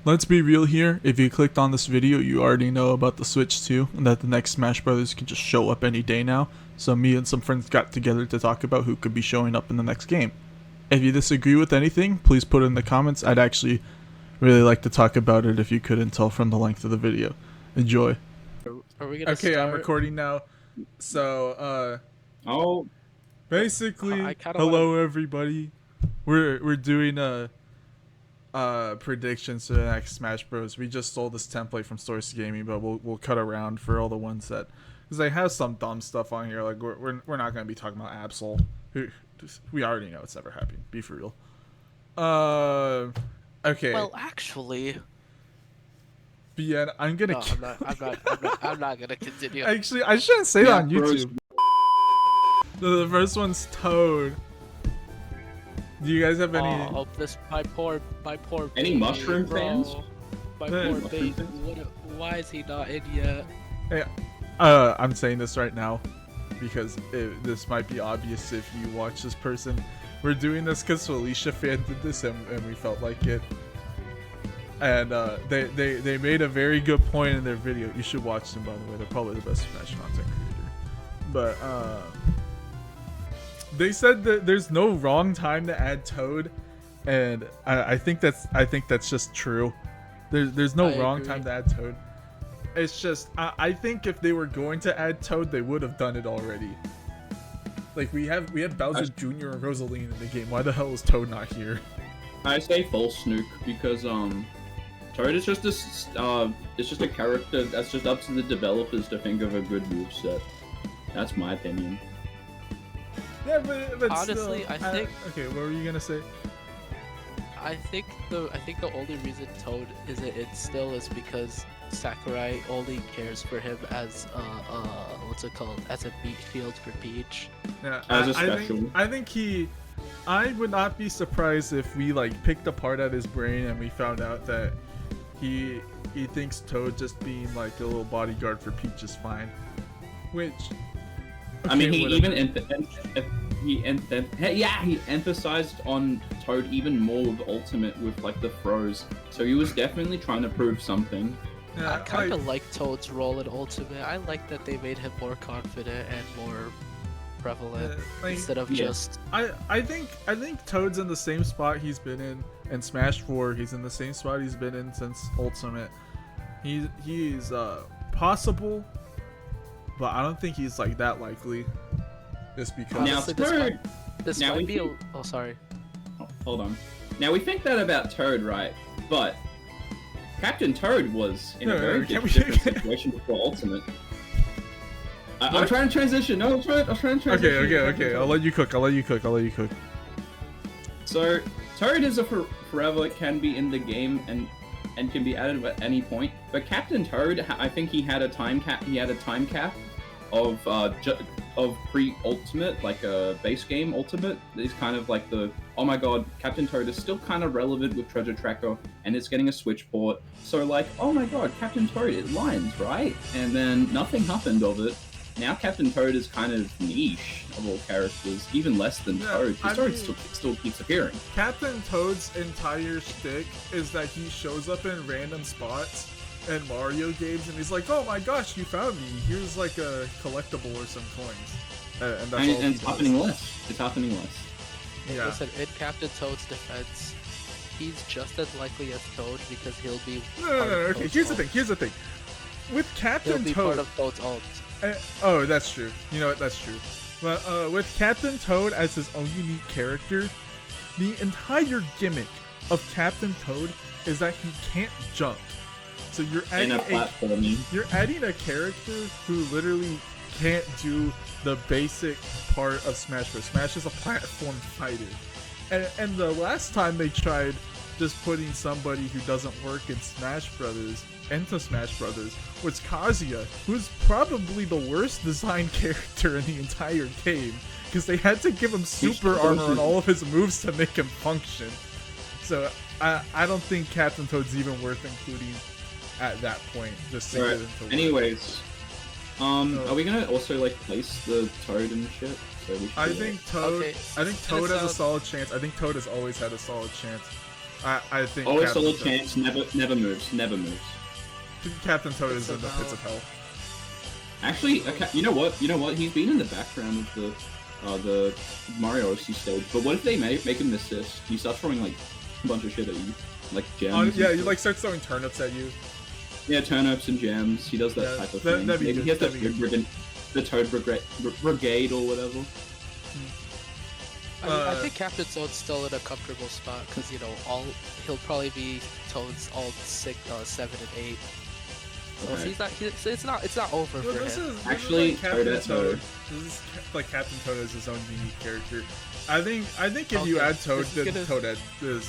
let's be real here. If you clicked on this video, you already know about the Switch 2 and that the next Smash Brothers can just show up any day now. So me and some friends got together to talk about who could be showing up in the next game. If you disagree with anything, please put it in the comments. I'd actually really like to talk about it if you couldn't tell from the length of the video. Enjoy. Are we gonna Okay, start? I'm recording now. So, Oh, basically, hello everybody. We're doing predictions to the next Smash Bros. We just stole this template from Source Gaming, but we'll cut around for all the ones that, because they have some dumb stuff on here. Like we're not gonna be talking about Absol. We already know it's never happened. Be for real. Okay. Well, actually, BN, I'm gonna. no, I'm not gonna continue. Actually, I shouldn't say that on bro. YouTube. The first one's Toad. Do you guys have any? Oh, this my poor Any baby, mushroom bro. fans? My Hey. poor Mushroom baby. fans? Why is he not in yet? Hey, I'm saying this right now because this might be obvious if you watch this person. We're doing this because Felicia fan did this and we felt like it. And they made a very good point in their video. You should watch them, by the way. They're probably the best Smash content creator. But they said that there's no wrong time to add Toad, and I think that's just true. There's no I wrong agree. time to add Toad. It's just I think if they were going to add Toad, they would have done it already. Like we have Bowser Jr. and Rosaline in the game. Why the hell is Toad not here? I say false Snook because Toad is just this it's just a character that's just up to the developers to think of a good moveset. That's my opinion. Yeah, but Honestly, still, I think- okay, what were you gonna say? I think the only reason Toad it still is because Sakurai only cares for him as what's it called, as a beat field for Peach. Yeah, As a I special. I would not be surprised if we like picked apart at his brain and we found out that he thinks Toad just being like a little bodyguard for Peach is fine. Which, I mean, okay, he whatever. even he emphasized on Toad even more with Ultimate with like the throws. So he was definitely trying to prove something. Yeah, I kind of like Toad's role in Ultimate. I like that they made him more confident and more prevalent instead of just. I think Toad's in the same spot he's been in Smash 4. He's in the same spot he's been in since Ultimate. He's possible, but I don't think he's like that likely. Just because. Now, Honestly, Toad. This Now might we be think- oh, sorry. Oh, hold on. Now we think that about Toad, right? But Captain Toad was in a very different situation before Ultimate. I'm trying to transition. No, I'm trying to transition. Okay. I'll let you cook. So Toad is a forever can be in the game and can be added at any point. But Captain Toad, I think he had a time cap. He had a time cap of pre-Ultimate, like a base game Ultimate. Is kind of like the oh my god, Captain Toad is still kind of relevant with Treasure Tracker, and it's getting a Switch port. So like, oh my god, Captain Toad, it lines, right? And then nothing happened of it. Now Captain Toad is kind of niche of all characters, even less than Toad. I Toad mean- still keeps appearing. Captain Toad's entire shtick is that he shows up in random spots in Mario games, and he's like, "Oh my gosh, you found me! Here's like a collectible or some coins." And that's all. And it's happening less. It's happening less. Yeah. Listen, in Captain Toad's defense, he's just as likely as Toad because he'll be. No. part of Okay, Toad's here's ult. the thing. With He'll Captain be part Toad. of Toad's ult. Oh, that's true. You know what? That's true. But with Captain Toad as his own unique character, the entire gimmick of Captain Toad is that he can't jump. So you're In adding a platforming. you're adding a character who literally can't do the basic part of Smash Bros. Smash is a platform fighter. And the last time they tried just putting somebody who doesn't work in Smash Brothers into Smash Brothers was Kazuya, who's probably the worst designed character in the entire game, because they had to give him super armor on all of his moves to make him function. So I don't think Captain Toad's even worth including at that point. Just to Right. get him to work. Anyways, are we gonna also like place the Toad and shit? So we should I do think Toad. Okay, I think Toad has a sound- solid chance. I think Toad has always had a solid chance. I think Always Captain solid Toad, chance. Never moves. Never moves. Captain Toad is Pits in the of pits of hell. hell. Actually, you know what? You know what? He's been in the background of the Mario Odyssey stage. But what if they make him assist? He starts throwing like a bunch of shit at you, like gems. Yeah, he like starts throwing turnips at you. Yeah, turnips and gems. He does that Yeah, type of that- thing. that'd be Maybe good, he has that'd be good. the Toad Brigade or whatever. I think Captain Toad's still in a comfortable spot because he'll probably be Toad's all 7 and 8. So if Okay. it's not over Well, for this him. is Actually, like Captain Toadette Toad. This is like Captain Toad is his own unique character. I think if you Okay, add Toad, this is then gonna- Toadette is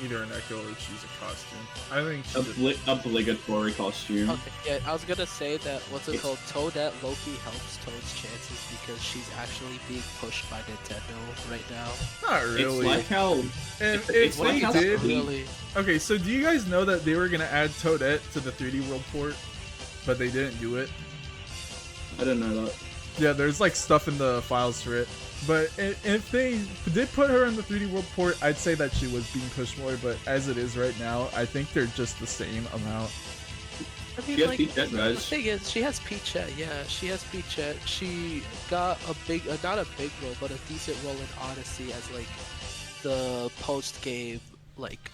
either an echo or she's a costume. I think she Obligatory costume. Okay, yeah, I was gonna say that It's- called Toadette Loki helps Toad's chances because she's actually being pushed by Nintendo right now. not really. It's like how if it's they like how did, Sweet- Really? okay. So do you guys know that they were gonna add Toadette to the 3D World port, but they didn't do it? I don't know that. Yeah, there's like stuff in the files for it. But if they did put her in the 3D World port, I'd say that she was being pushed more. But as it is right now, I think they're just the same amount. I mean, She has like, Peachette, the guys. thing is, she has Peachette. Yeah, she has Peachette. She got a big, not a big role, but a decent role in Odyssey as like the post-game like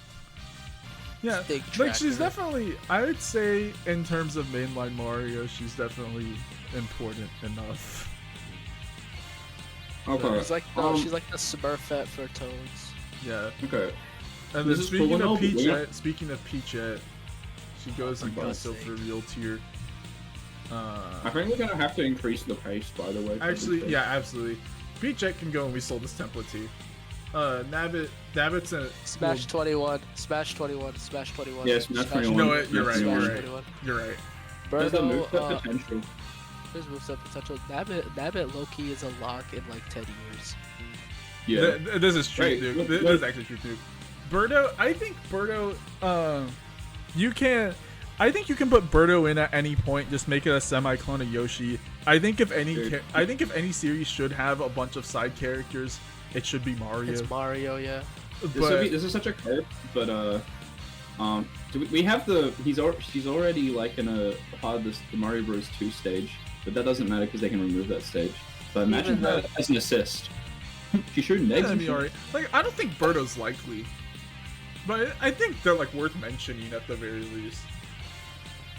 Yeah, thing. like she's tracker. definitely. I would say in terms of mainline Mario, she's definitely important enough. Okay. She's like the Smurfette for Toads. Yeah. Okay. And then This is speaking cool, of no, but we Peachette, she goes for and God's goes up for sake. real tier. I think we're gonna have to increase the pace, by the way. Actually, yeah, absolutely. Peachette can go and we sold this template too. Nabbit's a Smash 21, Smash 21, Smash 21. Yeah, Smash 21. You know what? You're right. Smash You're Smash right. 21. You're right. There's the move Birdo, potential. there's moveset potential. Nabbit Loki is a lock in like 10 years. Yeah. This is true, Right, dude. look- This look- is actually true, dude. Birdo, I think Birdo, you can. I think you can put Birdo in at any point. Just make it a semi-clone of Yoshi. I think if any, Dude. I think if any series should have a bunch of side characters, it should be Mario. It's Mario, yeah. This is such a curve, but we have the she's already like in a part of the Mario Bros 2 stage, but that doesn't matter because they can remove that stage. So imagine Even though- that as an assist. She's shooting eggs. That'd and be shit. alright. Like, I don't think Birdo's likely, but I think they're like worth mentioning at the very least.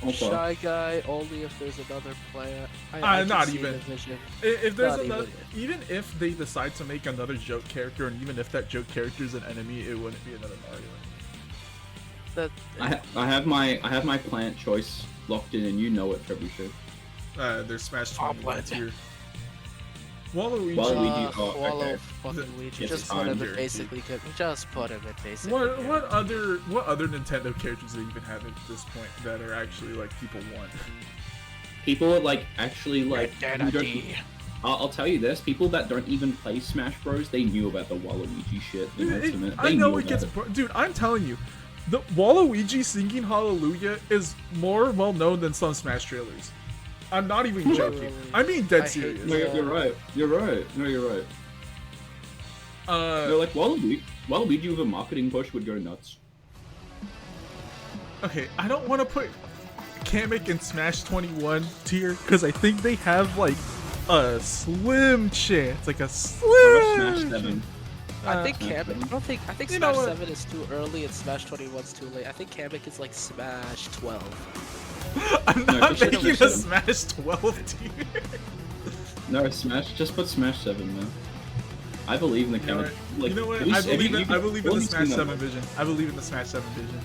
Okay. Shy Guy only if there's another player. I can not see even. the vision. If there's Not another, even if they decide to make another joke character, and even if that joke character is an enemy, it wouldn't be another Mario. That I have my plant choice locked in, and you know it, Trebuchet. There's Smash Top 20 left. here. Waluigi. Waluigi. Oh, Wallow okay. fucking Luigi. Yes, Just it's put him in guaranteed. basically good. Just put him in basically What good. other Nintendo characters do they even have at this point that are actually like people want? People like actually like. Red who don't- Dead. I'll tell you this: people that don't even play Smash Bros, they knew about the Waluigi shit. In Ultimate. I They know knew it gets, about dude. I'm telling you, the Waluigi singing Hallelujah is more well known than some Smash trailers. I'm not even joking. Really? I'm being dead I hate serious. No, you're right. You're right. No, you're right. They're like Waluigi with a marketing push would go nuts. Okay, I don't want to put Kamek in Smash 21 tier because I think they have like a slim chance, like a slim. Or Smash 7. I think Smash Kamek. I think You know Smash what? 7 is too early and Smash 21's too late. I think Kamek is like Smash 12. I'm No, not just should've making a said- Smash 12 tier. No, Smash. Just put Smash 7, man. I believe in the You know count. what? Like, You know what? at least- I believe you- in, I believe in all the of you Smash seen that 7 mod. vision. I believe in the Smash 7 vision.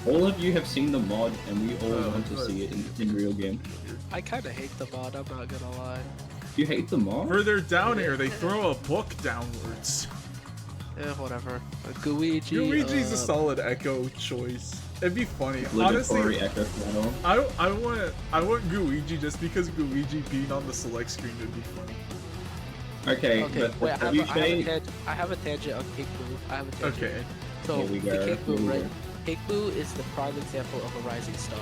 All of you have seen the mod, and we all Oh, want to but- see it in real game. I kind of hate the mod. I'm not gonna lie. You hate the mod? Further down here, they throw a book downwards. Whatever. Luigi. Luigi's a solid Echo choice. It'd be funny. Obligatory Honestly, Echo Channel. I want Luigi just because Luigi being on the select screen would be funny. Okay, Okay, but wait. have you played? I have a tangent on Pig Boo. I have a tangent. Okay. So Here we the go, Pig Boo, here we right? go. Pig Boo is the prime example of a rising star.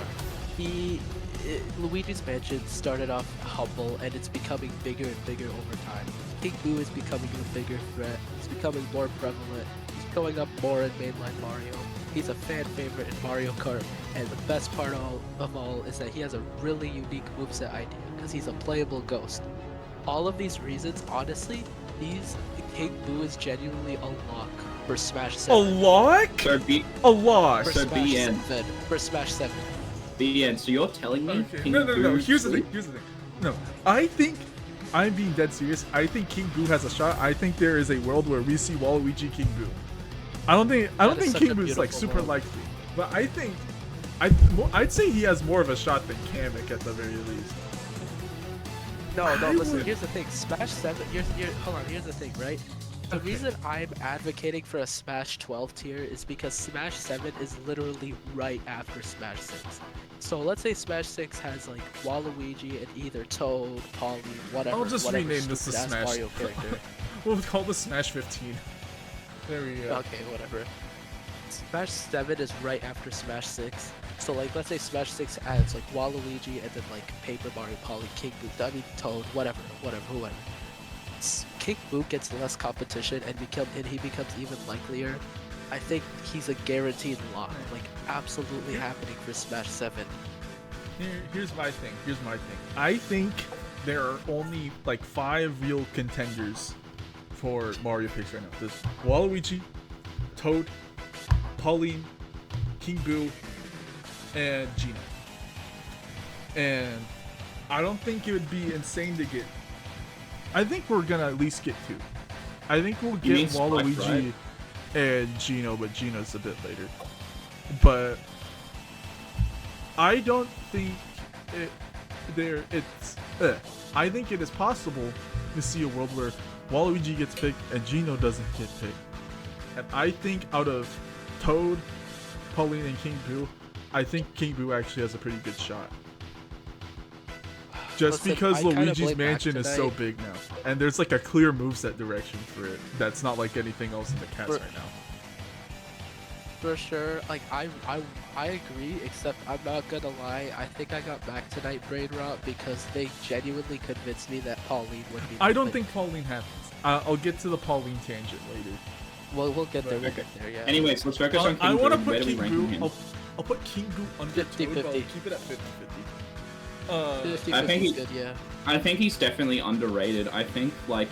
Luigi's Mansion started off humble, and it's becoming bigger and bigger over time. Pig Boo is becoming a bigger threat. It's becoming more prevalent. He's showing up more in mainline Mario. He's a fan favorite in Mario Kart, and the best part of all is that he has a really unique moveset idea because he's a playable ghost. All of these reasons, honestly, King Boo is genuinely a lock for Smash 7. A lock? So A lock. For So Smash BN. 7. For Smash 7. BN. So you're telling me? Okay. King No. Boo's Here's the sweet? thing. No, I think I'm being dead serious. I think King Boo has a shot. I think there is a world where we see Waluigi King Boo. I don't think is such King a Boo is like beautiful super world. likely, but I think I'd say he has more of a shot than Kamek at the very least. No, I listen, would- here's the thing. Smash 7, hold on, here's the thing, right? The Okay. reason I'm advocating for a Smash 12 tier is because Smash 7 is literally right after Smash 6. So let's say Smash 6 has like Waluigi and either Toad, Pauline, whatever. I'll just whatever rename this the stupid-ass Smash. Mario character. We'll call this Smash 15. There we go. Okay, whatever. Smash 7 is right after Smash 6. So like let's say Smash 6 adds like Waluigi and then like Paper Mario, Pauline, King Boo, I mean Toad, whoever. King Boo gets less competition and he becomes even likelier. I think he's a guaranteed lock, like absolutely happening for Smash 7. Here's my thing. I think there are only like 5 real contenders for Mario picks right now. There's Waluigi, Toad, Pauline, King Boo, and Gino. And I don't think it would be insane to get. I think we're gonna at least get 2. I think we'll You mean get Spike, Waluigi right? and Gino, but Gino's a bit later. But I don't think I think it is possible to see a world where Waluigi gets picked and Gino doesn't get picked. And I think out of Toad, Pauline, and King Boo, I think King Boo actually has a pretty good shot. Just Listen, because I kinda Luigi's blame Mansion is so Actonite. big now, and there's like a clear moveset direction for it. That's not like anything else in the cast For- right now. For sure, like I agree, except I'm not gonna lie, I think I got back tonight brain rot because they genuinely convinced me that Pauline would be I don't the think Pauline happens. I'll get to the Pauline tangent later. Well, we'll get there, Okay. yeah. Anyways, let's focus on King I Boo. want to Where put do we King rank Boo. him? I'll put King Boo under 50-50. Toad, but I'll keep it at 50-50. 50 I think 50 is he- good, yeah. I think he's definitely underrated. I think like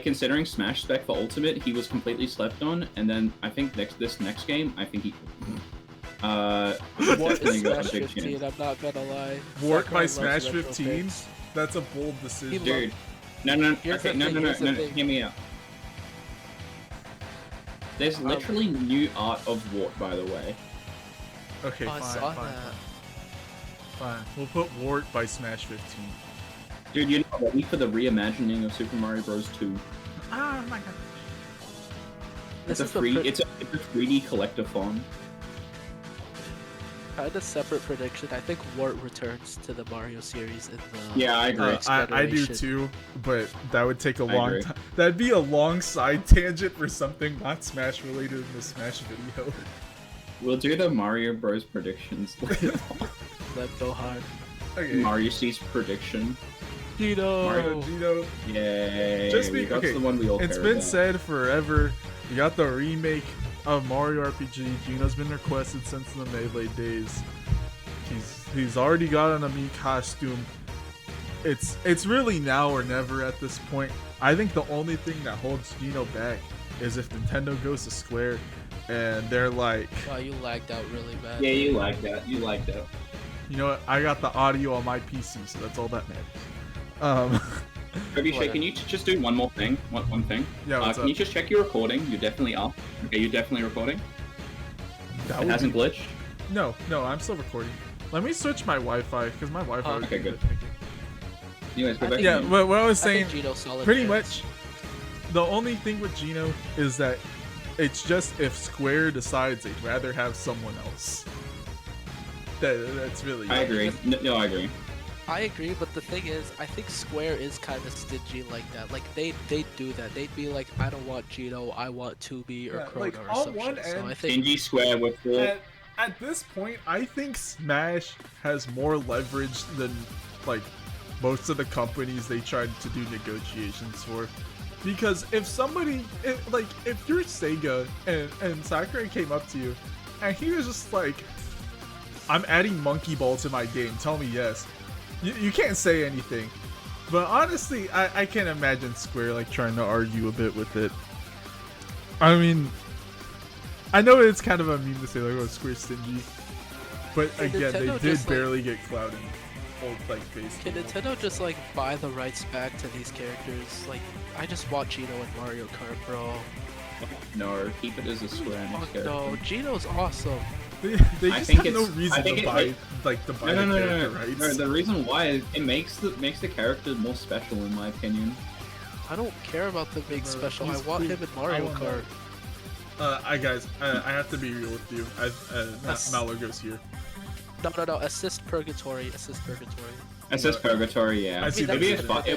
considering Smash spec for Ultimate, he was completely slept on, and then I think this next game, I think he What definitely is got Smash a big 15? chance. I'm not gonna lie. Wart Sakurai by loves Smash retro 15? picks. That's a bold decision. Dude, no, Here's okay, the no, thing, no, no, here's the no, thing. hear me out. There's literally new art of Wart, by the way. Okay, Oh, I saw that. fine. We'll put Wart by Smash 15. Dude, you're not ready for the reimagining of Super Mario Bros. 2. Oh my god. It's This a is the free, pre- it's a 3D collector font. kind of separate prediction. I think Wart returns to the Mario series in the Yeah, I agree. next I do generation. too, but that would take a I long agree. time. That'd be a long side tangent for something not Smash related in the Smash video. We'll do the Mario Bros. Predictions later. Let's go hard. Okay. Mario C's prediction. Gino! Mario Gino. Yay! Just we be got okay. the one we all It's care been about. said forever. We got the remake of Mario RPG. Gino's been requested since the Melee days. He's already got an Ami costume. It's really now or never at this point. I think the only thing that holds Gino back is if Nintendo goes to Square and they're like, Wow, you lagged out really bad. Yeah, you like that. You like that. you know what? I got the audio on my PC, so that's all that matters. Kirby, Whatever. can you just do one more thing? One thing? Yeah, what's can up? you just check your recording? You're definitely up. Okay, you're definitely recording. That It would hasn't be- glitched. No, I'm still recording. Let me switch my Wi-Fi because my Wi-Fi. Oh, was okay, being a good. bit picky. Anyways, go I back. think- Yeah, to you. but what I was I think saying, Gino's solid pretty chance. much, the only thing with Gino is that it's just if Square decides they'd rather have someone else. That's really. I it. agree. No, I agree. I agree, but the thing is, I think Square is kind of stingy like that. Like they'd do that. They'd be like, I don't want Gino, I want 2B or Yeah, Chrono like, or on some one shit. So end- I think Stingy Square with four. At this point, I think Smash has more leverage than like most of the companies they tried to do negotiations for. Because if somebody, if you're Sega and Sakurai came up to you and he was just like, I'm adding Monkey Ball to my game, tell me yes. You can't say anything. But honestly, I can't imagine Square like trying to argue a bit with it. I mean, I know it's kind of a meme to say like, oh, Square's stingy. But again, Nintendo they did just, barely get clout in old base. Can Nintendo just like buy the rights back to these characters? Like, I just want Gino and Mario Kart, bro. No, keep it as a Square Enix character. No, Gino's awesome. They just have no reason to buy the character rights. No, the reason why is it makes the character more special in my opinion. I don't care about the big special. I want him in Mario Kart. I have to be real with you. Malo goes here. No. Assist Purgatory. Assist Purgatory, yeah. It'll be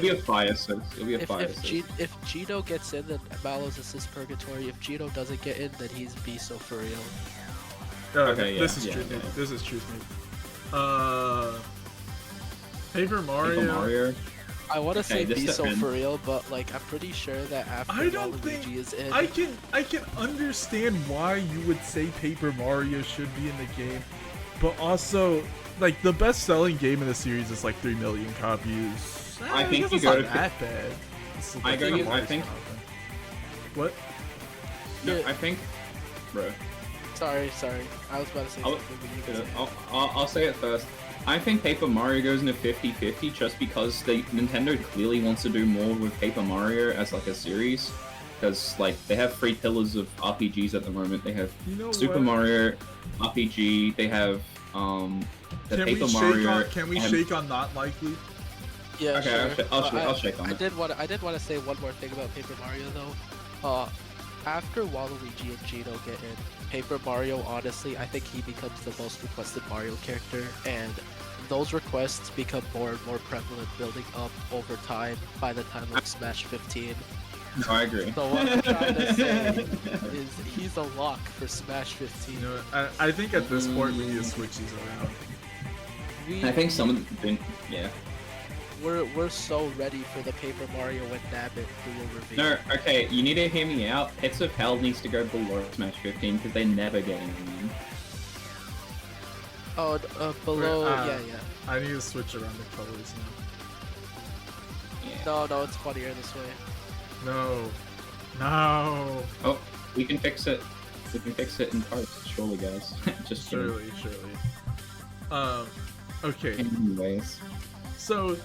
a fire assist. If Gino gets in, then Malo's assist Purgatory. If Gino doesn't get in, then he's Beso for real. Okay, yeah. This is true. This is true. Paper Mario. I want to say Beso for real, but like I'm pretty sure that after Waluigi is in, I can understand why you would say Paper Mario should be in the game, but also like the best-selling game in the series is like 3 million copies. I think you go to that bad. I think. What? No, I think, bro. Sorry. I was about to say something. I'll say it first. I think Paper Mario goes into 50-50 just because Nintendo clearly wants to do more with Paper Mario as like a series. Because like they have 3 pillars of RPGs at the moment. They have Super Mario RPG. They have the Paper Mario. Can we shake on not likely? Yeah, okay, sure. I'll shake on it. I did want to say one more thing about Paper Mario though. After Waluigi and Gino get in, Paper Mario, honestly, I think he becomes the most requested Mario character, and those requests become more and more prevalent building up over time by the time of Smash 15. No, I agree. So what I'm trying to say is he's a lock for Smash 15. You know, I think at this point we need to switch these around. I think some of them, yeah. We're so ready for the Paper Mario and Nabbit who will reveal. No, okay, you need to hear me out. Pits of Hell needs to go below Smash 15 because they never get anything. Oh, below, yeah. I need to switch around the colors now. No, it's funnier this way. No. Oh, we can fix it. We can fix it in parts, surely, guys. Just surely. Okay. Anyways. So,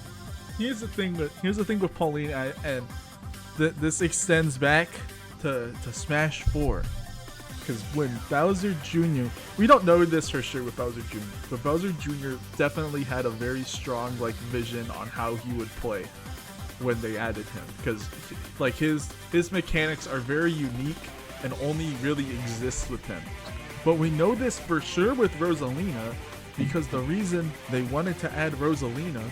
here's the thing with Pauline, and this extends back to Smash 4. Because when Bowser Jr., we don't know this for sure with Bowser Jr., but Bowser Jr. definitely had a very strong like vision on how he would play when they added him. Because like his mechanics are very unique and only really exist with him. But we know this for sure with Rosalina, because the reason they wanted to add Rosalina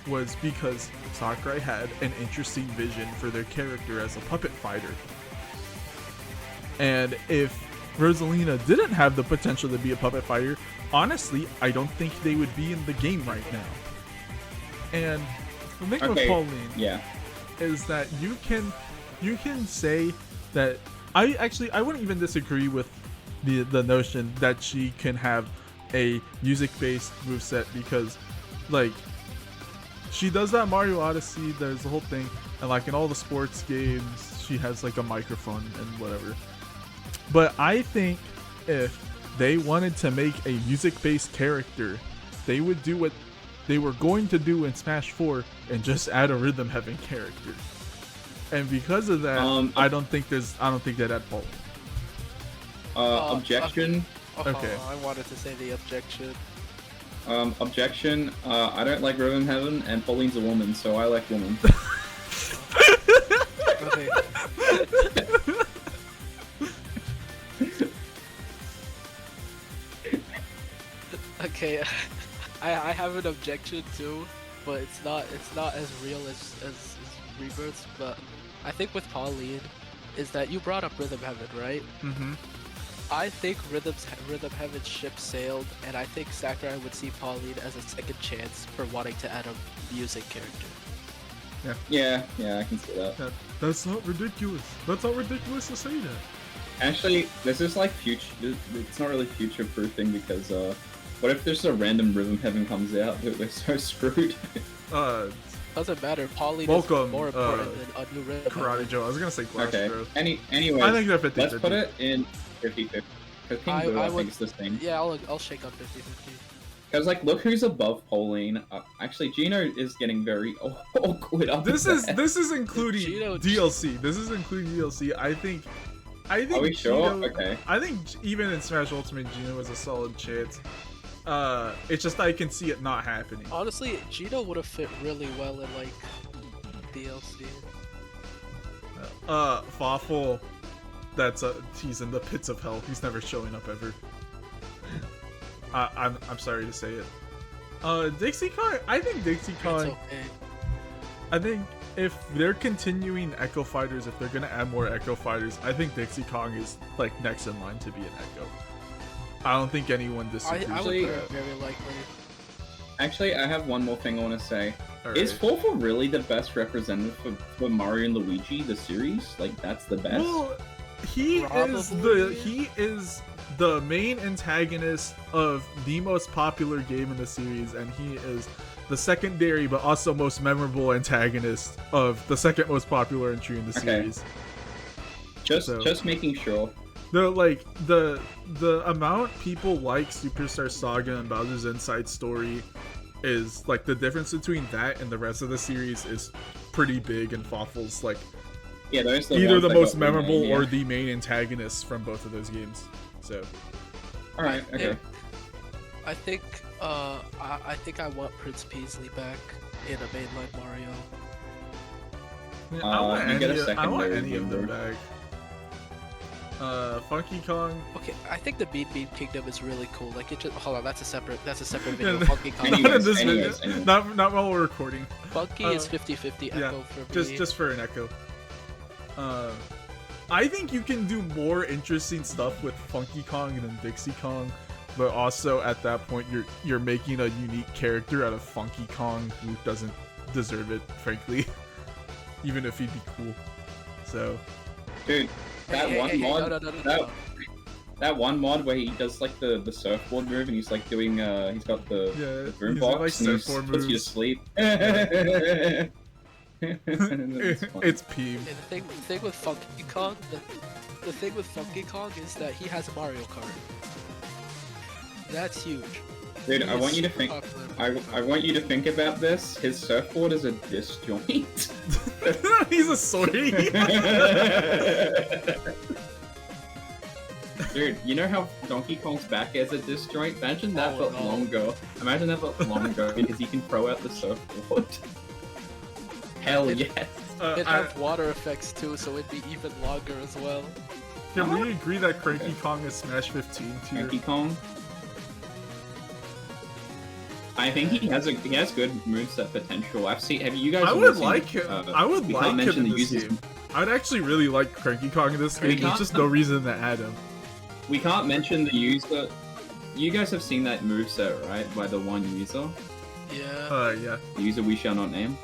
was because Sakurai had an interesting vision for their character as a puppet fighter. And if Rosalina didn't have the potential to be a puppet fighter, honestly, I don't think they would be in the game right now. And the thing with Pauline is that you can say that I wouldn't even disagree with the notion that she can have a music-based moveset, because like she does that Mario Odyssey, there's the whole thing, and like in all the sports games she has like a microphone and whatever. But I think if they wanted to make a music-based character, they would do what they were going to do in Smash 4 and just add a rhythm-having character. And because of that, I don't think that at fault. Objection. Okay. I wanted to say the objection. Objection. I don't like Rhythm Heaven, and Pauline's a woman, so I like women. Okay. Okay, I have an objection too, but it's not as real as Rebirths. But I think with Pauline is that you brought up Rhythm Heaven, right? Mm-hmm. I think Rhythm Heaven's ship sailed, and I think Sakurai would see Pauline as a second chance for wanting to add a music character. Yeah, I can see that. That's not ridiculous. That's not ridiculous to say that. Actually, this is like future. It's not really future-proofing because what if there's a random Rhythm Heaven comes out? We're so screwed. Doesn't matter. Pauline Welcome, is more important than a new rhythm. Karate Joe. I was gonna say Clash, Okay. bro. Anyway, I think they're 50-50. let's put it in 50-50. Because King Boo, I think, is the same. Yeah, I'll shake up 50-50. Because, like, look who's above Pauline. Actually, Gino is getting very awkward. This is including Gino- DLC. This is including DLC. I think. Are we sure? Gino, Okay. I think even in Smash Ultimate, Gino is a solid chance. It's just I can see it not happening. Honestly, Gino would have fit really well in like DLC. Fawful. He's in the pits of hell. He's never showing up ever. I'm sorry to say it. Dixie Kong. I think Dixie Kong. It's okay. I think if they're continuing Echo Fighters, if they're gonna add more Echo Fighters, I think Dixie Kong is like next in line to be an Echo. I don't think anyone disagrees. I would put it very likely. Actually, I have one more thing I want to say. Alright. Is Fawful really the best representative for Mario and Luigi, the series? Like, that's the best? Well, he Probably. is the main antagonist of the most popular game in the series, and he is the secondary but also most memorable antagonist of the second most popular entry in the series. Just making sure. The amount people like Superstar Saga and Bowser's Inside Story is like the difference between that and the rest of the series is pretty big, and Fawful's like those are either ones the that most got memorable remade, yeah. or the main antagonists from both of those games. So Alright, okay. I think I want Prince Peasley back in a mainline Mario. I want you get a I want secondary any of them member. back. Funky Kong. Okay, I think the Bean Bean Kingdom is really cool. Like it just hold on, that's a separate video. Yeah, Funky Kong. Not in this anyways. video. Not while we're recording. Funky is 50-50 yeah, Echo for me. Just for an Echo. I think you can do more interesting stuff with Funky Kong than Dixie Kong, but also at that point you're making a unique character out of Funky Kong who doesn't deserve it, frankly. Even if he'd be cool. So Dude, that one mod. No. That one mod where he does like the surfboard move and he's like doing he's got the he's boombox like and he surfboard puts you to moves. sleep. It's Peem. And the thing with Funky Kong, the thing with Funky Kong is that he has a Mario Kart. That's huge. Dude, He I want is you to super think. popular in Mario I want you to think about this. His surfboard is a disjoint. He's a sorry. Dude, you know how Donkey Kong's back is a disjoint? Imagine that Oh, but no. longer. Imagine that but longer because he can throw out the surfboard. Hell It- yes. It has water effects too, so it'd be even longer as well. Can we agree that Cranky Kong is Smash 15 tier? Donkey Kong. I think he has good moveset potential. Have you guys? I all would seen, like him. I would we like can't him mention in the this users. game. I'd actually really like Cranky Kong in this We game. There's can't- just no reason to add him. We can't mention the user. You guys have seen that moveset, right? By the one user. Yeah. Yeah. The user we shall not name.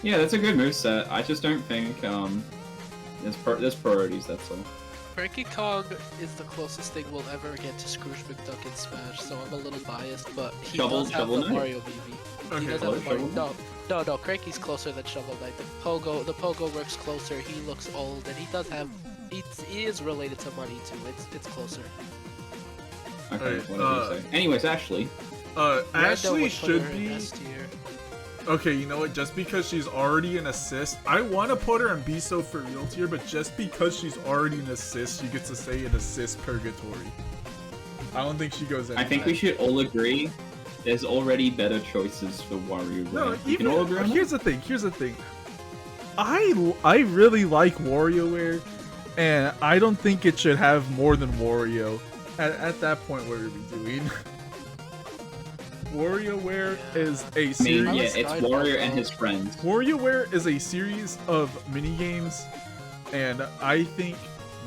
Yeah, that's a good moveset. I just don't think there's priorities. That's all. Cranky Kong is the closest thing we'll ever get to Scrooge McDuck in Smash, so I'm a little biased, but he does have the Knight. Mario BB. Okay. He does have the Mario. Shovel No, Cranky's closer than Shovel Knight. The Pogo works closer. He looks old, and he does have. He is related to money too. It's closer. Okay, Alright, what did you say? Anyways, Ashley. Rando Ashley would put should her in be. S tier. Okay, you know what? Just because she's already an assist, I want to put her in Be So For Real tier, but just because she's already an assist, she gets to stay in assist purgatory. I don't think she goes in. I think we should all agree there's already better choices for WarioWare. No, We can all agree on that? here's the thing. I really like WarioWare, and I don't think it should have more than Wario. At that point, what are we doing? WarioWare is a I mean, series. yeah, was it's Skyfall. Wario and his friends. WarioWare is a series of minigames, and I think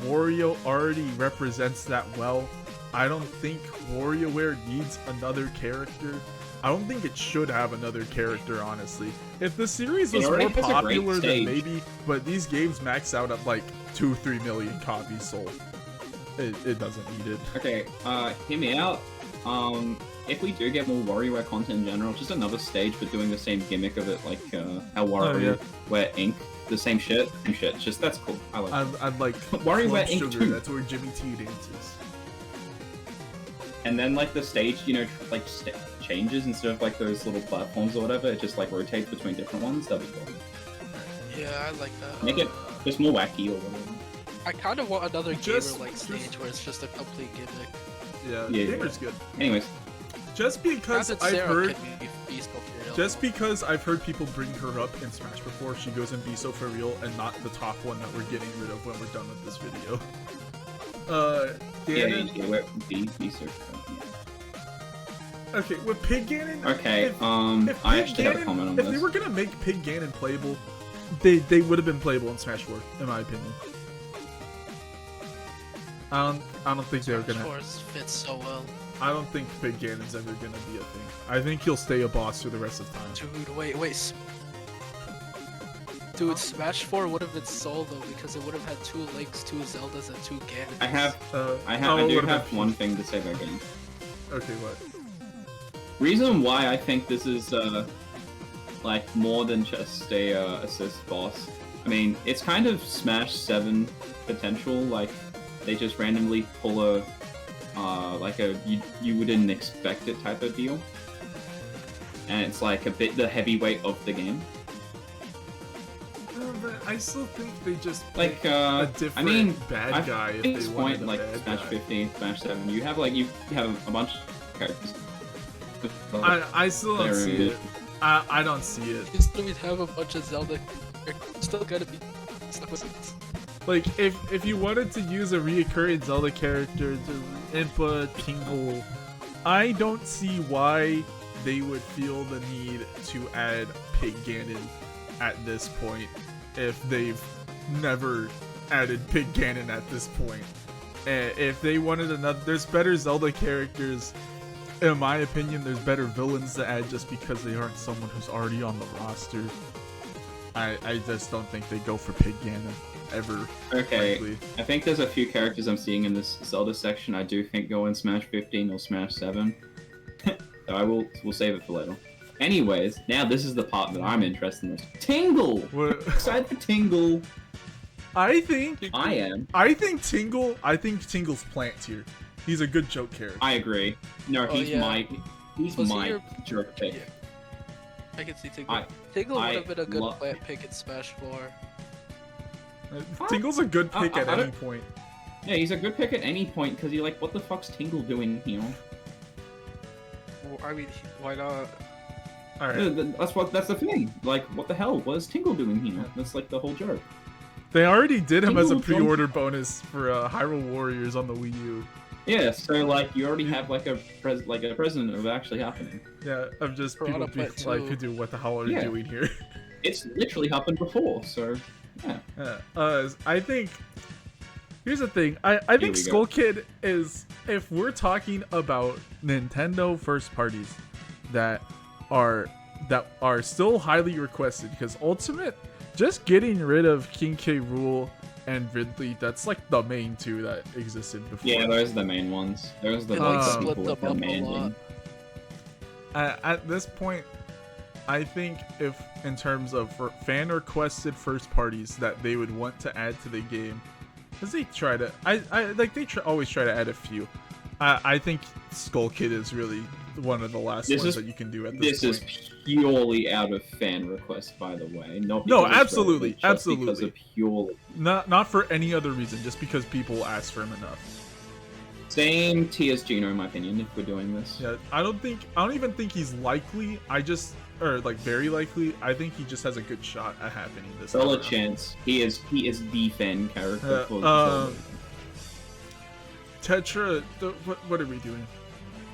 Wario already represents that well. I don't think WarioWare needs another character. I don't think it should have another character, honestly. If the series was more popular, then maybe, but these games max out at like 2-3 million copies sold. It doesn't need it. Okay, hear me out. If we do get more WarioWare content in general, just another stage but doing the same gimmick of it, like how WarioWare Inc. The same shit. Just that's cool. I like. I'd like WarioWare Inc. 2. That's where Jimmy T dances. And then like the stage, you know, like changes instead of like those little platforms or whatever. It just like rotates between different ones. That'd be cool. Yeah, I like that. Make it just more wacky or whatever. I kind of want another gamer-like stage where it's just a complete gimmick. Yeah, gamer's good. Anyways, just because I've heard, just because I've heard people bring her up in Smash before, she goes and be so for real, and not the top one that we're getting rid of when we're done with this video. Okay, with Pig Ganon. Okay, if I actually have a comment on this. If they were gonna make Pig Ganon playable, they would have been playable in Smash 4, in my opinion. I don't think they were gonna. Smash 4 fits so well. I don't think Pig Ganon's ever gonna be a thing. I think he'll stay a boss for the rest of time. Dude, wait. Dude, Smash 4 would have been solo because it would have had 2 Links, 2 Zeldas, and 2 Ganons. I do have one thing to say about Ganon. Okay, what? Reason why I think this is like more than just a assist boss. I mean, it's kind of Smash 7 potential. Like they just randomly pull a like a you wouldn't expect it type of deal, and it's like a bit the heavyweight of the game. But I still think they just like a different bad guy. At this point, like Smash 15, Smash 7, you have a bunch of characters. I still don't see it. I don't see it. You still have a bunch of Zelda. You're still gotta be stuck with it. Like if you wanted to use a reoccurring Zelda character to Impa, Tingle, I don't see why they would feel the need to add Pig Ganon at this point if they've never added Pig Ganon at this point. If they wanted another, there's better Zelda characters. In my opinion, there's better villains to add just because they aren't someone who's already on the roster. I just don't think they go for Pig Ganon ever. Okay, frankly. I think there's a few characters I'm seeing in this Zelda section I do think go in Smash 15 or Smash 7. So we'll save it for later. Anyways, now this is the part that I'm interested in. Tingle! What? Excited for Tingle. I think Tingle's plant tier. He's a good joke character. I agree. No, he's my jerk pick. Yeah. I can see Tingle. Tingle would have been a good plant pick in Smash 4. Tingle's a good pick at any point. Yeah, he's a good pick at any point because you're like, what the fuck's Tingle doing here? Well, I mean, why not? Alright. That's the thing. Like, what the hell? What is Tingle doing here? That's like the whole joke. They already did him as a pre-order bonus for Hyrule Warriors on the Wii U. Yeah, so like you already have like a precedent of actually happening. Yeah, of just people being like, dude, what the hell are you doing here? It's literally happened before, so yeah. I think here's the thing. I think Skull Kid is, if we're talking about Nintendo first parties that are still highly requested, because Ultimate, just getting rid of King K. Rool and Ridley, that's like the main two that existed before. Yeah, those are the main ones. Those are the ones that people are demanding. At this point, I think if in terms of fan requested first parties that they would want to add to the game, because they try to, always try to add a few. I think Skull Kid is really one of the last ones that you can do at this point. This is purely out of fan request, by the way. No, absolutely, absolutely. Because of purely. Not for any other reason, just because people ask for him enough. Same T as Gino, in my opinion, if we're doing this. Yeah, I don't even think he's likely. Very likely. I think he just has a good shot at happening this time. Solid chance. He is the fan character for Zelda. Tetra, what are we doing?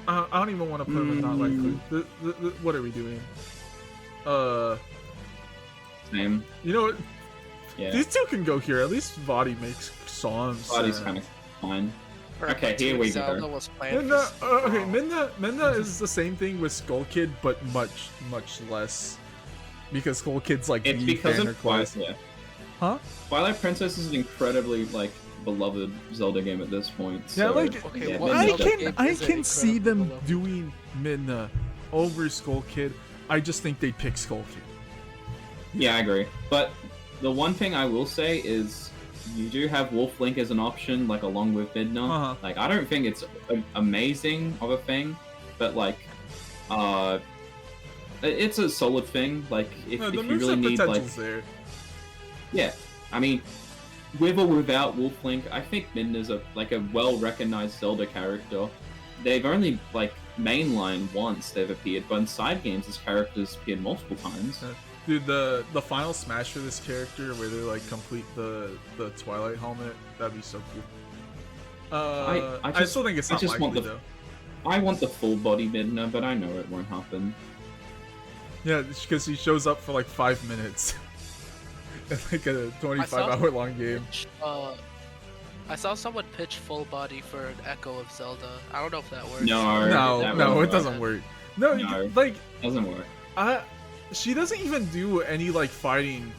I don't even want to put him in not likely. What are we doing? Same. You know what? Yeah. These two can go here. At least Vadi makes songs. Vadi's kind of fine. For Okay, a here we Zelda go. was planned Midna, for okay, Skull. Midna is the same thing with Skull Kid, but much less. Because Skull Kid's like It's the because banner of class. Twilight. Huh? Twilight Princess is an incredibly like beloved Zelda game at this point. Yeah, So, like Okay, yeah, what I Midna's Zelda can game I is can see incredibly them beloved? doing Midna over Skull Kid. I just think they'd pick Skull Kid. Yeah, I agree. But the one thing I will say is you do have Wolf Link as an option, like along with Midna. Uh-huh. Like I don't think it's amazing of a thing, but like, it's a solid thing. Like if, No, the if you really moveset need like, potential's there. yeah, I mean, with or without Wolf Link, I think Midna's a well-recognized Zelda character. They've only like mainline once they've appeared, but in side games, this character's appeared multiple times. Dude, the final smash for this character, where they like complete the Twilight helmet, that'd be so cool. I still think it's not just want likely the- though. I want the full body Midna, but I know it won't happen. Yeah, because he shows up for like 5 minutes. in like a 25-hour long game. I saw someone pitch full body for an echo of Zelda. I don't know if that works. No, No, it doesn't work. No, No. like Doesn't work. she doesn't even do any like fighting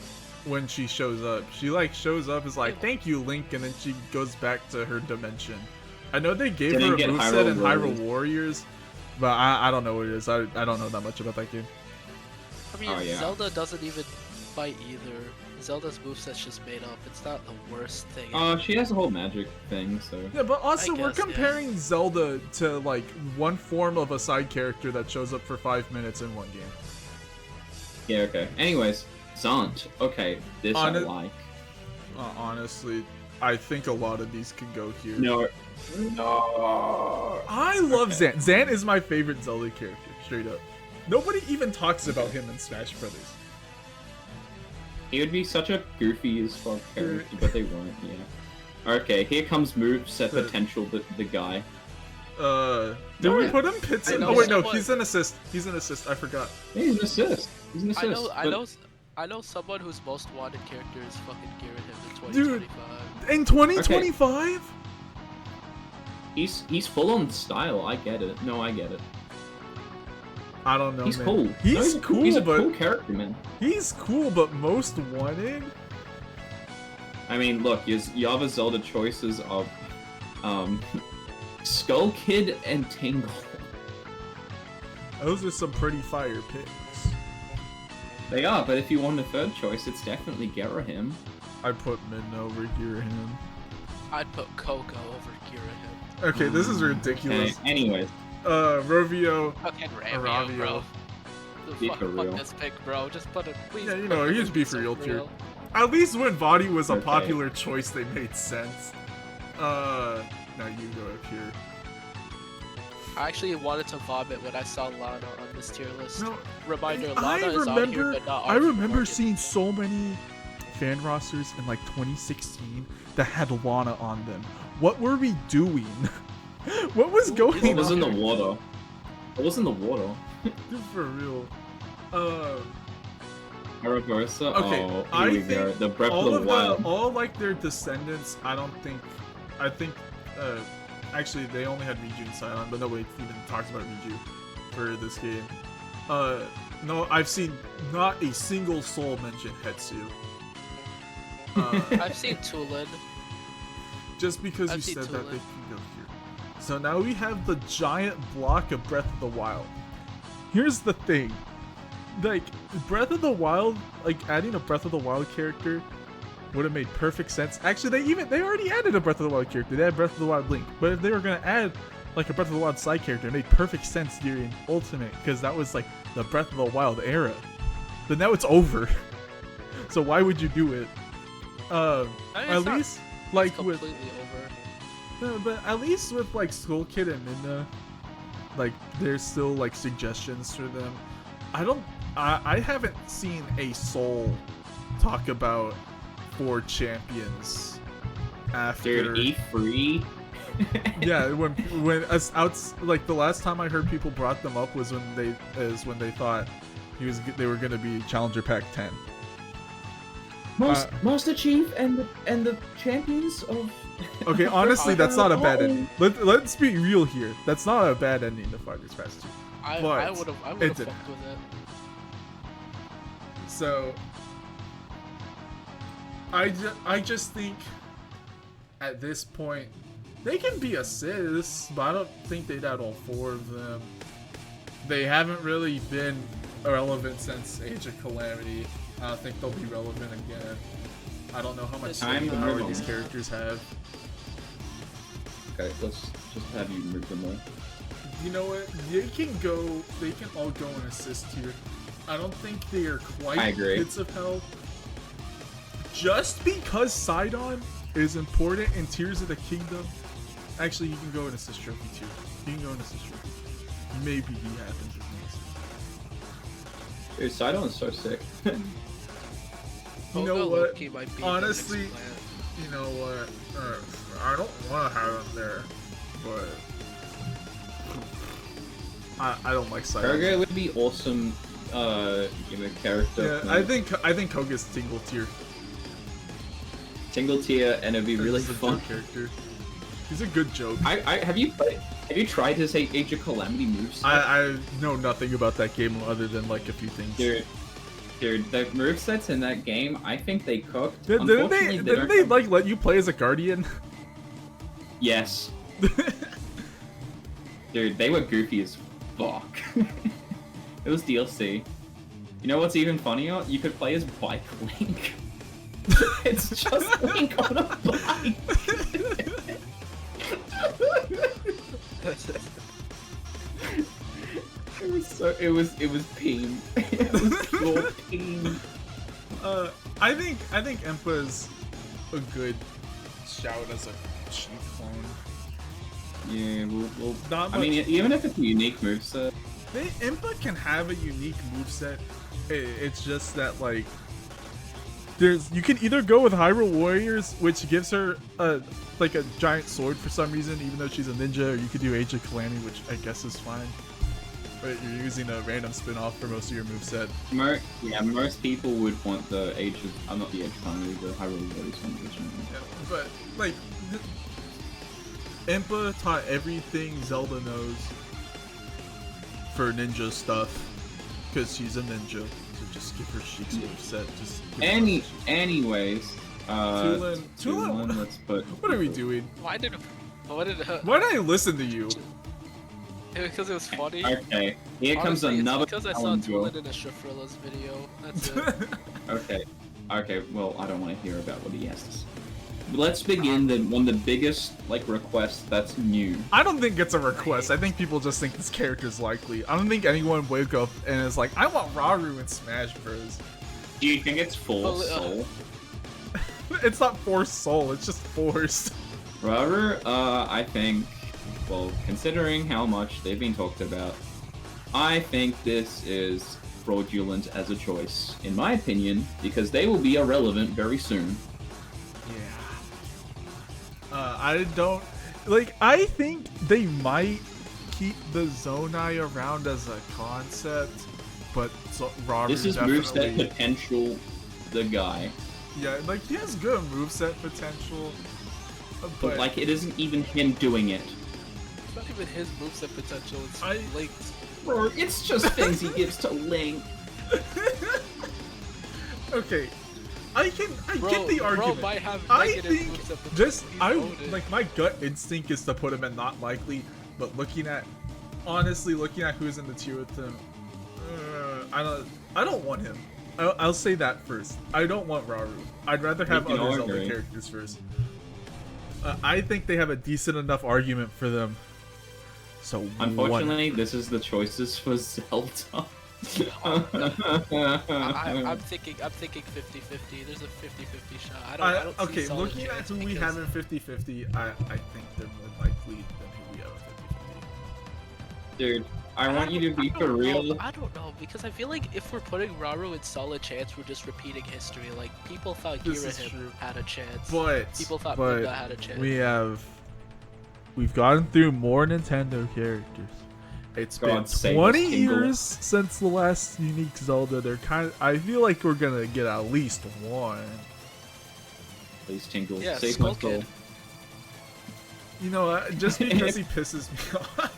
when she shows up. She like shows up, is like, "Thank you, Link," and then she goes back to her dimension. I know they gave her a Didn't get moveset in Hyrule Hyrule Warriors, but I don't know what it is. I don't know that much about that game. I mean, Oh, yeah. Zelda doesn't even fight either. Zelda's moveset's just made up. It's not the worst thing. She has a whole magic thing, so. Yeah, but also we're guess, yeah. comparing Zelda to like one form of a side character that shows up for 5 minutes in one game. Yeah, okay. Anyways, Zant. Okay, this I like. Honestly, I think a lot of these can go here. No. I love Zant. Zant is my favorite Zelda character, straight up. Nobody even talks about him in Smash Brothers. He would be such a goofy as fuck character, but they won't, yeah. Okay, here comes moveset potential, the guy. Did we put him pits in? know Oh wait, no, someone- he's an assist. He's an assist, I forgot. Yeah, he's an assist. He's an assist. I know someone whose most wanted character is fucking Ghirahim in Dude. 2025. In 2025? He's full on style, I get it. No, I get it. I don't know, He's man. cool. He's No, cool, he's a but cool character, man. he's cool, but most wanted? I mean, look, your other Zelda choices are, Skull Kid and Tingle. Those are some pretty fire picks. They are, but if you want a third choice, it's definitely Ghirahim. I put Midna over Ghirahim. I'd put Coco over Ghirahim. Okay, this is ridiculous. Anyways, Rovio. Fucking Ravio. Ravio, bro. Be for real. Fuck this pick, bro. Just put it, please. Yeah, you put know, it he's in be for real tier. At least when Vadi was a Okay. popular choice, they made sense. Now you go up here. I actually wanted to vomit when I saw Lana on this tier list. No, Reminder, I Lana is on here, remember. but not I Arthur remember Morgan. seeing so many fan rosters in like 2016 that had Lana on them. What were we doing? What was going it was in the on? water. It was in the water. Dude, for real. Aragosa? Okay, Oh, I here we go. think The Breath all of the Wild. all like their descendants. I think actually they only had Riju and Scion, but nobody even talks about Riju for this game. No, I've seen not a single soul mention Hetsu. I've seen Tulin. Just because I've you seen said that, Tulin. they can go here. So now we have the giant block of Breath of the Wild. Here's the thing. Like, Breath of the Wild, like, adding a Breath of the Wild character would have made perfect sense. Actually, they already added a Breath of the Wild character. They had Breath of the Wild Link. But if they were going to add, like, a Breath of the Wild side character, it made perfect sense during Ultimate, because that was, like, the Breath of the Wild era. But now it's over. So why would you do it? I mean, At it's not- least, like, It's with... completely over. No, but at least with like Skull Kid and Midna, like there's still like suggestions for them. I haven't seen a soul talk about 4 champions after. Dude, E3? Yeah, when as outs like the last time I heard people brought them up was when they thought they were gonna be Challenger Pack 10. Master Chief and the champions of Okay, honestly, that's not a bad ending. Let's be real here. That's not a bad ending to Fighters Pass 2. I would have fucked with it. So, I just think at this point they can be assists, but I don't think they'd add all 4 of them. They haven't really been relevant since Age of Calamity. I don't think they'll be relevant again. I don't know how much power these characters have. Okay, let's just have you move them all. You know what? They can all go and assist here. I don't think they are quite hits of hell. Just because Sidon is important in Tears of the Kingdom. Actually, he can go and assist trophy too. He can go and assist trophy. Maybe he happens as an assist. Dude, Sidon is so sick. You know what? Honestly, you know what? I don't want to have him there, but I don't like Sidon. Koga would be awesome. Character. Yeah, I think Koga's Tingle Tier. Tingle Tier, and it'd be really fun. Character. He's a good joke. Have you tried his Age of Calamity moves? I know nothing about that game other than like a few things. Dude, the movesets in that game, I think they cooked. Didn't they like let you play as a guardian? Yes. Dude, they were goofy as fuck. It was DLC. You know what's even funnier? You could play as Bike Link. It's just Link on a bike. It was pain. It was pure pain. I think Empa's a good shout as a cheap clone. Yeah, I mean, even if it's a unique moveset. Impa can have a unique moveset. It's just that like you can either go with Hyrule Warriors, which gives her a giant sword for some reason, even though she's a ninja, or you could do Age of Calamity, which I guess is fine. But you're using a random spin-off for most of your moveset. Most people would want the Age of not the Age of Calamity, the Hyrule Warriors one. Yeah, but like Impa taught everything Zelda knows for ninja stuff, because she's a ninja. So just give her Sheik's moveset. Anyways, Tulin, let's put. What are we doing? Why did I listen to you? Because it was funny. Okay, here comes another. Because I saw Tulin in a Shafrilla's video. That's it. Okay. Well, I don't want to hear about what he has to say. Let's begin one of the biggest requests that's new. I don't think it's a request. I think people just think this character's likely. I don't think anyone wake up and is like, I want Raru in Smash Bros. Do you think it's forced soul? It's not forced soul. It's just forced. Raru, I think. Well, considering how much they've been talked about, I think this is fraudulent as a choice, in my opinion, because they will be irrelevant very soon. I don't like. I think they might keep the Zonai around as a concept, but Raru this is definitely... moveset potential. The guy. Yeah, like he has good moveset potential, but like it isn't even him doing it. It's not even his moveset potential. It's Link's. Bro, it's just things he gives to Link. Okay. I get the argument. I think like my gut instinct is to put him at not likely, but honestly looking at who's in the tier with him, I don't want him. I'll say that first. I don't want Raru. I'd rather have other Zelda characters first. I think they have a decent enough argument for them. So unfortunately, this is the choices for Zelda. I'm thinking 50-50. There's a 50-50 shot. I don't okay, see looking at who we have in 50-50, I think they're more likely than who we have in 50-50. Dude, I want you to be for real. I don't know, because I feel like if we're putting Raru in solid chance, we're just repeating history. Like, people thought Girahim had a chance. People thought Midna had a chance. We've gotten through more Nintendo characters. It's been 20 years since the last unique Zelda. I feel like we're gonna get at least one. Please Tingle. Yeah, Save Skull my soul. Kid. You know what? Just because he pisses me off.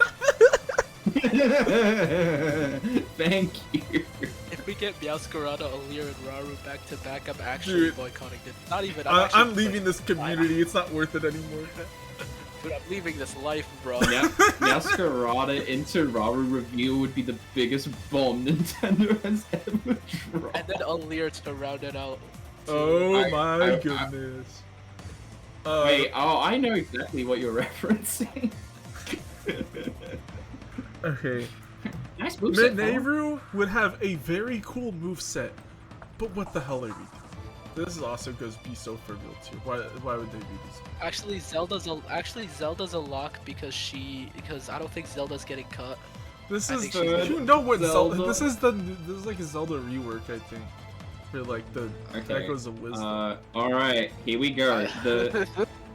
Thank you. If we get Meowscarada, Alear, and Raru back to back, I'm actually Dude. boycotting it. Not even. I'm leaving this community. It's not worth it anymore. Dude, I'm leaving this life, bro. Yeah, Meowscarada into Raru reveal would be the biggest bomb Nintendo has ever dropped. And then Alear to round it out. Oh my I- goodness. Wait, I know exactly what you're referencing. Okay. Nice moveset, Paul. Mineru would have a very cool moveset, but what the hell are we doing? This is also goes be so trivial too. Why would they do this? Actually, Zelda's a lock because I don't think Zelda's getting cut. This I is think the she's- you know what Zelda. Zelda. This is like a Zelda rework, I think. For like the Okay. Echoes of Wisdom. Alright, here we go. The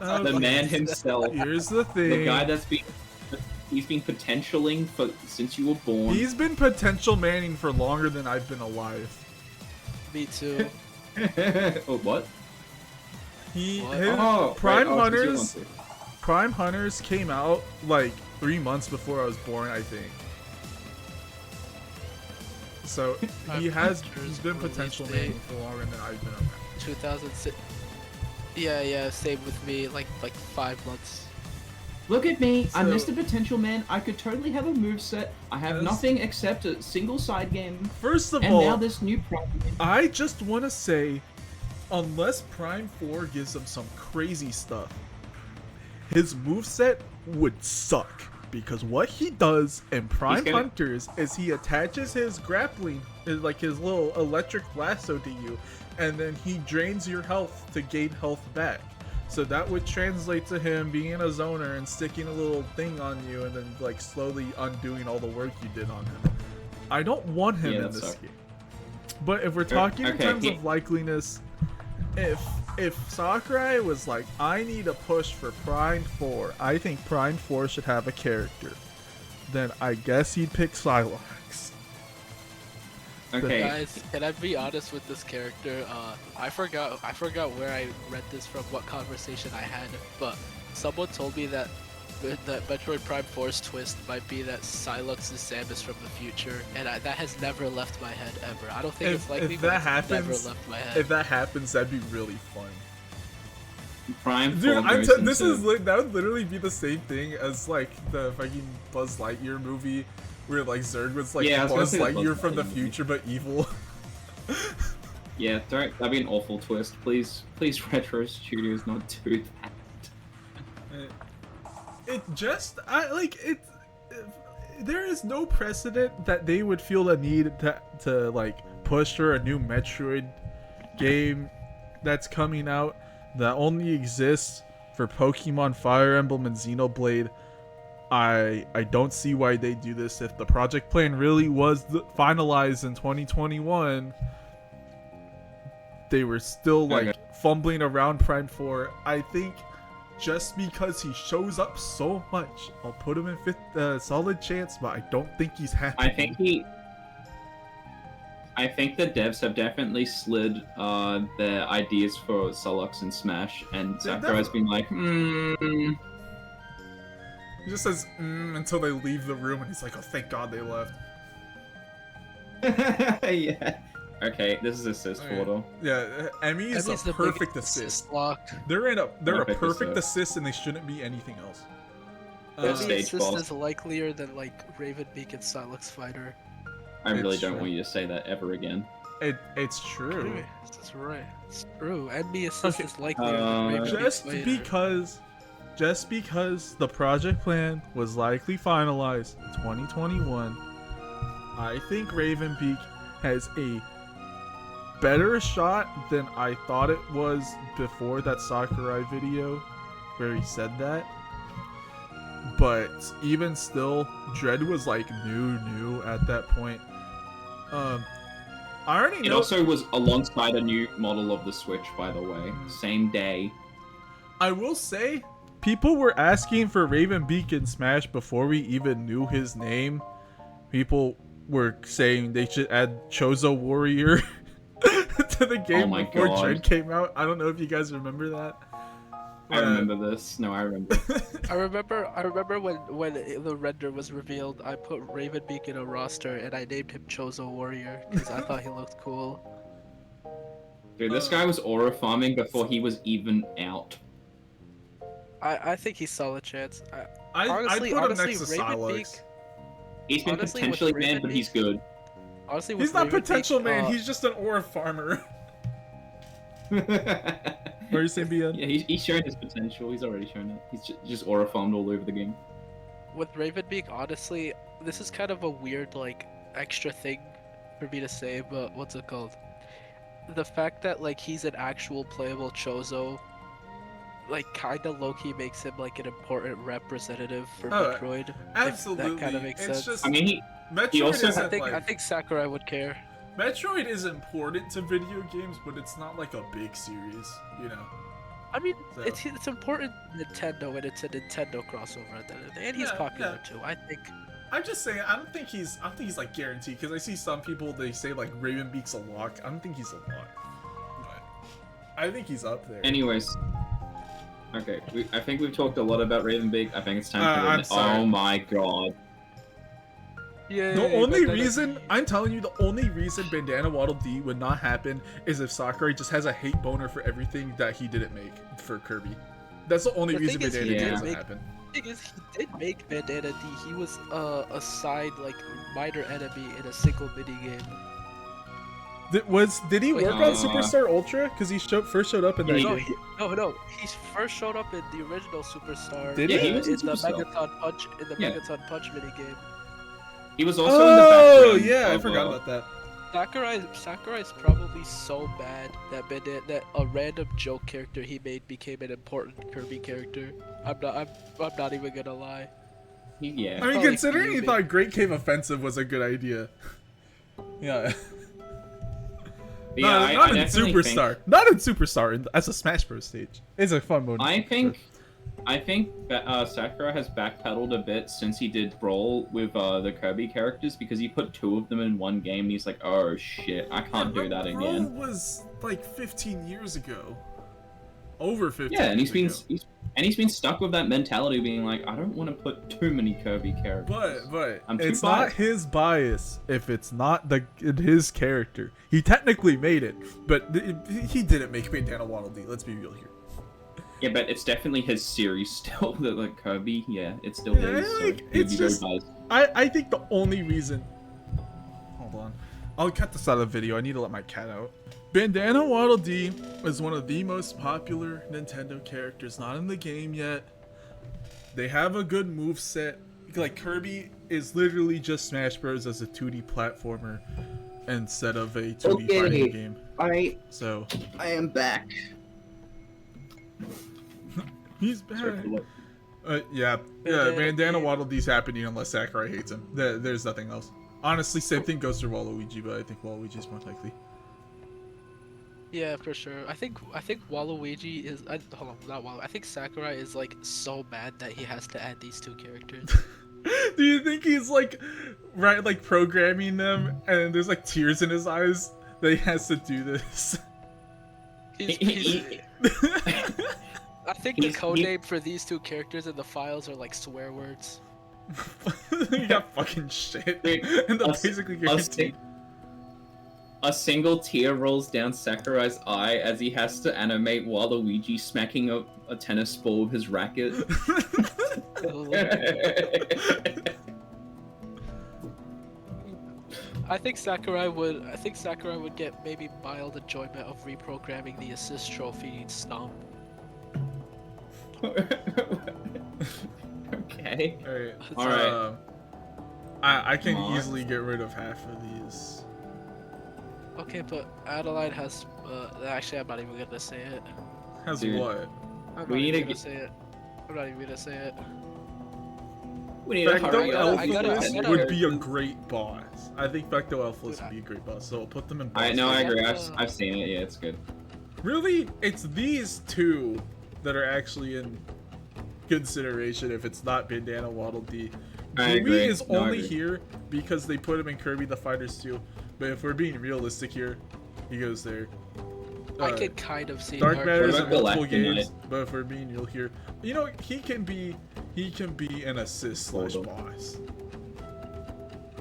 Okay. man himself. Here's the thing. The guy he's been potentialing since you were born. He's been potential manning for longer than I've been alive. Me too. Oh, what? His Oh, Prime right, Hunters Prime Hunters came out like 3 months before I was born, I think. So he's been release potential date. manning for longer than I've been around. 2006. Yeah, same with me. Like 5 months. Look at me, I'm So- Mr. Potential Man. I could totally have a moveset. I have Yes. nothing except a single side game. First of And all, now this new Prime game. I just want to say, unless Prime 4 gives him some crazy stuff, his moveset would suck. Because what he does in Prime gonna- Hunters is he attaches his grappling, like his little electric lasso to you, and then he drains your health to gain health back. So that would translate to him being a zoner and sticking a little thing on you and then like slowly undoing all the work you did on him. I don't want him Yeah, in that this sucks. game. But if we're talking in okay, terms yeah. of likeliness, if Sakurai was like, I need a push for Prime 4, I think Prime 4 should have a character, then I guess he'd pick Psylocke. Okay. Guys, can I be honest with this character? I forgot where I read this from, what conversation I had, but someone told me that Metroid Prime 4's twist might be that Psylocke is Samus from the future, and that has never left my head ever. I don't think it's likely, If but that it's happens, never left my head. if that happens, that'd be really fun. Prime Dude, 4 goes into... that would literally be the same thing as like the fucking Buzz Lightyear movie, where like Zurg was like Yeah, I was gonna Buzz say the Lightyear Buzz from the Lightyear movie. future but evil. Yeah, that'd be an awful twist. Please, Retro Studios not do that. There is no precedent that they would feel the need to like push for a new Metroid game that's coming out that only exists for Pokemon Fire Emblem and Xenoblade. I don't see why they do this. If the project plan really was finalized in 2021, they were still like Okay. fumbling around Prime 4. I think just because he shows up so much, I'll put him in solid chance, but I don't think he's happy. I think the devs have definitely slid their ideas for Solux and Smash, and Sakurai's been like, He just says until they leave the room, and he's like, "Oh, thank God they left." yeah. Okay, this is assist Okay. photo. Yeah, Emmy is Emmy's a the perfect biggest assist. lock. They're a Perfect perfect assist. assist, and they shouldn't be anything else. That's Emmy's stage assist boss. is likelier than like Ravenbeak and Psylocke Fighter. I really It's don't true. want you to say that ever again. It's true. That's right. It's true. Emmy assist Okay, is likelier than Ravenbeak Just because the project plan was likely finalized in 2021, I think Ravenbeak has a better shot than I thought it was before that Sakurai video where he said that. But even still, Dread was like new at that point. I already It know. also was alongside a new model of the Switch, by the way. Same day. I will say, people were asking for Ravenbeak in Smash before we even knew his name. People were saying they should add Chozo Warrior to the game Oh my before God. Dread came out. I don't know if you guys remember that. I remember this. No, I remember. I remember when the render was revealed, I put Ravenbeak in a roster and I named him Chozo Warrior because I thought he looked cool. Dude, this guy was aura farming before he was even out. I think he's solid chance. I'd Honestly, put him next to Ravenbeak- Silex. He's been Honestly, potentially with banned, but he's good. Honestly, He's with not Ravenbeak, potential man, he's just an aura farmer. What are you saying, BN? Yeah, he's shown his potential. He's already shown it. He's just aura farmed all over the game. with Ravenbeak, honestly, this is kind of a weird, like, extra thing for me to say, but what's it called? The fact that, like, he's an actual playable Chozo, like, kinda low-key makes him, like, an important representative for Oh, Metroid. Absolutely. If that kind of makes it's sense. just I mean, Metroid also- isn't I like think Sakurai would care. Metroid is important to video games, but it's not like a big series, you know. I mean, So- it's important to Nintendo, and it's a Nintendo crossover at the end of the day, and he's Yeah, popular yeah. too. I think. I'm just saying, I don't think he's like guaranteed because I see some people they say like Ravenbeak's a lock. I don't think he's a lock, but I think he's up there. anyways. Okay, I think we've talked a lot about Ravenbeak. I think it's time for I'm the. sorry. Oh my god. Yeah. The only reason, I'm telling you, the only reason Bandana Waddle Dee would not happen is if Sakurai just has a hate boner for everything that he didn't make for Kirby. That's the only The reason thing is, Bandana he Dee did doesn't make- happen. The thing is, he did make Bandana D. He was a side like minor enemy in a single mini game. Did he Wait, work on Superstar Ultra? Because he first showed up in that Yeah, game. No. He first showed up in the original Superstar. Did Yeah, he was in in the Superstar. Megaton Punch Yeah. Megaton Punch mini game. He was also in the background. Yeah, I of, forgot about that. Sakurai's probably so bad that a random joke character he made became an important Kirby character. I'm not even gonna lie. Yeah. I mean, Probably considering he fuming. thought Great Cave Offensive was a good idea. Yeah. Yeah, not I in definitely Superstar. Not in Superstar. As a Smash Bros. Stage. It's a fun mode. I think that Sakurai has backpedaled a bit since he did Brawl with the Kirby characters because he put 2 of them in one game and he's like, oh shit, I can't do that Brawl again. was like 15 years ago. Over 15 Yeah, and years ago. he's been stuck with that mentality of being like, I don't want to put too many Kirby characters. But I'm too it's not biased. his bias if it's not his character. He technically made it, but he didn't make Bandana Waddle Dee. Let's be real here. Yeah, but it's definitely his series still. The like Kirby, yeah, it's still Yeah, his. So like, he'd it's be very just- biased. I think the only reason. Hold on. I'll cut this out of the video. I need to let my cat out. Bandana Waddle Dee is one of the most popular Nintendo characters, not in the game yet. They have a good moveset. Like, Kirby is literally just Smash Bros. As a 2D platformer instead of a 2D Okay. fighting game. So, I am back. he's Sorry back. for what- Yeah, Bandana Bandana Dee. Waddle Dee's happening unless Sakurai hates him. There's nothing else. Honestly, same thing goes for Waluigi, but I think Waluigi's more likely. Yeah, for sure. I think Waluigi is. Hold on, not Waluigi. I think Sakurai is like so mad that he has to add these 2 characters. Do you think he's like programming them and there's like tears in his eyes that he has to do this? He's, I think the he's- code he- name for these 2 characters in the files are like swear words. You got fucking shit. Dude, And they're a s- basically a, guaranteed. a single tear rolls down Sakurai's eye as he has to animate Waluigi smacking a tennis ball with his racket. I think Sakurai would get maybe mild enjoyment of reprogramming the assist trophy stomp. Okay. Alright. Alright. I can Come on. easily get rid of half of these. Okay, but Adeline has. Actually, I'm not even gonna say it. Has Dude. what? I'm We not need even to gonna get- say it. I'm not even gonna say it. We need to Facto hurry up. Elfless would be a great boss. I think Facto Elfless Dude, would be a great boss, so I'll put them in boss. I know, I I agree. have I've, to- I've seen it. Yeah, it's good. Really, it's these 2 that are actually in consideration if it's not Bandana Waddle Dee. I Dewey agree. is No, I only agree. here because they put him in Kirby the Fighters 2, but if we're being realistic here, he goes there. I could kind of see Dark Matter's in Matter. multiple Galactic games, but for me, you'll hear. You know, he can be an assist slash Hold boss.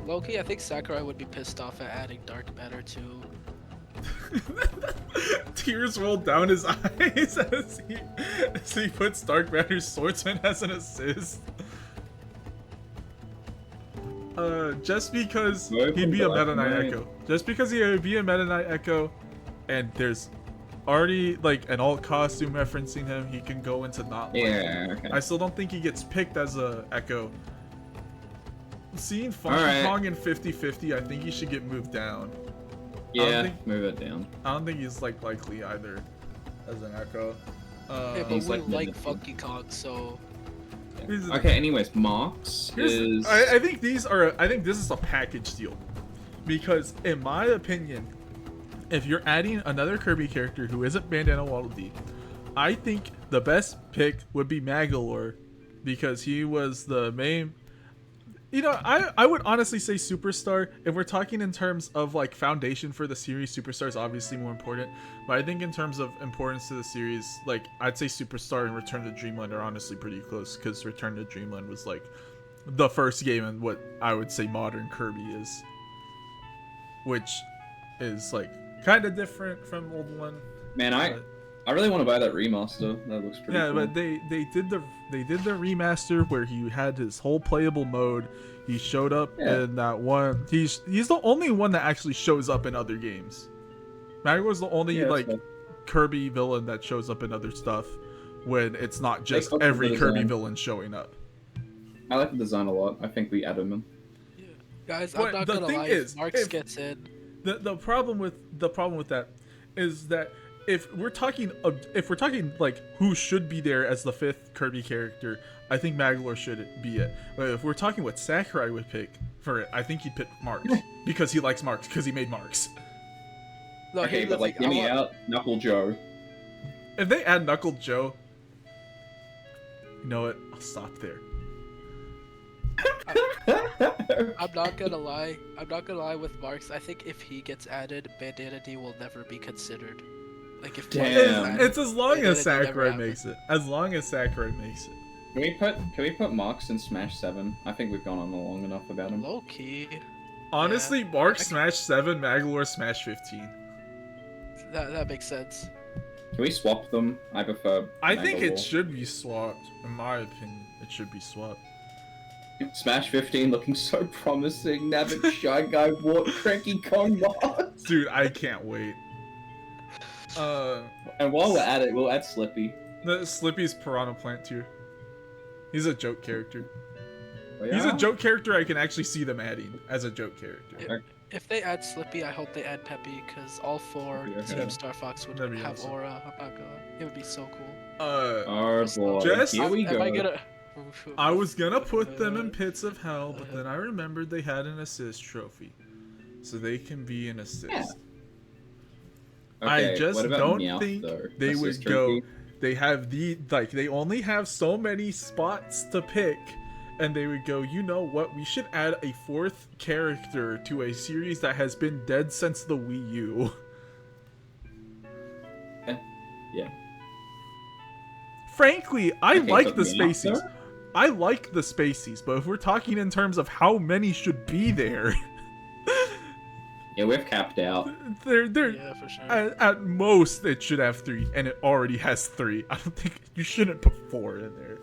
Loki, I think Sakurai would be pissed off at adding Dark Matter to. Tears roll down his eyes as he puts Dark Matter's swordsman as an assist. Just because he'd be a Meta Knight Echo. Just because he would be a Meta Knight Echo, and there's already like an alt costume referencing him, he can go into not liking. Yeah, okay. I still don't think he gets picked as a Echo. Seeing Funky Kong in 50-50, I think he should get moved down. Yeah, move it down. I don't think he's like likely either as an Echo. Yeah, but He's we like like mid- Funky Kong, so Okay, anyways, Marks is... I think these are. I think this is a package deal, because in my opinion, if you're adding another Kirby character who isn't Bandana Waddle Dee, I think the best pick would be Magolor, because he was the main. You know, I would honestly say Superstar. If we're talking in terms of like foundation for the series, Superstar is obviously more important. But I think in terms of importance to the series, like I'd say Superstar and Return to Dreamland are honestly pretty close, because Return to Dreamland was like the first game in what I would say modern Kirby is, which is like kind of different from old one. Man, I really want to buy that remaster. That looks pretty cool. But they did the remaster where he had his whole playable mode. He showed up in that one. He's the only one that actually shows up in other games. Magolor's the only Kirby villain that shows up in other stuff when it's not just every Kirby villain showing up. I like the design a lot. I think we added him. yeah. Guys, I'm not gonna lie. If Marks gets in, The problem with that is that if we're talking like who should be there as the 5th Kirby character, I think Magolor should be it. But if we're talking what Sakurai would pick for it, I think he'd pick Marks because he likes Marks, because he made Marks. no, Okay, but like, give me out Knuckle Joe. If they add Knuckle Joe, you know what? I'll stop there. I'm not gonna lie. I'm not gonna lie with Marks. I think if he gets added, Bandana D will never be considered. Like if Marks gets Damn. added, It's as long Bandana as D never Sakurai happened. makes it. As long as Sakurai makes it. Can we put Marks in Smash 7? I think we've gone on long enough about him. Low key. Honestly, Marks Smash 7, Magolor Smash 15. That makes sense. Can we swap them? I prefer. I think it Magolor. should be swapped. In my opinion, it should be swapped. Smash 15 looking so promising. Nabbit, Shy Guy, Wart, Cranky, Kong, Mars. Dude, I can't wait. And while we're at it, we'll add Slippy. The Slippy's Piranha Plant tier. He's a joke character. Oh, He's a yeah? joke character I can actually see them adding as a joke character. If they add Slippy, I hope they add Peppy, because all 4 Yeah. Team Star Fox would That'd be have awesome. aura. I'm not gonna. It would be so cool. Oh boy, Just- here we Am go. I gonna? I was gonna put them in Pits of Hell, but then I remembered they had an assist trophy. So they can be an assist. Yeah. I Okay, just what about don't Meowth, think though? they Assist would go. trophy? They have they only have so many spots to pick, and they would go, you know what, we should add a 4th character to a series that has been dead since the Wii U. Yeah. Frankly, I Okay, like but the Meowth, Spaceys. though? I like the Spaceys, but if we're talking in terms of how many should be there, Yeah, we've capped out. they're Yeah, for sure. at most it should have 3, and it already has 3. I don't think you shouldn't put 4 in there.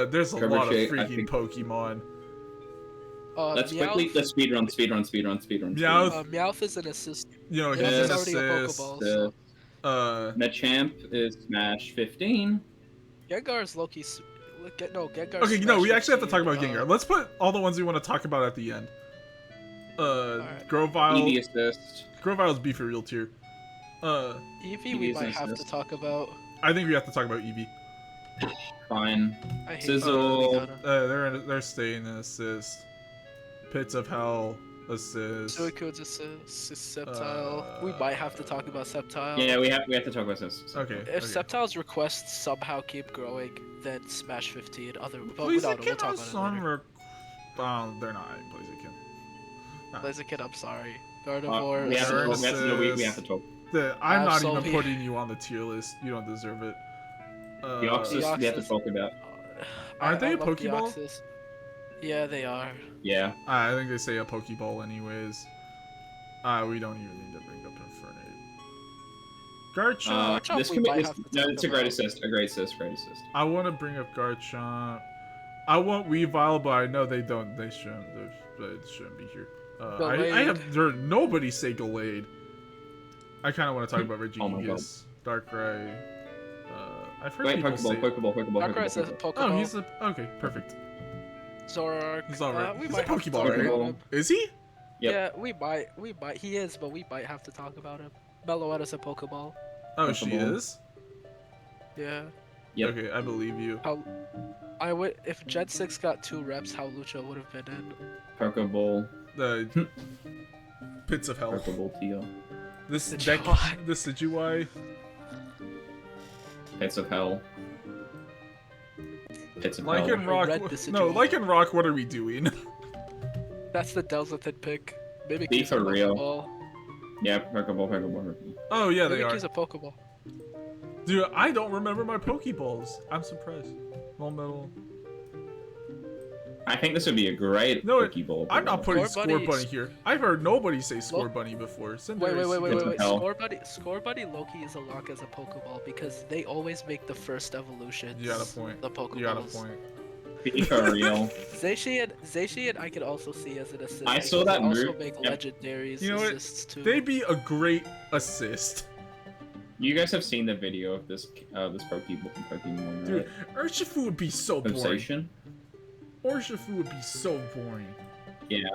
There's a lot of Trebuchet, I freaking think- Pokemon. Let's Meowth, speedrun. Meowth, Meowth is an assist. you know, Meowth he's is an already a assist. Pokeball. So. Machamp is Smash 15. Gengar's Loki. Gengar's. Okay, no, we Smash actually have to talk about 15, Gengar. Let's put all the ones we want to talk about at the end. Alright. Grovyle. EV assist. Grovyle's be for real tier. Eevee, we Eevee's might have to assist. talk about. I think we have to talk about Eevee. Fine. I hate Sizzle. Eevee. They're staying in assist. Pits of Hell assist. Suicune's assist. Sceptile. We might have to talk about Sceptile. Yeah, we have to talk about this. Okay. If Sceptile's requests somehow keep growing, then Smash 15. But we'll talk Blaziken about has it some later. they're not adding Blaziken. Blaziken, I'm sorry, Gardevoir. we have to talk. Versus- We have to talk. I'm not even Absolutely. putting you on the tier list. You don't deserve it. Deoxys, we have to Deoxys. talk about. Aren't they a love Pokeball? Deoxys. Yeah, they are. Yeah. I think they say a Pokeball anyways. We don't even need to bring up Infernape. Garchomp. Garchomp This we could be. might This, have to no, talk it's a great about. assist. A great assist. Great assist. I want to bring up Garchomp. I want Weavile, but I know they don't. They shouldn't. They shouldn't be here. I have heard nobody say Gallade. I kind of want to talk about Oh my God. Regigigas, Darkrai. I've heard Wait, people Pokeball, say. Pokeball. Darkrai says Pokeball. Pokeball. Oh, he's a okay, perfect. Zoroark. He's alright. We He's a might have to Pokeball, talk right? about him. Is he? Yep. Yeah, we might. He is, but we might have to talk about him. Meloetta's a Pokeball. Oh, she Pokeball. Oh, is. Yeah. Yep. Okay, I believe you. How? I would if Gen 6 got 2 reps. How Lucha would have been in. Pokeball. The pits of hell. Pokeball Tio. This Did deck, you why? the Decidueye. Pits of Hell. Pits of Hell. Lycan Rock. Red No, Decidueye. Lycan Rock. What are we doing? That's the Delzathan pick. Be Mimikyu's a for real. Pokeball. Yeah, Pokeball. Oh yeah, they are. Mimikyu's a Pokeball. Dude, I don't remember my Pokeballs. I'm surprised. Metal. I think this would be a great No, Pokeball. I'm not putting Score Score Bunny- Bunny here. I've heard nobody say Score Bunny before. Wait. Pits of Hell. Score Buddy Loki is a lock as a Pokeball because they always make the first evolutions. You got a point. The Pokeballs. You got a point. Be for real. Zacian I could also see as an assist. I because saw that they also move. make Yep. legendaries You know what? assists too. They'd be a great assist. You guys have seen the video of this Pokemon, Dude, right? Urshifu would be so boring. Obsession? Urshifu would be so boring. Yeah.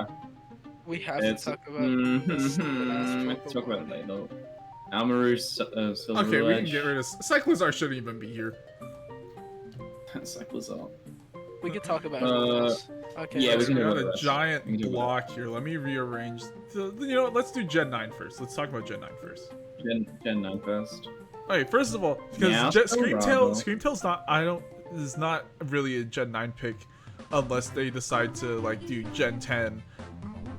We have It's to talk about this stupid-ass let's talk about it Pokemon. later. Almarou's Silver Okay, we can Edge. get rid of Cyclizar. Shouldn't even be here. Cyclizar. We can talk about it. Okay. yeah, we let's can We do got it. a giant We can do it. block here. Let me rearrange. You know what? Let's do Gen 9 first. Let's talk about Gen 9 first. Gen 9 first. Okay, first of all, because Yeah, Screamtail is not really a Gen 9 pick unless they decide to like do Gen 10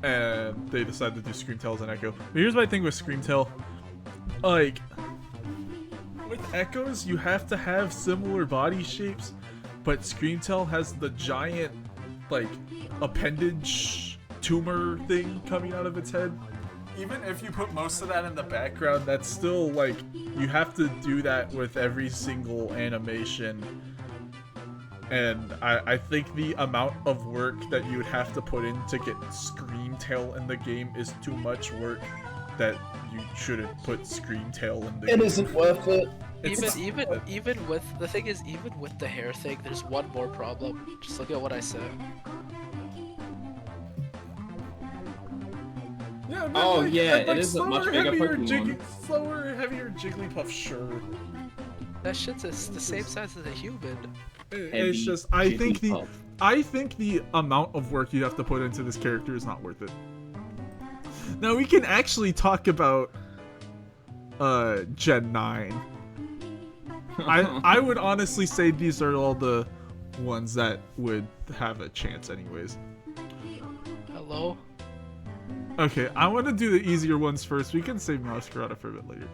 and they decide to do Screamtail as an Echo. But here's my thing with Screamtail. Like with Echoes, you have to have similar body shapes, but Screamtail has the giant like appendage tumor thing coming out of its head. Even if you put most of that in the background, that's still like you have to do that with every single animation. And I think the amount of work that you would have to put in to get Screamtail in the game is too much work that you shouldn't put Screamtail in the game. It isn't worth it. Even with the thing is, even with the hair thing, there's one more problem. Just look at what I said. Yeah, but Oh, yeah, like it is a slower, much bigger heavier Pokemon. slower, heavier Jigglypuff, sure. That shit's the same size as a human. It's Heavy just I Jigglypuff. think the amount of work you have to put into this character is not worth it. Now we can actually talk about Gen 9. I would honestly say these are all the ones that would have a chance anyways. Hello? Okay, I want to do the easier ones first. We can save Masquerada for a bit later.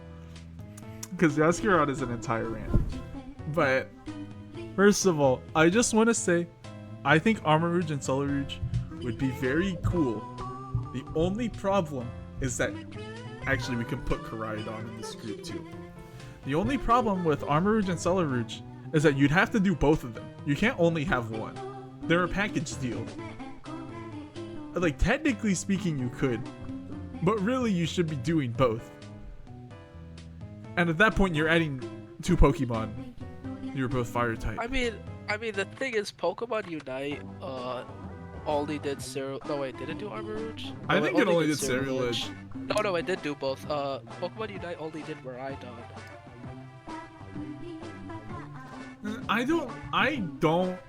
Because Masquerada is an entire rant. But, first of all, I just want to say, I think Armarouge and Celerouge would be very cool. The only problem is that, actually we can put Koraidon in this group too. The only problem with Armarouge and Celerouge is that you'd have to do both of them. You can't only have one. They're a package deal. Like, technically speaking, you could, but really you should be doing both. And at that point, you're adding 2 Pokemon. You're both fire type. I mean, the thing is, Pokemon Unite, only did No, wait, did it do Armarouge? I No, think it only did Ceruledge. No, it did do both. Pokemon Unite only did Miraidon. I don't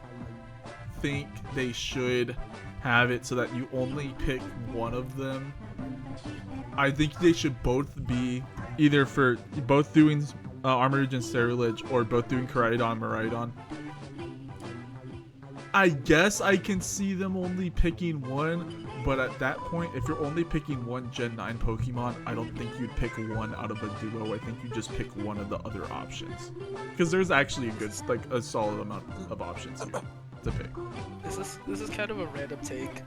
think they should have it so that you only pick one of them. I think they should both be either for both doing Armarouge and Ceruledge or both doing Koraidon and Miraidon. I guess I can see them only picking one, but at that point, if you're only picking one Gen 9 Pokemon, I don't think you'd pick one out of a duo. I think you just pick one of the other options. Because there's actually a good, like, a solid amount of options here to pick. This is kind of a random take.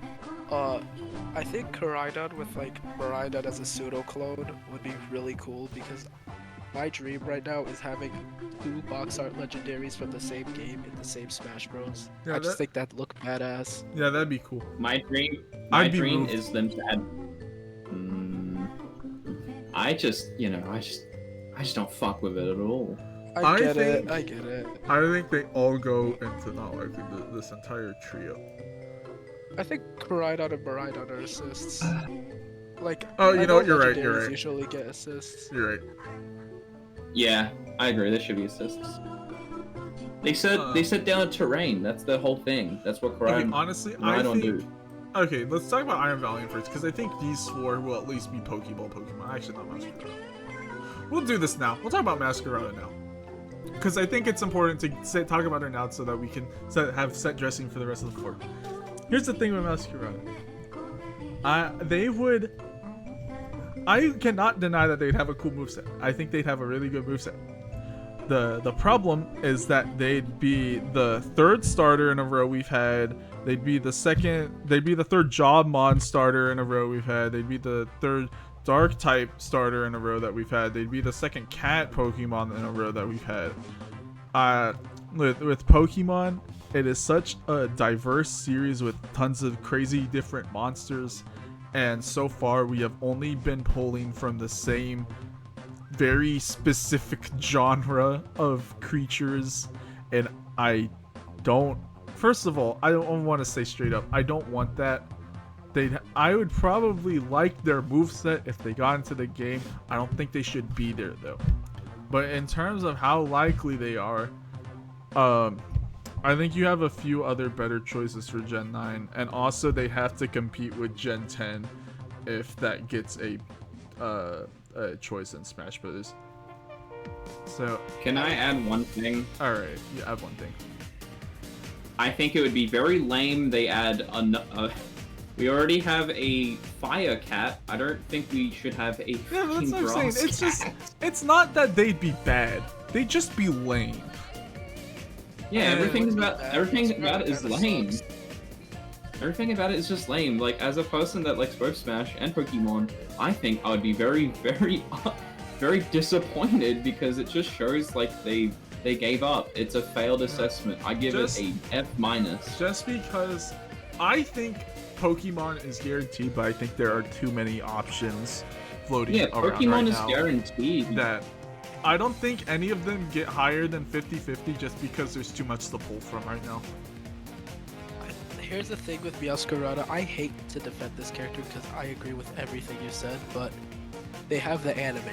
I think Koraidon with like Miraidon as a pseudo clone would be really cool because my dream right now is having 2 box art legendaries from the same game in the same Smash Bros. Yeah, I just think that'd look badass. Yeah, that'd be cool. My dream is them to add. I just don't fuck with it at all. I get think- it. I get it. I think they all go into not like this entire trio. I think Koraidon and Miraidon are assists. Like, Oh, you I know what? You're right. legendaries You're right. Usually get assists. You're right. Yeah, I agree. There should be assists. They set down a terrain. That's the whole thing. That's what Okay, honestly, I Koraidon think. do. Okay, let's talk about Iron Valiant first, because I think these 4 will at least be Pokeball Pokemon. Actually, not Masquerade. We'll do this now. We'll talk about Masquerade now. Because I think it's important to talk about her now so that we can have set dressing for the rest of the 4. Here's the thing with Masquerade. I cannot deny that they'd have a cool moveset. I think they'd have a really good moveset. The problem is that they'd be the 3rd starter in a row we've had. They'd be the 3rd Jobmon starter in a row we've had. They'd be the 3rd Dark type starter in a row that we've had. They'd be the 2nd Cat Pokemon in a row that we've had. With Pokemon, it is such a diverse series with tons of crazy different monsters, and so far we have only been pulling from the same very specific genre of creatures, and first of all, I don't want to say straight up, I don't want that. I would probably like their moveset if they got into the game. I don't think they should be there though. But in terms of how likely they are, I think you have a few other better choices for Gen 9, and also they have to compete with Gen 10 if that gets a choice in Smash Bros. So Can I add one thing? all right, you add one thing. I think it would be very lame they add we already have a fire cat. I don't think we should have a Yeah, fucking that's what I'm saying. grass It's just, cat. it's not that they'd be bad. They'd just be lame. Yeah, everything about it is kinda lame. sucks. Everything about it is just lame. Like, as a person that likes both Smash and Pokemon, I think I would be very, very, very disappointed because it just shows like they gave up. It's a failed assessment. I give it a F-. Just because I think Pokemon is guaranteed, but I think there are too many options floating Yeah, around Pokemon right is now guaranteed. that I don't think any of them get higher than 50-50 just because there's too much to pull from right now. Here's the thing with Meowscarada. I hate to defend this character because I agree with everything you said, but they have the anime.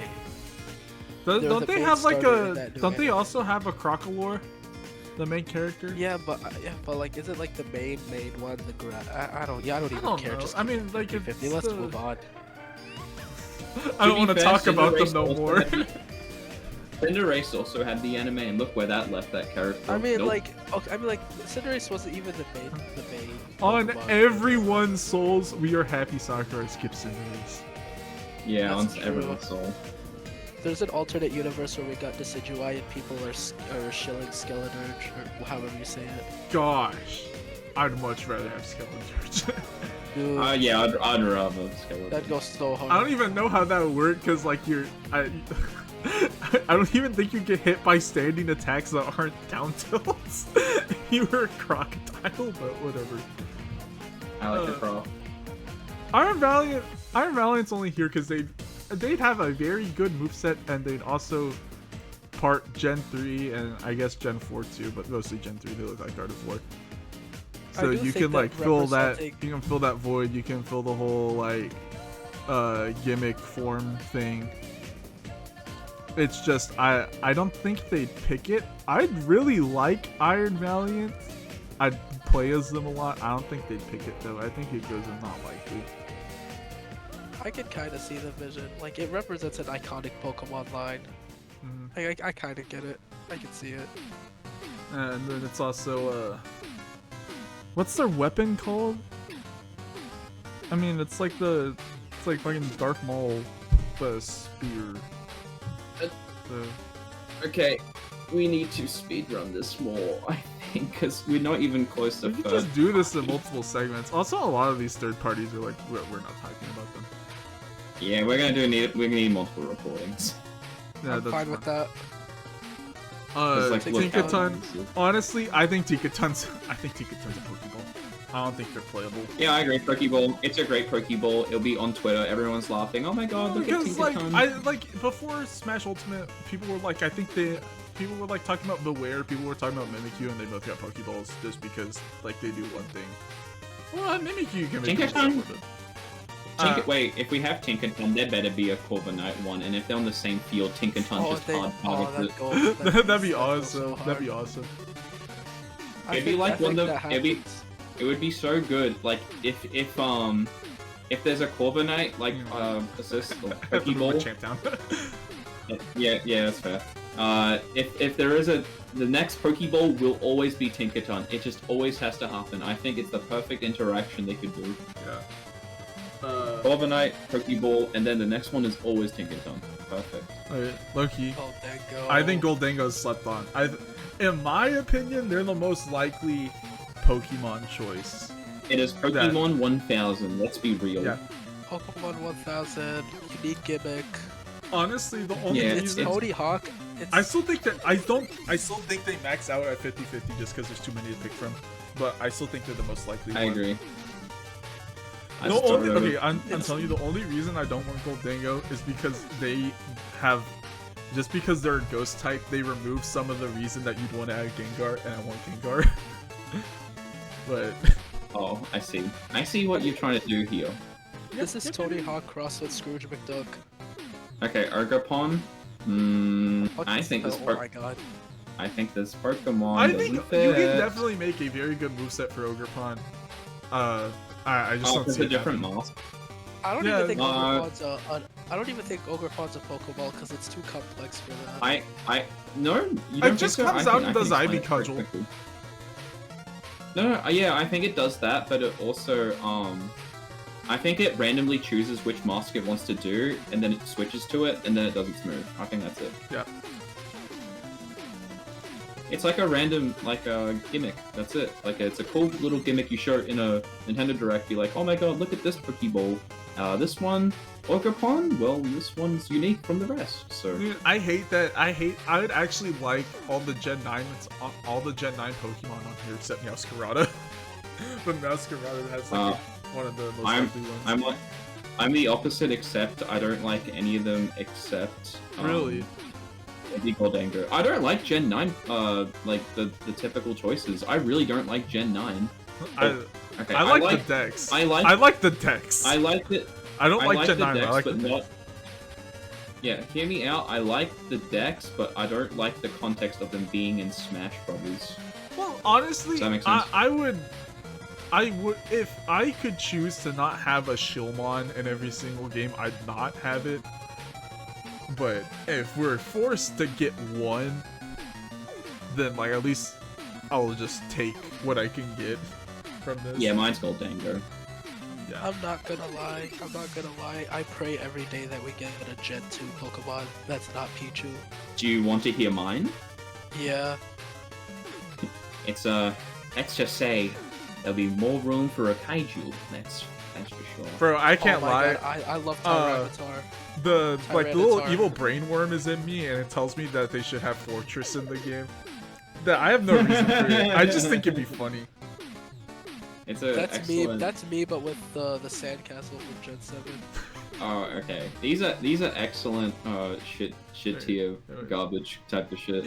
Don't the they main have like starter in a? that new Don't they anime. also have a Crocolore, the main character? Yeah, but like, is it like the main one? I don't even don't care. know. Just I mean, like, 50. it's Let's the- move on. I don't want to talk about them no more. Cinderace also had the anime, and look where that left that character. I mean, Nope. Cinderace wasn't even the main. On Pokemon. everyone's souls, we are happy Sakurai skips Cinderace. Yeah, That's on true. everyone's soul. There's an alternate universe where we got Decidueye and people are shilling Skeleturge, or however you say it. Gosh, I'd much rather have Skeleturge. Dude, Yeah, I'd rather Skeletor. that goes so hard. I don't even know how that would work because like I don't even think you get hit by standing attacks that aren't down tilts. You were a crocodile, but whatever. I like the Croc. Iron Valiant's only here because they'd have a very good moveset, and they'd also part Gen 3 and I guess Gen 4 too, but mostly Gen 3. They look like God of War. So do you think can that like fill that. representing- You can fill that void. You can fill the whole like gimmick form thing. It's just I don't think they'd pick it. I'd really like Iron Valiant. I'd play as them a lot. I don't think they'd pick it though. I think it goes in not likely. I could kind of see the vision. Like, it represents an iconic Pokemon line. Mhm. I kind of get it. I can see it. And then it's also What's their weapon called? I mean, it's like fucking Darth Maul, the spear. Okay, we need to speedrun this more, I think, because we're not even close to We can first. just do this in multiple segments. Also, a lot of these third parties are like, we're not talking about them. Yeah, we're gonna need multiple recordings. Yeah, I'm that's fine with that. It's like, look how Tinkaton. expensive. Honestly, I think Tinkaton's a Pokeball. I don't think they're playable. Yeah, I agree. Pokeball. It's a great Pokeball. It'll be on Twitter. Everyone's laughing. Oh my god, look at Because Tinkaton. before Smash Ultimate, people were like, people were like talking about Beware, people were talking about Mimikyu, and they both got Pokeballs just because like they do one thing. Well, Mimikyu can make Tinkaton? with it. Wait, if we have Tinkaton, there better be a Corviknight one, and if they're on the same field, Tinkaton just hard targets it. That'd be awesome. That'd be awesome. It'd be like one of the. It would be so good. Like if there's a Corviknight like assist or Pokeball. Champ down. Yeah, that's fair. If there is the next Pokeball will always be Tinkaton. It just always has to happen. I think it's the perfect interaction they could do. Yeah. Corviknight, Pokeball, and then the next one is always Tinkaton. Perfect. Loki. Goldengo. I think Goldengo's slept on. In my opinion, they're the most likely Pokemon choice. It is Pokemon 1000. Let's be real. Yeah. Pokemon 1000, unique gimmick. Honestly, the only Yeah, reason Tony Hawk. I still think they max out at 50-50 just because there's too many to pick from. But I still think they're the most likely I one. agree. I'm telling you, the only reason I don't want Goldengo is because just because they're a ghost type, they remove some of the reason that you'd want to add Gengar, and I want Gengar. But Oh, I see. I see what you're trying to do here. This is Tony Hawk crossed with Scrooge McDuck. Okay, Ergopon. I think this Oh my god. I think this Pokemon I think doesn't fit. you can definitely make a very good moveset for Ogerpon. I just don't it's see a it different happening. mask. I don't Yeah, even think Ogerpon's a Pokeball because it's too complex for that. No, you don't just think so? comes I out think and I does can Ivy explain it very Cudgel. quickly. No, yeah, I think it does that, but it also, I think it randomly chooses which mask it wants to do, and then it switches to it, and then it does its move. I think that's it. Yeah. It's like a random, gimmick. That's it. Like, it's a cool little gimmick you show in a Nintendo Direct. Be like, oh my god, look at this Pokeball. This one, Ogerpon? Well, this one's unique from the rest, so... Dude, I hate that. I would actually like all the Gen 9 Pokemon on here except Meowscarada. But Meowscarada has one of the most lovely ones. I'm the opposite, except I don't like any of them except... Really? Maybe Goldengo. I don't like Gen 9, the typical choices. I really don't like Gen 9. Okay, I like the Dex. I like the Dex. I like it. I don't like Gen the 9, Dex, but I like but the not. Dex. Yeah, hear me out. I like the Dex, but I don't like the context of them being in Smash Brothers. Well, honestly, Does that make sense? I would, if I could choose to not have a Shilmon in every single game, I'd not have it. But if we're forced to get one, then at least I'll just take what I can get from this. Yeah, mine's Goldengo. Yeah. I'm not gonna lie. I pray every day that we get a Gen 2 Pokemon that's not Pichu. Do you want to hear mine? Yeah. It's let's just say there'll be more room for a kaiju. That's for sure. Bro, I can't oh my lie. God, I love Tyranitar. The little Tyranitar. evil brain worm is in me, and it tells me that they should have Fortress in the game. That I have no reason for it. I just think it'd be funny. It's a That's excellent... me. That's me, but with the sandcastle from Gen 7. Oh, okay. These are excellent shit tier garbage type of shit.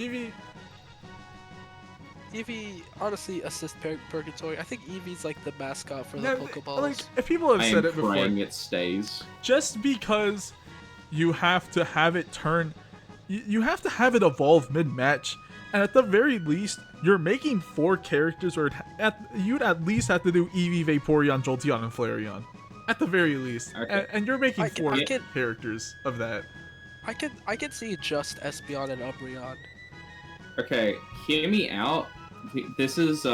Eevee, honestly, assist Purgatory. I think Eevee's like the mascot for the Pokeballs. Like, if people have said it before, praying it stays. just because you have to have it turn, you have to have it evolve mid-match, and at the very least, you're making 4 characters, or you'd at least have to do Eevee, Vaporeon, Jolteon, and Flareon. At the very least. Okay. And you're making 4 I can- characters of that. I can see just Espeon and Umbreon. Okay, hear me out. This is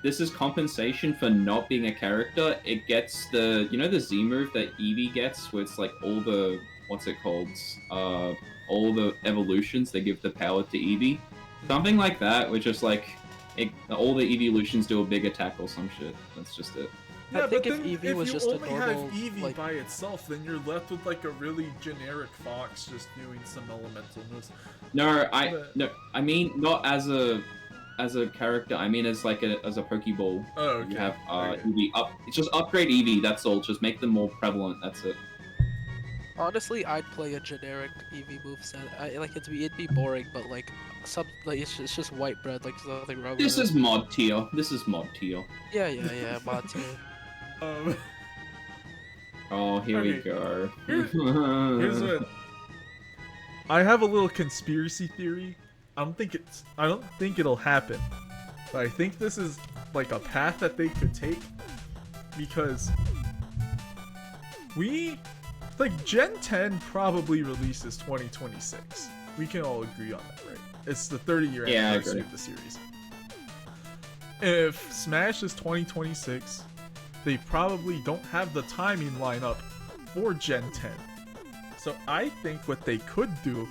this is compensation for not being a character. It gets the the Z move that Eevee gets, where it's like all the what's it called? All the evolutions they give the power to Eevee. Something like that, which is like all the evolutions do a big attack or some shit. That's just it. Yeah, I think but if then Eevee was you just a only normal, have Eevee like- by itself, then you're left with like a really generic fox just doing some elemental moves. No, But- I mean not as a character. I mean as like as a Pokeball. Oh, okay. You have Okay. Eevee up. It's just upgrade Eevee. That's all. Just make them more prevalent. That's it. Honestly, I'd play a generic Eevee moveset. Like it'd be boring, but like it's just white bread. Like there's nothing wrong This with is mod tier. This is mod tier. it. Yeah, mod tier. Oh, here we Okay. go. Here's what I have a little conspiracy theory. I don't think it'll happen, but I think this is like a path that they could take because Gen 10 probably releases 2026. We can all agree on that, right? It's the 30-year Yeah, I anniversary agree. of the series. If Smash is 2026, they probably don't have the timing line up for Gen 10. So I think what they could do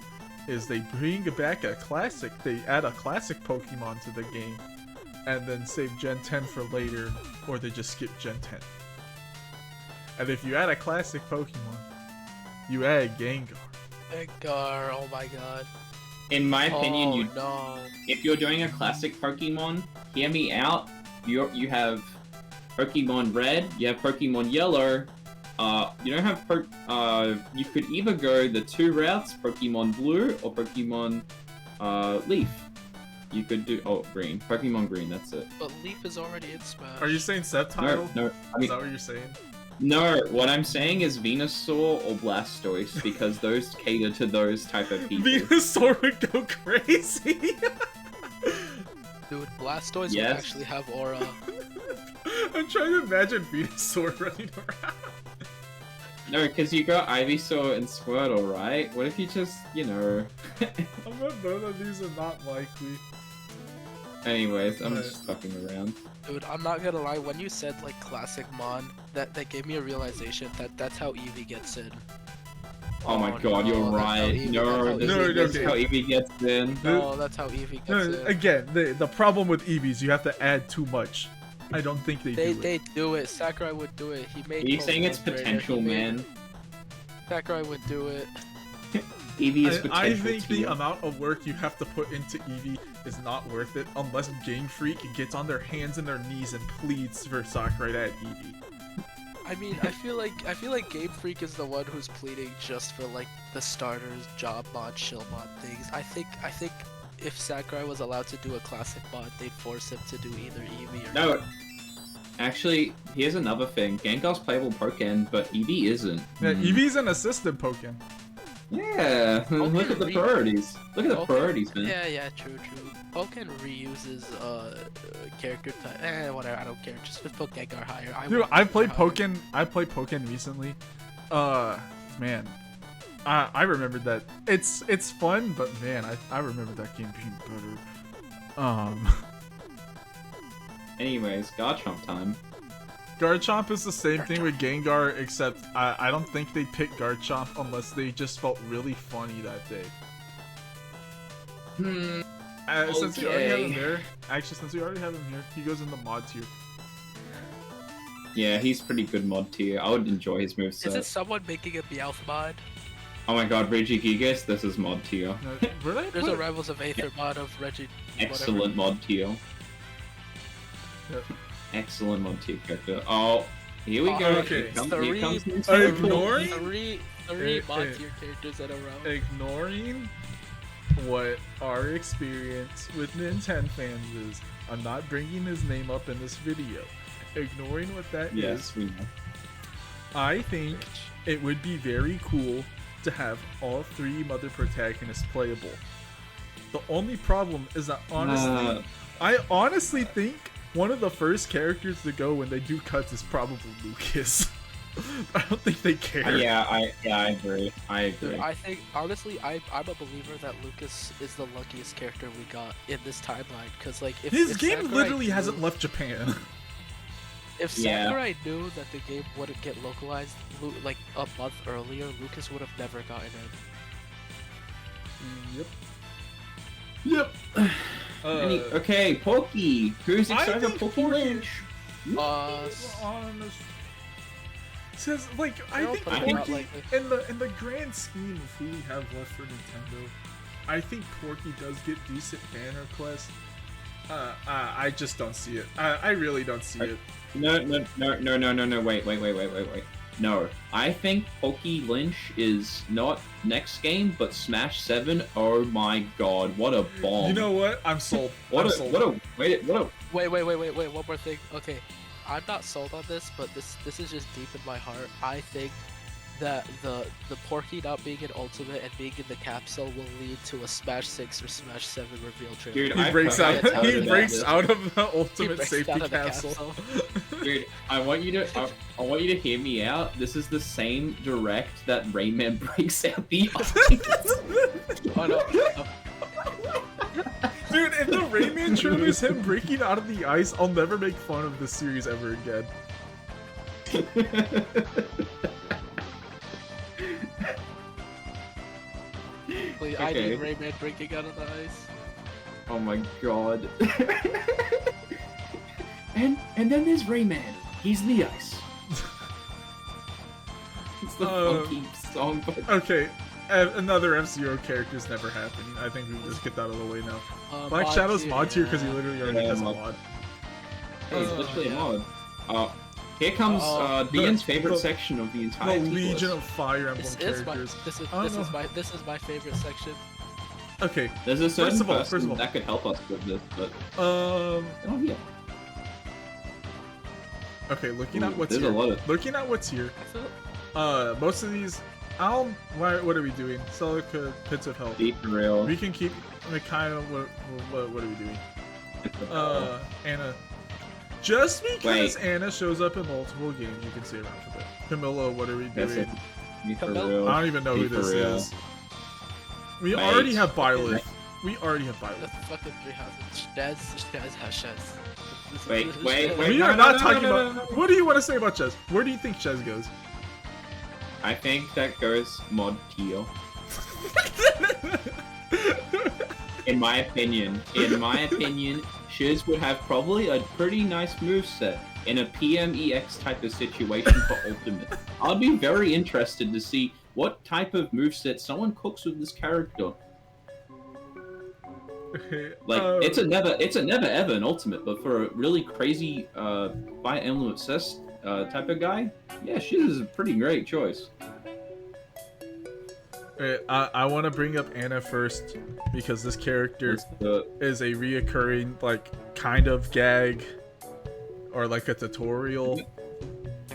is they bring back a classic, they add a classic Pokemon to the game, and then save Gen 10 for later, or they just skip Gen 10. And if you add a classic Pokemon, you add Gengar. Gengar, oh my god. In my opinion, no. if you're doing a classic Pokemon, hear me out. You have Pokemon Red, you have Pokemon Yellow. You don't have you could either go the two routes, Pokemon Blue or Pokemon Leaf. You could do Green, Pokemon Green. That's it. But Leaf is already in Smash. Are you saying subtitle? No, I Is mean that what you're saying? no. What I'm saying is Venusaur or Blastoise because those cater to those type of people. Venusaur would go crazy! Dude, Blastoise Yes. would actually have aura. I'm trying to imagine Venusaur running around. No, because you got Ivysaur and Squirtle, right? What if you just, I bet both of these are not likely. Anyways, I'm Right. just fucking around. Dude, I'm not gonna lie, when you said like classic Mon, that gave me a realization that that's how Eevee gets in. Oh my god, no, you're that's how right. Eevee- No, that's how this Eevee- is how Eevee gets in. No, that's how Eevee gets No, in. again, the problem with Eevees, you have to add too much. I don't think they do it. They do it. Sakurai would do it. He made. Are you saying Pokemon it's greater. potential, He made- man? Sakurai would do it. Eevee is potential. I think the tier. amount of work you have to put into Eevee is not worth it unless Game Freak gets on their hands and their knees and pleads for Sakurai to add Eevee. I mean, I feel like Game Freak is the one who's pleading just for like the starters, job mod, shill mod things. I think if Sakurai was allowed to do a classic mod, they'd force him to do either Eevee or No. Actually, here's another thing. Gengar's playable Pokken, but Eevee isn't. Yeah, Eevee's an assistant Pokken. Yeah, look at the priorities. Look at the Pokken- priorities, man. Yeah, true. Pokken reuses character type. Whatever, I don't care. Just put Gengar higher. Dude, want I played Gengar higher. Pokken. I played Pokken recently. Man, I remembered that. It's fun, but man, I remember that game being better. Anyways, Garchomp time. Garchomp is the same thing with Gengar, except I don't think they picked Garchomp unless they just felt really funny that day. Since we already have him Okay. there, since we already have him here, he goes in the mod tier. Yeah, he's pretty good mod tier. I would enjoy his moveset. Is it someone making a Meowth mod? Oh my god, Regigigas, this is mod tier. Where did I There's put a it? Rivals of Aether mod of Reggie. Excellent mod tier. Yep. Excellent mod tier character. Oh, here we go. okay. Here comes Three- Nintendo. Ignoring? Three Eh, mod eh. tier characters in a row. Ignoring what our experience with Nintendo fans is, I'm not bringing his name up in this video. Ignoring what that is, Yes, we know. I think it would be very cool to have all three mother protagonists playable. The only problem is that I honestly think one of the first characters to go when they do cuts is probably Lucas. I don't think they care. Yeah, I agree. I agree. Dude, I think honestly, I'm a believer that Lucas is the luckiest character we got in this timeline. Cause like, His if game Sakurai literally knew, hasn't left Japan. If Yeah. Sakurai knew that the game wouldn't get localized like a month earlier, Lucas would have never gotten it. Yep. Okay, Pokey. Who's I excited think for Pokey Pokey- Lynch? Says like I They're all think putting out, Porky like, in the grand scheme of who we have left for Nintendo, I think Porky does get decent fan requests. I just don't see it. I really don't see it. No, wait. No, I think Pokey Lynch is not next game, but Smash 7. Oh my god, what a bomb. You know what? I'm sold. Wait, Wait, one more thing. Okay, I'm not sold on this, but this is just deep in my heart. I think that the Porky not being an ultimate and being in the capsule will lead to a Smash 6 or Smash 7 reveal trailer. Dude, He breaks I out. forgot He about breaks this. out of the He ultimate breaks safety out of the capsule. Dude, I want you to hear me out. This is the same direct that Rayman breaks out the Oh no. Dude, if the Rayman trailer is him breaking out of the ice, I'll never make fun of this series ever again. Wait, I need Rayman breaking out of the ice. Oh my god. and then there's Rayman. He's the ice. It's the funky song, but Okay, another F-Zero character's never happening. I think we can just get that out of the way now. Black Mod Shadow's tier, mod tier because he yeah. literally already Yeah, has a mod. mod. hey, it's literally a yeah. mod. Here comes Ian's favorite the- section of the The entire Legion of Fire Emblem This is characters. this I don't is know. my favorite section. Okay, There's a certain of all, person that could help us with this, but oh yeah. okay, looking at Ooh, what's there's here. a lot of Looking at what's here. I feel Most of these, what are we doing? Celica, Pits of Hell. deep real. We can keep the kind of what are we doing? Anna. Just because Wait. Anna shows up in multiple games, you can stay around for that. Camilla, what are we That's doing? it. Be for Camilla? real. I don't even know Be who this for real. is. We Wait. already have Byleth. Wait. We already have that's Byleth. fucking 3,000. Shaz has Shaz. Wait. We No, are no, not no, talking no, no, about. no, no. What do you want to say about Ches? Where do you think Ches goes? I think that goes mod tier. In my opinion, Shiz would have probably a pretty nice moveset in a PMEX type of situation for Ultimate. I'd be very interested to see what type of moveset someone cooks with this character. Like, it's a never ever an Ultimate, but for a really crazy Fire Emblem obsessed type of guy, yeah, Shiz is a pretty great choice. I want to bring up Anna first because this character is a reoccurring like kind of gag or like a tutorial.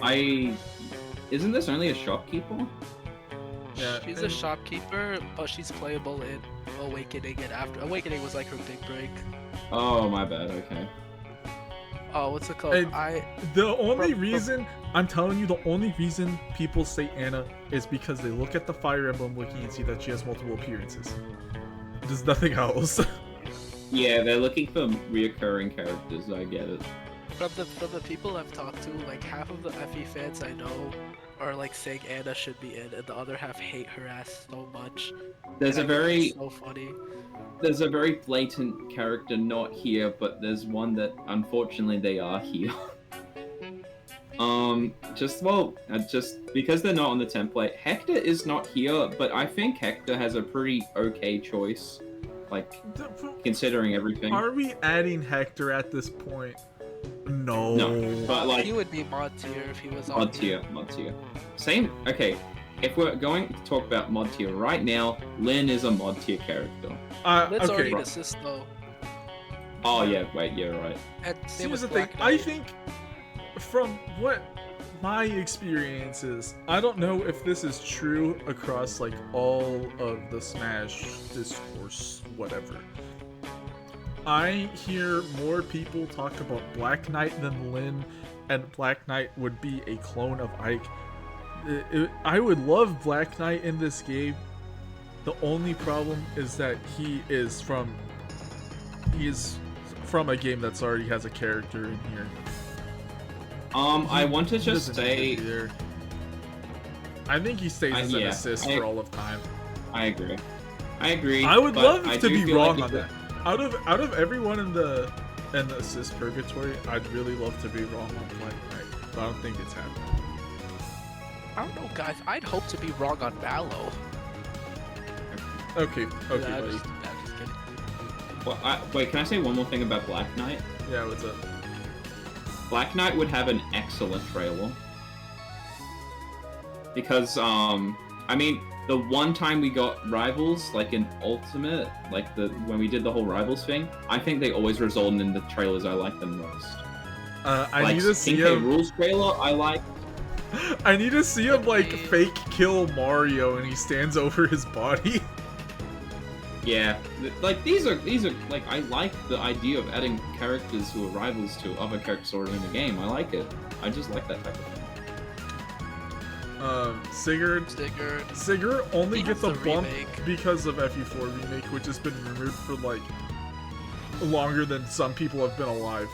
Isn't this only a shopkeeper? Yeah, She's a shopkeeper, but she's playable in Awakening, and after Awakening was like her big break. Oh, my bad. Okay. Oh, what's it called? And the only reason I'm telling you, the only reason people say Anna is because they look at the Fire Emblem wiki and see that she has multiple appearances. There's nothing else. Yeah, they're looking for reoccurring characters. I get it. From the people I've talked to, like half of the FE fans I know are like saying Anna should be in, and the other half hate her ass so much. There's And a I think very it's so funny. there's a very blatant character not here, but there's one that unfortunately they are here. Just because they're not on the template. Hector is not here, but I think Hector has a pretty okay choice, like considering everything. Are we adding Hector at this point? No. No, but like He would be mod tier if he was on mod tier. Same. Okay, if we're going to talk about mod tier right now, Lynn is a mod tier character. That's already Okay. an assist though. Oh yeah, wait, yeah, right. And same Here's the with thing. Black I Knight. think from what my experience is, I don't know if this is true across like all of the Smash discourse, whatever. I hear more people talk about Black Knight than Lynn and Black Knight would be a clone of Ike. I would love Black Knight in this game. The only problem is that he is from a game that's already has a character in here. I want to just say, I think he stays as an yeah, assist for all of time. I agree. I would love I to do be feel wrong like on that. Out of everyone in the assist purgatory, I'd really love to be wrong on Black Knight, but I don't think it's happening. I don't know, guys. I'd hope to be wrong on Mallow. Okay, Nah, buddy. I'm just kidding. Well, wait, can I say one more thing about Black Knight? Yeah, what's up? Black Knight would have an excellent trailer. Because, I mean, the one time we got Rivals, like in Ultimate, like when we did the whole Rivals thing, I think they always resulted in the trailers I like the most. I need to see him. Rules trailer, I like. I need to see him like fake kill Mario and he stands over his body. Yeah, like these are like I like the idea of adding characters who are rivals to other characters already in the game. I like it. I just like that type of thing. Sigurd only gets a bump because of FE4 remake, which has been rumored for like longer than some people have been alive.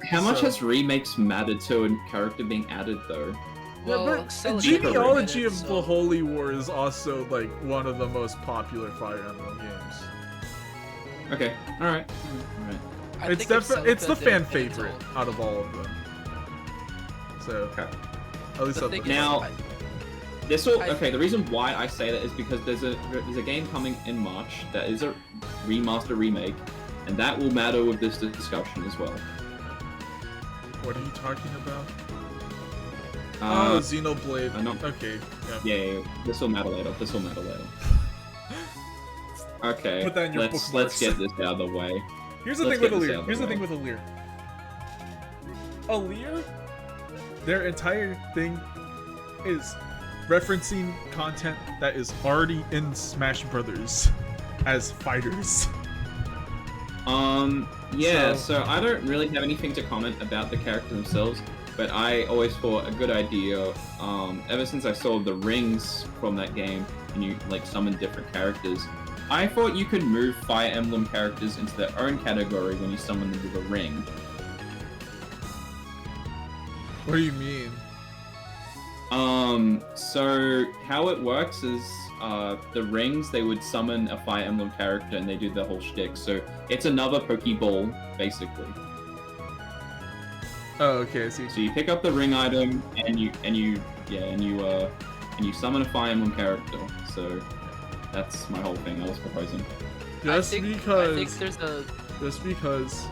How much has remakes mattered to a character being added though? Well, yeah, but Genealogy of the Holy War is also like one of the most popular Fire Emblem games. Okay, alright. It's definitely the fan favorite out of all of them. So, okay. At least up now, this will okay. The reason why I say that is because there's a game coming in March that is a remaster remake, and that will matter with this discussion as well. What are you talking about? Xenoblade. Okay. Yeah. This will matter later. Okay. Put that in your let's get this out of the way. Here's the thing with Alear. Alear, their entire thing is referencing content that is already in Smash Brothers as fighters. Yeah, so I don't really have anything to comment about the characters themselves, but I always thought a good idea, ever since I saw the rings from that game, and you like summon different characters, I thought you could move Fire Emblem characters into their own category when you summon them with a ring. What do you mean? So how it works is, the rings, they would summon a Fire Emblem character and they do the whole shtick. So it's another Pokeball, basically. Oh, okay, I see. So you pick up the ring item and you summon a Fire Emblem character. So that's my whole thing I was proposing. Just because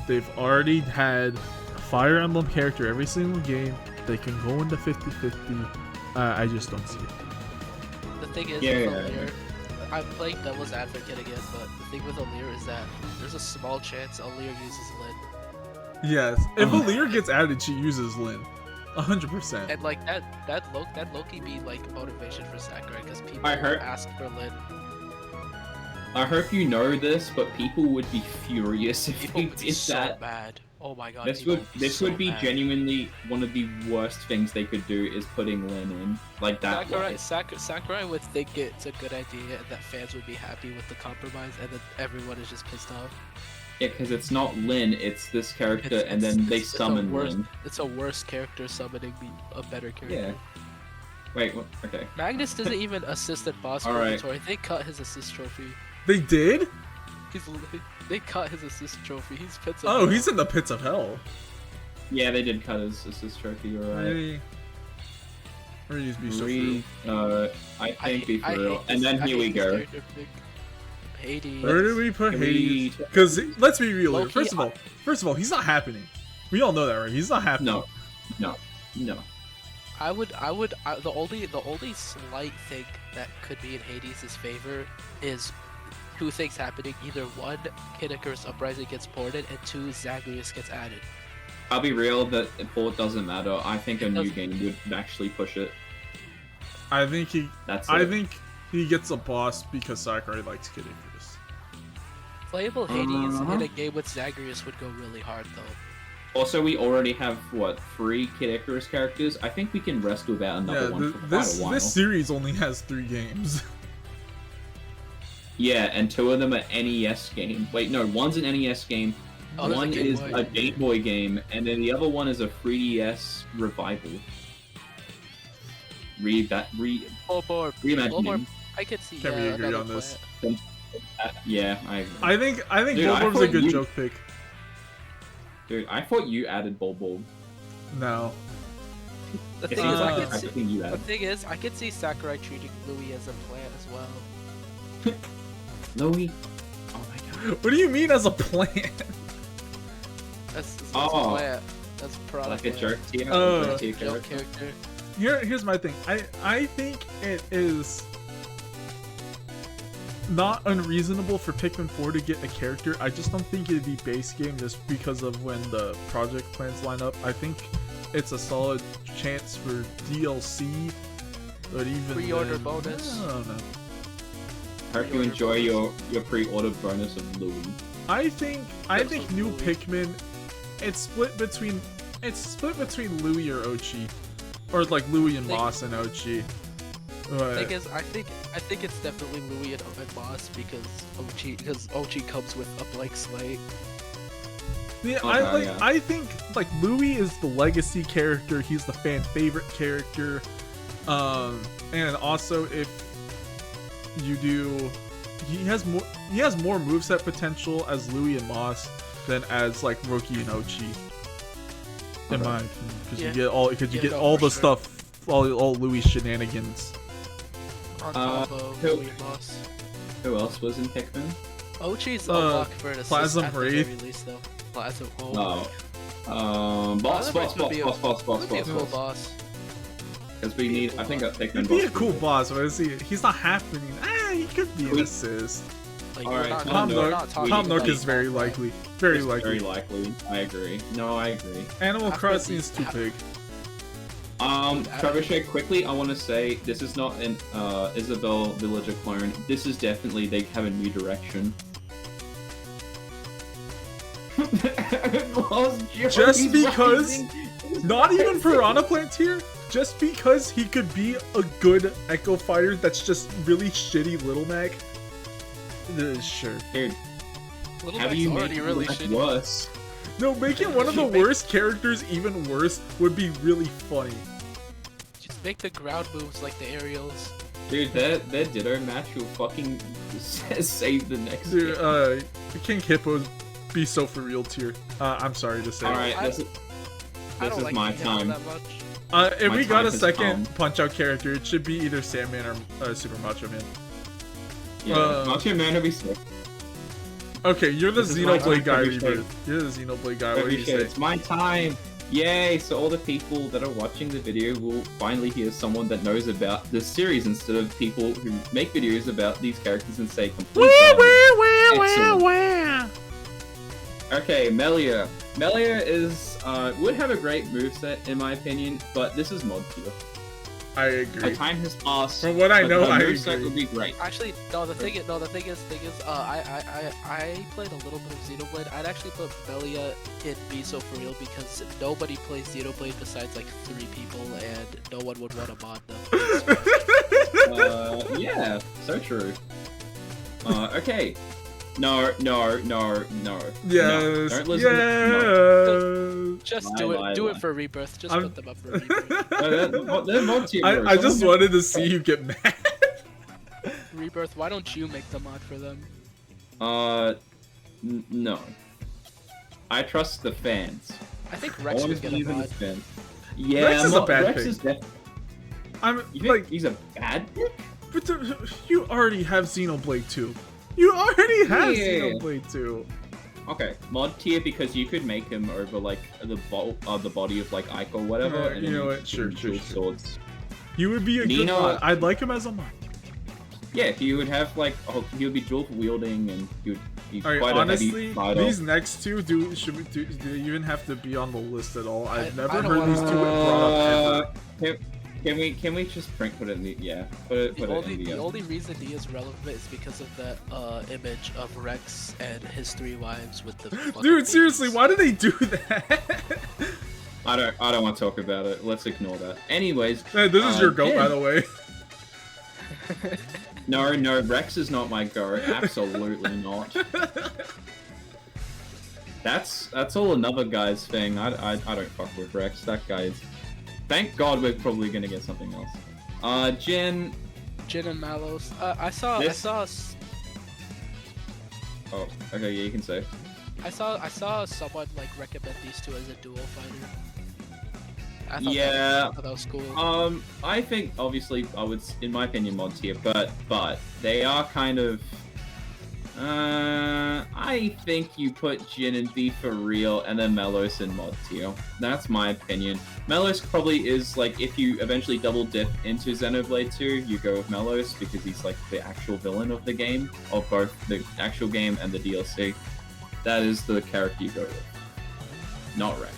they've already had a Fire Emblem character every single game, they can go into 50-50. I just don't see it. The thing is, with Alear, I'm playing devil's advocate again, but the thing with Alear is that there's a small chance Alear uses Lyn. Yes, if Alear gets added, she uses Lyn, 100%. And like that Loki be like motivation for Sakurai because people ask for Lyn. I hope you know this, but people would be furious if they did that. Bad. Oh my god. This would be genuinely one of the worst things they could do is putting Lyn in like that. Sakurai would think it's a good idea and that fans would be happy with the compromise, and then everyone is just pissed off. Yeah, because it's not Lyn, it's this character, and then they summon Lyn. It's a worse character summoning a better character. Yeah. Wait, what? Okay. Magnus doesn't even assist at boss purgatory. They cut his assist trophy. They did? They cut his assist trophy. He's pits of hell. He's in the pits of hell. Yeah, they did cut his assist trophy, you're right. Be so real. I think be for real. And then here we go. Hades. Where do we put Hades? Because let's be real here. First of all, he's not happening. We all know that, right? He's not happening. No. The only slight thing that could be in Hades' favor is two things happening. Either one, Kid Icarus Uprising gets ported, and two, Zagreus gets added. I'll be real, that port doesn't matter. I think a new game would actually push it. I think he gets a boss because Sakurai likes Kid Icarus. Playable Hades in a game with Zagreus would go really hard though. Also, we already have, what, 3 Kid Icarus characters? I think we can rest without another one for quite a while. This series only has 3 games. Yeah, and 2 of them are NES games. Wait, no, one's an NES game, one is a Game Boy game, and then the other one is a 3DS revival. Reimagining. I could see. Can we agree on this? Yeah, I agree. I think Dude, Bulbulb's a good joke pick. Dude, I thought you added Bulbul. No. The It thing seems is, like everything you added. I could see Sakurai treating Louis as a plant as well. Louis? Oh my god. What do you mean as a plant? That's a Oh. plant. That's a product. Like a jerk tier? Joke character. Here's my thing. I think it is not unreasonable for Pikmin 4 to get a character. I just don't think it'd be base game just because of when the project plans line up. I think it's a solid chance for DLC, but even Pre-order then, bonus. I don't know. Hope you enjoy your pre-order bonus of Louis. I think new Pikmin, it's split between Louis or Ochi, or like Louis and Moss and Ochi. The thing is, I think it's definitely Louis and Moss because Ochi comes with a blank slate. Yeah, Okay, I think like Louis is the legacy character. He's the fan favorite character, and also if you do, he has more moveset potential as Louis and Moss than as like Roki and Ochi. In my opinion, because you get all the stuff, all Louis shenanigans. On top of Louis and Moss. Who else was in Pikmin? Ochi's unlocked for an assist Plasm at the Wraith. very least, though. Plasm. Boss. Would be a cool boss. Because we need, I think a Pikmin It'd be a boss cool would boss, but he's not happening. He could be an assist. Like, Alright, we're not- Tom we're Nook. not talking Tom Nook about is very Tom likely. It's Very likely. Very likely. I agree. No, I agree. Animal After Crossing these- is too big. Trebuchet, quickly, I want to say this is not an Isabelle Villager clone. This is definitely, they have a new direction. Just because, not even Piranha Plant here, just because he could be a good Echo Fighter that's just really shitty Little Mac. Sure. Dude, Little how do Mac's you make already it really look shitty. worse? No, making one of the worst characters even worse would be really funny. Just make the ground moves like the aerials. Dude, that Ditto match will fucking save the next Dude, game. King Hippo's be so for real tier. I'm sorry to say. Alright, I this don't is like my King Hippo time. that much. If My we got time a has second come. Punch-Out character, it should be either Sandman or Super Macho Man. Yeah, Macho Man will be sick. Okay, you're the This is my Xenoblade guy, time, Rebirth. You're the Xenoblade guy. What do you say? It's my time! Yay! So all the people that are watching the video will finally hear someone that knows about this series instead of people who make videos about these characters and say complete Excellent. Okay, Melia. Melia is would have a great moveset in my opinion, but this is mod tier. I My agree. time has passed. From what I but know, the I moveset agree. would be great. Actually, no. The thing is, I played a little bit of Xenoblade. I'd actually put Melia in Be So For Real because nobody plays Xenoblade besides like 3 people, and no one would want to mod them. Yeah, so true. Okay. No. Yes. No, don't listen Yes. Just Lie, do it. lie, Do lie. it for Rebirth. Just I'm- put them up for Rebirth. They're mod tier. bro. I just Someone- wanted to see you get mad. Rebirth. Why don't you make the mod for them? No. I trust the fans. I think Rex Always would get a believe in the mod. fans. Yeah, Rex is a bad Rex pick. is I'm You think like, he's a bad pick? but you already have Xenoblade 2. You already have Yeah. Xenoblade 2. Okay, mod tier because you could make him over like the body of like Ike or whatever. Alright, and you then know you what? Sure, can sure, dual sure. swords. You would be a good Nino- mod. I'd like him as a mod. Yeah, he would have like he would be dual wielding and he would be Alright, quite honestly, a heavy fighter. these next two do they even have to be on the list at all? I've I never don't heard wanna- these two brought up ever. Can we just put it in the put it in The only reason he is relevant is because of that image of Rex and his 3 wives with the Dude, seriously, why did they do that? I don't want to talk about it. Let's ignore that. Anyways, Hey, this is your goat, by the way. No, Rex is not my goat. Absolutely not. That's all another guy's thing. I don't fuck with Rex. That guy is. Thank God we're probably gonna get something else. Jin and Mallows. I saw. Oh, okay, yeah, you can say. I saw someone like recommend these two as a duo fighter. I thought that was cool. I think obviously I would, in my opinion, mod tier, but they are kind of. I think you put Jin and B for real, and then Melos in mod tier. That's my opinion. Melos probably is like, if you eventually double dip into Xenoblade 2, you go with Melos because he's like the actual villain of the game, of both the actual game and the DLC. That is the character you go with, not Rex.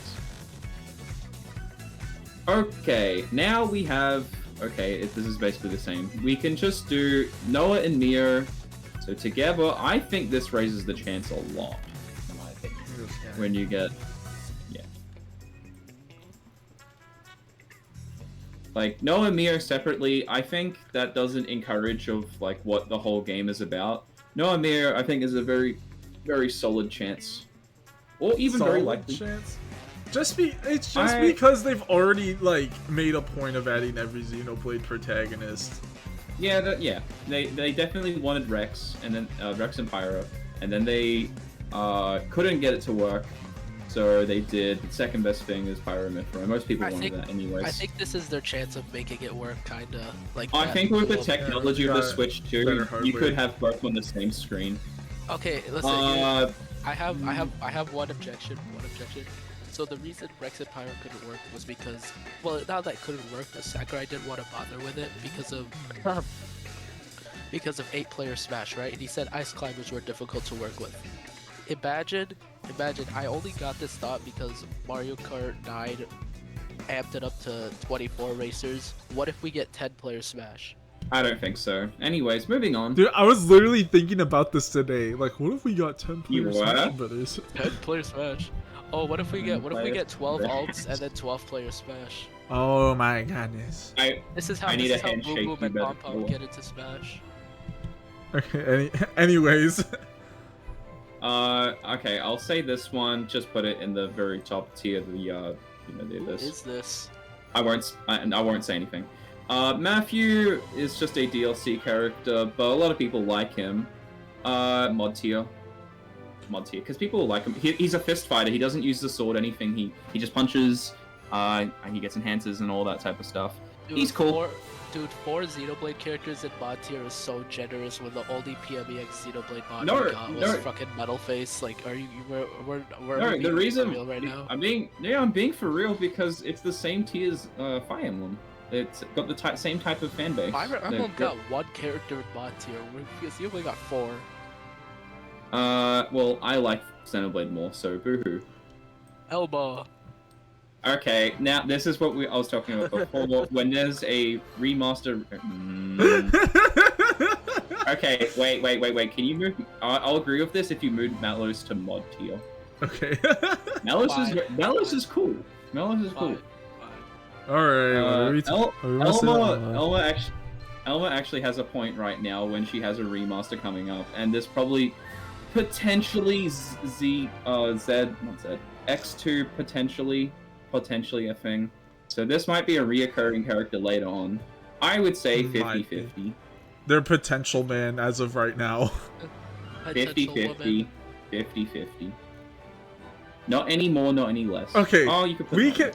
Okay, now we have. Okay, this is basically the same. We can just do Noah and Mio. So together, I think this raises the chance a lot, in my opinion. When you get, like Noah and Mio separately, I think that doesn't encourage of like what the whole game is about. Noah and Mio, I think, is a very, very solid chance, or even very likely chance. It's just because they've already like made a point of adding every Xenoblade protagonist. Yeah, they definitely wanted Rex, and then Rex and Pyro, and then they couldn't get it to work, so they did the second best thing is Pyro and Mythra. Most people wanted that anyways. I think this is their chance of making it work, kinda like. I think with the technology of the Switch 2, you could have both on the same screen. Okay, listen. I have one objection. So the reason Rex and Pyro couldn't work was because, well, not that it couldn't work, but Sakurai didn't want to bother with it because of 8-player Smash, right? And he said ice climbers were difficult to work with. Imagine, I only got this thought because Mario Kart 9 amped it up to 24 racers. What if we get 10-player Smash? I don't think so. Anyways, moving on. Dude, I was literally thinking about this today. Like, what if we got 10-player Smash brothers? 10-player Smash. Oh, what if we get 12 alts and then 12-player Smash? Oh my goodness. This is how Boom Boom and Pom Pom get into Smash. Okay, anyways. Okay, I'll say this one, just put it in the very top tier of the, Who is this? I won't say anything. Matthew is just a DLC character, but a lot of people like him. Mod tier, because people like him. He's a fist fighter. He doesn't use the sword, anything. He just punches. He gets enhances and all that type of stuff. Dude, he's cool. Four Xenoblade characters in mod tier is so generous when the only PMEX Xenoblade mod we got was fucking Metal Face. Like, are you? We're the reason real right now? I'm being for real because it's the same tier as Fire Emblem. It's got the same type of fan base. Fire Emblem got one character in mod tier. We only got 4. Well, I like Xenoblade more, so boohoo. Elbow. Okay, now this is what I was talking about before. When there's a remaster. Okay, wait. Can you move? I'll agree with this if you move Mallows to mod tier. Okay. Mallows is cool. Mallows is cool. Alright, Elma actually has a point right now when she has a remaster coming up, and there's probably potentially X2 potentially a thing. So this might be a reoccurring character later on. I would say 50-50. They're potential, man, as of right now. 50-50. 50-50. Not any more, not any less. Okay, oh, you could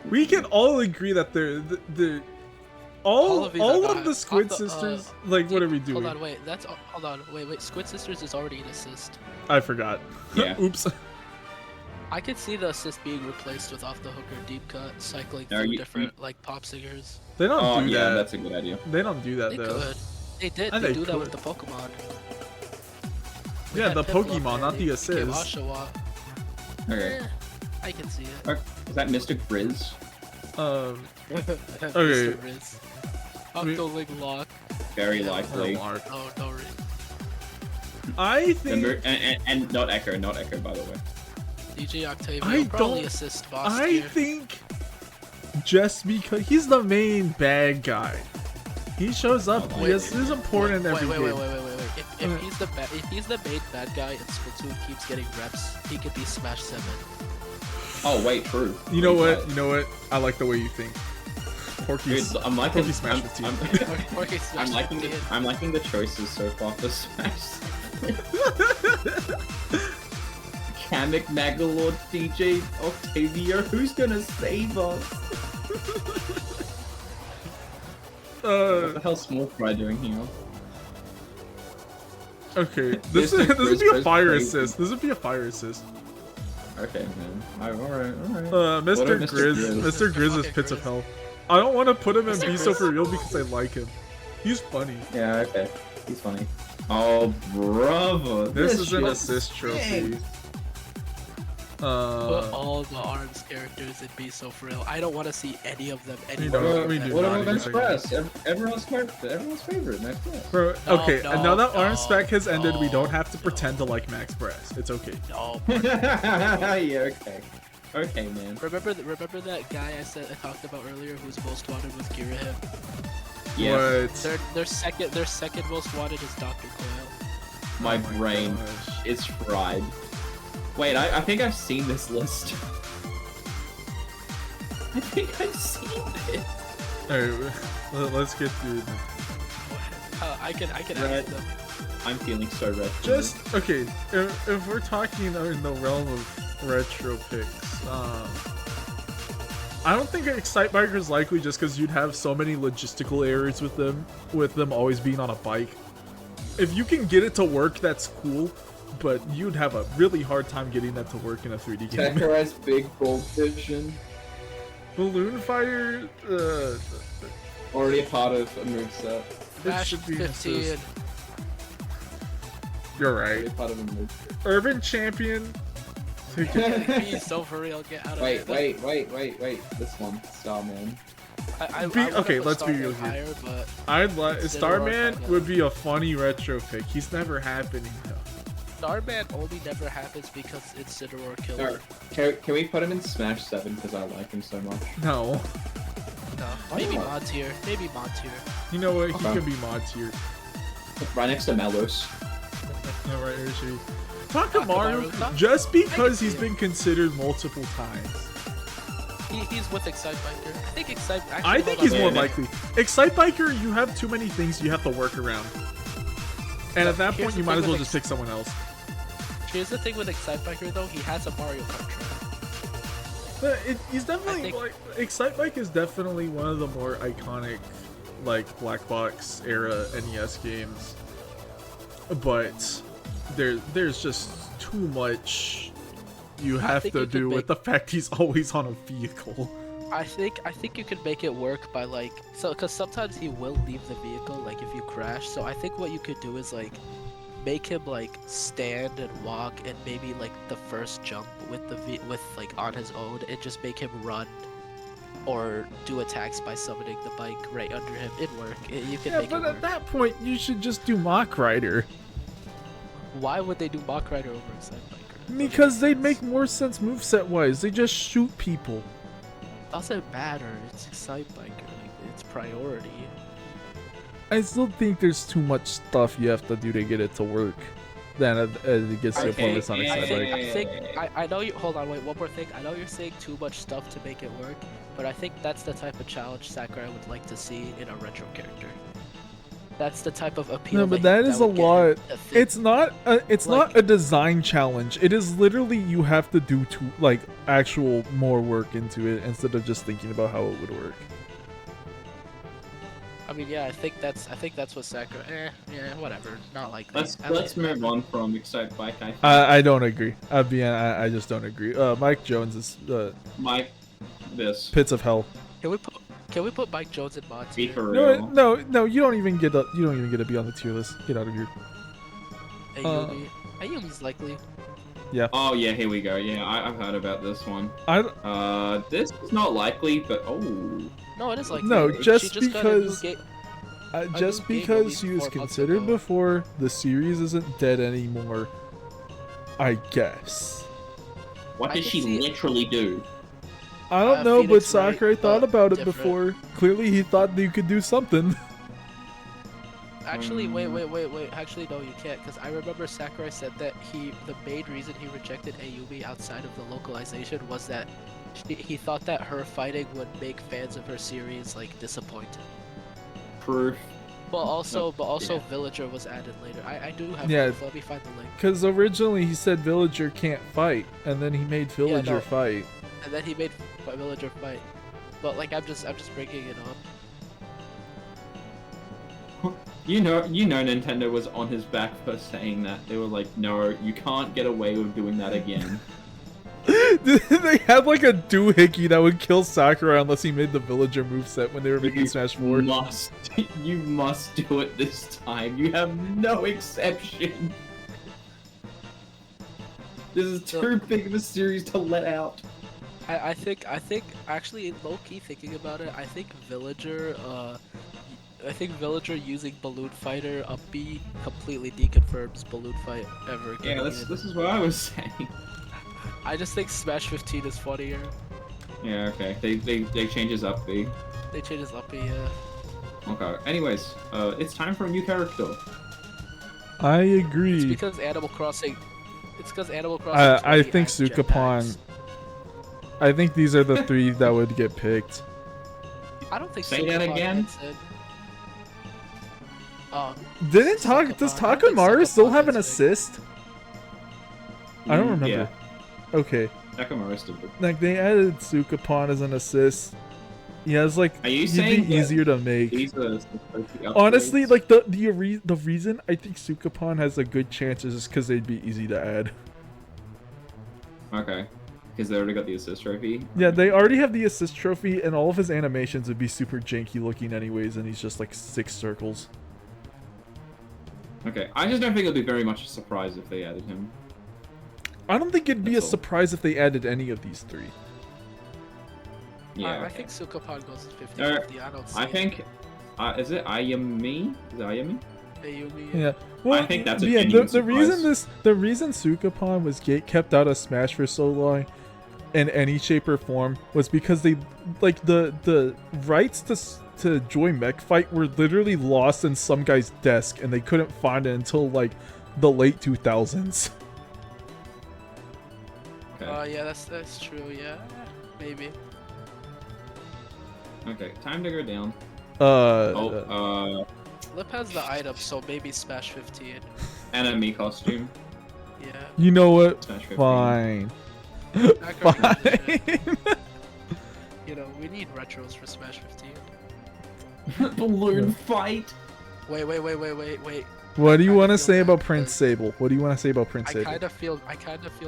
we can all agree that they're all of the Squid Sisters. Like, what are we doing? Hold on, wait. Hold on, wait. Squid Sisters is already an assist. I forgot. Yeah. Oops. I could see the assist being replaced with off the hook or deep cut, cycling through different like pop singers. They don't do that. That's a good idea. They don't do that they though. Could. They did. They do that with the Pokemon. Yeah, the Pokemon, not the assist. Okay. I can see it. Is that Mr. Grizz? Okay. Mr. Riz. Octoling Lock. Very likely. Oh, no, Riz. I think. And not Echo, by the way. DJ Octavio I probably don't- assist boss I tier. think just because he's the main bad guy, he shows up. Oh, Yes, he's important in every wait, game. wait. If he's the main bad guy and Splatoon keeps getting reps, he could be Smash 7. Oh wait, true. You know what? You know what? I like the way you think. Porky's. Dude, I'm liking. Porky Smash with team. Or he's Smash I'm liking the choices so far for Smash. Kamek Magalord DJ Octavio, who's gonna save us? What the hell's Small Fry doing here? Okay, this would be a fire assist. This would be a fire assist. Okay, man. Alright. Mr. Mr. Grizz. Grizz? Mr. Grizz is Okay, Pits of Grizz. Hell. I don't want to put him in Mr. Be So Grizz. For Real because I like him. He's funny. Yeah, okay. He's funny. Oh, bravo. This is an shit assist trophy. stinks. Put all the ARMS characters in Be So For Real. I don't want to see any of them anywhere. don't. We do What not about even Express? Everyone's favorite, Max Press. Bro, No, okay, and now that no, Arm Spec has ended, we don't no, have to pretend to like Max Brass. It's okay. No. Yeah, okay. Okay, man. Remember that guy I talked about earlier who's most wanted with Girahim? Yes. What? Their second most wanted is Dr. Coyle. My Oh my brain gosh. is fried. Wait, I think I've seen this list. I think I've seen it. Alright, let's get through them. I can Red. ask them. I'm feeling so red. Just, okay, if we're talking in the realm of retro picks, I don't think Excite Biker is likely just because you'd have so many logistical errors with them always being on a bike. If you can get it to work, that's cool, but you'd have a really hard time getting that to work in a 3D game. Sakurai's big bold vision. Balloon Fighter, Already a part of a moveset. Smash should be an 15. assist. You're Already right. a part of a moveset. Urban Champion. Be So For Real, get out of Wait, here. wait. This one, Starman. I Okay, put let's be Starman real here. higher, but I'd like Still Starman work on would be a funny retro pick. He's never happening though. Starman only never happens because it's Cineroar Killer. Alright, can we put him in Smash 7 because I like him so much? No. No, maybe not? mod tier. Maybe mod tier. You know what? He Okay. could be mod tier. Right next to Melos. No, right here, she. Takamaru, Takamaru, just because see he's it. been considered multiple times. He's with Excite Biker. I think Excite. Actually, I think hold he's on. more Yeah. likely. Excite Biker, you have too many things you have to work around. And at that Here's point, the you might thing as well with just pick someone else. Here's the thing with Excite Biker though. He has a Mario Kart track. But he's definitely think- like Excite Bike is definitely one of the more iconic, like black box era NES games. But there's just too much you have think to you could do with make- the fact he's always on a vehicle. I think you can make it work by like because sometimes he will leave the vehicle like if you crash. So I think what you could do is like make him like stand and walk and maybe like the first jump with with like on his own and just make him run or do attacks by summoning the bike right under him. It'd work. You can Yeah, make it but work. at that point, you should just do Mach Rider. Why would they do Mach Rider over Excite Biker? Because they'd make more sense moveset wise. They just shoot people. Doesn't matter. It's Excite Biker. Like, it's priority. I still think there's too much stuff you have to do to get it to work. Then it gets to a point where it's not Okay, Excite I Bike. think I know you. Hold on, wait. One more thing. I know you're saying too much stuff to make it work, but I think that's the type of challenge Sakurai would like to see in a retro character. That's the type of appeal. No, but that is a would get him lot. to think. It's not. It's not Like- a design challenge. It is literally you have to do like actual more work into it instead of just thinking about how it would work. I mean, yeah. I think that's what Sakurai. Yeah, whatever. Not like Let's move on from Excite Bike. I think. I don't agree. I just don't agree. Mike Jones is Mike, this. Pits of Hell. Can we put Mike Jones in mod Be tier? for real. No. You don't even get to be on the tier list. Get out of here. Ayumi. Ayumi's likely. Yeah. Oh yeah, here we go. Yeah, I've heard about this one. I This is not likely, but oh. No, it is like No, she just just got a new because- game. just new game because released she was 4 months considered ago. before, the series isn't dead anymore. I guess. What I did can she see it. literally do? I don't know, but Phoenix Wright, Sakurai thought but about it different. before. Clearly, he thought you could do something. Actually, wait. Actually, no, you can't, because I remember Sakurai said that the main reason he rejected Ayumi outside of the localization was that he thought that her fighting would make fans of her series like disappointed. Proof. But also, yeah. Villager was added later. I do have Yeah. proof. Let me find the link. Because originally he said Villager can't fight, and then he made Villager no. fight. And then he made Villager fight. But like, I'm just bringing it up. You know, Nintendo was on his back for saying that. They were like, no, you can't get away with doing that again. They had like a doohickey that would kill Sakurai unless he made the Villager moveset when they were making Smash 4. You must do it this time. You have no exception. This is too big of a series to let out. I think actually, low key thinking about it, I think Villager using Balloon Fighter up B completely deconfirms Balloon Fight ever again. Yeah, this is what I was saying. I just think Smash 15 is funnier. Yeah, okay. They changes up B. They change his up B, yeah. Okay. Anyways, it's time for a new character. I It's agree. because Animal Crossing. I think Sukapon. I think these are the 3 that would get picked. I don't think Say that Sukapon again? gets in. Oh, Does I don't think Takamaru still Sukapon have an gets assist? I don't remember. Yeah, Okay. Takamaru still good. Like they added Sukapon as an assist. He has like Are you he'd saying be that easier to make. These are supposed to be Honestly, upgrades? like the reason I think Sukapon has a good chance is because they'd be easy to add. Okay. Because they already got the assist trophy. Yeah, they already have the assist trophy, and all of his animations would be super janky looking anyways, and he's just like 6 circles. Okay, I just don't think it'll be very much a surprise if they added him. I don't think it'd be That's a all. surprise if they added any of these 3. Yeah. I okay. think Sukapon goes 50-50. I don't see I think, is it Ayumi? Is it Ayumi? Ayumi. Yeah. Well, I think that's a yeah. genuine The reason surprise. the reason Sukapon was kept out of Smash for so long, in any shape or form, was because they like the rights to Joy Mech Fight were literally lost in some guy's desk, and they couldn't find it until like the late 2000s. Okay. Yeah, that's true. Yeah, maybe. Okay, time to go down. Lip has the item, so maybe Smash 15. Enemy costume. Yeah. You know what? Smash 15. Fine. That could be legit. Fine. You know, we need retros for Smash 15. Balloon fight. Wait. What do you I want to feel say bad about Prince because- Sable? What do you want to say about Prince I Sable? kind of feel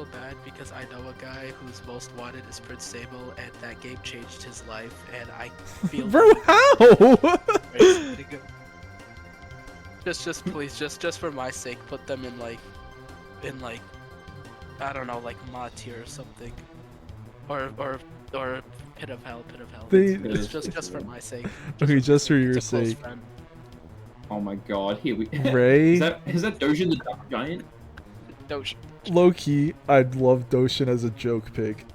bad because I know a guy whose most wanted is Prince Sable, and that game changed his life, and I feel Bro, how? just please, just for my sake, put them in like, I don't know, like mod tier or something, or pit of hell. They- It's just for my sake. Okay, just for your It's a close sake. friend. Oh my god, here we Ray? is that Dojin the Dark Giant? Doge. Low key, I'd love Doshin as a joke pick.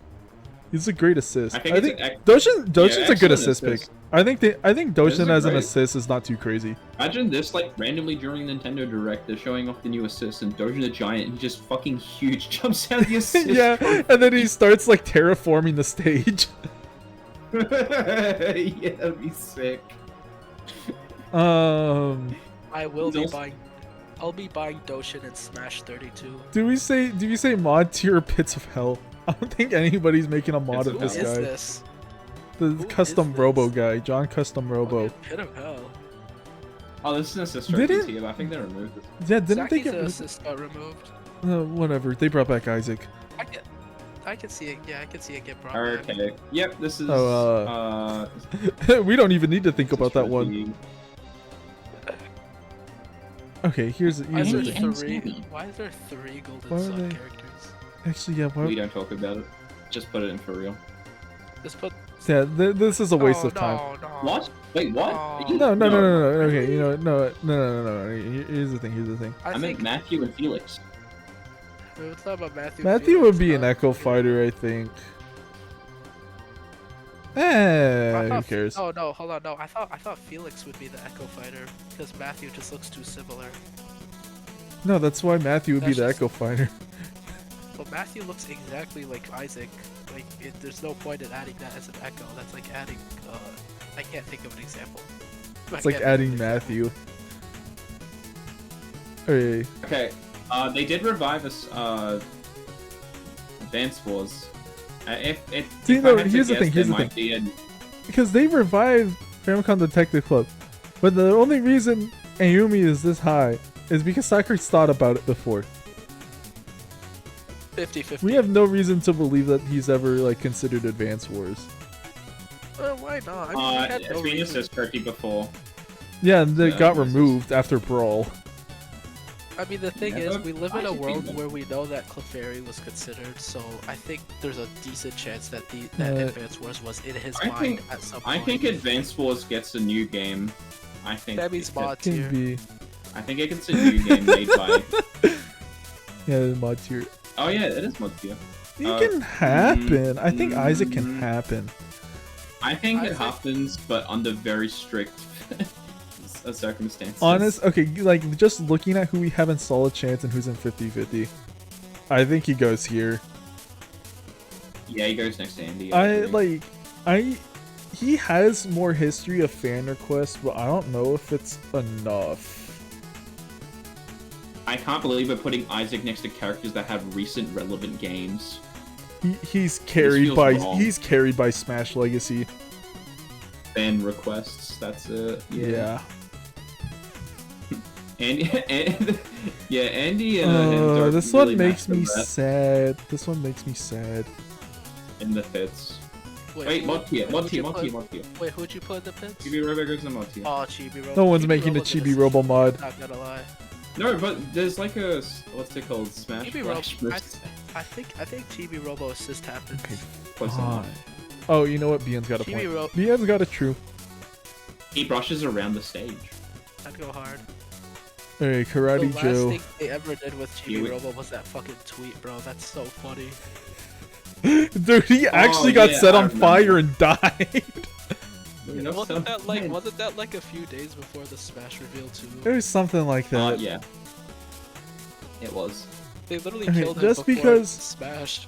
He's a great assist. I think it's an Doshin's a good excellent assist pick. assist. I think Doshin a as an great- assist is not too crazy. Imagine this, like, randomly during Nintendo Direct, they're showing off the new assist, and Dojin the Giant, he just fucking huge jumps out of the assist. Yeah, and then he starts like terraforming the stage. Yeah, that'd be sick. I will be Those- buying. I'll be buying Doshin in Smash 32. Do we say mod tier or Pits of Hell? I don't think anybody's making a mod Pits of of this Who is guy. this? The Who custom is Robo this? guy, John Custom Robo. Okay, Pit of Hell. Oh, this is an assist Didn't- trophy tier, but I think they removed this. Yeah, didn't they Zaki's get assist got removed. whatever? They brought back Isaac. I can see it. Yeah, I can see it get brought back. Okay. Yep, this is, We don't even need to think assist about that one. trophy. Okay, here's Why is the there thing. three? Why is there 3 Golden Why are Sun they- characters? Actually, yeah. We don't talk about it. Just put it in for real. Just put. Yeah, this is a waste of time. No. What? Wait, what? No. Okay, you know, no. Here's the thing. I meant Matthew and Felix. We're talking about Matthew. Matthew would be an Echo Fighter, I think. Who cares? Oh no, hold on, no. I thought Felix would be the Echo Fighter because Matthew just looks too similar. No, that's why Matthew would be the Echo Fighter. But Matthew looks exactly like Isaac. Like, there's no point in adding that as an Echo. That's like adding. I can't think of an example. It's like adding Matthew. Okay. Okay. They did revive us. Advance Wars. Here's the thing. Because they revived Famicom Detective Club, but the only reason Ayumi is this high is because Sakurai's thought about it before. 50-50. We have no reason to believe that he's ever like considered Advance Wars. Why not? I mean, it's been assist Kirby before. Yeah, and they got removed after Brawl. I mean, the thing is, we live in a world where we know that Clefairy was considered, so I think there's a decent chance that Advance Wars was in his mind at some point. I think Advance Wars gets a new game. I think that means mod tier. I think it gets a new game made by. Yeah, mod tier. Oh yeah, it is mod tier. It can happen. I think Isaac can happen. I think it happens, but under very strict circumstances. Okay, like just looking at who we have in solid chance and who's in 50-50, I think he goes here. Yeah, he goes next to Andy. He has more history of fan requests, but I don't know if it's enough. I can't believe we're putting Isaac next to characters that have recent relevant games. He's carried by Smash Legacy. Fan requests. That's it. Yeah. Andy and this really one makes me sad. This one makes me sad. In the pits. Wait, mod tier. Wait, who'd you put in the pits? Chibi Robo goes in the mod tier. Oh, Chibi Robo. No one's making a Chibi Robo mod. Not gonna lie. No, but there's like a what's it called? Smash Flash. I think Chibi Robo assist happened. Okay. Oh, you know what? Bian's got a point. Bian's got a true. He brushes around the stage. I'd go hard. Hey, Karate Joe. The last thing they ever did with Chibi Robo was that fucking tweet, bro. That's so funny. Dude, he actually got set on fire and died. Wasn't that like a few days before the Smash reveal too? It was something like that. Yeah. It was. They literally killed him just before because Smash.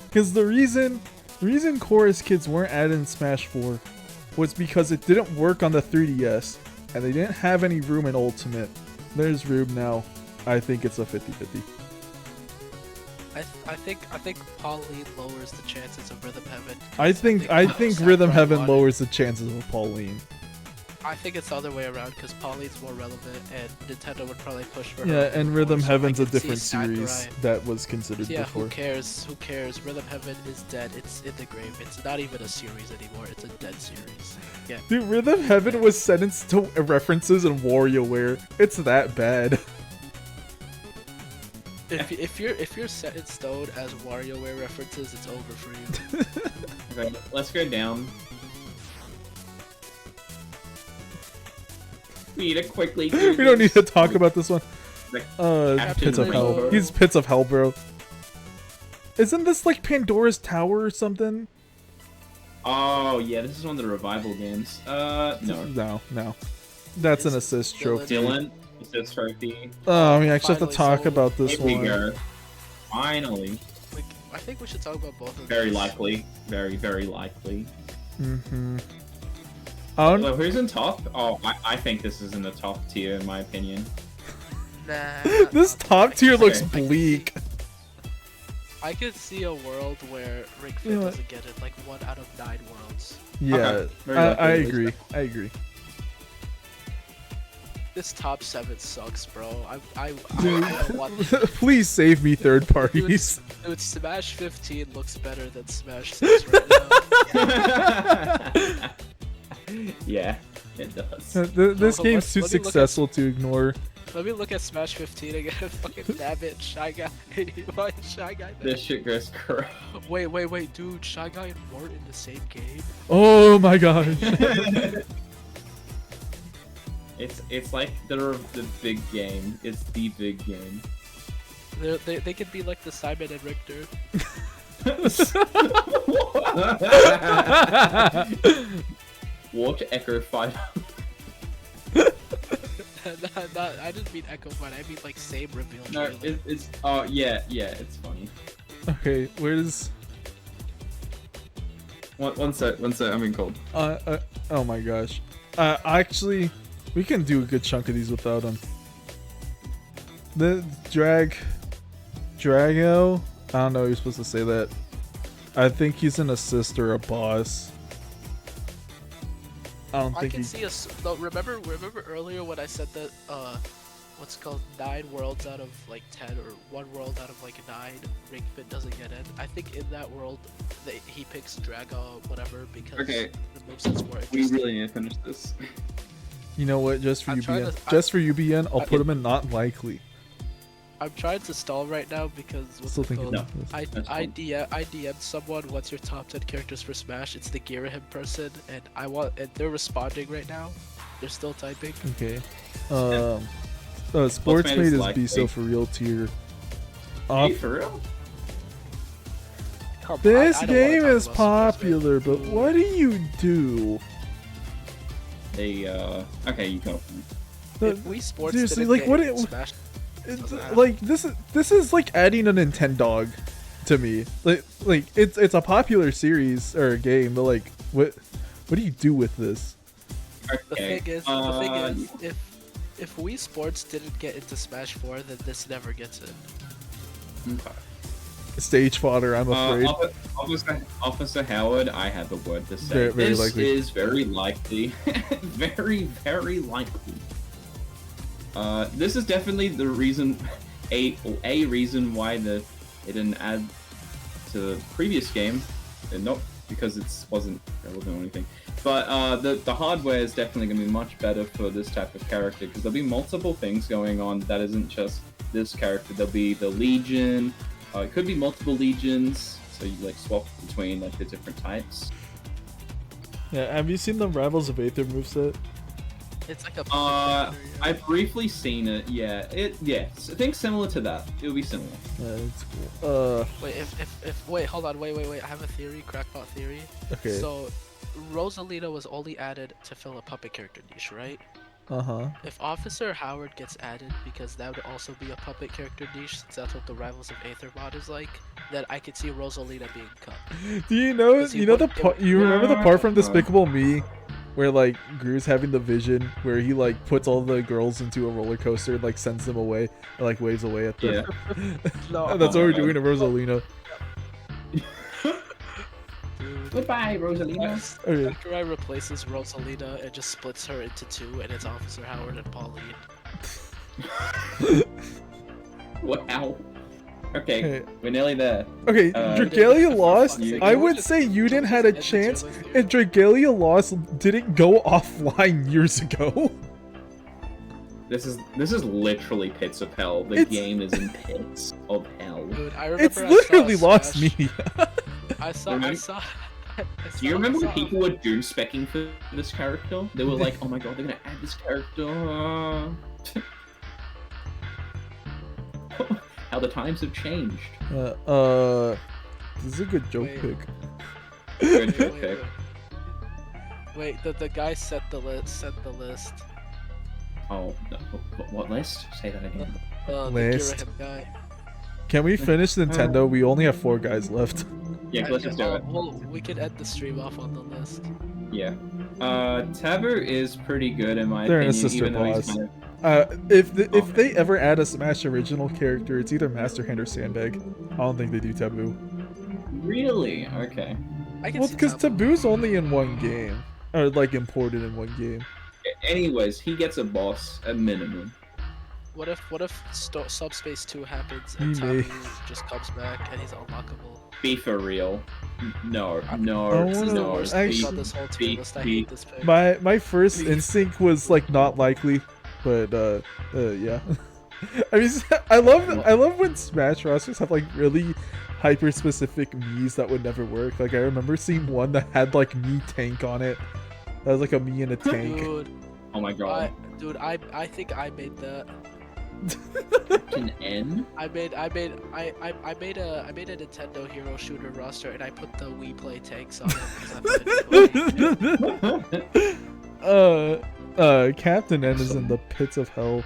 Because the reason Chorus Kids weren't added in Smash 4 was because it didn't work on the 3DS, and they didn't have any room in Ultimate. There's room now. I think it's a 50-50. I think Pauline lowers the chances of Rhythm Heaven. I think Rhythm Heaven lowers the chances of Pauline. I think it's the other way around because Pauline's more relevant and Nintendo would probably push for her. Yeah, and Rhythm Heaven's a different series that was considered before. Who cares? Rhythm Heaven is dead. It's in the grave. It's not even a series anymore. It's a dead series. Yeah. Dude, Rhythm Heaven was sentenced to references in WarioWare. It's that bad. If you're set in stone as WarioWare references, it's over for you. Okay, let's go down. We need to quickly. We don't need to talk about this one. Pits of Hell. He's Pits of Hell, bro. Isn't this like Pandora's Tower or something? Oh yeah, this is one of the revival games. No. That's an assist trophy. Dylan, assist trophy. Oh, we actually have to talk about this one. Here we go. Finally. I think we should talk about both of them. Very likely. Very, very likely. Mm-hmm. So who's in top? Oh, I think this is in the top tier in my opinion. Nah. This top tier looks bleak. I could see a world where Ring Fit doesn't get it, like 1 out of 9 worlds. Yeah, okay. I agree. I agree. This top 7 sucks, bro. I don't want Please save me, third parties. Dude, Smash 15 looks better than Smash 6 right now. Yeah. It does. This Oh, game's too let me look at- successful to ignore. Let me look at Smash 15 again. Fucking Nabbit, Shy Guy. Why is Shy Guy there? This shit goes correct. Wait, dude. Shy Guy and Mort in the same game? Oh my gosh. It's like the big game. It's the big game. They could be like the Simon and Richter. Watch Echo Fight. I didn't mean Echo Fight. I mean like same reveal No, trailer. it's oh yeah, it's funny. Okay, where's One sec. I'm being cold. oh my gosh. Actually, we can do a good chunk of these without him. The Drago. I don't know. You're supposed to say that. I think he's an assist or a boss. I don't I think can he. see us. No, remember earlier when I said that what's it called 9 worlds out of like 10 or 1 world out of like 9 Ring Fit doesn't get in. I think in that world he picks Drago whatever because Okay. the moveset's more We interesting. really need to finish this. You know what? Just for I'm trying UBN. to- Just for UBN, I'll I- put him in not likely. I'm trying to stall right now because what's Still it thinking called? about this. I That's I fine. DM'd someone what's your top 10 characters for Smash. It's the Girahim person, and they're responding right now. They're still typing. Okay. Sportsmate Sportsmate is is likely. Biso for real tier. Hey, for real? This I don't wanna game talk is about Sportsmate. popular, but what do you do? They okay, you go. If Wii Sports Seriously, didn't like, get what in it- Smash, It's, Doesn't matter. like this is like adding a Nintendo to me. Like it's a popular series or a game, but like what do you do with this? the Okay. thing is, if Wii Sports didn't get into Smash 4, then this never gets in. Okay. Stage fodder, I'm afraid. Officer Howard, I have a word to say. Very- very this likely. is very likely, very likely. This is definitely the reason, a reason why it didn't add to the previous game, and not because it wasn't relevant or anything. But the hardware is definitely going to be much better for this type of character because there'll be multiple things going on that isn't just this character. There'll be the Legion. It could be multiple legions, so you like swap between like the different types. Yeah, have you seen the Rivals of Aether moveset? It's like a I've briefly seen it. Yeah, yes, I think similar to that. It would be similar. Yeah, it's cool. Wait, if wait, hold on, wait. I have a theory, crackpot theory. Okay. So, Rosalina was only added to fill a puppet character niche, right? Uh-huh. If Officer Howard gets added because that would also be a puppet character niche, since that's what the Rivals of Aether mod is like, then I could see Rosalina being cut. Do you know Does he the want- part you remember the part from No. Despicable Me where like Gru's having the vision where he like puts all the girls into a roller coaster and like sends them away and like waves away at them? No, That's what we're doing to Rosalina. dude. Goodbye, Rosalina. Okay. Sakurai replaces Rosalina and just splits her into 2, and it's Officer Howard and Pauline. Wow. Okay, Okay. we're nearly there. Okay, Dragalia lost. you- I would say Yuden had a chance, and Dragalia lost didn't go offline years ago. This is literally pits of hell. The It's- game is in pits of hell. Dude, I remember It's I literally saw lost Smash- media. I saw. Do you remember when people were doom specking for this character? They were like, "Oh my god, they're gonna add this character." How the times have changed. This is a good joke Wait. pick. Good joke Wait, pick. wait, the guy set the list. Oh, no. What list? Say that again. The List. Girahim guy. Can we finish Nintendo? We only have 4 guys left. Yeah, let's just do it. Well, we could end the stream off on the list. Yeah. Taboo is pretty good in my They're an opinion, assistant even though he's boss. kind of... If they ever add a Smash original character, it's either Master Hand or Sandbag. I don't think they do Taboo. Really? Okay. I can Well, see because Taboo. Taboo's only in one game, or like imported in one game. Anyways, he gets a boss at minimum. What if Subspace 2 happens and Tommy Remake. just comes back and he's unlockable? Be for real. No, I no, This is the wanna- worst actually- thing about this whole tier list. I hate this pick. My first instinct was like not likely, but yeah. I mean, I love when Smash rosters have like really hyper specific Miis that would never work. Like I remember seeing one that had like Mii tank on it. That was like a Mii in a tank. Dude, Oh my god. I think I made that. Captain N? I made a Nintendo Hero Shooter roster and I put the Wii Play tanks on it. Captain N is in the pits of hell.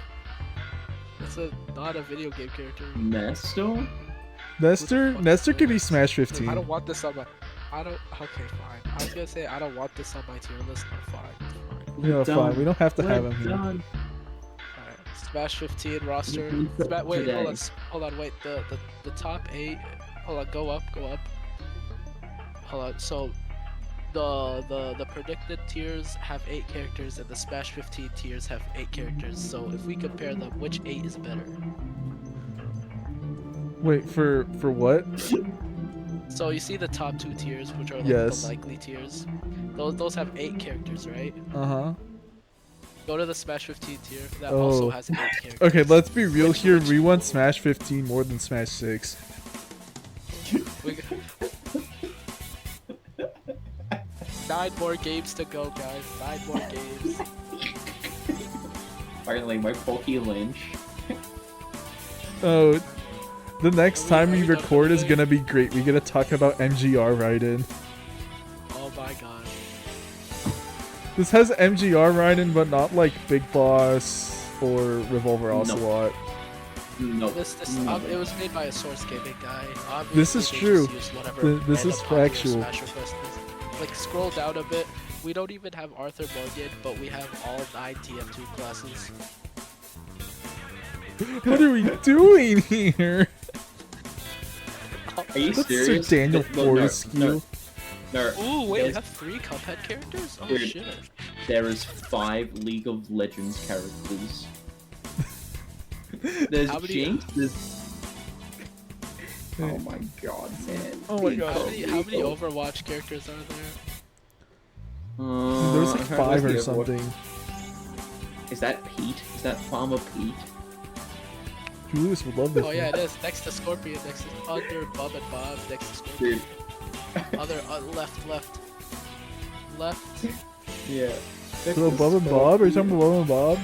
It's not a video game character. Nesto? Nestor could be Smash I 15. don't want this on my. Okay, fine. I was gonna say I don't want this on my tier list. But fine. No, fine. We don't have to have him here. Alright, Smash 15 roster. Wait, hold on. Wait, the top 8. Hold on, go up. Hold on. So, the predicted tiers have 8 characters, and the Smash 15 tiers have 8 characters. So if we compare them, which 8 is better? Wait, for what? So you see the top 2 tiers, which are like Yes. the likely tiers. Those have 8 characters, right? Uh-huh. Go to the Smash 15 tier. That Oh. also has 8 characters. Okay, let's be real Which- here. which- We want Smash 15 more than Smash 6. We got 9 more games to go, guys. 9 more games. Finally, my Pokey Lynch. Oh, the next time we are we done record for is today? gonna be great. We gotta talk about MGR Raiden. Oh my god. This has MGR Raiden, but not like Big Boss or Revolver No. Ocelot. No. It was made by a Source Gaming guy. Obviously, This is they true. just used whatever This random is popular factual. Smash request is. Like, scroll down a bit. We don't even have Arthur Morgan, but we have all 9 TF2 classes. What are we doing here? Are you That's Sir serious? Daniel No, Fortescue. No. Ooh, wait, we There's- have 3 Cuphead characters? Oh Dude. shit. There is 5 League of Legends characters. There's How many- Jinx, there's... Oh my god, man. Oh my god. How many Overwatch characters are there? There was like 5 or something. Is that Pete? Is that Farmer Pete? Julius would love this. Oh one. yeah, it is. Next to Scorpion, next to under Bub and Bob, next to Scorpion. Dude. Other left. Yeah. So Bob and Bob? Are you talking about Bob and Bob?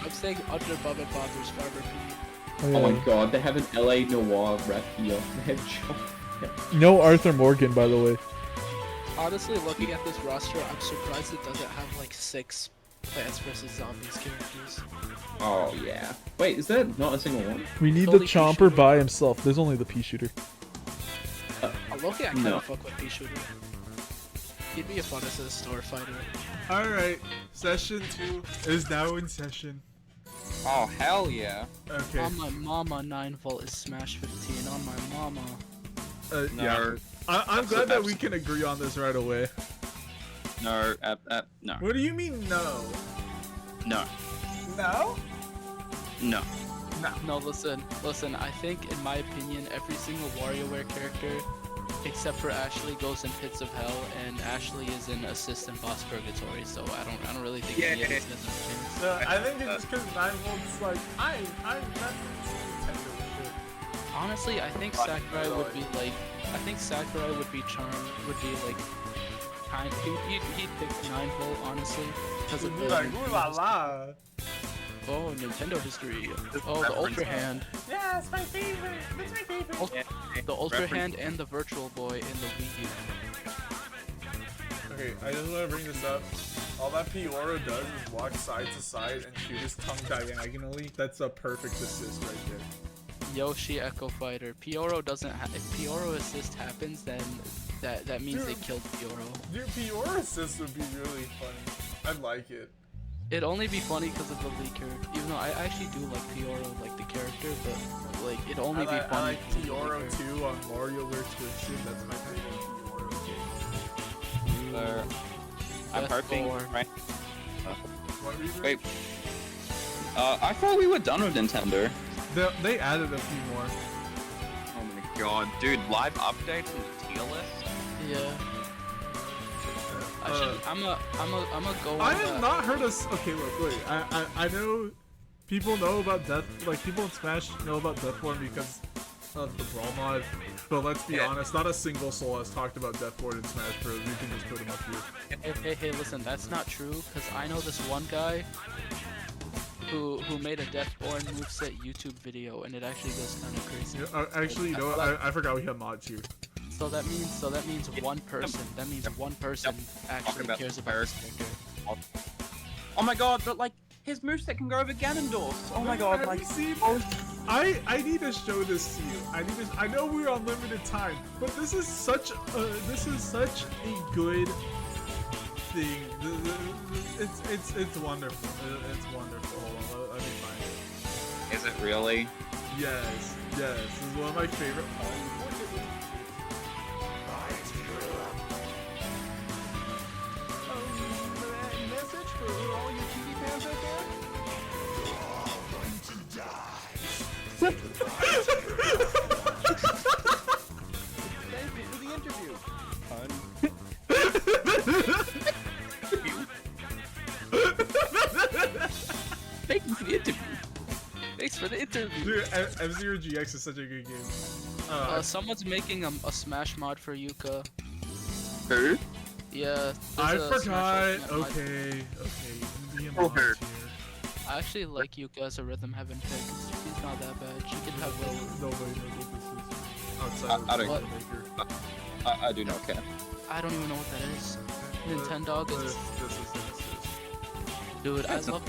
I'm saying under Bub and Bob, there's Farmer Pete. Oh, Oh yeah. my god, they have an LA Noir rap here. They have No Arthur Morgan, by the way. Honestly, looking at this roster, I'm surprised it doesn't have like 6 Plants vs Zombies characters. Oh yeah. Wait, is there not a single one? We need the Only Chomper Pea-Shooter. by himself. There's only the Pea Shooter. Loki, I kinda No. fuck with Pea-Shooter. He'd be a fun as a store fighter. Alright, session 2 is now in session. Oh, hell yeah. Okay. On my mama, 9-volt is Smash 15. On my mama. Yeah. No, I'm glad that we can agree on this right away. no, no, What do you mean, no? no, No? no. No, listen. I think, in my opinion, every single WarioWare character, except for Ashley, goes in Pits of Hell, and Ashley is in Assistant Boss Purgatory. So I don't really think any of these guys have a chance. I think it's just because 9-volt's like, I'm not Nintendo shit. Honestly, I think Sakurai would be like, charmed, would be like, he'd pick 9-volt honestly, because of the Nintendo la. Oh, Nintendo history. Oh, the Ultra Hand. Yeah, it's my favorite. It's my favorite. The Ultra Hand and the Virtual Boy in the Wii U. Okay, I just want to bring this up. All that Pioro does is walk side to side and shoot his tongue diagonally. That's a perfect assist right there. Yoshi Echo Fighter. Pioro doesn't if Pioro assist happens, then that means they killed Pioro. Dude, Pioro assist would be really funny. I'd like it. It'd only be funny because of the leaker. Even though I actually do like Pioro, like the character, but like it'd only be funny. I like because of the Pioro leaker. 2 on WarioWare Twisted. That's my favorite Pioro game. So, I'm Death hoping, Lord. right? What were you doing? Wait. I thought we were done with Nintendo. They added a few more. Oh my god, dude! Live updates and the tier list. Yeah. I'm a go on I have that. not heard us. Okay, look, wait. I know people know about Death. Like people in Smash know about Deathborn because of the Brawl mod. But let's be honest, not a single soul has talked about Deathborn in Smash Bros. You can just put him up here. Hey, listen, that's not true, because I know this one guy who made a Deathborn moveset YouTube video, and it actually goes kind of crazy. Yeah, actually, you know what? I forgot we have mods here. So that means one person. That means one person actually cares about this character. Oh my god, but like his moveset can go over Ganondorf. Oh my god, Have like you seen? I need to show this to you. I know we're on limited time, but this is such a good thing. It's wonderful. It's wonderful. Hold on, let me find it. is it really? Yes. This is one of my favorite. Message for all you TV fans out there? You're all going to die. Thank you for the interview. Thank you for the interview. Thanks for the interview. Dude, F-Zero GX is such a good game. Someone's making a Smash mod for Yuka. Who? Yeah. I there's a forgot. Smash mod. Okay. You can be a Oh, mod her. here. I actually like Yuka as a Rhythm Heaven pick. She's not that bad. She can have Nobody knows what this is. Outside I of don't- the Maker. I do not care. I don't even know what that is. Nintendo This is. is Genesis. Dude, I love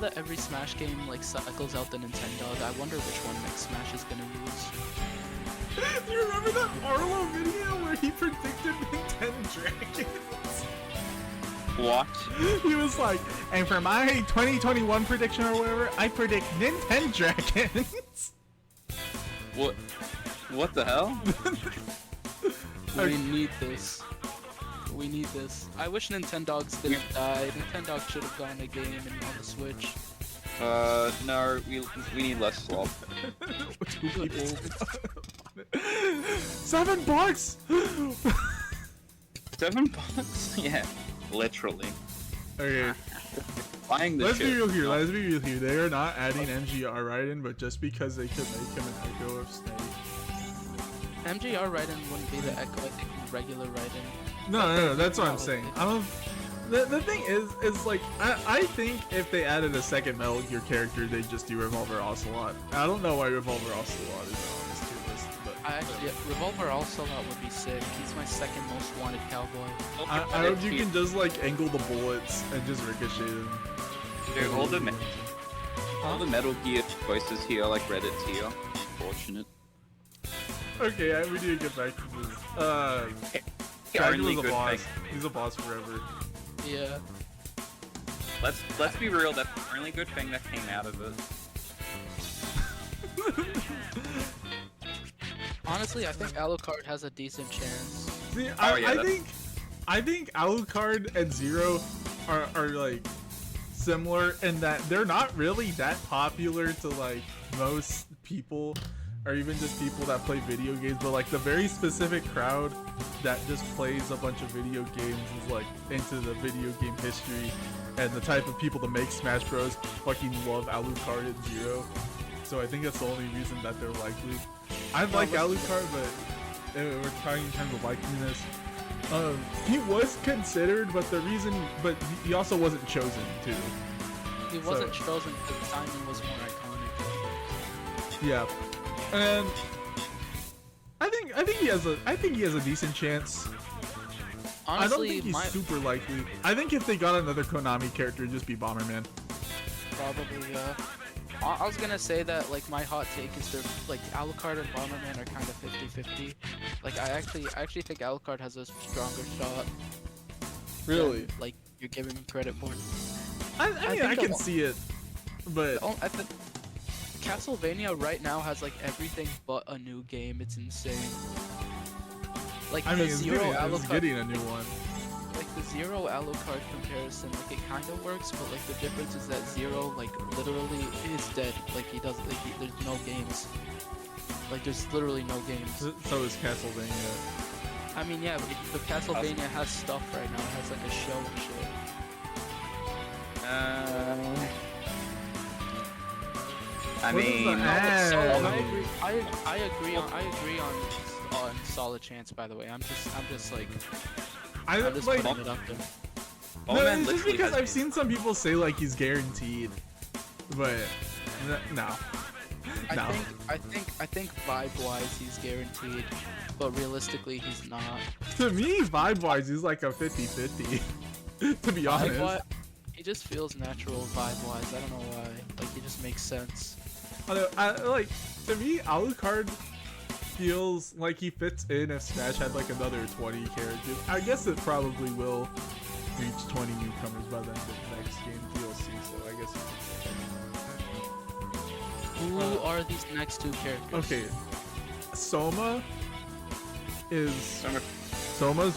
that every Smash game like cycles out the Nintendo. I wonder which one next Smash is gonna use. Do you remember that Arlo video where he predicted Nintendo Dragons? What? He was like, and for my 2021 prediction or whatever, I predict Nintendo Dragons. What the hell? We need this. We need this. I wish Nintendogs didn't die. Nintendo should have gotten a game on the Switch. No, we need less slop. 2 people. $7. $7? Yeah, literally. Okay, Buying the let's be shit. real here. Let's be real here. They are not adding MGR right in, but just because they could make him an Echo of Snake. MGR Raiden wouldn't be the Echo. I think regular Raiden. No, that's what I'm saying. The thing is like, I think if they added a second Metal Gear character, they'd just do Revolver Ocelot. I don't know why Revolver Ocelot is on this tier list, but Yeah, Revolver Ocelot would be sick. He's my second most wanted cowboy. I hope you can just like angle the bullets and just ricochet them. Dude, all the Metal Gear choices here, like Reddit tier. Unfortunate. Okay, we need to get back to this. The Dragon only was a good boss. thing. He's a boss forever. Yeah. Let's be real. That's the only good thing that came out of it. Honestly, I think Alucard has a decent chance. See, yeah, I think Alucard and Zero are like similar in that they're not really that popular to like most people, or even just people that play video games, but like the very specific crowd that just plays a bunch of video games is like into the video game history, and the type of people that make Smash Bros fucking love Alucard and Zero. So I think that's the only reason that they're likely. I like Alucard, but we're talking in terms of likeliness. He was considered, but he also wasn't chosen too. He wasn't chosen because Simon was more iconic. Yeah, and I think he has a decent chance. Honestly, I don't think he's super likely. I think if they got another Konami character, it'd just be Bomberman. Probably, I was gonna say that, like, my hot take is they're, like, Alucard and Bomberman are kind of 50-50. Like, I actually think Alucard has a stronger shot. Really? Than, like, you're giving him credit for. I mean, I can see it, but I think Castlevania right now has, like, everything but a new game. It's insane. Like, I mean, the it's Zero getting Alucard. a new one. Like the Zero Alucard comparison, like it kind of works, but like the difference is that Zero, like literally is dead. Like he doesn't, like there's no games. Like there's literally no games. So is Castlevania. I mean, yeah, but Castlevania has stuff right now. It has like a show and shit. I What is mean, the- So, Ah. I agree on Solid Chance. By the way, I'm just like I I'm just like. putting it up there. No, Bomberman it's just literally because has I've seen some people say like he's guaranteed, but no. No. I think vibe-wise he's guaranteed, but realistically he's not. To me, vibe-wise, he's like a 50-50. To be honest. Vibe-wise, he just feels natural vibe-wise. I don't know why. Like he just makes sense. Like, to me, Alucard feels like he fits in if Smash had like another 20 characters. I guess it probably will reach 20 newcomers by the end of the next game DLC, so I guess. Who are these next two characters? Okay, Soma is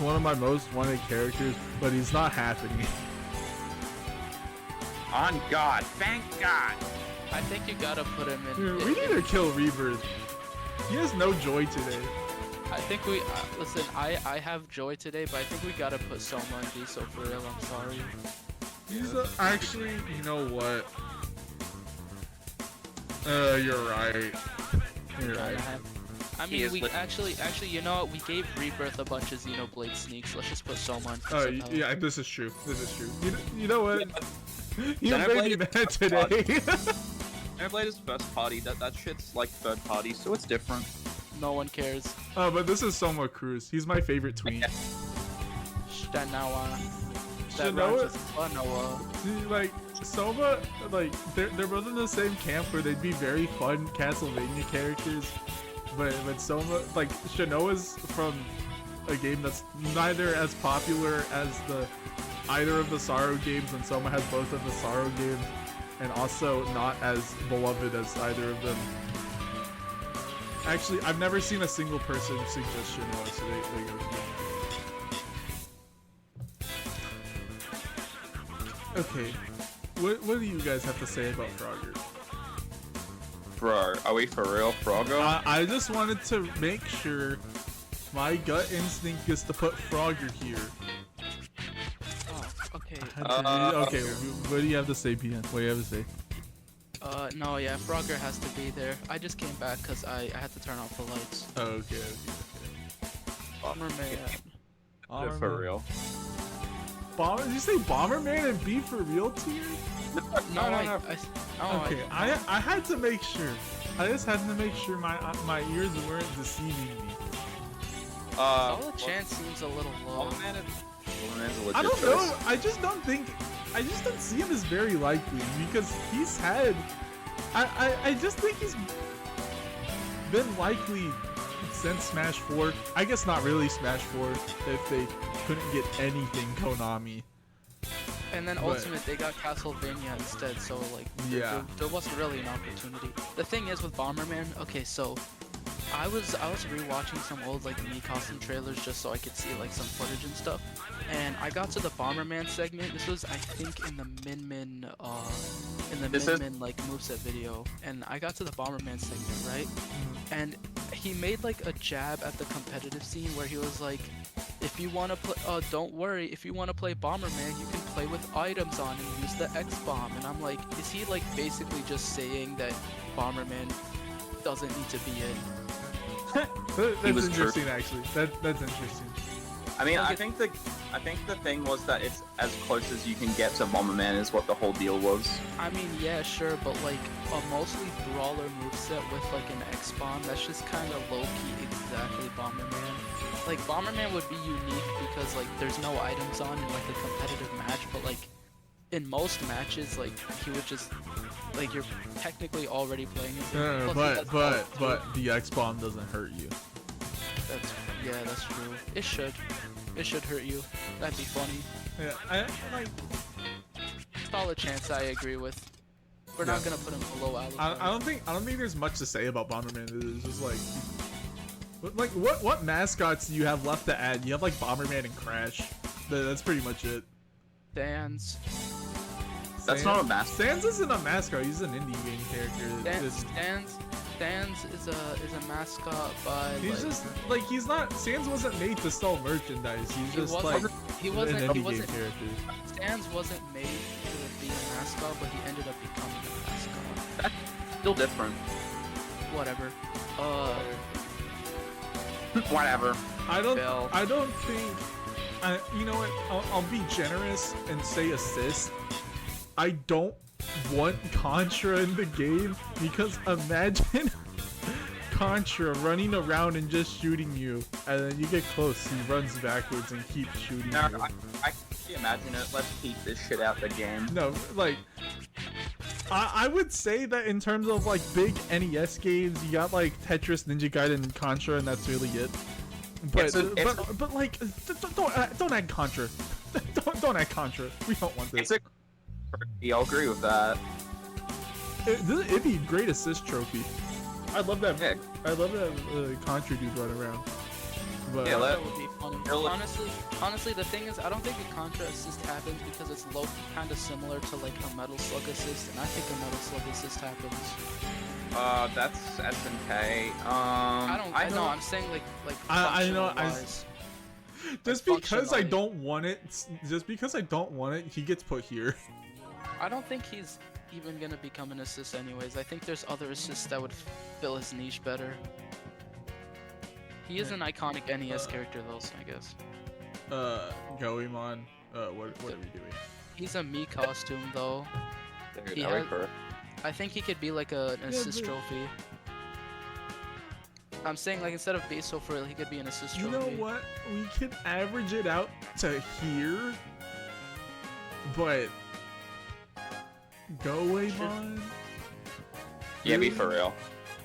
one of my most wanted characters, but he's not happening. on God, thank God. I think you gotta put him in. Dude, we need to kill Rebirth. He has no joy today. I think we listen. I have Joy today, but I think we gotta put Soma in Diesel for real. I'm sorry. He's actually, you know what? You're right. You're right. I He mean, is we lit- actually, you know what? We gave Rebirth a bunch of Xenoblade sneaks. Let's just put Soma in. Oh, somehow. yeah, this is true. This is true. You know what? You Xenoblade made me is mad today. Xenoblade is first party. That shit's like third party, so it's different. No one cares. Oh, but this is Soma Cruz. He's my favorite tween. Shanawa. That Shanoa- rhymes with Shanawa. See, like, Soma, like, they're both in the same camp where they'd be very fun Castlevania characters. But Soma, like, Shanoa's from a game that's neither as popular as either of the Sorrow games, and Soma has both of the Sorrow games, and also not as beloved as either of them. Actually, I've never seen a single person suggest Shanoa, so they go for it. Okay, what do you guys have to say about Frogger? Bro, are we for real, Frogger? I just wanted to make sure my gut instinct is to put Frogger here. Oh, okay. Okay, what do you have to say, PN? What do you have to say? No, yeah, Frogger has to be there. I just came back because I had to turn off the lights. Oh, okay. Bomberman. For real. Did you say Bomberman and be for real tier? No. Okay, I had to make sure. I just had to make sure my ears weren't deceiving me. Solid Chance seems a little low. Bomberman's a legit I don't choice. know. I just don't see him as very likely because he's had. I just think he's been likely since Smash 4. I guess not really Smash 4 if they couldn't get anything Konami. And then But- Ultimate, they got Castlevania instead, so like, Yeah. there wasn't really an opportunity. The thing is with Bomberman, okay, so I was rewatching some old like Mii costume trailers just so I could see like some footage and stuff, and I got to the Bomberman segment. This was I think in the Min like moveset video, and I got to the Bomberman segment, right? And he made like a jab at the competitive scene where he was like, if you want to play, don't worry, if you want to play Bomberman, you can play with items on and use the X-Bomb. And I'm like, is he like basically just saying that Bomberman doesn't need to be in? That's was interesting, actually. That's interesting. I mean, Like I think the thing was that it's as close as you can get to Bomberman is what the whole deal was. I mean, yeah, sure, but like a mostly brawler moveset with like an X-Bomb, that's just kind of low-key exactly Bomberman. Like, Bomberman would be unique because like there's no items on in like a competitive match, but like in most matches, like he would just like you're technically already playing it. Plus, he has But the X-Bomb doesn't hurt you. that's true. It should hurt you. That'd be funny. Yeah, I like. Solid Chance, I agree with. We're not gonna put him below Alucard. I don't think there's much to say about Bomberman. It's just like what mascots do you have left to add? You have like Bomberman and Crash. That's pretty much it. Sans. That's not a mascot. Sans isn't a mascot. He's an indie game character. Sans is a mascot by. He's like, just like he's not. Sans wasn't made to sell merchandise. He's just like he an wasn't indie game character. Sans wasn't made to be a mascot, but he ended up becoming a mascot. That's still different. Whatever. Whatever. I don't Bill. think. You know what? I'll be generous and say assist. I don't want Contra in the game because imagine Contra running around and just shooting you, and then you get close, he runs backwards and keeps shooting No, you. I can imagine it. Let's keep this shit out the game. No, like I would say that in terms of like big NES games, you got like Tetris, Ninja Gaiden, and Contra, and that's really it. But but like don't add Contra. don't add Contra. We don't want this. I'll agree with that. It'd be a great assist trophy. I love that. Yeah. I love that Contra dude run around. But Yeah, That would be fun. Honestly, the thing is, I don't think a Contra assist happens because it's low kind of similar to like a Metal Slug assist, and I think a Metal Slug assist happens. That's SNK. I know. I'm saying like I know. functional-wise. Just because I don't want it, he gets put here. I don't think he's even gonna become an assist anyways. I think there's other assists that would fill his niche better. He is an iconic NES character though, so I guess. Goemon. What are we doing? He's a Mii costume though. Dude, He I like has- her. I think he could be like an assist but- trophy. I'm saying like instead of base for real, he could be an assist You trophy. know what? We can average it out to here, but Goemon. Yeah, be for real.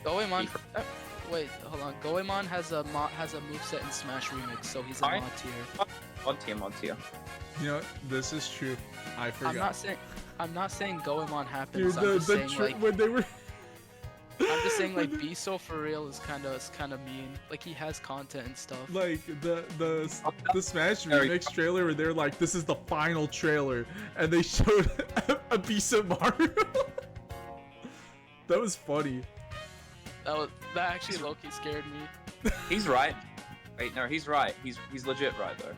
Goemon. Wait, hold on. Goemon has a moveset in Smash Remix, so he's a I- mod tier. Mod tier. You know, this is true. I forgot. I'm not saying Goemon Dude, happens. I'm just saying like when they were. I'm just saying like Biso for real is kind of mean. Like he has content and stuff. Like the Smash Very- Remix trailer where they're like, this is the final trailer, and they showed a piece of Mario. That was funny. That actually low-key scared me. He's right. Wait, no, he's right. He's legit right though.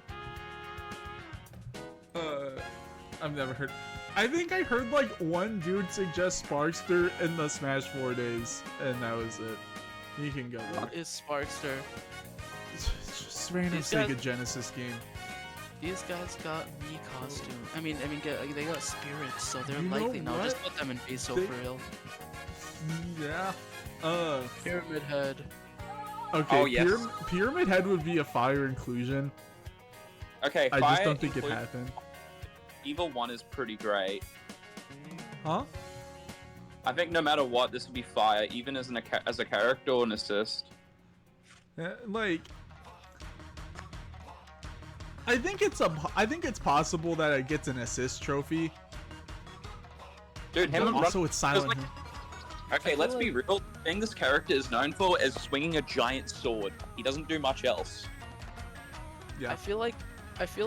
I've never heard. I think I heard like one dude suggest Sparkster in the Smash 4 days, and that was it. You can go there. What is Sparkster? It's just random These guys- Sega Genesis game. These guys got Mii costume. I mean, they got spirits, so they're You know likely now. Just what? put them in Biso They- for real. Yeah. Pyramid Head. Okay. Oh, yes. Pyramid Head would be a fire inclusion. Okay, I just Fire don't think it includes- happened. Evil 1 is pretty great. Huh? I think no matter what, this would be fire, even as as a character or an assist. Like, I think it's possible that it gets an assist trophy. Dude, But him also, it's Silent like- Hill. Okay, let's be real. The thing this character is known for is swinging a giant sword. He doesn't do much else. Yeah. I feel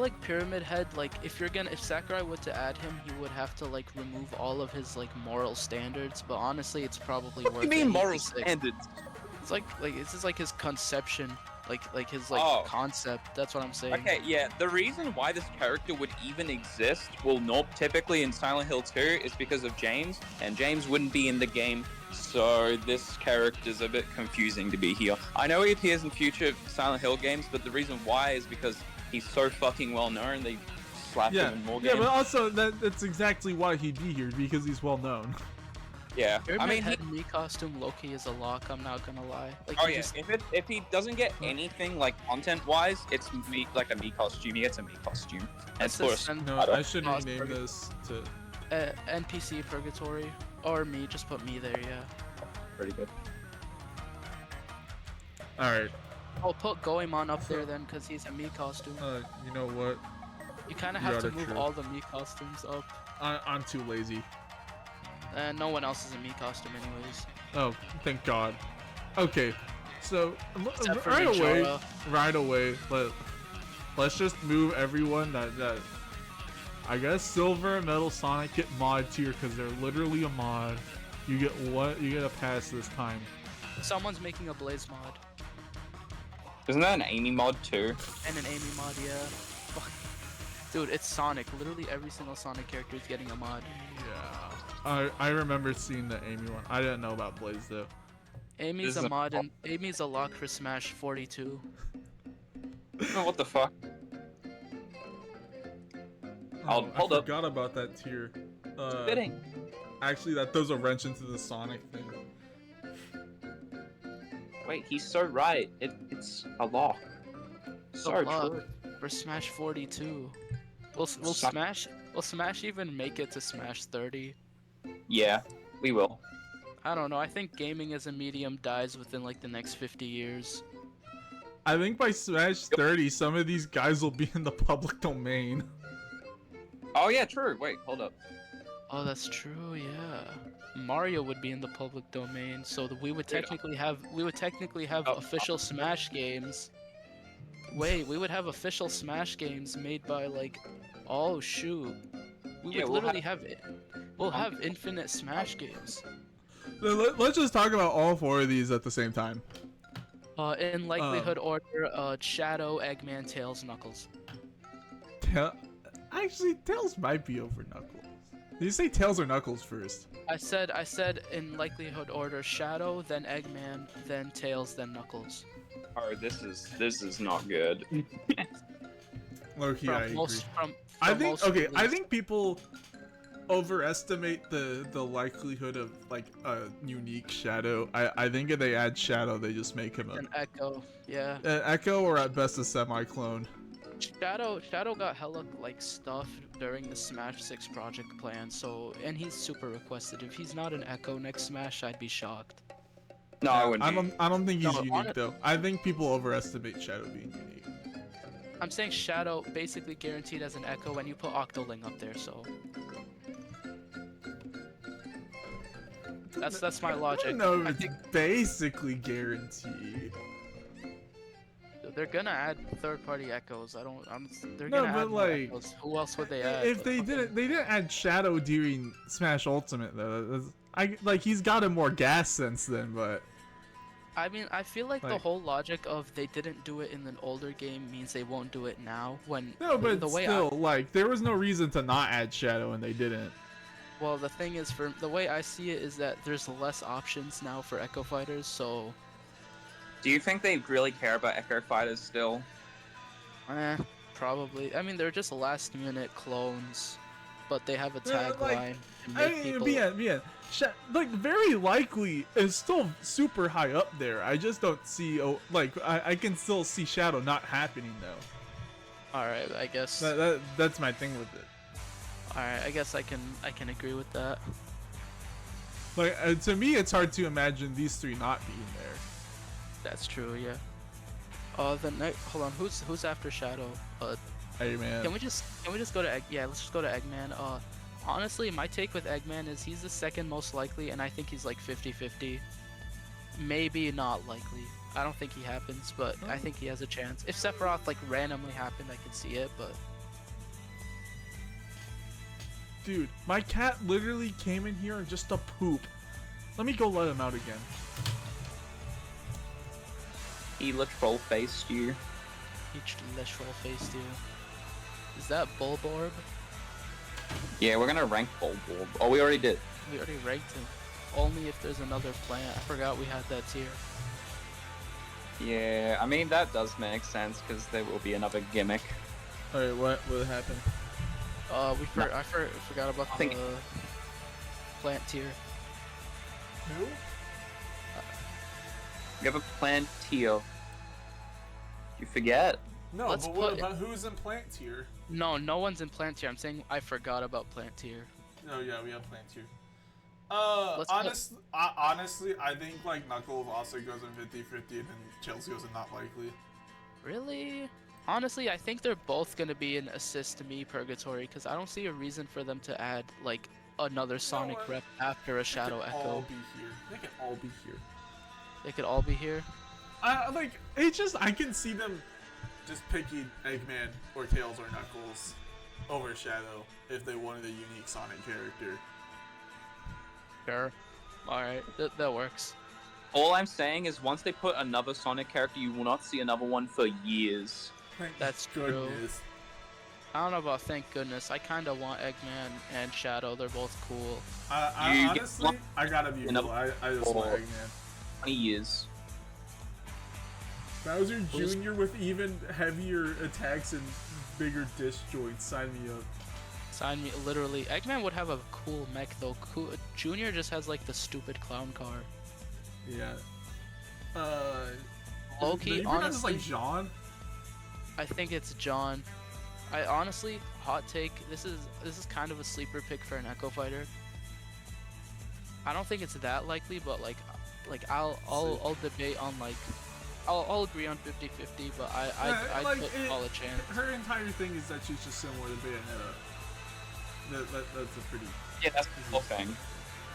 like Pyramid Head, like if Sakurai were to add him, he would have to like remove all of his like moral standards. But honestly, it's probably What worth do you it. mean He's moral just, like- standards? It's like this is like his conception, like his like Oh. concept. That's what I'm saying. Okay, yeah, the reason why this character would even exist, well, not typically in Silent Hill 2, is because of James, and James wouldn't be in the game, so this character's a bit confusing to be here. I know he appears in future Silent Hill games, but the reason why is because he's so fucking well known, they slap Yeah. him in more Yeah, games. but also that's exactly why he'd be here, because he's well known. Yeah, Pyramid I mean, Head Mii costume Loki is a lock. I'm not gonna lie. Like, oh he yeah, just- if he doesn't get anything like content-wise, it's like a Mii costume. He gets a Mii costume. And That's of the course, sen- No, I don't- I shouldn't Pause name for- this to. NPC Purgatory or me. Just put me there. Yeah. pretty good. All right. I'll put Goemon up there then, cause he's a Mii costume. You know what? You kind of you have to are move true. all the Mii costumes up. I'm too lazy. And no one else is a Mii costume anyways. Oh, thank God. Okay, so Except for right Majora. away, let let's just move everyone that I guess Silver and Metal Sonic get mod tier because they're literally a mod. You get a pass this time. Someone's making a Blaze mod Isn't that an Amy mod too? and an Amy mod, yeah. Fuck. Dude, it's Sonic. Literally every single Sonic character is getting a mod. Yeah. I remember seeing the Amy one. I didn't know about Blaze though. Amy's This is a a- mod and Amy's a lock for Smash 42. Oh, what the fuck? Oh, hold I up. forgot about that tier. Fitting. Actually, that throws a wrench into the Sonic thing. Wait, he's so right. It's a lock. So lock. true. For Smash 42. Will Suck. Smash even make it to Smash 30? Yeah, we will. I don't know. I think gaming as a medium dies within like the next 50 years. I think by Smash 30, some of these guys will be in the public domain. Oh yeah, true. Wait, hold up. Oh, that's true. Yeah, Mario would be in the public domain, so that we would technically have Oh. official Smash games. Wait, we would have official Smash games made by like, oh shoot, we Yeah, would we'll literally have it. We'll have infinite Smash games. Let's just talk about all 4 of these at the same time. In likelihood order, Shadow, Eggman, Tails, Knuckles. Actually, Tails might be over Knuckles. Did you say Tails or Knuckles first? I said in likelihood order, Shadow, then Eggman, then Tails, then Knuckles. Oh, this is not good. Low-key, I agree. From I think most okay. I released- think people overestimate the likelihood of like a unique Shadow. I think if they add Shadow, they just make him an Echo, yeah. an Echo or at best a semi-clone. Shadow got hella like stuff during the Smash 6 project plan, so and he's super requested. If he's not an Echo next Smash, I'd be shocked. No, I wouldn't. I don't think he's No, unique though. I think people overestimate Shadow being unique. I'm saying Shadow basically guaranteed as an Echo when you put Octoling up there, so that's my logic. No, I it's think basically guaranteed. they're gonna add third-party Echoes. They're No, gonna but, add more like, Echoes. Who else would they add? If they didn't add Shadow during Smash Ultimate though. He's gotten more gas since then, but I mean, I feel like the Like- whole logic of they didn't do it in an older game means they won't do it now. When no, but the way still, like there was no reason to not add Shadow, and they didn't. Well, the thing is, for the way I see it, is that there's less options now for Echo Fighters, so Do you think they really care about Echo Fighters still? probably. I mean, they're just last-minute clones, but they have a Yeah, tagline. like, to I make mean, people... like very likely is still super high up there. I just don't see. I can still see Shadow not happening though. All right, I guess. That's my thing with it. All right, I guess I can agree with that. Like to me, it's hard to imagine these 3 not being there. That's true, yeah. Hold on, who's after Shadow? Hey man. Can we just go to yeah, let's just go to Eggman. Honestly, my take with Eggman is he's the second most likely, and I think he's like 50-50. Maybe not likely. I don't think he happens, but I think he has a chance. If Sephiroth like randomly happened, I could see it, but Dude, my cat literally came in here just to poop. Let me go let him out again. He troll faced you. he literal faced you. Is that Bulborb? Yeah, we're gonna rank Bulborb. Oh, we already did. We already ranked him. Only if there's another plant. I forgot we had that tier. Yeah, I mean that does make sense because there will be another gimmick. Alright, what happened? I forgot about think- the plant tier. Who? We have a plant tier. You forget? No, Let's but what put- about who's in plant tier? No one's in plant tier. I'm saying I forgot about plant tier. No, yeah, we have plant tier. Let's honestly, I think like Knuckles also goes in 50-50 and then Chelsea goes in not likely. Really? Honestly, I think they're both gonna be an assist to me purgatory because I don't see a reason for them to add like another Sonic what? rep after a Shadow They could all Echo. be here. They could all be here. They could all be here. Like it's just I can see them just picking Eggman or Tails or Knuckles over Shadow if they wanted a unique Sonic character. Sure. Alright, that works. All I'm saying is once they put another Sonic character, you will not see another one for years. Thank That's true. goodness. I don't know about thank goodness. I kind of want Eggman and Shadow. They're both cool. Honestly, I gotta be real. I just want Eggman. 20 years. Bowser Jr. with even heavier attacks and bigger disc joints. Sign me up. Sign me, literally. Eggman would have a cool mech though. Junior just has like the stupid clown car. Yeah. Low-key, honestly, like John. I think it's John. I honestly, hot take. This is kind of a sleeper pick for an Echo Fighter. I don't think it's that likely, but like I'll debate on like. I'll agree on 50-50, but I'd like, put all a chance. Her entire thing is that she's just similar to Bayonetta. That's a pretty. Yeah, that's the whole thing.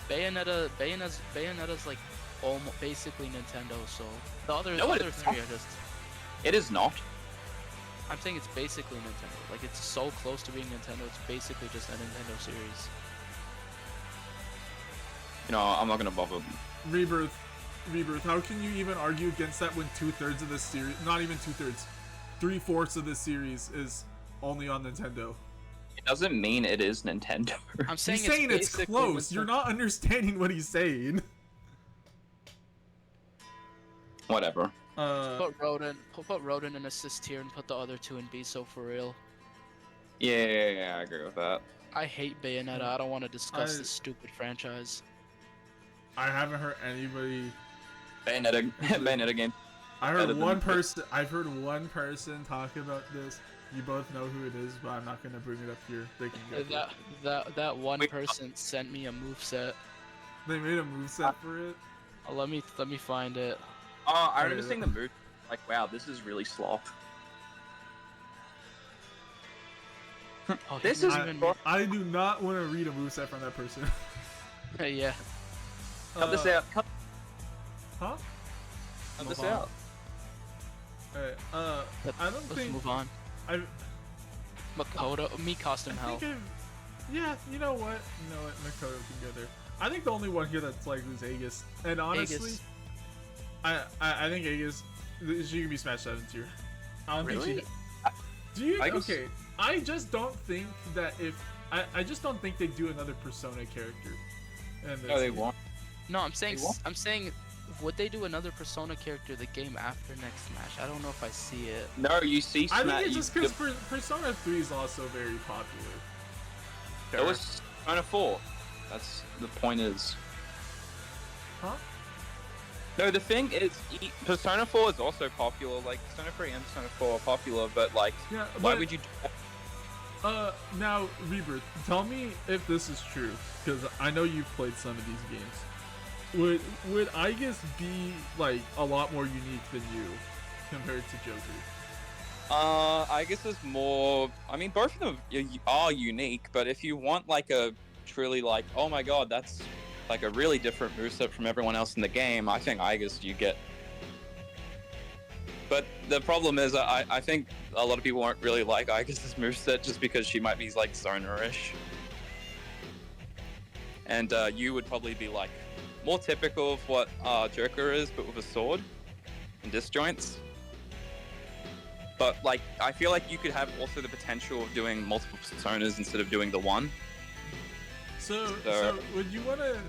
Bayonetta's like almost basically Nintendo. So the other three are just. It is not. I'm saying it's basically Nintendo. Like it's so close to being Nintendo. It's basically just a Nintendo series. You know, I'm not gonna bother. Rebirth. How can you even argue against that when 2/3 of this series, not even 2/3, 3/4 of this series is only on Nintendo? It doesn't mean it is Nintendo. I'm saying He's saying it's close. You're not understanding what he's saying. Whatever. Put Rodin in assist tier and put the other two in B. So for real. Yeah, I agree with that. I hate Bayonetta. I don't want to discuss this stupid franchise. I haven't heard anybody. Bayonetta game. I've heard one person talk about this. You both know who it is, but I'm not gonna bring it up here. They can get that one person sent me a moveset. They made a moveset for it. Let me find it. Oh, I remember seeing the move. Like, wow, this is really slop. Oh, This is. I do not want to read a moveset from that person. Yeah. Cut this out. Cut this out. Alright, I don't Let's think. move on. Makoto, me costume hell. Yeah, you know what? Makoto can go there. I think the only one here that's like is Aegis, and honestly, Aegis. I think Aegis, she can be Smash 7 tier. I don't Really? think she. Do you? Aegis? Okay, I just don't think that if I just don't think they do another Persona character. No, they won't. No, I'm saying would they do another Persona character the game after next Smash? I don't know if I see it. No, you see I Smash. think it's just because Persona 3 is also very popular. It was Persona 4. That's the point is. Huh? No, the thing is, Persona 4 is also popular. Like Persona 3 and Persona 4 are popular, but like, Yeah, why but- would you do that? Now, Rebirth, tell me if this is true, because I know you've played some of these games. Would Aegis be, like, a lot more unique than you, compared to Joker? I guess it's more. I mean, both of them are unique, but if you want like a truly like, oh my god, that's like a really different moveset from everyone else in the game, I think Aegis you get. But the problem is, I think a lot of people won't really like Aegis' moveset just because she might be like zonerish. And you would probably be like more typical of what Joker is, but with a sword and disjoints. But like, I feel like you could have also the potential of doing multiple personas instead of doing the one. So would you wanna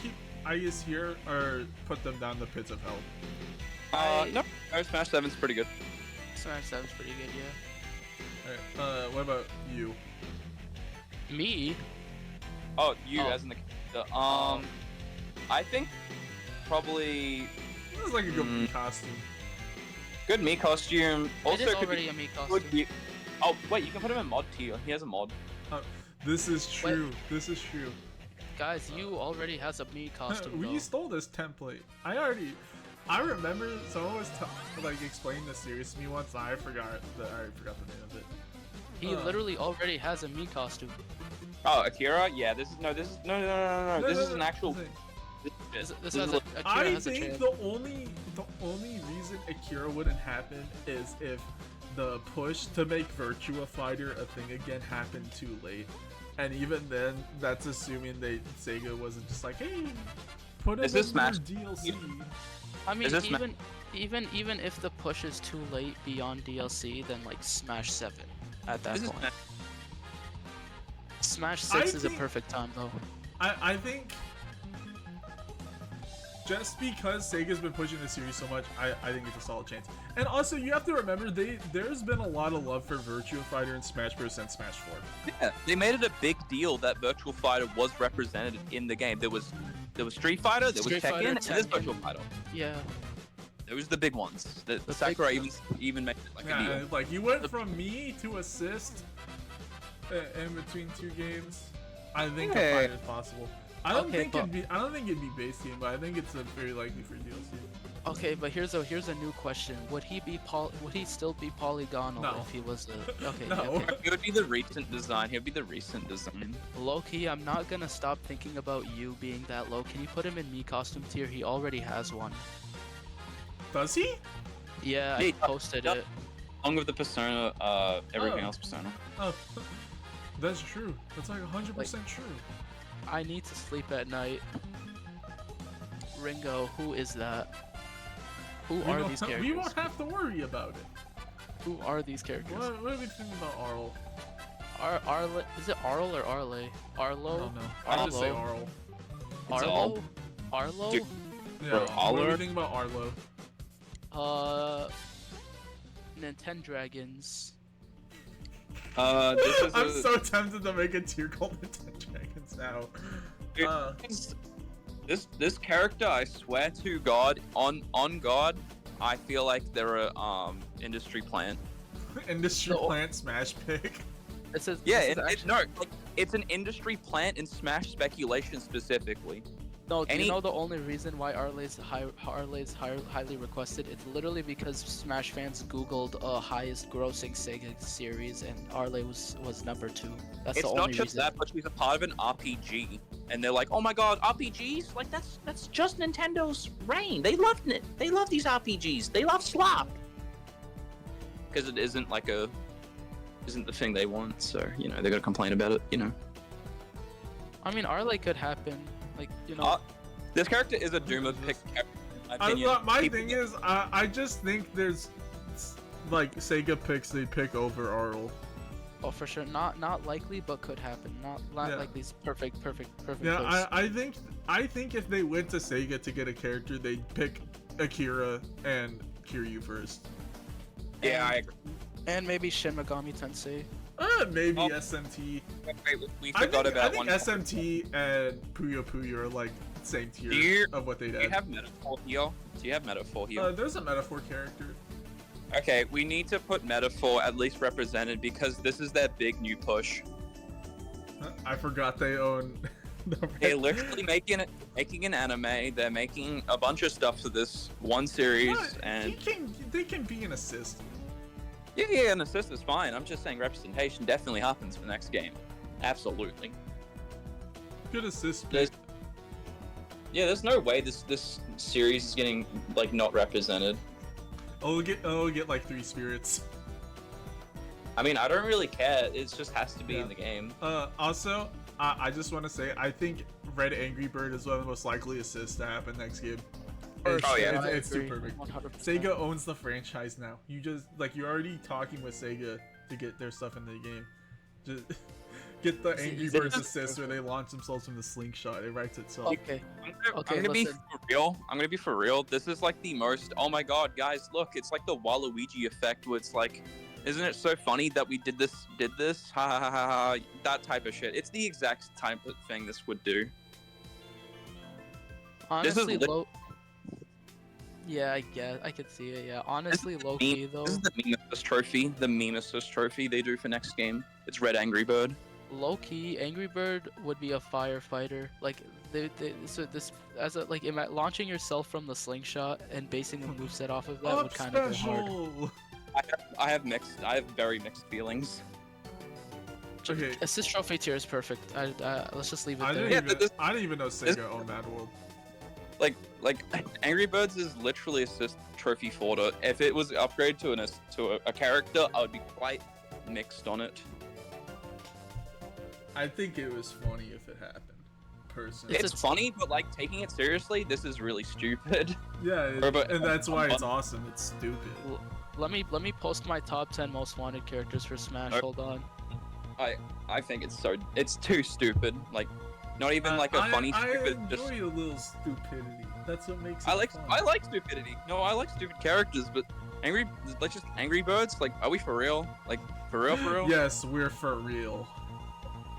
keep Aegis here or put them down the pits of hell? No, Smash 7's pretty good. Smash 7's pretty good, yeah. Alright, what about you? Me? Oh, you as in the I think probably This is like a good costume. good Mii costume. Also it is could already be a Mii costume. good. Oh wait, you can put him in mod tier. He has a mod. This is true. This is true. Guys, you already has a Mii costume, We though. stole this template. I remember someone was like explaining the series to me once. And I forgot the name of it. He literally already has a Mii costume. Oh, Akira? Yeah, this is no. This is an actual. This This has is a, a- Akira I has a think trans. the the only reason Akira wouldn't happen is if the push to make Virtua Fighter a thing again happened too late. And even then, that's assuming Sega wasn't just like, hey, put it in your DLC. I mean, Is this even if the push is too late beyond DLC, then like Smash 7 at that This is point. Smash 6 is a think- perfect time though. I think just because Sega's been pushing the series so much, I think it's a solid chance. And also, you have to remember, there's been a lot of love for Virtua Fighter and Smash Bros. Since Smash 4. Yeah, they made it a big deal that Virtual Fighter was represented in the game. There was Street Fighter, there was Street Fighter, Tekken, and there's Tekken. Virtual Fighter. Yeah. Those the big ones. The big Sakurai ones. even made it like a Yeah, deal. like you went from me to assist in between two games. I think a fight is possible. I don't think it'd be base game, but I think it's very likely for DLC. Okay, but here's a new question. Would he still be polygonal No. if he was a okay? No. Okay. It would be the recent design. He would be the recent design. Low-key, I'm not gonna stop thinking about you being that low. Can you put him in me costume tier? He already has one. Does he? Yeah, Hey, I posted it. Along with the Persona, everything else Persona. Oh, that's true. That's like 100% true. I need to sleep at night. Ringo, who is that? Who are these characters? We won't have to worry about it. Who are these characters? What do we think about Arl? Arle? Is it Arl or Arle? I Arlo? don't know. I just say Arl. Arlo? Arlo? Dude. Yeah, Bro, what do Arlo? we think about Arlo? Nintendo Dragons. This is I'm so tempted to make a tier called Nintendo Dragons now. Dude, this character, I swear to God, on God, I feel like they're a industry plant. Industry No. plant smash pick. It says Yeah, this is it's an industry plant in Smash speculation specifically. No, do Any- you know the only reason why Arle's highly requested? It's literally because Smash fans Googled highest grossing Sega series, and Arle was number 2. That's It's the not only just reason. that, but she's a part of an RPG, and they're like, "Oh my God, RPGs! Like that's just Nintendo's reign. They love it. They love these RPGs. They love slop." Because it isn't isn't the thing they want, so they're gonna complain about it. I mean, Arle could happen. Like, This character is a Duma pick character. in my opinion. My People thing get- is, I just think there's like Sega picks they pick over Arl. oh, for sure, not likely, but could happen. Not Yeah. like these perfect. Yeah, choice. I think if they went to Sega to get a character, they'd pick Akira and Kiryu first. Yeah, I agree. And maybe Shin Megami Tensei. Maybe Oh. SMT. Wait, we I forgot think about one. SMT and Puyo Puyo are like same tier Do you- of what they'd Do you add. have metaphor here? Do you have metaphor here? There's a metaphor character. Okay, we need to put metaphor at least represented because this is their big new push. I forgot they own. They're literally making an anime. They're making a bunch of stuff for this one series, and They can be an assist. yeah, an assist is fine. I'm just saying representation definitely happens for the next game. Absolutely. Good assist. There's- There's no way this series is getting not represented. I'll get like 3 spirits. I mean, I don't really care. It just has to be Yeah. in the game. Also, I just want to say I think Red Angry Bird is one of the most likely assists to happen next game. It's, Oh, yeah. it's too perfect. 100%. Sega owns the franchise now. You just you're already talking with Sega to get their stuff in the game. Just get the Angry is it Birds just- assist where they launch themselves from the slingshot. It writes itself. Okay. I'm Okay, gonna be listen. for real. I'm gonna be for real. This is like the most. Oh my God, guys, look! It's like the Waluigi effect, where it's like, isn't it so funny that we did this? Ha ha ha ha ha! That type of shit. It's the exact type of thing this would do. Honestly, lit- low. Yeah, I guess I could see it. Yeah, honestly, low key though. This is the meme assist trophy. The meme assist trophy they do for next game. It's Red Angry Bird. Low key, Angry Bird would be a firefighter. Like so this as a launching yourself from the slingshot and basing a moveset off of that Up would kind of go hard. special. I have very mixed feelings. Okay. Assist trophy tier is perfect. Let's just leave it I there. didn't Yeah, even this- I didn't even know Sega owned Mad World. like Angry Birds is literally assist trophy fodder. If it was upgraded to a character, I would be quite mixed on it. I think it was funny if it happened. Personally, It's funny, but like taking it seriously, this is really stupid. yeah, and that's why it's fun. awesome. It's stupid. Let me post my top 10 most wanted characters for Smash. Hold on. I think it's too stupid. Like, not even like a funny stupid. I Just enjoy a little stupidity. That's what makes it I fun. like stupidity. No, I like stupid characters, but just Angry Birds. Like, are we for real? Like, for real? Yes, we're for real.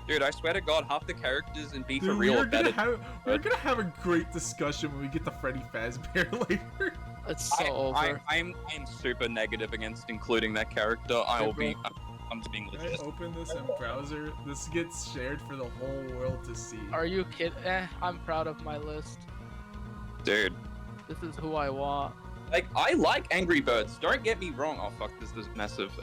Dude, I swear to God, half the characters in Be For Dude, Real are better. we're gonna have a great discussion when we get to Freddy Fazbear later. It's so over. I'm super negative against including that character. I'm just being I legit. open this in browser. This gets shared for the whole world to see. Are you kidding? I'm proud of my list. Dude, This is who I want. like, I like Angry Birds. Don't get me wrong. Oh fuck, this is massive.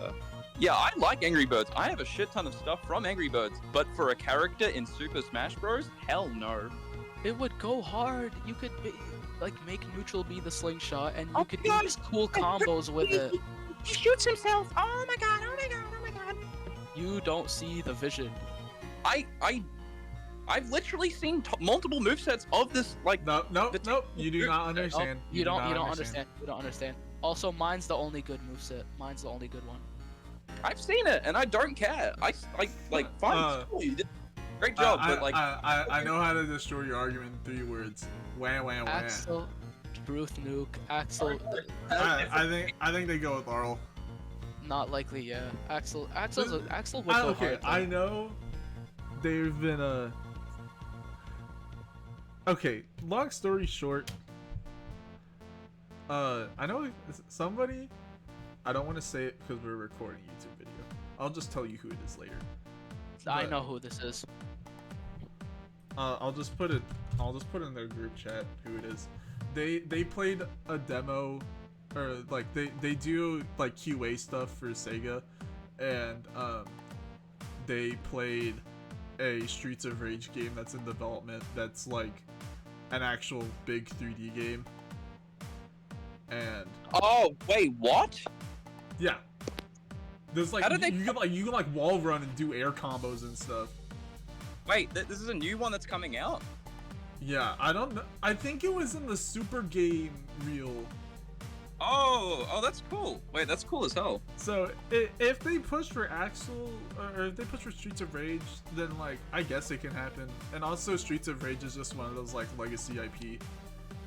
Yeah, I like Angry Birds. I have a shit ton of stuff from Angry Birds, but for a character in Super Smash Bros, hell no. It would go hard. You could like make neutral be the slingshot, and you Oh could my God. do these cool combos with it. He shoots himself. Oh my god. Oh my god. Oh my god. You don't see the vision. I've literally seen multiple movesets of this. Like, Nope. You do not understand. You don't understand. You don't understand. Also, mine's the only good moveset. Mine's the only good one. I've seen it, and I don't care. I fine. Cool, you did a great job, but like, I know how to destroy your argument in 3 words. Wah wah wah. Axel, Ruth Nuke, Axel. I think they go with Laurel. Not likely, yeah. Axel would go Okay, hard. I know there's been a. Okay, long story short. I know somebody. I don't want to say it because we're recording a YouTube video. I'll just tell you who it is later. I know who this is. I'll just put it in their group chat who it is. They played a demo, or like they do like QA stuff for Sega, and they played a Streets of Rage game that's in development that's like an actual big 3D game. And oh wait, what? yeah, there's like How did they- you can like wall run and do air combos and stuff. Wait, this is a new one that's coming out. Yeah, I don't know. I think it was in the Super Game Reel. Oh, that's cool. Wait, that's cool as hell. So if they push for Axel, or if they push for Streets of Rage, then like I guess it can happen. And also Streets of Rage is just one of those like legacy IP.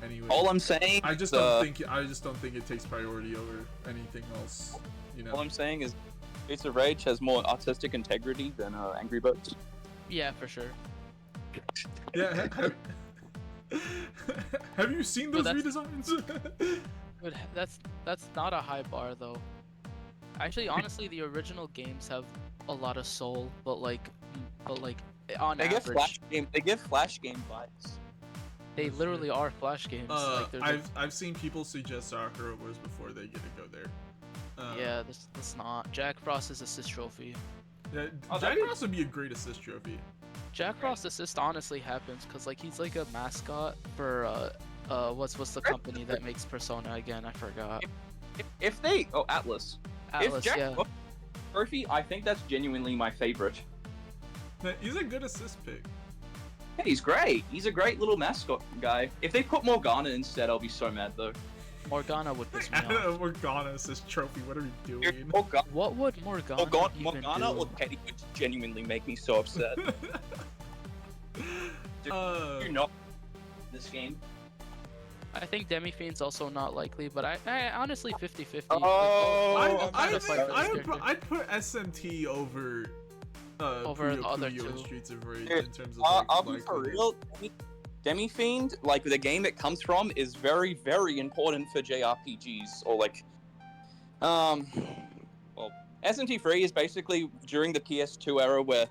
Anyway, All I'm saying, I just don't think it takes priority over anything else. You know. all I'm saying is, Streets of Rage has more artistic integrity than Angry Birds. Yeah, for sure. Yeah. Have you seen those Well, redesigns? But that's not a high bar though. Actually, honestly, the original games have a lot of soul, but like on They give average, Flash game vibes. they literally are Flash games. Like, there's I've seen people suggest Sakura Wars before they get to go there. yeah, that's not. Jack Frost is assist trophy. Yeah, Oh, Jack that- Frost would be a great assist trophy. Jack Frost assist honestly happens because like he's like a mascot for what's the company that makes Persona again? I forgot. If they Atlas. Atlas, If Jack yeah. Frost trophy, I think that's genuinely my favorite. He's a good assist pick. Yeah, he's great. He's a great little mascot guy. If they put Morgana instead, I'll be so mad though. Morgana would piss me off. Morgana assist trophy. What are we doing? Dude, Morgana, What would Morgana even Morgana do? or Teddy would genuinely make me so upset. You're not this game. I think Demi Fiend's also not likely, but I honestly 50-50. Oh, I'd put SMT over Over the Puyo other Puyo and two. Streets of Rage Dude, in terms of I'll be for likelihood. real. Demi Fiend, like the game it comes from, is very, very important for JRPGs. Or like, well, SMT3 is basically during the PS2 era where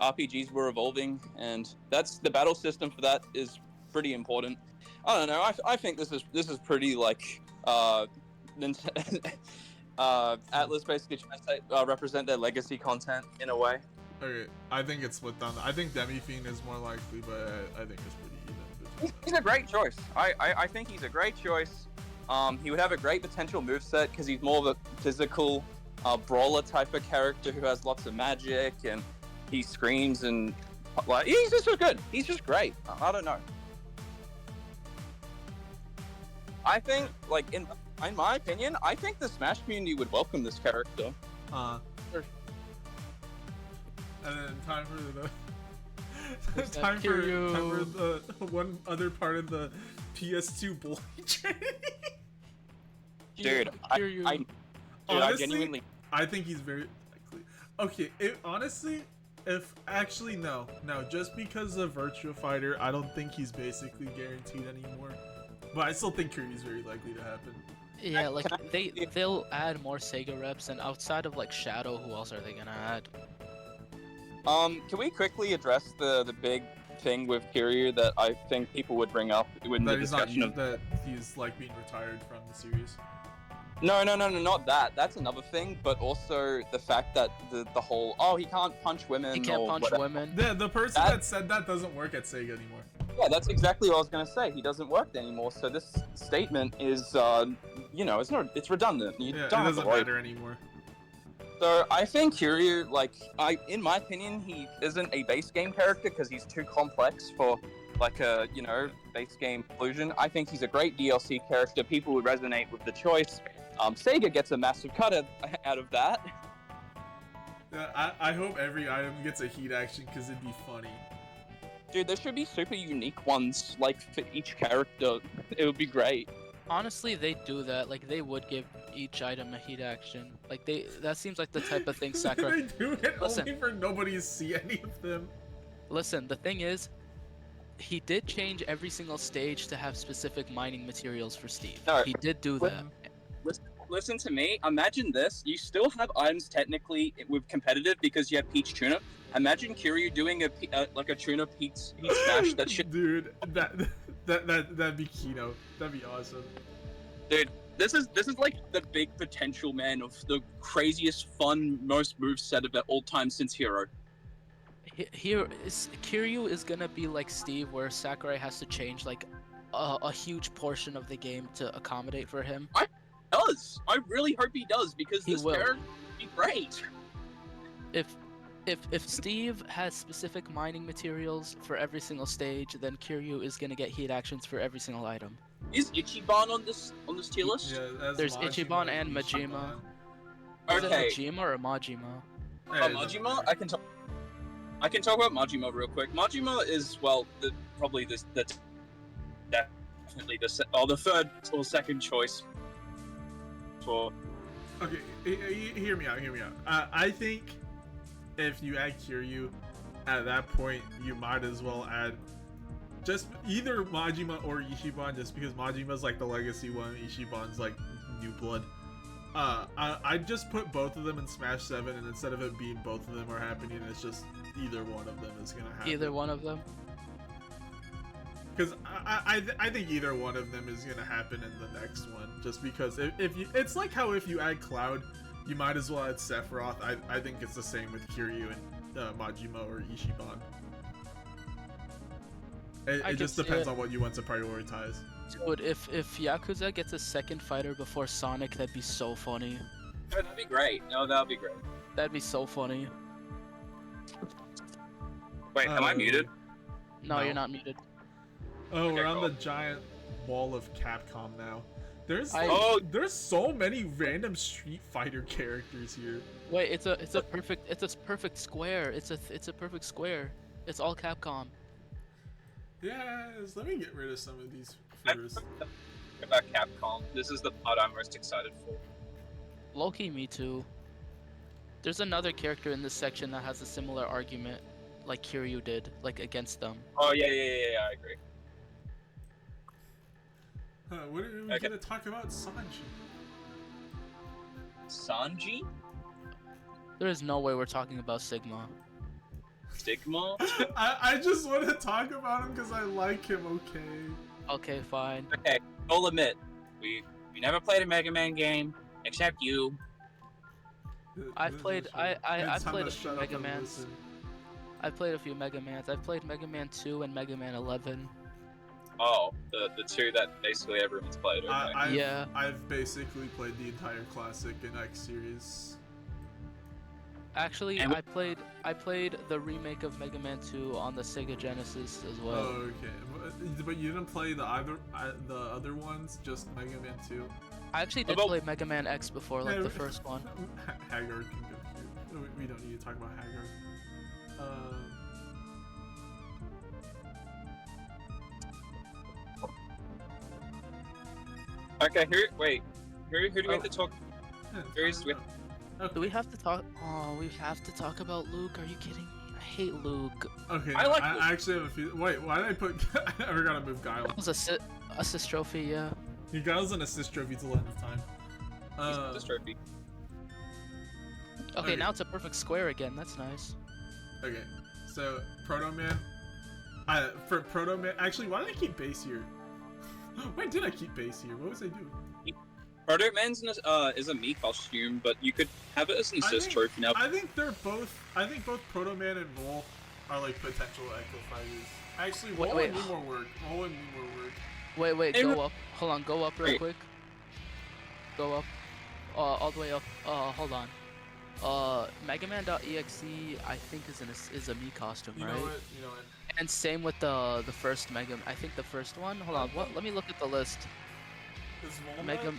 RPGs were evolving, and that's the battle system for that is pretty important. I don't know. I think this is pretty like Atlas basically trying to represent their legacy content in a way. Okay, I think it's split down. I think Demi Fiend is more likely, but I think it's pretty even He's a great choice. I think he's a great choice. He would have a great potential moveset because he's more of a physical brawler type of character who has lots of magic and he screams and like he's just so good. He's just great. I don't know. I think, like in my opinion, I think the Smash community would welcome this character. And then time for the Who's that? time for Kiryu. the one other part of the PS2 bully training. Dude, Kiryu. I Honestly, genuinely. I think he's very likely. Okay, honestly, if actually no, just because of Virtua Fighter, I don't think he's basically guaranteed anymore. But I still think Kirby's very likely to happen. Yeah, like they'll add more Sega reps, and outside of like Shadow, who else are they gonna add? Can we quickly address the big thing with Kiryu that I think people would bring up in the That he's not discussion of? that he's like being retired from the series. No, not that. That's another thing, but also the fact that the whole he can't punch women. He can't or punch whatever. women. The person that said that doesn't work at Sega anymore. Yeah, that's exactly what I was gonna say. He doesn't work anymore. So this statement is, it's redundant. You Yeah, it don't have to doesn't worry. matter anymore. So I think Kiryu, in my opinion, he isn't a base game character because he's too complex for like a base game inclusion. I think he's a great DLC character. People would resonate with the choice. Sega gets a massive cut out of that. Yeah, I hope every item gets a heat action because it'd be funny. Dude, there should be super unique ones like for each character. It would be great. Honestly, they do that. Like they would give each item a heat action. Like that seems like the type of thing Sakurai. They do it Listen. only for nobody to see any of them. Listen, the thing is, he did change every single stage to have specific mining materials for Steve. No, He did do that. Listen to me. Imagine this. You still have items technically with competitive because you have Peach Tuna. Imagine Kiryu doing a Tuna Peach Smash. That shit. Dude, that'd be Kino. That'd be awesome. Dude, this is like the big potential, man, of the craziest, fun, most moveset of all time since Hero. Kiryu is gonna be like Steve, where Sakurai has to change like a huge portion of the game to accommodate for him. I really hope he does because He this will. character would be great. If Steve has specific mining materials for every single stage, then Kiryu is gonna get heat actions for every single item. Is Ichiban on this tier list? Yeah, that's There's Majima Ichiban and Ichiban. Majima. Is Okay. it Majima or Majima? Hey, Majima, I can talk about Majima real quick. Majima is probably the definitely the third or second choice for. Okay, hear me out. I think if you add Kiryu, at that point you might as well add just either Majima or Ichiban, just because Majima's like the legacy one, Ishiban's like new blood. I'd just put both of them in Smash 7, and instead of it being both of them are happening, it's just either one of them is gonna happen. Either one of them. Because I think either one of them is gonna happen in the next one. Just because if you, it's like how if you add Cloud, you might as well add Sephiroth. I think it's the same with Kiryu and Majima or Ichiban. It just depends on what you want to prioritize. Dude, if Yakuza gets a second fighter before Sonic, that'd be so funny. Oh, that'd be great. No, that'd be great. That'd be so funny. Wait, am I muted? No, No. you're not muted. Oh, we're Okay, on cool. the giant wall of Capcom now. There's Oh. there's so many random Street Fighter characters here. Wait, it's a perfect square. It's a perfect square. It's all Capcom. Yes, let me get rid of some of these I'm first. about Capcom. This is the part I'm most excited for. Loki, me too. There's another character in this section that has a similar argument, like Kiryu did, like against them. Oh yeah, I agree. What are we Okay. gonna talk about? Sanji. Sanji? There is no way we're talking about Sigma. Stigma? I just want to talk about him because I like him. Okay. Okay, fine. Okay, I'll admit, we never played a Mega Man game except you. I've played- I've It's time played to a few shut up Mega and Mans. listen. I've played a few Mega Mans. I've played Mega Man 2 and Mega Man 11. Oh, the two that basically everyone's played. Okay. Yeah. I've basically played the entire classic and X series. Actually, And I played the remake of Mega Man 2 on the Sega Genesis as well. Oh, okay. But you didn't play the other ones, just Mega Man 2? I actually did play Mega Man X before, like the first one. Haggard can go here. We don't need to talk about Haggard. Okay, who do we have to talk? Who's with? Do we have to talk? Oh, we have to talk about Luke. Are you kidding me? I hate Luke. Okay, I like I actually have a few. Wait, why did I put? I forgot to move Guile. That was assist trophy, yeah. Guile's an assist trophy till the end of time. This trophy. Okay, now it's a perfect square again. That's nice. Okay, so Proto Man. For Proto Man, actually, why did I keep base here? Why did I keep base here? What was I doing? Proto Man's is a me costume, but you could have it as an assist trophy now. I think they're both. I think both Proto Man and Roll are like potential Echo Fighters. Actually, Roll wait. would need more work. Roll would need more work. Wait, go up. Hold on, go up real quick. Go up. All the way up. Hold on. Mega Man.exe I think is a me costume, right? You know what? And same with the first Mega. I think the first one. Hold on. What? Let me look at the list. Is Walnut? Mega.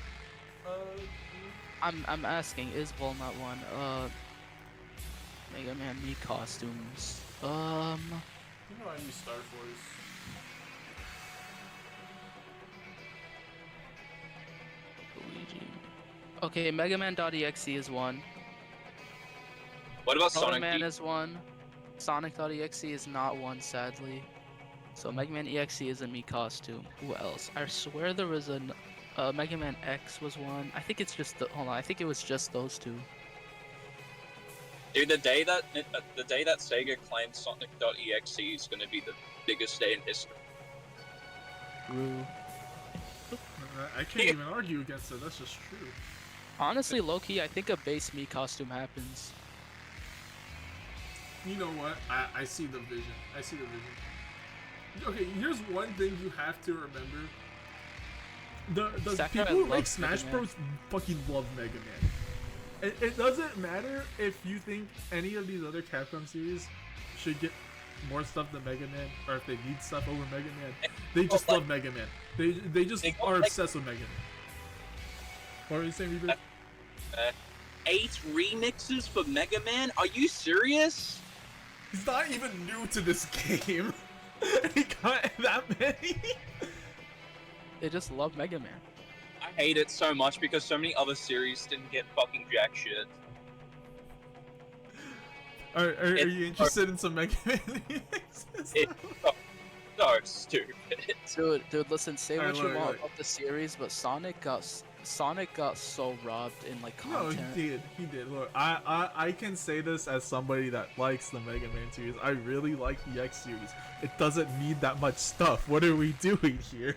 I'm asking, is Walnut one? Mega Man me costumes. You know I use Star Force. Luigi. Okay, Mega Man.exe is one. What about Proto Sonic? Man is one. Sonic.exe is not one, sadly. So Mega Man EXE is a me costume. Who else? I swear there was an Mega Man X was one. I think it's just hold on. I think it was just those two. Dude, the day that Sega claimed Sonic.exe is going to be the biggest day in history. True. I can't even argue against it. That's just true. Honestly, low-key, I think a base me costume happens. You know what? I see the vision. I see the vision. Okay, here's one thing you have to remember. The Sakurai people who make loves Smash Mega Man. Bros. Fucking love Mega Man. It doesn't matter if you think any of these other Capcom series should get more stuff than Mega Man, or if they need stuff over Mega Man. They just love Mega Man. They just are obsessed with Mega Man. What were you saying, Reaper? 8 remixes for Mega Man? Are you serious? He's not even new to this game. He got that many. They just love Mega Man. I hate it so much because so many other series didn't get fucking jack shit. Are you interested in some Mega Man? It's so stupid. Dude, listen. Say what you look, want look. about the series, but Sonic got so robbed in like No, content. he did. Look, I can say this as somebody that likes the Mega Man series. I really like the X series. It doesn't need that much stuff. What are we doing here?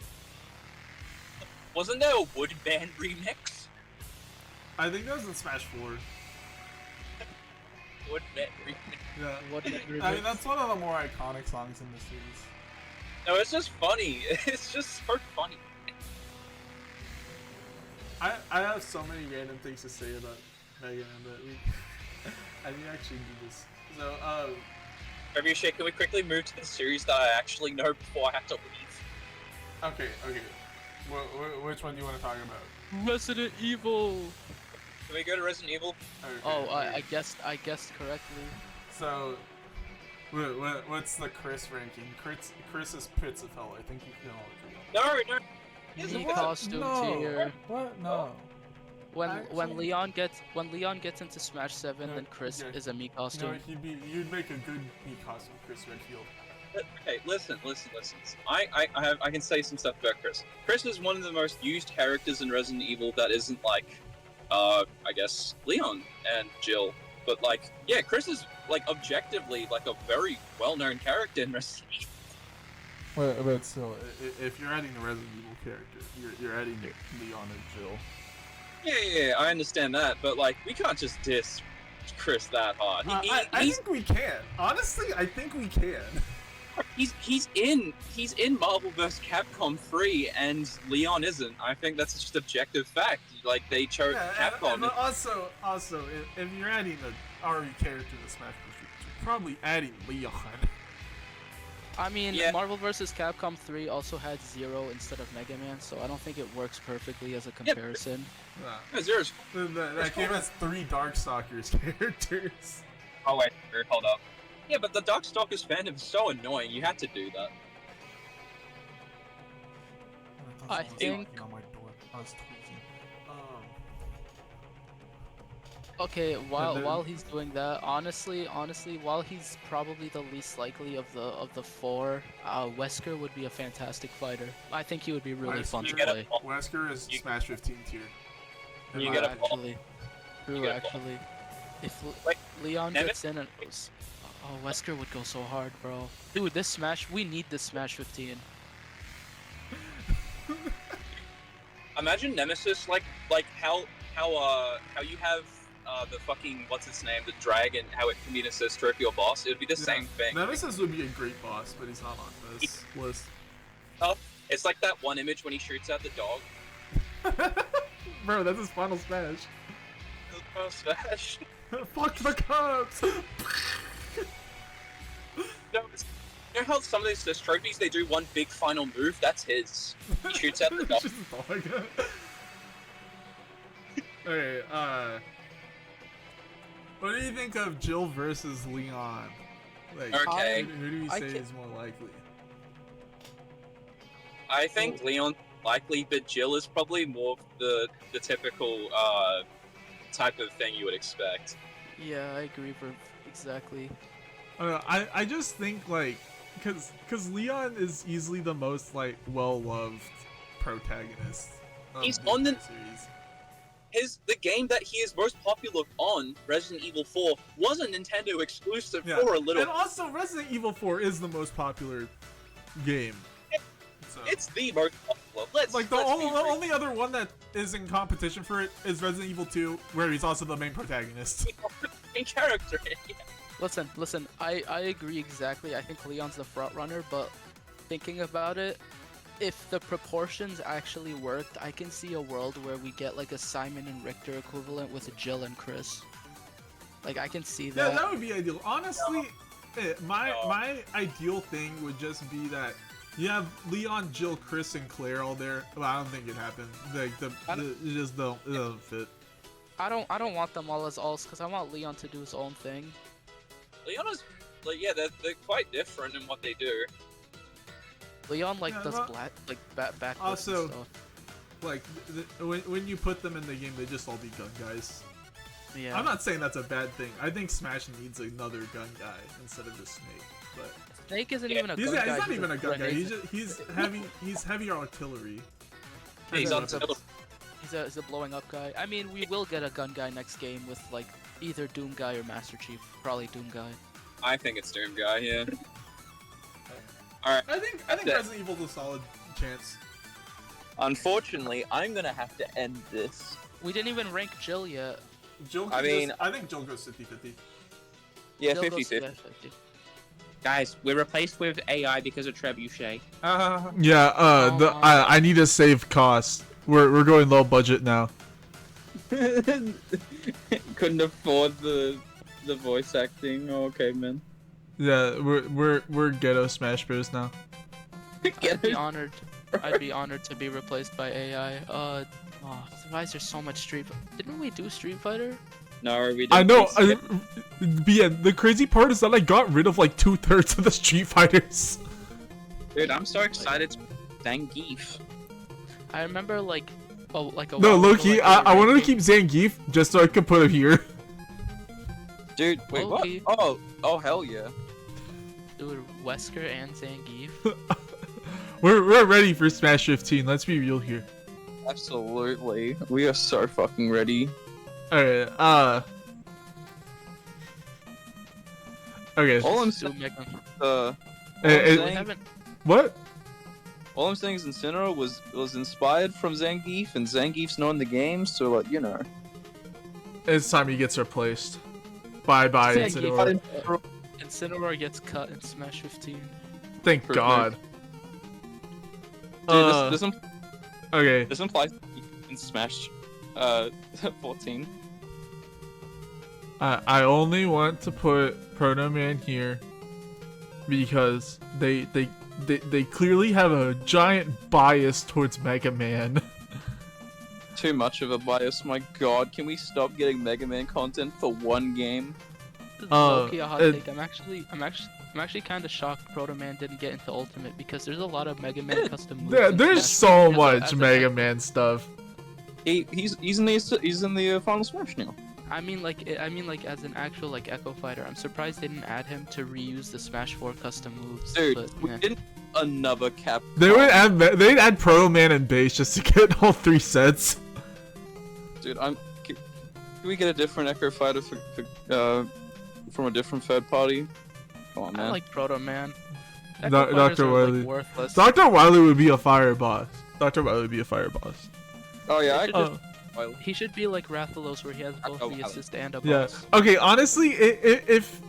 Wasn't there a Wood Band remix? I think that was in Smash 4. Wood Band remix. Yeah. What I mean, that's one of the more iconic songs in the series. No, it's just funny. It's just so funny. I have so many random things to say about Mega Man, but I need to actually do this. So, Maybe can we quickly move to the series that I actually know before I have to leave? okay. Which one do you want to talk about? Resident Evil. Can we go to Resident Evil? Okay, Oh, okay. I guessed correctly. So, what's the Chris ranking? Chris is Pits of Hell. I think you can all agree. No. Me What? costume No. tier. What? No. When Actually- Leon gets into Smash 7, No, then Chris okay. is a me You know, costume. you'd make a good me costume, Chris Redfield. Okay, listen. I can say some stuff about Chris. Chris is one of the most used characters in Resident Evil that isn't like, I guess Leon and Jill. But like, yeah, Chris is like objectively like a very well-known character in Resident Evil. But still, If you're adding the Resident Evil character, you're adding Leon and Jill. Yeah, I understand that, but like, we can't just diss Chris that hard. I He's think we can. Honestly, I think we can. he's in Marvel vs. Capcom 3 and Leon isn't. I think that's just objective fact. Like they chose Capcom. And also, if you're adding an RE character to Smash Bros, you're probably adding Leon. I mean, Yeah. Marvel vs. Capcom 3 also had Zero instead of Mega Man, so I don't think it works perfectly as a comparison. Yeah, Zero's. That game has 3 Darkstalkers characters. Oh wait, hold up. Yeah, but the Darkstalkers fandom is so annoying. You had to do that. I think- On my door. I was tweaking. Okay, while then- while he's doing that, honestly, while he's probably the least likely of the 4, Wesker would be a fantastic fighter. I think he would be really fun to You get a play. ball. Wesker is You- Smash 15 tier. You Am get I- a ball. Actually, true. get a ball. Actually, if Like, Leon Nabbit- gets in and oh, Wesker would go so hard, bro. Dude, this Smash, we need this Smash 15. Imagine Nemesis like how you have the fucking what's its name, the dragon, how it can be an assist trophy or boss. It would be the same thing. Nemesis would be a great boss, but he's not on this list. It's like that one image when he shoots at the dog. Bro, that's his final Smash. Oh, Smash. Fuck the Cubs! No, you know how some of these assist trophies they do one big final move? That's his. He shoots at the dog. Just a dog. Okay, what do you think of Jill versus Leon? Like, Okay. who do you I say can- is more likely? I think Leon likely, but Jill is probably more of the typical type of thing you would expect. Yeah, I agree. Exactly. I just think like, cause Leon is easily the most like well-loved protagonist. Of He's the on the- The series. game that he is most popular on, Resident Evil 4, was a Nintendo exclusive Yeah. for a little. And also, Resident Evil 4 is the most popular game. So, It's the most popular. Let's like the let's only, be the real. only other one that is in competition for it is Resident Evil 2, where he's also the main protagonist. main character. Listen. I agree exactly. I think Leon's the front runner, but thinking about it, if the proportions actually worked, I can see a world where we get like a Simon and Richter equivalent with Jill and Chris. Like I can see Yeah, that. that would be ideal. Honestly, my No. my ideal thing would just be that you have Leon, Jill, Chris, and Claire all there. Well, I don't think it happened. Like it just it doesn't fit. I don't want them all as alls because I want Leon to do his own thing. Leon is, like, yeah, they're quite different in what they do. Leon like Yeah, does well, backwards also- and stuff. Like when you put them in the game, they just all be gun guys. Yeah. I'm not saying that's a bad thing. I think Smash needs another gun guy instead of just Snake. But Snake isn't Yeah, even a he's, gun guy. he's not even a gun guy. grenade- He's heavy artillery. He's Heavy on weapons. He's a blowing up guy. I mean, we will get a gun guy next game with like either Doom guy or Master Chief. Probably Doom guy. I think it's Doom Guy, yeah. Alright, I think Yeah. Resident Evil's a solid chance. unfortunately, I'm gonna have to end this. We didn't even rank Jill yet. Jill I mean- I think Jill goes 50-50. Yeah, Jill goes 50-50. 50. Guys, we're replaced with AI because of Trebuchet. Yeah, Oh, I need to save costs. We're going low budget now. Couldn't afford the voice acting. Oh, okay, man. Yeah, we're ghetto Smash Bros now. I'd be honored. I'd be honored to be replaced by AI. Why is there so much Street? Didn't we do Street Fighter? No, we didn't. I know. But yeah, the crazy part is that I got rid of like 2/3 of the Street Fighters. Dude, I'm so excited. Zangief. I remember like a No, while ago, Loki, like, I wanted to ranking- keep Zangief just so I could put him here. Dude, wait, what? Loki. Oh, hell yeah. Dude, Wesker and Zangief. We're ready for Smash 15. Let's be real here. Absolutely. We are so fucking ready. Alright, okay. All I'm Do saying, Mega. all I'm Eh, We saying- haven't. What? all I'm saying is Incineroar was inspired from Zangief, and Zangief's known the game, so like, you know. It's time he gets replaced. Bye bye, Zangief. Incineroar. Incineroar gets cut in Smash 15. Thank For God. Dude, Okay. this implies in Smash 14. I only want to put Proto Man here because they clearly have a giant bias towards Mega Man. Too much of a bias, my god. Can we stop getting Mega Man content for one game? This is low-key a hot take. I'm actually kind of shocked Proto Man didn't get into Ultimate because there's a lot of Mega Man custom moves. in There's Smash so Bros. much Mega Man stuff. He's in the Final Smash now. I mean like as an actual like Echo Fighter. I'm surprised they didn't add him to reuse the Smash 4 custom moves. Dude, but, we meh. didn't another cap. They'd add Proto Man and Base just to get all 3 sets. Dude, can we get a different Echo Fighter from a different third party? Come on, man. I like Proto Man. Echo Dr. Fighters are, Wily. like, worthless. Dr. Wily would be a fire boss. Dr. Wily would be a fire boss. Oh yeah, He should be like Rathalos, where he has both the assist and a Yeah. boss. Okay, honestly, if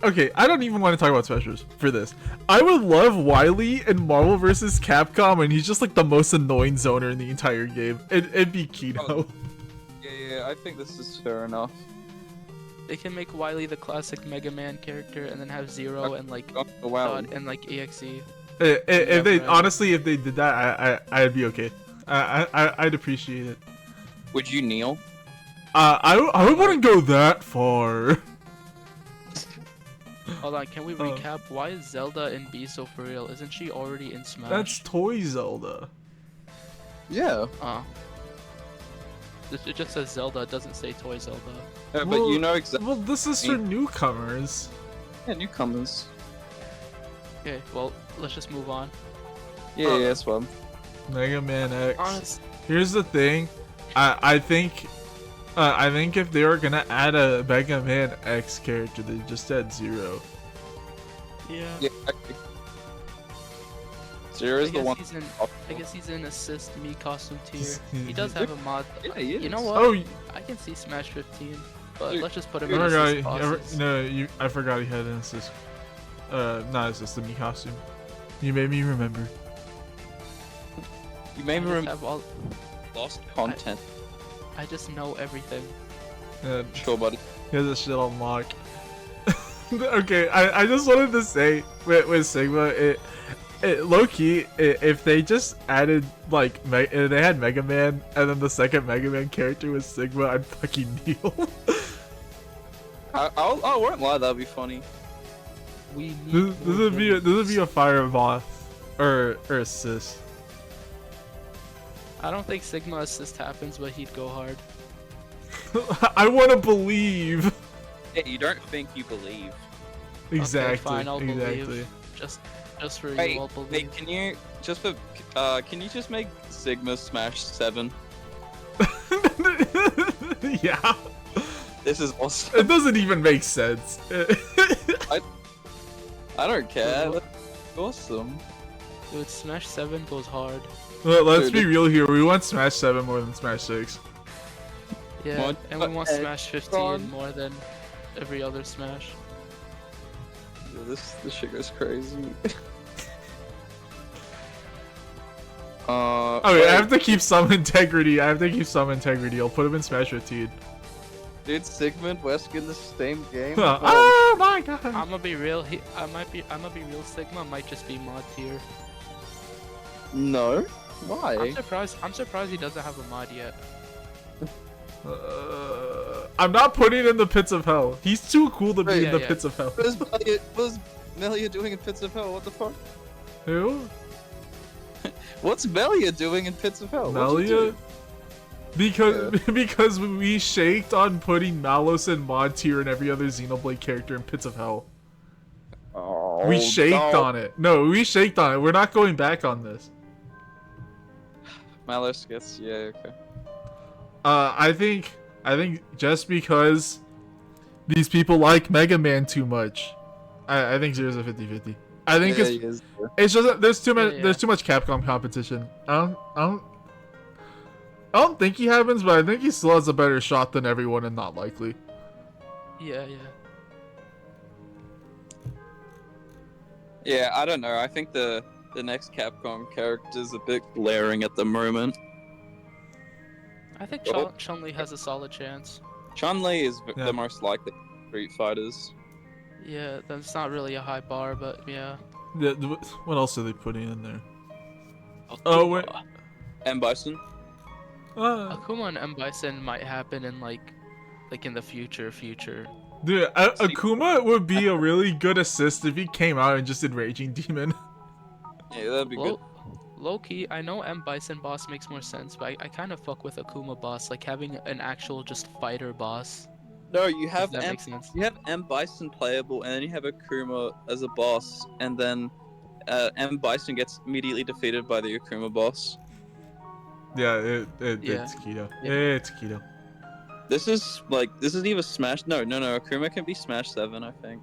okay, I don't even want to talk about specials for this. I would love Wily in Marvel vs. Capcom, and he's just like the most annoying zoner in the entire game. It'd be Kino. Oh. Yeah, I think this is fair enough. They can make Wily the classic Mega Man character, and then have Zero and like wow. Dot and like EXE. If they right. honestly, if they did that, I'd be okay. I'd appreciate it. Would you kneel? I wouldn't go that far. Hold on, can we recap? Why is Zelda in B so for real? Isn't she already in Smash? That's Toy Zelda. Yeah. Oh. It just says Zelda, it doesn't say Toy Zelda. Yeah, but you know exactly. Well, this is for newcomers. Yeah, newcomers. Okay, well, let's just move on. Yeah, that's fun. Mega Man X. Honest. Here's the thing, I think if they were gonna add a Mega Man X character, they just add Zero. Yeah. Yeah. Zero is the one. I guess he's in assist me costume tier. He does have a mod. Yeah, he is. You know what? Oh, I can see Smash 15, but Dude, let's just put him I in forgot. assist bosses. I forgot he had an assist. Not assist, the me costume. You made me remember. You made me remember have all. lost content. I just know everything. Sure, buddy. He has this shit on lock. Okay, I just wanted to say with Sigma, it low key, if they just added like they had Mega Man and then the second Mega Man character was Sigma, I'd fucking kneel. I won't lie, that'd be funny. We need this would be a fire boss or assist. I don't think Sigma assist happens, but he'd go hard. I want to believe. Yeah, you don't think you believe. Exactly. Okay, fine, I'll exactly. believe. Just for Hey, you, I'll believe. Hey, can you just make Sigma Smash 7? Yeah. This is awesome. It doesn't even make sense. I don't care. That's awesome. Dude, Smash 7 goes hard. Well, let's Dude, be real here. We want Smash 7 more than Smash 6. Yeah, What? and we want Smash 15 Ron? more than every other Smash. Yeah, this shit goes crazy. Okay, I have to keep some integrity. I'll put him in Smash 15. Dude, Sigma and Wesker in the same game. Oh my god. I'm gonna be real. I'm gonna be real. Sigma might just be mod tier. No. Why? I'm surprised he doesn't have a mod yet. I'm not putting in the pits of hell. He's too cool to be in the pits of hell. What's Melia doing in Pits of Hell? What the fuck? Who? What's Melia doing in Pits of Hell? Melia? Because we shaked on putting Malos and mod tier and every other Xenoblade character in Pits of Hell. Oh, We shaked on it. No, we shaked on it. We're not going back on this. Malos gets okay. I think just because these people like Mega Man too much, I think Zero's a 50-50. I think it's just that there's too much Capcom competition. I don't think he happens, but I think he still has a better shot than everyone and not likely. Yeah. Yeah, I don't know. I think the next Capcom character is a bit glaring at the moment. I think Oh. Chun-Li has a solid chance. Chun-Li is Yeah. the most likely Street Fighters. Yeah, that's not really a high bar, but yeah. Yeah, what else are they putting in there? Oh, wait. And Bison. Akuma and M. Bison might happen in like in the future. Dude, Akuma would be a really good assist if he came out and just did Raging Demon. Yeah, that'd be good. Low key, I know M. Bison boss makes more sense, but I kind of fuck with Akuma boss, like having an actual just fighter boss. No, you If have that M. makes sense. You have M. Bison playable, and then you have Akuma as a boss, and then M. Bison gets immediately defeated by the Akuma boss. Yeah, Yeah. it's Keto. Yeah. It's Keto. This is either Smash. No. Akuma can be Smash 7, I think.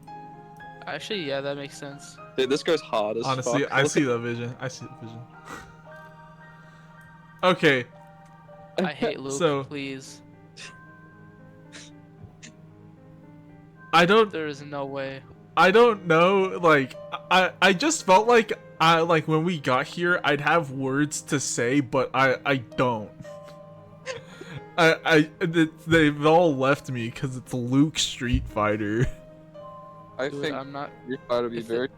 Actually, yeah, that makes sense. Dude, this goes hard as Honestly, fuck. I Look see the vision. Okay, I hate Luke. So- Please, I there is no way. don't know, like, I just felt like when we got here, I'd have words to say, but I don't. They've all left me because it's Luke Street Fighter. I Dude, think I'm not Street Fighter would be if very.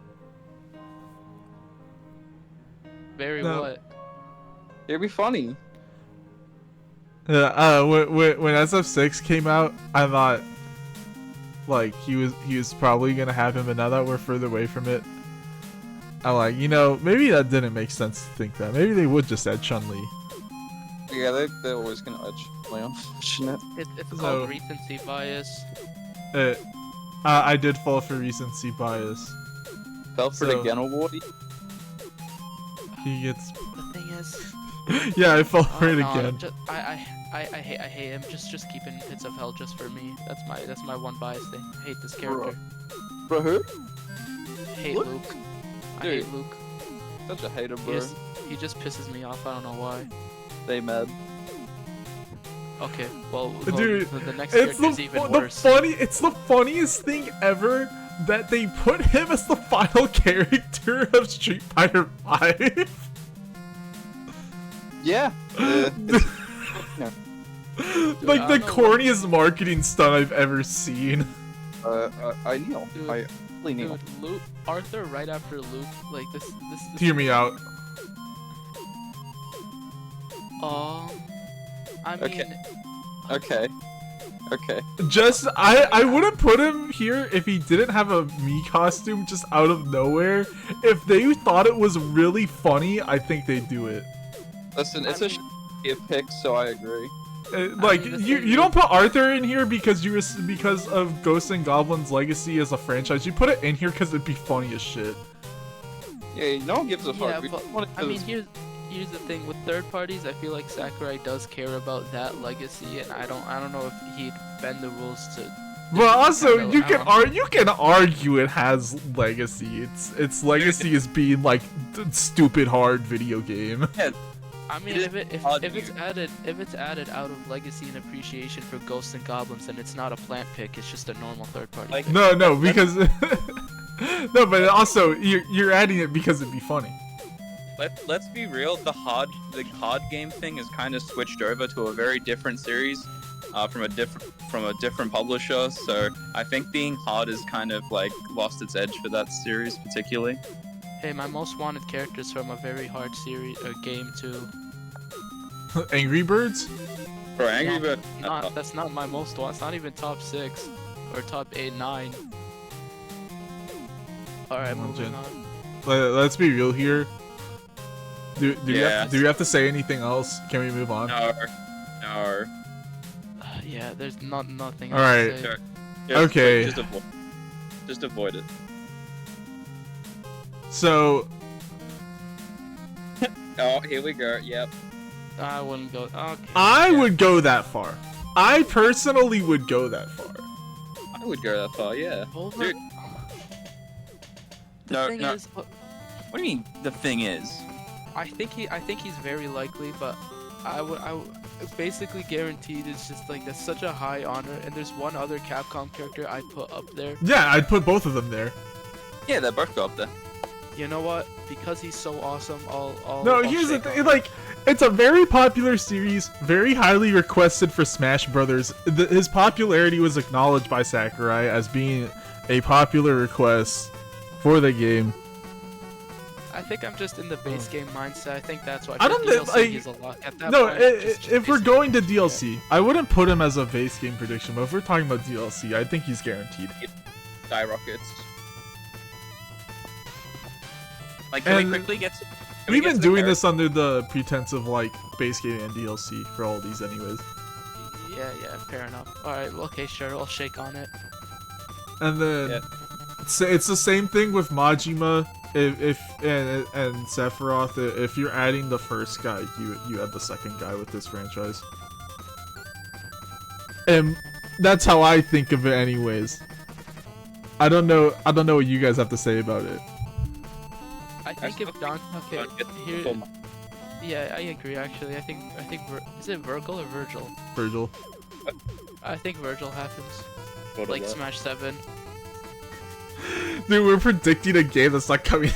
very No. what. It'd be funny. Yeah, when SF6 came out, I thought like he was probably gonna have him, and now that we're further away from it, I'm like, maybe that didn't make sense to think that. Maybe they would just add Chun-Li. Yeah, they're always gonna edge play unfortunate. It's So- called recency bias. I did fall for recency bias. Fell for So- the Gen Award. He gets, The thing is, yeah, I fell oh, for it no, again. I hate him. Just keep in Pits of Hell just for me. That's my one bias thing. I hate this character. Bro, who? I hate Luke? Luke. I Dude. hate Luke. Such a hater, He bro. just pisses me off. I don't know why. Stay mad. Okay, well, Dude, the next It's character's even the worse. it's the funniest thing ever that they put him as the final character of Street Fighter 5. Yeah. Like I the don't know corniest marketing stunt I've ever seen. I kneel. Dude. I really kneel. Dude, Luke, Arthur right after Luke, like this. Hear me out. I mean, Okay. Okay. Just I wouldn't put him here if he didn't have a Mii costume just out of nowhere. If they thought it was really funny, I think they'd do it. Listen, it's I a pick, so I agree. Like mean, the you thing you don't put Arthur in here because because of Ghosts and Goblins legacy as a franchise. You put it in here because it'd be funny as shit. Yeah, no one gives a fuck. yeah, We but just want it I mean, to- here's the thing with third parties. I feel like Sakurai does care about that legacy, and I don't know if he'd bend the rules to. Well, also I you don't- you can argue it has legacy. Its legacy is being like stupid hard video game. I mean, It if is odd, it's added out of legacy and appreciation for Ghosts and Goblins, then it's not a plant pick. It's just a normal third party. Like- pick. No, because no, but also you're adding it because it'd be funny. Let's be real. The hard game thing is kind of switched over to a very different series, from a different publisher. So I think being hard is kind of like lost its edge for that series particularly. Hey, my most wanted characters from a very hard series or game too. Angry Birds? For Angry No, Bird, That's not my most one. It's not even top 6 or top 8, 9. All right, Come on, moving Jen. on. Let's be real here. Do Yes. you have to say anything else? Can we move on? no. Yeah, there's nothing. All else right. to say. Just- Okay. Just avoid it. So Oh, here we go. Yep. I wouldn't go. Okay. I would go that far. I personally would go that far. I would go that far. Yeah. Over. Dude. The No, thing no. is, What do you mean? The thing is. I think he's very likely, but I would basically guaranteed. It's just like that's such a high honor, and there's one other Capcom character I put up there. Yeah, I'd put both of them there. Yeah, they both go up there. You know what? Because he's so awesome, I'll No, I'll here's the shake thing. on Like, it's a very popular series, very highly requested for Smash Brothers. His popularity was acknowledged by Sakurai as being a popular request for the game. I think I'm just in the base game mindset. I think that's why. I don't DLC like- is a lot at that No, point. if we're basic going to games, DLC, I wouldn't put him as a base game prediction, but if we're talking about DLC, I think he's guaranteed. Skyrockets. Like, can And we quickly get? We've been doing this under the pretense of like base game and DLC for all these, anyways. Yeah, fair enough. All right, okay, sure, I'll shake on it. And then Yeah. it's the same thing with Majima. If and Sephiroth, if you're adding the first guy, you add the second guy with this franchise. And that's how I think of it, anyways. I don't know what you guys have to say about it. I think if Don, okay, here, yeah, I agree. Actually, I think is it Virgil or Virgil? Virgil. I think Virgil happens. What Like about- Smash 7. Dude, we're predicting a game that's not coming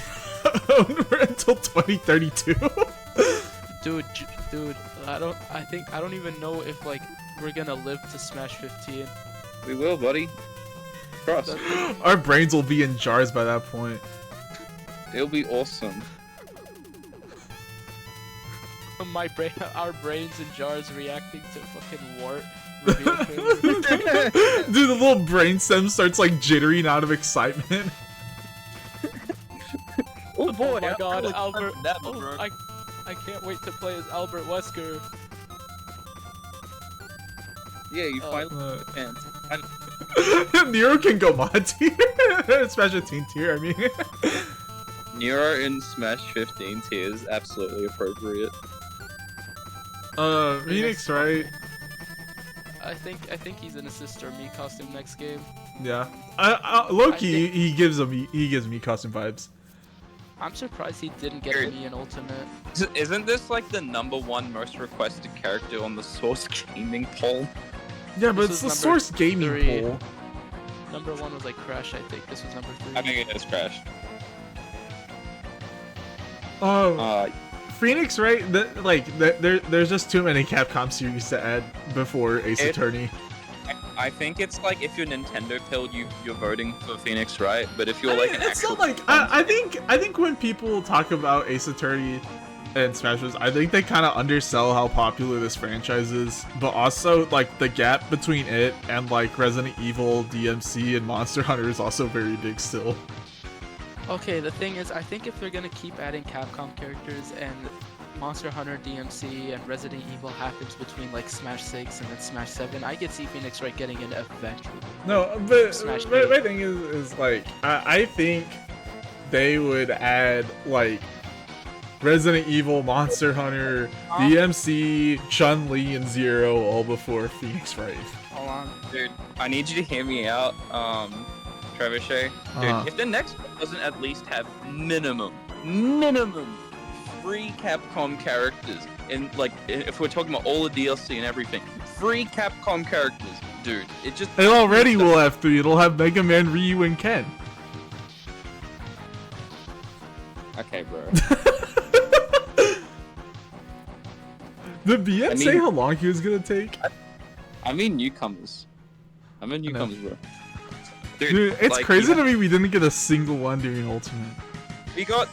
out until 2032. Dude, I don't even know if like we're gonna live to Smash 15. We will, buddy. Trust. Our brains will be in jars by that point. It'll be awesome. Our brains in jars reacting to fucking wart. reveal trailer. Dude, the little brain stem starts like jittering out of excitement. Oh Oh my god, really Albert! that, Oh, bro. I can't wait to play as Albert Wesker. Yeah, you Oh. finally can. Nero can go mod tier. Smash 15 tier, I mean. Nero in Smash 15 tier is absolutely appropriate. Phoenix, right? I think he's in a Sister Me costume next game. Yeah. Loki, I think- he gives me costume vibes. I'm surprised he didn't get Weird. me an Ultimate. Isn't this like the #1 most requested character on the Source Gaming poll? Yeah, but This it's the was number Source Gaming 3. poll. Number 1 was like Crash, I think. This was number 3. I think it is Crash. Oh, Phoenix, right? There's just too many Capcom series to add before Ace Attorney. I think it's like if you're Nintendo pilled, you're voting for Phoenix, right? But if you're like an It's actual, not like I think when people talk about Ace Attorney and Smash Bros, I think they kind of undersell how popular this franchise is, but also like the gap between it and like Resident Evil, DMC, and Monster Hunter is also very big still. Okay, the thing is, I think if they're gonna keep adding Capcom characters and Monster Hunter, DMC, and Resident Evil happens between like Smash 6 and then Smash 7, I could see Phoenix Wright getting in eventually. No, but Smash my thing is like I think they would add like Resident Evil, Monster Hunter, DMC, Chun-Li, and Zero all before Phoenix Wright. Hold on. dude, I need you to hear me out, Trebuchet. Dude, Uh-huh. if the next one doesn't at least have minimum 3 Capcom characters, and like if we're talking about all the DLC and everything, 3 Capcom characters, dude, it just It already will have 3. It'll have Mega Man, Ryu, and Ken. Okay, bro. Did BM I say mean- how long he was gonna take? I mean newcomers. Bro. Dude, it's like, crazy you to me we didn't get a single one during Ultimate. We got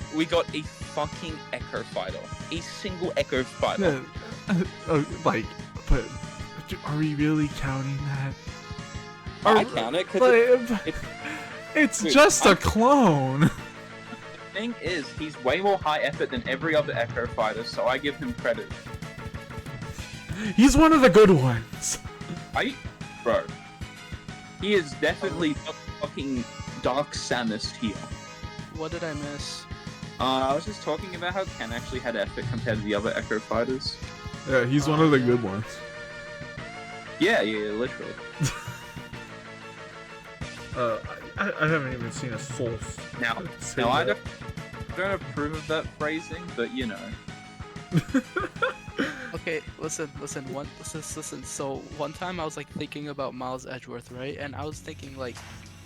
a fucking Echo Fighter. A single Echo Fighter. Yeah, but are we really counting that? I count it because But it's Dude, just a clone. the thing is, he's way more high effort than every other Echo Fighter, so I give him credit. He's one of the good ones. Bro. He is definitely the fucking Dark Samus here. What did I miss? I was just talking about how Ken actually had effort compared to the other Echo Fighters. Yeah, he's one of the good ones. Yeah, literally. I haven't even seen a full. Now say I that. don't approve of that phrasing, but you know. Okay, listen. So one time I was like thinking about Miles Edgeworth, right? And I was thinking like,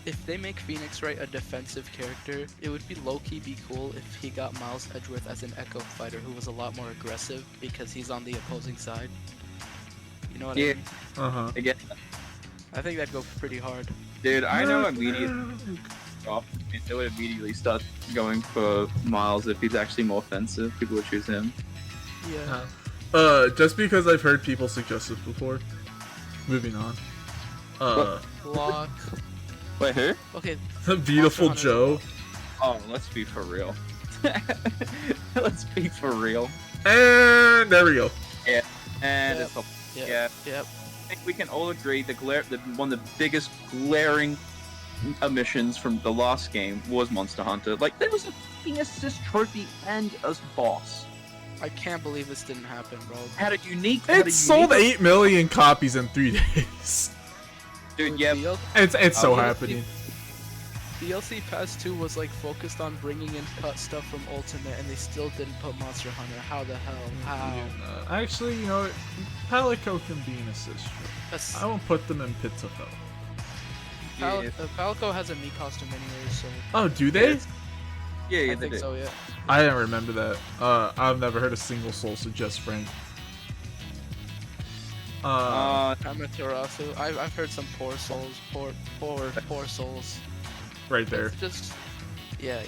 if they make Phoenix Wright a defensive character, it would be low-key be cool if he got Miles Edgeworth as an Echo fighter who was a lot more aggressive because he's on the opposing side. You know what I mean? Again, I think that'd go pretty hard. dude, I know immediately. They would immediately start going for Miles if he's actually more offensive. People would choose him. Yeah. Just because I've heard people suggest this before. Moving on. Block. Wait, who? Okay. Beautiful Monster Joe. Oh, let's be for real. Let's be for real. And there we go. And Yep. it's a, Yeah. Yep. I think we can all agree the one of the biggest glaring omissions from the last game was Monster Hunter. Like, there was a fucking assist trophy and a boss. I can't believe this didn't happen, bro. Had a unique. It sold 8 million copies in 3 days. Dude, yeah. It's so DLC happening. DLC Pass 2 was like focused on bringing in cut stuff from Ultimate, and they still didn't put Monster Hunter. How the hell? How? Actually, you know, Palico can be an assist. That's- I won't put them in pits of hell. Palico has a Mii costume anyway, so Oh, do they? Yeah, I they think did. so. Yeah. I didn't remember that. I've never heard a single soul suggest Frank. Amaterasu. I've heard some poor souls. Poor souls. Right there. It's just. Yeah.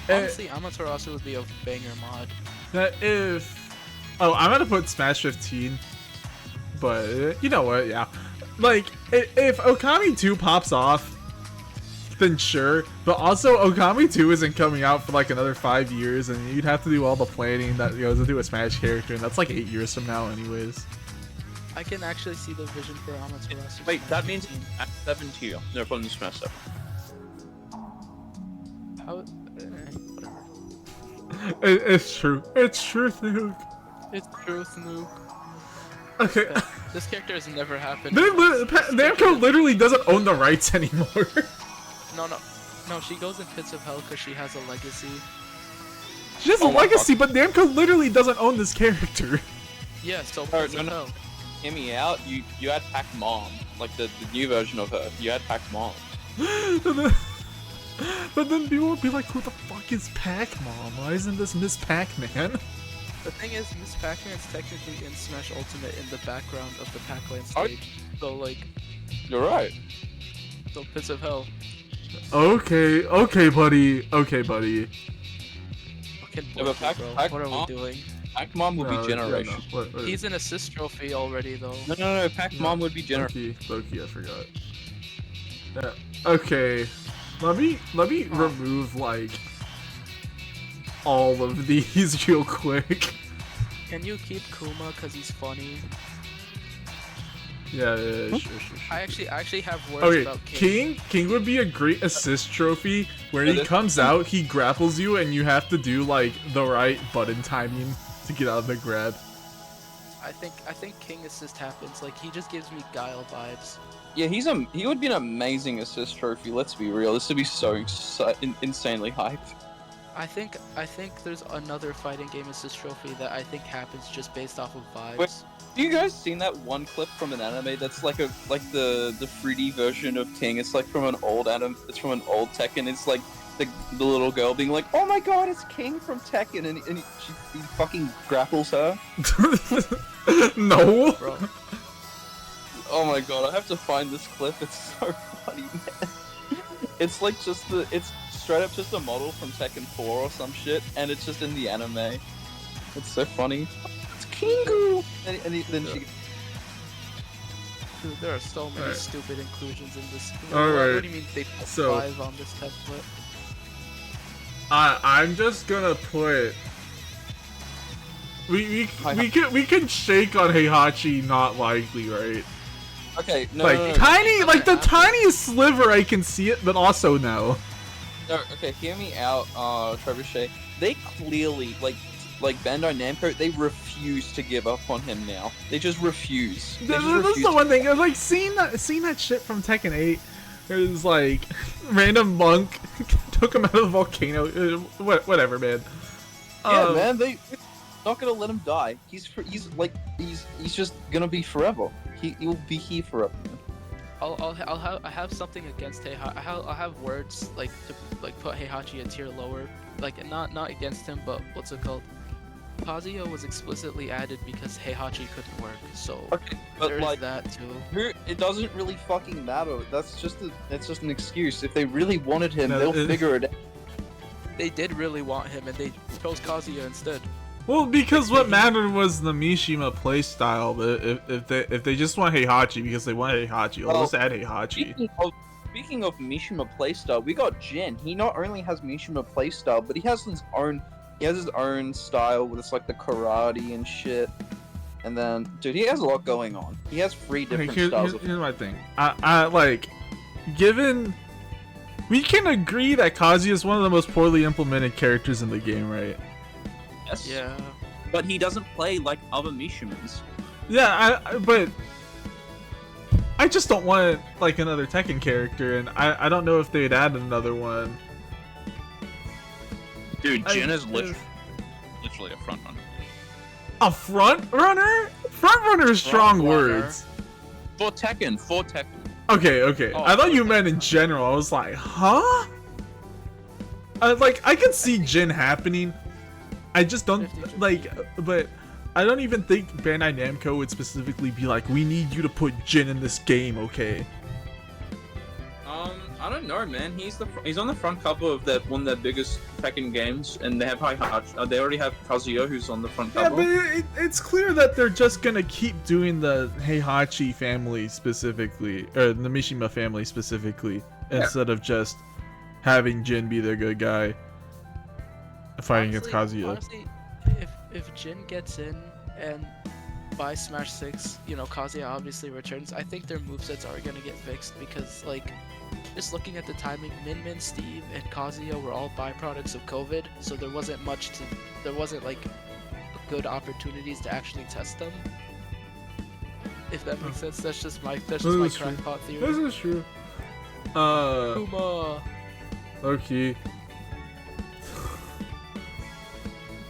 Honestly, Amaterasu would be a banger mod. That if... Oh, I'm gonna put Smash 15. But, you know what, yeah. Like, if Okami 2 pops off, then sure. But also, Okami 2 isn't coming out for like another 5 years, and you'd have to do all the planning that goes into a Smash character, and that's like 8 years from now anyways. I can actually see the vision for Amaterasu. Wait, Smash that means 15. at 7 to you. No problem, Smash 7. How? Whatever. It's true. It's true, Nuke. It's truth, Nuke. Okay. This character has never happened. Namco literally doesn't own the rights anymore. No, she goes in pits of hell because she has a legacy. She has a legacy, but Namco literally doesn't own this character. Yeah, so Alright, pits of hell. Hear me out. You had Pac Mom, like the new version of her. You had Pac Mom. But then people would be like, who the fuck is Pac-Mom? Why isn't this Miss Pac-Man? The thing is, Miss Pac-Man is technically in Smash Ultimate in the background of the Pac-Land Oh. stage. So like, You're right. so pits of hell. Okay, buddy. Okay, buddy. Fucking Yeah, but bullshit, bro. Pac- What are we Mom- doing? Pac Mom would No, be generation. yeah, no. What- He's an assist trophy already, though. No. Pac Mom would be generation. Loki, I forgot. Yeah. Okay. Let me remove like all of these real quick. Can you keep Kuma because he's funny? Yeah, sure. I actually have words Okay, about King. King would be a great assist trophy where he comes out, he grapples you, and you have to do like the right button timing to get out of the grab. I think King assist happens. Like he just gives me Guile vibes. Yeah, he would be an amazing assist trophy. Let's be real. This would be so insanely hyped. I think there's another fighting game assist trophy that I think happens just based off of vibes. Wait, do you guys seen that one clip from an anime that's like the 3D version of King? It's like from an old anime. It's from an old Tekken. It's like the little girl being like, "Oh my God, it's King from Tekken," and he fucking grapples her. No. Bro, Oh my God, I have to find this clip. It's so funny, man. It's like it's straight up just a model from Tekken 4 or some shit, and it's just in the anime. It's so funny. It's Kingu! Then she... dude, there are so many Alright. stupid inclusions in this. Alright, What do you mean they put so- 5 on this template? I'm just gonna put. We can shake on Heihachi not likely, right? Okay, no, Like no. tiny, like the tiniest sliver I can see it, but also no. No, okay, hear me out, Trebuchet. They clearly, like Bandai Namco, they refuse to give up on him now. They just refuse. They just That's refuse the one thing. Like seeing that shit from Tekken 8. It was like random monk took him out of the volcano. Whatever, man. Yeah, man, they're not gonna let him die. He's just gonna be forever. He'll be here forever. I have something against Heihachi. I'll have words like to like put Heihachi a tier lower. Like not against him, but what's it called? Kazuya was explicitly added because Heihachi couldn't work, so Okay, but there's like, that too. it doesn't really fucking matter. That's just an excuse. If they really wanted him, No, they'll figure it out. They did really want him, and they chose Kazuya instead. Well, because what mattered was the Mishima playstyle. But if they just want Heihachi because they want Heihachi, I'll just add Heihachi. Speaking of Mishima playstyle, we got Jin. He not only has Mishima playstyle, but he has his own style with it's like the karate and shit. And then, dude, he has a lot going on. He has 3 different styles. Here's my thing. I like, given we can agree that Kazuya is one of the most poorly implemented characters in the game, right? Yes. Yeah. But he doesn't play like other Mishimans. Yeah, but I just don't want like another Tekken character, and I don't know if they'd add another one. Dude, Jin is literally a front runner. A front runner? Front runner is strong Front runner. words. For Tekken. Okay. Oh, I thought you okay. meant in general. I was like, huh? Like, I could see Jin happening. I just don't, 50-50. like, but I don't even think Bandai Namco would specifically be like, we need you to put Jin in this game, okay? I don't know, man. He's on the front cover of one of their biggest Tekken games, and they have Heihachi. They already have Kazuya, who's on the front Yeah, cover. but it's clear that they're just gonna keep doing the Heihachi family specifically, or the Mishima family specifically, instead of just having Jin be the good guy fighting against Kazuya. Honestly, if Jin gets in and by Smash 6, you know, Kazuya obviously returns, I think their movesets are gonna get fixed because, like, just looking at the timing, Min, Steve, and Kazuya were all byproducts of COVID, so there wasn't like good opportunities to actually test them. If that makes sense, that's just my crackpot theory. This is true. Kuma. Okay.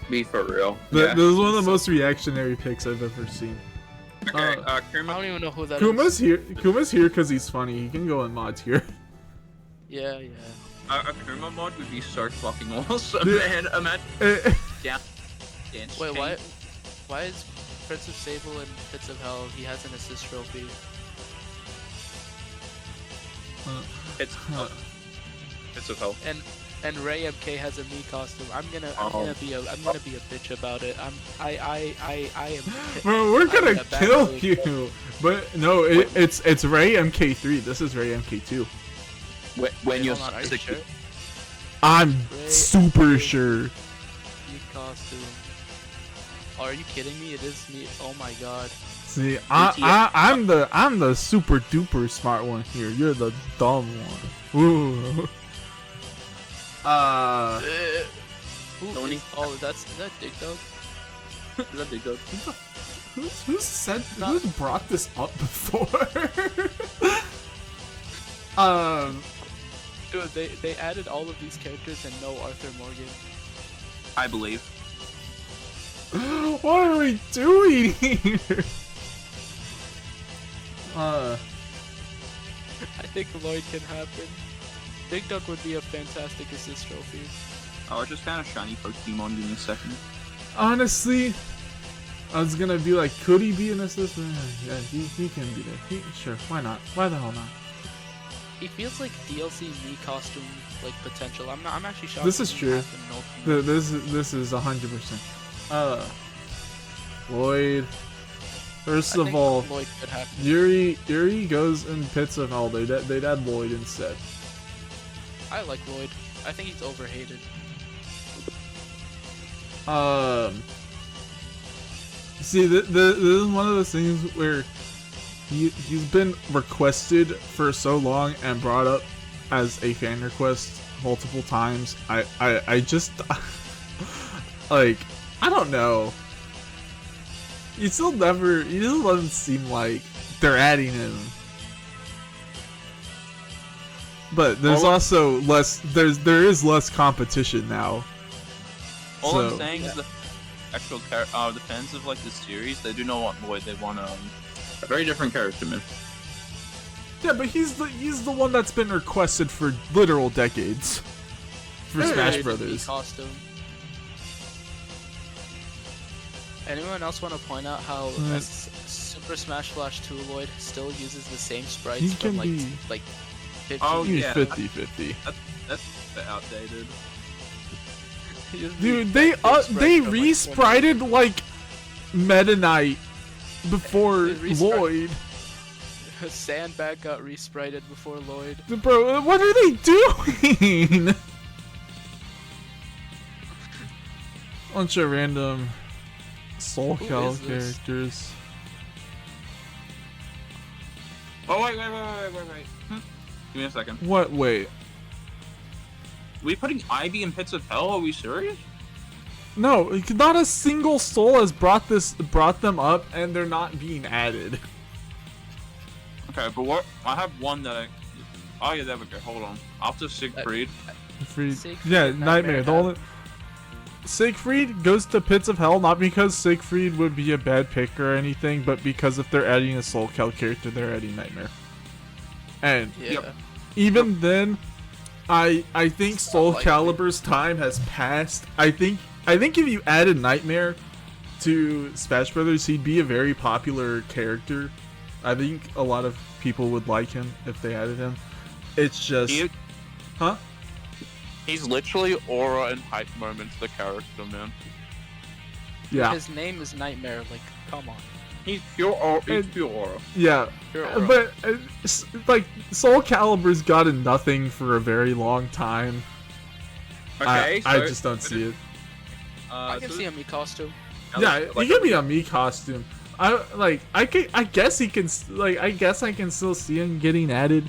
Be for real. This is one of the most reactionary picks I've ever seen. Okay, I Kuma. don't even know who that Kuma's is. here. Kuma's here because he's funny. He can go in mod tier. Yeah. A Kuma mod would be so fucking awesome, Dude. man. Imagine Eh, dance. Wait, why is Prince of Sable in Pits of Hell? He has an assist trophy. It's of hell. And Ray MK has a me costume. I'm gonna be a bitch about it. I am. Bro, we're I'm gonna in a bad kill mood. you. But no, it's Ray MK3. This is Ray MK2. When you're Hold on, are you sure? I'm Ray super MK3 sure. Me costume. Oh, are you kidding me? It is me. Oh my god. See, I'm the super duper smart one here. You're the dumb one. Ooh. Who is, oh, is that Dig Dug? Is that Dig Dug? Who's brought this up before? Dude, they added all of these characters and no Arthur Morgan. I believe. What are we doing here? I think Lloyd can happen. Dig Dug would be a fantastic assist trophy. Oh, I just found a shiny Pokemon. Give me a second. Honestly, I was gonna be like, could he be an assistant? Yeah, he can be there. Sure, why not? Why the hell not? He feels like DLC me costume like potential. I'm actually shocked. This is he true. has been no- This is 100%. Lloyd. First I of think all, Lloyd could happen. Yuri goes in Pits of Hell. They'd add Lloyd instead. I like Lloyd. I think he's overhated. See, this is one of those things where he's been requested for so long and brought up as a fan request multiple times. I just like, I don't know. He still doesn't seem like they're adding him. But there's also there is less competition now. All I'm saying is the actual the fans of like the series, they do not want Lloyd. They want a very different character, man. Yeah, but he's the one that's been requested for literal decades for Smash The Brothers. costume. Anyone else want to point out how Super Smash Bros. 2 Lloyd still uses the same sprites He from can like be- 50 Oh, He's yeah. 50-50. That's a bit outdated. He uses Dude, the they exact same they sprite from, like, resprited like Meta Knight before They respri- Lloyd. Sandbag got resprited before Lloyd. Bro, what are they doing? Bunch of random Soul Who Cal is this? characters. Oh wait. Give me a second. What? Wait. We putting Ivy in Pits of Hell? Are we serious? No, not a single soul has brought them up, and they're not being added. Okay, but what? I have one that I. Oh yeah, there we go. Hold on. After Siegfried. Siegfried Yeah, and Nightmare. Nightmare The only Siegfried goes to Pits of Hell not because Siegfried would be a bad pick or anything, but because if they're adding a Soul Cal character, they're adding Nightmare. And Yeah. Yep. even then, I think Soul likely. Calibur's time has passed. I think if you added Nightmare to Smash Brothers, he'd be a very popular character. I think a lot of people would like him if they added him. It's just, He- huh? He's literally aura and hype moments the character, man. Yeah, His name is Nightmare. Like, come on. He's pure aura. He's And- pure aura. yeah. Pure aura. But like Soul Calibur's gotten nothing for a very long time. Okay, I so- just don't see it. I can see a Mii costume. Yeah, he can be a Mii costume. I guess I can still see him getting added.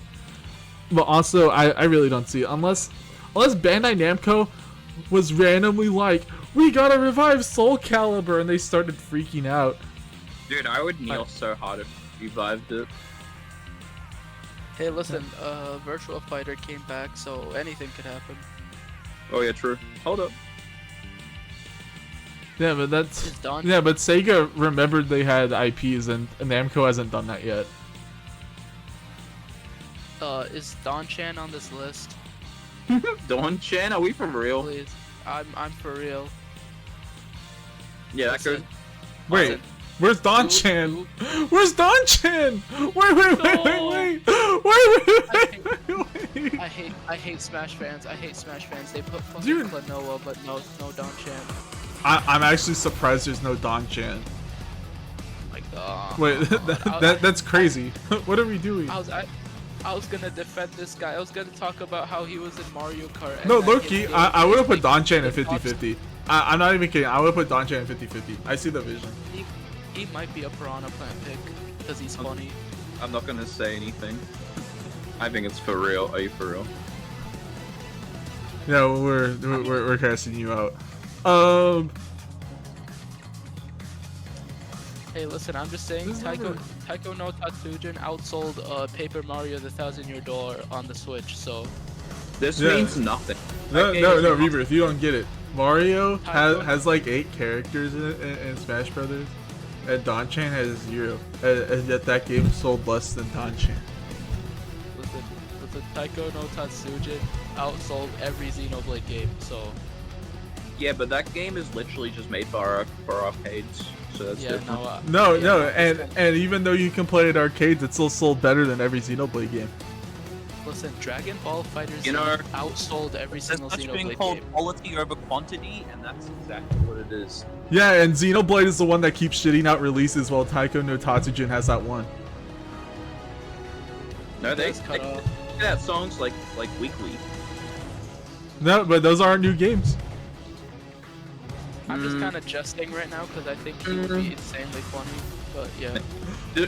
But also I really don't see it unless Bandai Namco was randomly like, we gotta revive Soul Calibur, and they started freaking out. Dude, I would kneel so hard if you revived it. Hey, listen, Virtual Fighter came back, so anything could happen. Oh yeah, true. Hold up. Yeah, but that's It's done. yeah, but Sega remembered they had IPs, and Namco hasn't done that yet. Is Don Chan on this list? Dawn Chan, are we for real? Please. I'm for real. Yeah, that Listen, goes. Wait, listen, where's Don who- Chan? who- Where's Don Chan? Wait. I hate Smash fans. I hate Smash fans. They put fucking Dude. Klonoa, but no Don Chan. I'm actually surprised there's no Don Chan. Like, Wait, that's crazy. What are we doing? I was gonna defend this guy. I was gonna talk about how he was in Mario Kart. and No, that Loki, his I would have put gameplay Don Chan at is 50-50. I'm not even kidding. I would have put Don Chan at 50-50. I see the vision. He might be a Piranha Plant pick because he's funny. I'm not gonna say anything. I think it's for real. Are you for real? Yeah, we're casting you out. Hey, listen, I'm just saying, This Taiko never- no Tatsujin outsold Paper Mario the Thousand Year Door on the Switch, so This Yeah. means nothing. No, That game no, is no, awesome. Rebirth, you don't get it. Mario Taiko- has like 8 characters in it in Smash Brothers, and Don Chan has 0. And yet that game sold less than Don Chan. listen, Taiko no Tatsujin outsold every Xenoblade game, so Yeah, but that game is literally just made for arcades, so that's yeah, different. No, yeah, no, listen, and even though you can play it at arcades, it still sold better than every Xenoblade game. listen, Dragon Ball Fighters You know, outsold every There's single such thing Xenoblade called game. quality over quantity, and that's exactly what it is. Yeah, and Xenoblade is the one that keeps shitting out releases, while Taiko no Tatsujin has that one. No, they That's cut off. get out songs like weekly. No, but those aren't new games. I'm just kind of jesting right now because I think he would be insanely funny, but yeah.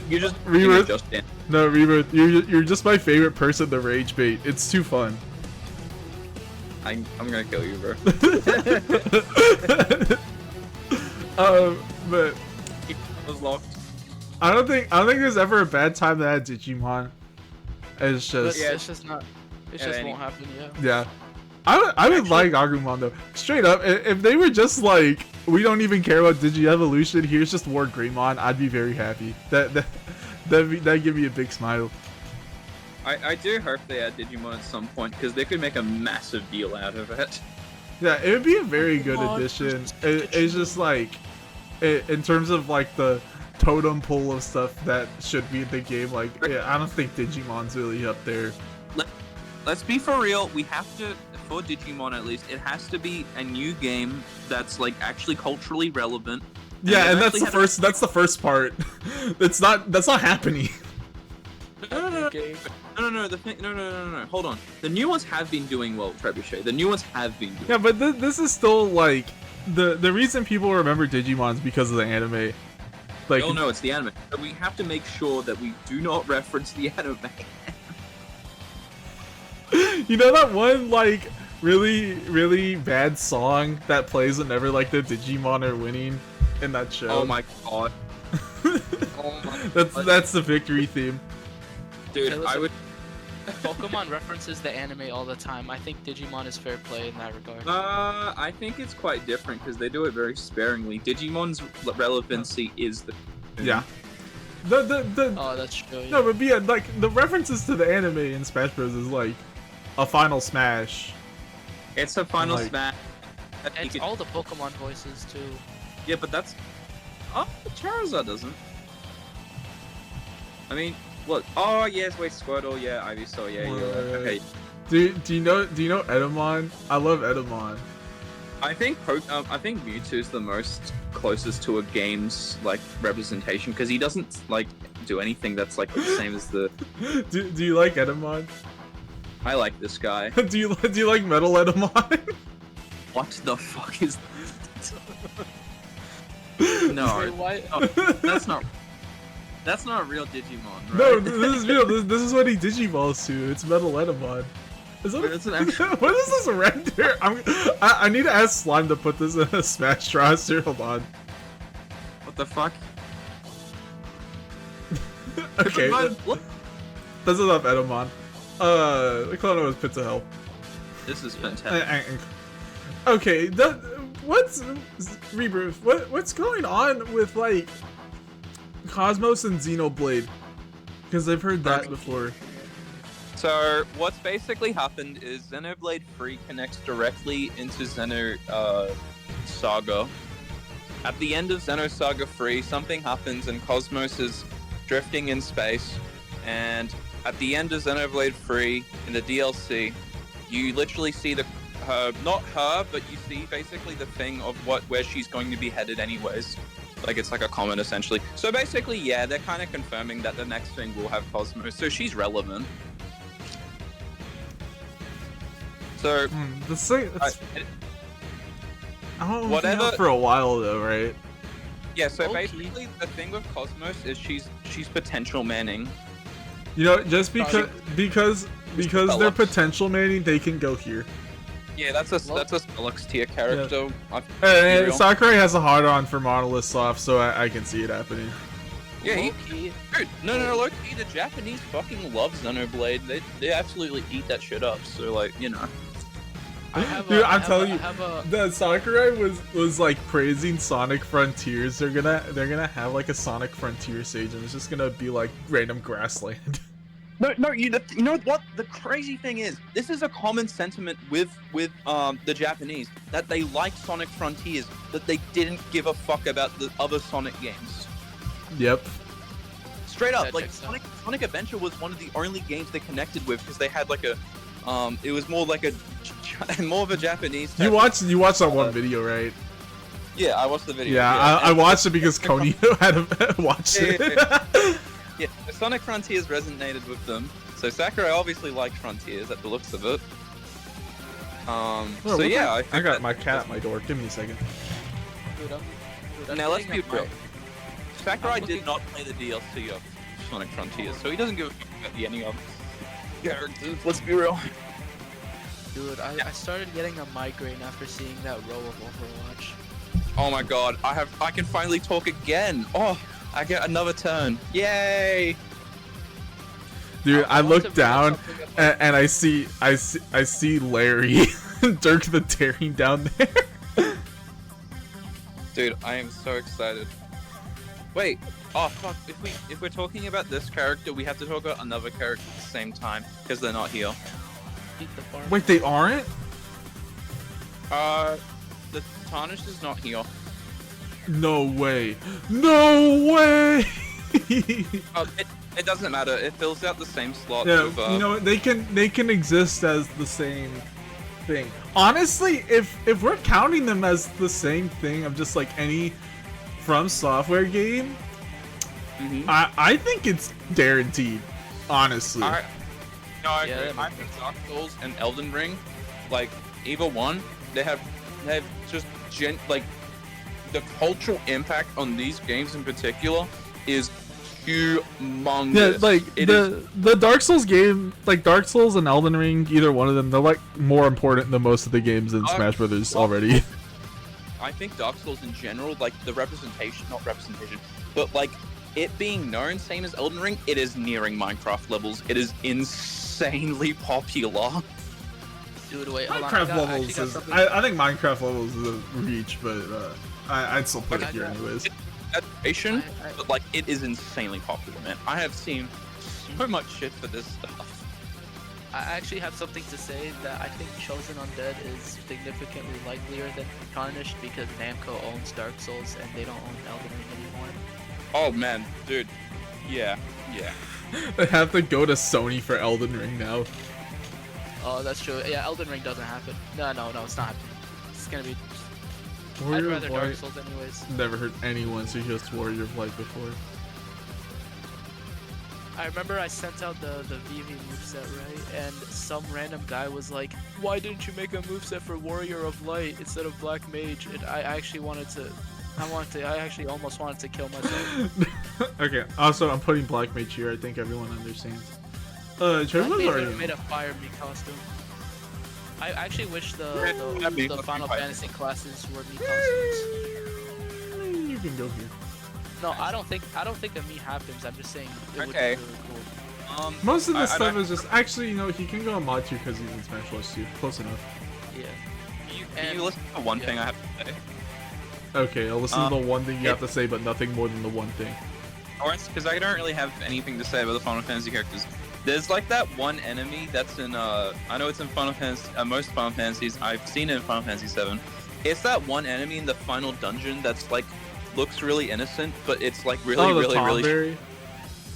You just Rebirth? just dance. No, Rebirth, you're just my favorite person to rage bait. It's too fun. I'm gonna kill you, bro. But It was locked. I don't think there's ever a bad time to add Digimon. It's just Yeah. It's just not. It Yeah, just any- won't happen yet. yeah. I would like Agumon though. Straight up, if they were just like, we don't even care about Digi-Evolution, here's just more Greymon, I'd be very happy. That'd give me a big smile. I do hope they add Digimon at some point because they could make a massive deal out of it. Yeah, it would be a very good addition. It's just like, in terms of like the totem pole of stuff that should be in the game, like, yeah, I don't think Digimon's really up there. Let's be for real. We have to, for Digimon at least, it has to be a new game that's like actually culturally relevant. Yeah, and that's the first part. That's not happening. No. Hold on. The new ones have been doing well, Trebuchet. The new ones have been doing. Yeah, but this is still like the reason people remember Digimon's because of the anime. Like, No, it's the anime. But we have to make sure that we do not reference the anime. you know that one like really really bad song that plays whenever like the Digimon are winning in that show? Oh my god. That's the victory theme. Dude, Okay, I would. Pokemon references the anime all the time. I think Digimon is fair play in that regard. I think it's quite different because they do it very sparingly. Digimon's relevancy is the. Yeah. The Oh, that's true. Yeah. No, but yeah, like the references to the anime in Smash Bros is like a Final Smash. It's a final Like- smash. And it's all the Pokemon voices too. Yeah, but that's. Oh, Charizard doesn't. I mean, what? Oh yes, wait, Squirtle, yeah, Ivysaur, yeah, yeah. Okay. Do you know Edamon? I love Edamon. I think Mewtwo's the most closest to a game's like representation because he doesn't like do anything that's like the same as the. Do you like Edamon? I like this guy. do you like Metal Edamon? What the fuck is no, Why? no, that's not real Digimon, right? No, this is real. This is what he Digivolves to. It's Metal Edamon. Is that It's an actual- what is this render? I need to ask Slime to put this in a Smash roster. Hold on. What the fuck? Okay, What? that's enough Edamon. The clone was Pizza Hell. This is fantastic. Okay, what's Rebirth? What's going on with like Cosmos and Xenoblade? Because I've heard that before. So what's basically happened is Xenoblade 3 connects directly into Xeno Saga. At the end of Xenosaga 3, something happens and Cosmos is drifting in space, and at the end of Xenoblade 3 in the DLC, you literally see not her, but you see basically the thing of where she's going to be headed anyways. Like it's like a comet essentially. So basically, yeah, they're kind of confirming that the next thing will have Cosmos, so she's relevant. So The thing, I don't know whatever- for a while though, right? yeah, so Okay. basically the thing with Cosmos is she's potential manning. You know, just because they're Developed. potential manning, they can go here. Yeah, that's a Deluxe tier character. And Sakurai has a hard on for Monolith Soft, so I can see it happening. Yeah, Low-key, dude, no, look, the Japanese fucking love Xenoblade. They absolutely eat that shit up. So like, you know. Dude, I'm telling you, the Sakurai was like praising Sonic Frontiers. They're gonna have like a Sonic Frontier stage, and it's just gonna be like random grassland. No, you know what? The crazy thing is, this is a common sentiment with the Japanese that they like Sonic Frontiers, that they didn't give a fuck about the other Sonic games. Yep. Straight up, That like checks out. Sonic Adventure was one of the only games they connected with because they had like a, it was more like more of a Japanese. You watched that one video, right? Yeah, I watched the video. Yeah, I watched it because Coney had watched it. Yeah, Sonic Frontiers resonated with them. So Sakurai obviously liked Frontiers at the looks of it. So yeah, I got my cat at my door. Give me a second. Now let's be getting a real. mic. Sakurai I'm did looking- not play the DLC of Sonic Frontiers, so he doesn't give a fuck about the ending of characters. Let's be real. Dude, I started getting a migraine after seeing that row of Overwatch. Oh my god, I can finally talk again. Oh, I get another turn. Yay! Dude, I want to look bring down something up. and I see Larry Dirk the Daring down there. Dude, I am so excited. Wait. Oh fuck. If we're talking about this character, we have to talk about another character at the same time because they're not here. Eat the farm. Wait, they aren't? The Tarnished is not here. No way. No way. It doesn't matter. It fills out the same slot. Yeah, With, you know what? They can exist as the same thing. Honestly, if we're counting them as the same thing of just like any From Software game, I think it's guaranteed. Honestly. I agree. Yeah, I think Dark Souls and Elden Ring, like either one, they have just like the cultural impact on these games in particular is humongous. Yeah, like the Dark Souls game, like Dark Souls and Elden Ring, either one of them, they're like more important than most of the games in Smash Brothers already. I think Dark Souls in general, like the representation, not representation, but like it being known, same as Elden Ring, it is nearing Minecraft levels. It is insanely popular. Dude, wait, hold on. Minecraft I levels actually got is, something- I think Minecraft levels is a reach, but I'd still put it here anyways. Education, I- but like it is insanely popular, man. I have seen so much shit for this stuff. I actually have something to say that I think Chosen Undead is significantly likelier than Tarnished because Namco owns Dark Souls and they don't own Elden Ring anymore. Oh man, dude, yeah. They have to go to Sony for Elden Ring now. Oh, that's true. Yeah, Elden Ring doesn't happen. No, it's not happening. It's gonna be. I'd Warrior rather of Dark Light. Souls anyways. Never heard anyone suggest Warrior of Light before. I remember I sent out the VV moveset, right? And some random guy was like, why didn't you make a moveset for Warrior of Light instead of Black Mage? And I actually I actually almost wanted to kill myself. Okay, also I'm putting Black Mage here, I think everyone understands. Black Chosen's Mage already would've made a fire me costume. I actually wish the Final Fantasy classes were me costumes. You can go here. No, I don't think a me happens. I'm just saying it would be Okay. really cool. Most of this I stuff don't- is just, actually, you know, he can go on mod 2 because he's in Smash Bros. 2. Close enough. Yeah. Can And- you listen to one yeah. thing I have to say? Okay, I'll listen to the one thing you have to say, but nothing more than the one thing. Because I don't really have anything to say about the Final Fantasy characters. There's like that one enemy that's in I know it's in Final Fantasy, most Final Fantasies. I've seen it in Final Fantasy 7. It's that one enemy in the final dungeon that's like looks really innocent, but it's like really, oh, the really, really. Tomberry?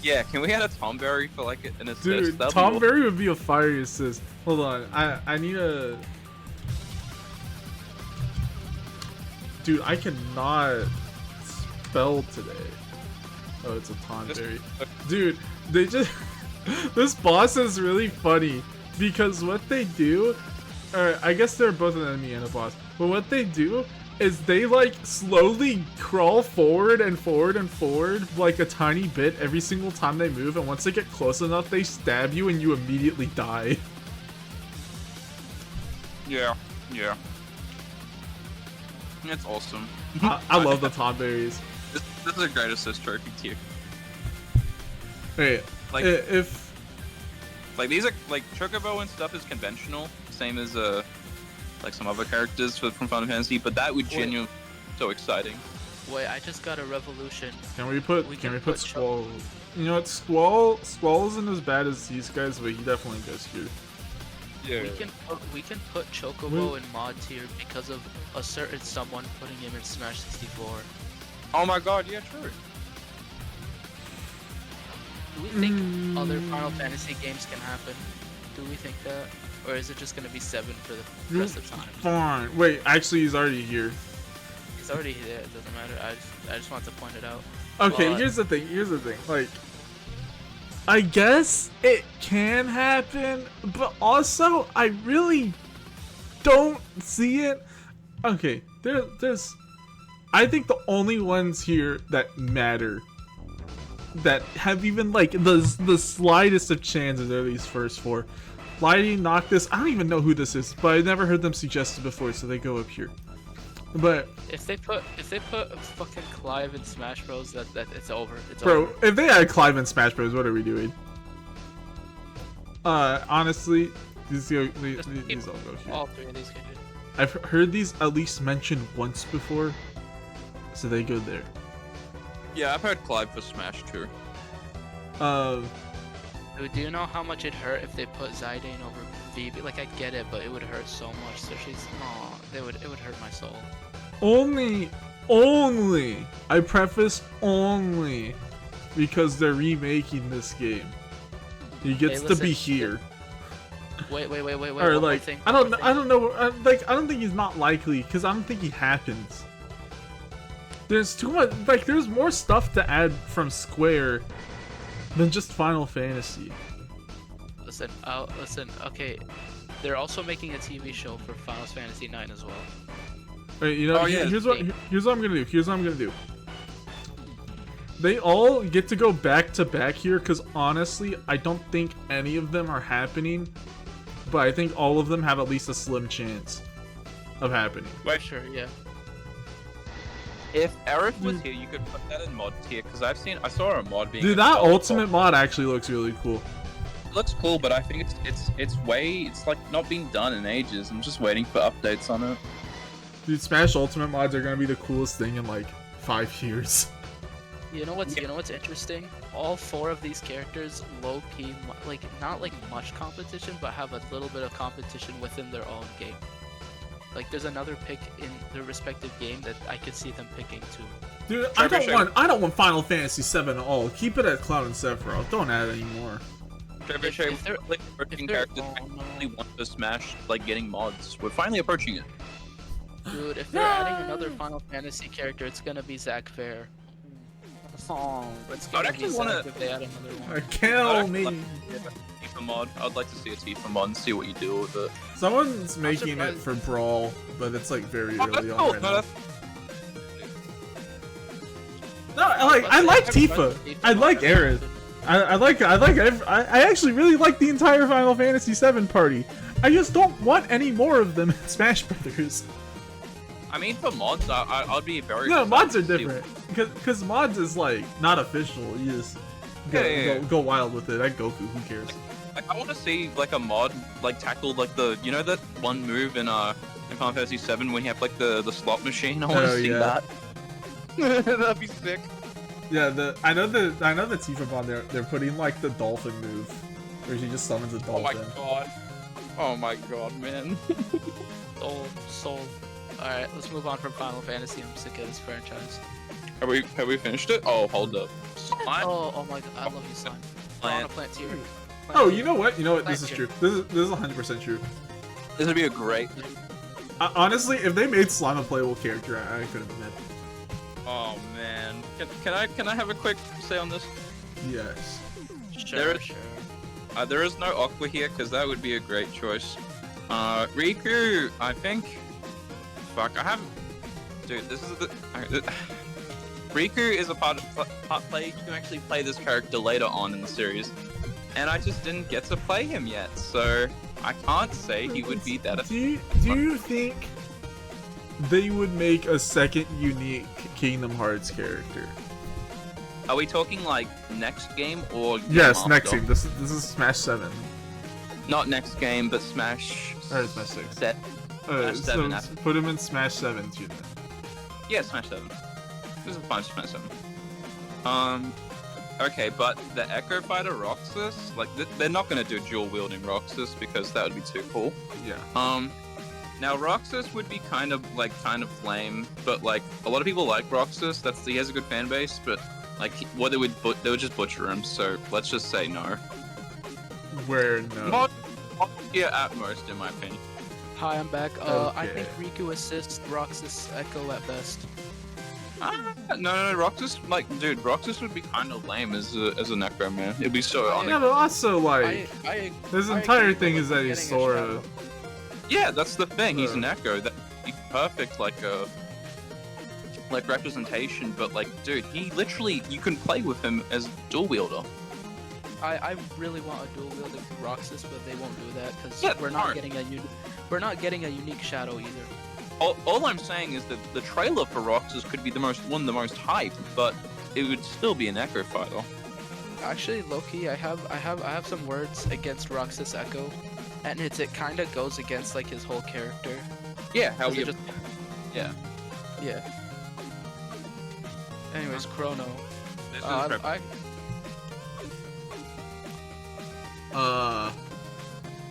Yeah, can we add a Tomberry for like an assist? Dude, That'd be cool. Tomberry would be a fire assist. Hold on, I need a... Dude, I cannot spell today. Oh, it's a Tomberry. Dude, they just... This boss is really funny because what they do, or I guess they're both an enemy and a boss, but what they do is they like slowly crawl forward and forward and forward like a tiny bit every single time they move, and once they get close enough they stab you and you immediately die. Yeah. It's awesome. I love the Tomberries. This is a great assist trophy tier. Wait, Like- if Like these are like Chocobo and stuff is conventional, same as like some other characters from Final Fantasy, but that would genuinely so exciting. Wait, I just got a revolution. can we put Squall? You know what, Squall isn't as bad as these guys, but he definitely goes here. Yeah. We can put Chocobo in mod tier because of a certain someone putting him in Smash 64. Oh my god, yeah, true. Do we think other Final Fantasy games can happen? Do we think that? Or is it just gonna be 7 for the rest of the time? Fine. Wait, actually he's already here. It's already there, it doesn't matter. I just want to point it out. Okay, But- here's the thing. Like, I guess it can happen, but also I really don't see it. Okay, there's. I think the only ones here that matter, that have even like the slightest of chances, are these first four. Lighty, Noctis. I don't even know who this is, but I never heard them suggested before, so they go up here. But If they put fucking Clive in Smash Bros, that it's over. It's bro, over. if they had Clive in Smash Bros, what are we doing? Honestly, these all go here. All three of these can do. I've heard these at least mentioned once before, so they go there. Yeah, I've heard Clive for Smash too. Dude, do you know how much it'd hurt if they put Zidane over Vivi? Like, I get it, but it would hurt so much. So she's, it would hurt my soul. Only, I preface only, because they're remaking this game. He gets to be here. Wait. Or like, I don't know. Like, I don't think he's not likely, because I don't think he happens. There's too much. Like, there's more stuff to add from Square than just Final Fantasy. Listen. Okay, they're also making a TV show for Final Fantasy IX as well. Wait, you know, here's what I'm gonna do. They all get to go back to back here, because honestly, I don't think any of them are happening. But I think all of them have at least a slim chance of happening. Wait, Sure, yeah. if Aerith was here, you could put that in mod tier because I saw a mod being. Dude, that ultimate mod actually looks really cool. It looks cool, but I think it's like not being done in ages. I'm just waiting for updates on it. Dude, Smash Ultimate mods are gonna be the coolest thing in like 5 years. You know what's interesting? All 4 of these characters, low key, like not like much competition, but have a little bit of competition within their own game. Like there's another pick in their respective game that I could see them picking too. Dude, I don't want Final Fantasy 7 at all. Keep it at Cloud and Sephiroth. Don't add any more. If they're like approaching characters, I really want to Smash like getting mods. We're finally approaching it. Dude, if they're adding another Final Fantasy character, it's gonna be Zack Fair. It's gonna be Zack if they add another one. Kill me! Tifa mod. I'd like to see a Tifa mod and see what you do with it. Someone's making it for Brawl, but it's like very early on right now. No, I like Tifa. I like Aerith. I actually really like the entire Final Fantasy VII party. I just don't want any more of them in Smash Brothers. I mean, for mods, I'd be very. No, mods are different because mods is like not official. You just go wild with it. Like Goku, who cares? Like, I want to see like a mod like tackle like the that one move in Final Fantasy VII when you have like the slot machine. I want to see that. That'd be sick. Yeah, I know the Tifa mod they're putting like the dolphin move, where she just summons a dolphin. Oh my god, man. Sold. Alright, let's move on from Final Fantasy. I'm sick of this franchise. Have we finished it? Oh, hold up. Slime? Oh my god, I love you, Slime. I want to plant tier. Oh, you know what? This is true. This is 100% true. This would be a great. Honestly, if they made Slime a playable character, I could have been. Oh man, can I have a quick say on this? Yes. Sure. There is no Aqua here because that would be a great choice. Riku, I think. Fuck, I haven't. Dude, this is the. Riku is a part play. You can actually play this character later on in the series, and I just didn't get to play him yet, so I can't say he would be that. Do you think they would make a second unique Kingdom Hearts character? Are we talking like next game or? Yes, next game. This is Smash 7. Not next game, but Smash. Or Smash 6. Smash 7. So put him in Smash 7 too then. Yeah, Smash 7. This is fine, Smash 7. Okay, but the Echo Fighter Roxas, like they're not gonna do dual wielding Roxas because that would be too cool. Yeah. Now Roxas would be kind of lame, but like a lot of people like Roxas. He has a good fan base, but like they would just butcher him. So let's just say no. Where no? Mod at most, in my opinion. Hi, I'm back. Okay. I think Riku assists Roxas Echo at best. No, Roxas, dude, Roxas would be kind of lame as a Necro, man. It'd be so honest. Yeah, but also, like, his entire thing is that he's Sora. Yeah, that's the thing, he's an Echo. That'd be perfect, like representation, but, like, dude, he literally, you can play with him as dual wielder. I really want a dual wielding Roxas, but they won't do that, because we're not getting a unique Shadow either. All I'm saying is that the trailer for Roxas could be one of the most hyped, but it would still be an Echo Fighter. Actually, Loki, I have some words against Roxas Echo, and it kind of goes against like his whole character. Yeah, how he yeah. Yeah. Anyways, Chrono. This is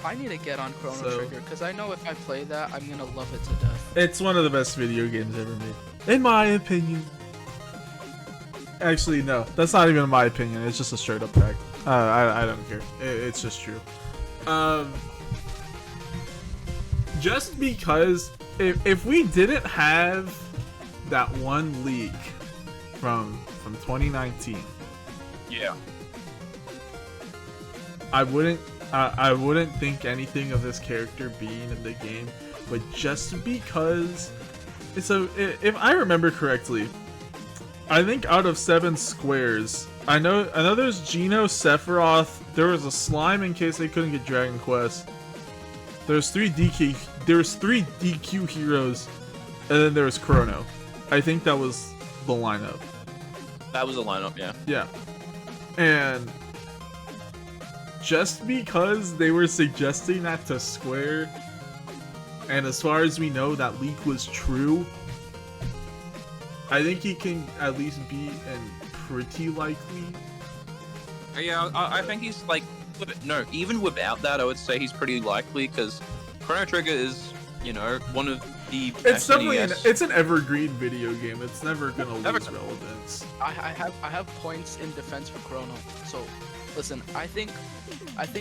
I need to get on Chrono So- Trigger because I know if I play that, I'm gonna love it to death. It's one of the best video games ever made, in my opinion. Actually, no, that's not even my opinion. It's just a straight up fact. I don't care. It's just true. Just because if we didn't have that one leak from 2019, yeah. I wouldn't think anything of this character being in the game, but just because if I remember correctly, I think out of 7 squares, I know there's Gino, Sephiroth, there was a slime in case they couldn't get Dragon Quest. There's 3 DQ heroes, and then there was Chrono. I think that was the lineup. That was a lineup, yeah. Yeah. And just because they were suggesting that to Square, and as far as we know that leak was true, I think he can at least be in pretty likely. Yeah, I think he's like, no, even without that, I would say he's pretty likely because Chrono Trigger is, you know, one of the. It's definitely SNES it's an evergreen video game. It's never gonna lose Never- relevance. I have points in defense for Chrono. So, listen, I think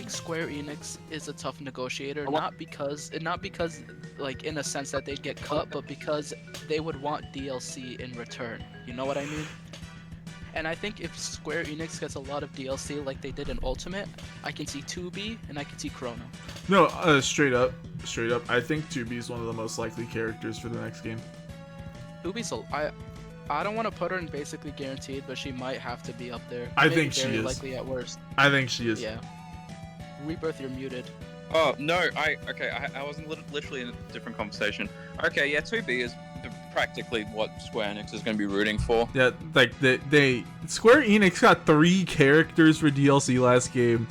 Square Enix is a tough negotiator, not because like in a sense that they'd get cut, but because they would want DLC in return. You know what I mean? And I think if Square Enix gets a lot of DLC like they did in Ultimate, I can see 2B and I can see Chrono. No, straight up. I think 2B is one of the most likely characters for the next game. 2B's I don't want to put her in basically guaranteed, but she might have to be up there. I Maybe think she very is. likely at worst. I think she is. Yeah. Rebirth, you're muted. Oh no, I was literally in a different conversation. Okay, yeah, 2B is practically what Square Enix is going to be rooting for. Yeah, like they Square Enix got 3 characters for DLC last game.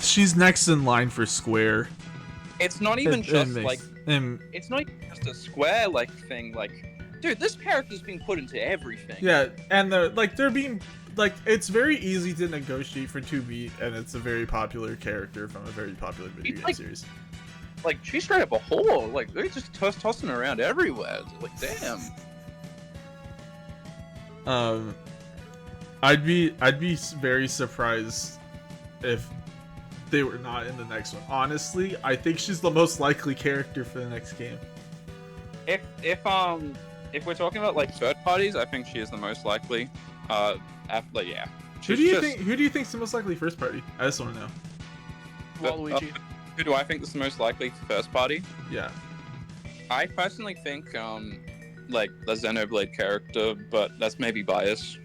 She's next in line for Square. It's not even just like and it's not even just a Square like thing. Like, dude, this character's being put into everything. yeah, and they're being like, it's very easy to negotiate for 2B, and it's a very popular character from a very popular video It's game like- series. Like, she's straight up a whore. Like, they're just tossing her around everywhere. Like, damn. I'd be very surprised if they were not in the next one. Honestly, I think she's the most likely character for the next game. If we're talking about like third parties, I think she is the most likely. Yeah. Who do you think's the most likely first party? I just want to know. Waluigi. Who do I think is the most likely first party? Yeah. I personally think like the Xenoblade character, but that's maybe bias.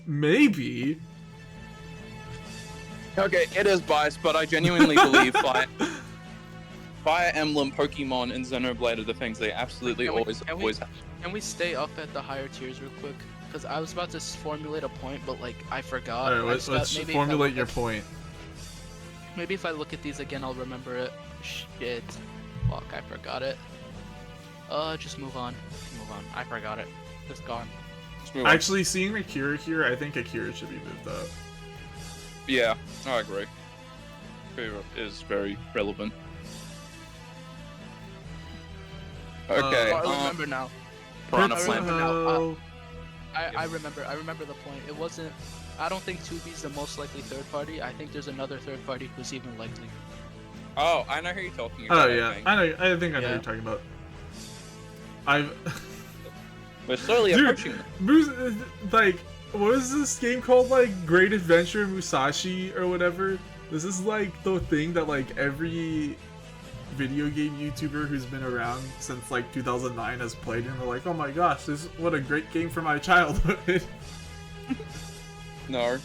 Maybe. Okay, it is biased, but I genuinely believe Fire Emblem, Pokemon, and Xenoblade are the things they absolutely always have. Can we stay up at the higher tiers real quick? Because I was about to formulate a point, but like I forgot. Alright, I let's just got- maybe if I formulate look your at- point. Maybe if I look at these again, I'll remember it. Shit. Fuck, I forgot it. Just move on. Move on. I forgot it. It's gone. Let's move on. Actually, seeing Akira here, I think Akira should be moved up. Yeah, I agree. Akira is very relevant. Okay, I remember now. Piranha I Plant. remember now. Oh, I remember the point. It wasn't. I don't think 2B's the most likely third party. I think there's another third party who's even likely. Oh, I know who you're talking about. oh yeah, think. I know. I think I know Yeah. what you're talking about. I've We're slowly Dude. approaching them. like, what is this game called? Like Great Adventure Musashi or whatever. This is like the thing that like every video game YouTuber who's been around since like 2009 has played, and they're like, oh my gosh, what a great game from my childhood. No.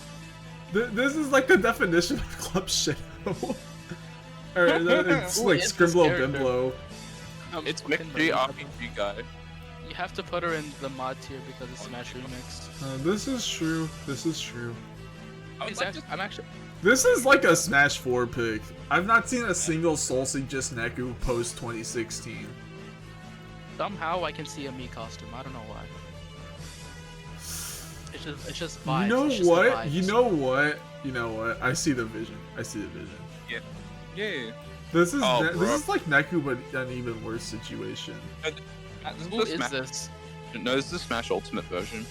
This is like the definition of Club Shadow. Or it's Who like is this Scrimblow character? Bimblow. It's fucking McG unbelievable. RPG guy. You have to put her in the mod tier because of Smash Remix. This is true. This is true. I'm actually. This is like a Smash 4 pick. I've not seen a single Soul Suggest Neku post 2016. Somehow I can see a Mii costume. I don't know why. just vibes. You know it's just the what? vibes. You know what? You know what? I see the vision. I see the vision. Yeah. This is Oh, this bro. is like Neku, but an even worse situation. Who is this? No, this is the Smash Ultimate version.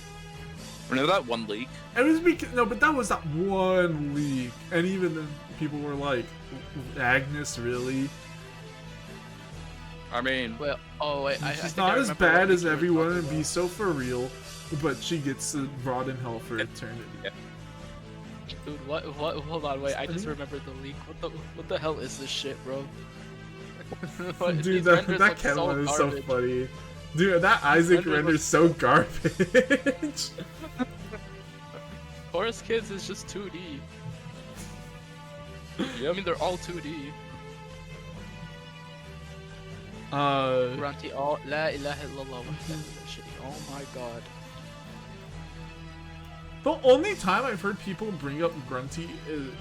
Remember that one leak? It was because no, but that was that one leak, and even then, people were like, "Agnes, really?" I mean, Well, oh wait, I She's think not I as remember what bad leak as you were everyone talking and be about. so for real, but she gets rot in hell for eternity. Yeah. Dude, what? Hold on, wait. I just remembered the leak. What the hell is this shit, bro? What- Dude, these that renders that look Ken is so garbage. funny. Dude, that Isaac renders render's so garbage. Forest Kids is just 2D. I mean, they're all 2D. Grunty, oh, la ilaha illallah. Oh my god. The only time I've heard people bring up Grunty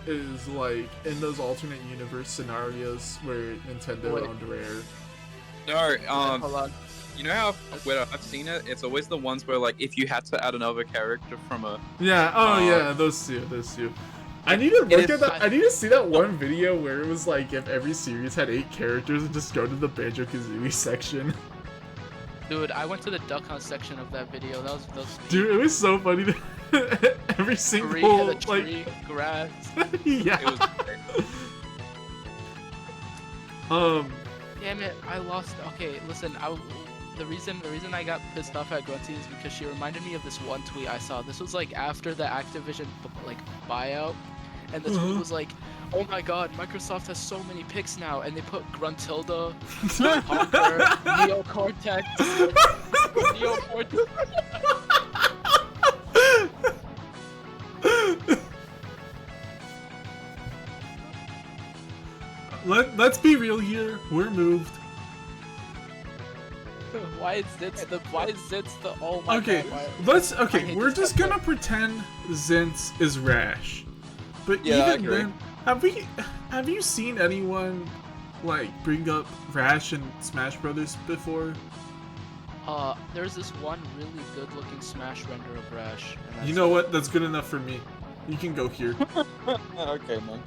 is like in those alternate universe scenarios where Nintendo Wait. owned Rare. no, Hold on. you know how where I've seen it, it's always the ones where like if you had to add another character from a Yeah, yeah, those two. I need to look is- at that. I need to see that one video where it was like if every series had 8 characters and just go to the Banjo-Kazooie section. Dude, I went to the Duck Hunt section of that video. That was Dude, it was so funny. Every tree, single the like tree, grass. yeah. it was great. Damn it, I lost. Okay, listen, the reason I got pissed off at Grunty is because she reminded me of this one tweet I saw. This was like after the Activision like buyout, and the tweet was like, "Oh my God, Microsoft has so many picks now," and they put Gruntilda, Honker, Neocortex, Neocortex. Let's be real here. We're moved. Why is Zitz the oh my Okay, God, why- let's. I Okay, hate we're this just stuff, gonna pretend Zintz is Rash. But Yeah, I even agree. then, have you seen anyone like bring up Rash in Smash Brothers before? There's this one really good-looking Smash render of Rash. And that's You know what? That's good enough for me. You can go here. Okay, man.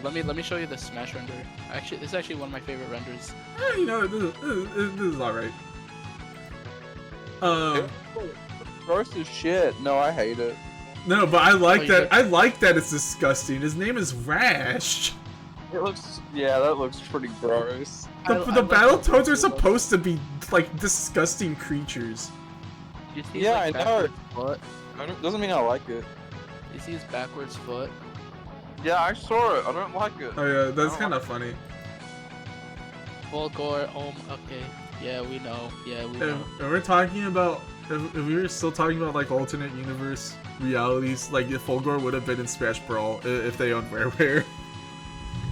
Let me show you the Smash render. Actually, this is actually one of my favorite renders. You know, this is alright. Gross as shit. No, I hate it. No, but I like you that. did? I like that it's disgusting. His name is Rash. It looks, yeah, that looks pretty gross. The I like Battletoads how are it looks. supposed to be like disgusting creatures. You see Yeah, his, like, I know. backwards foot? Doesn't mean I like it. You see his backwards foot? Yeah, I saw it. I don't like it. Oh yeah, that's I don't kind of funny. Full gore. Okay. Yeah, we know. Yeah, we know. If we're talking about, if we were still talking about like alternate universe realities, like if Fulgore would have been in Smash Brawl if they owned WarioWare.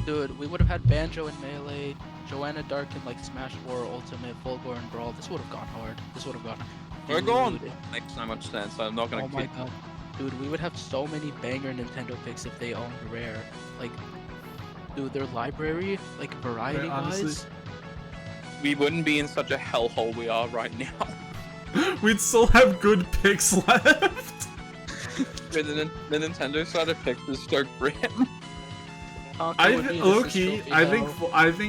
Dude, we would have had Banjo and Melee, Joanna Dark in like Smash 4 Ultimate, Fulgore and Brawl. This would have gone hard. This would have gone. We're going. Dude. Makes so much sense. I'm not gonna Oh my keep. god. Dude, we would have so many banger Nintendo picks if they owned Rare. Like, dude, their library, like variety honestly- wise. We wouldn't be in such a hellhole we are right now. We'd still have good picks left. the Nintendo side of picks is so grim. Low key, I think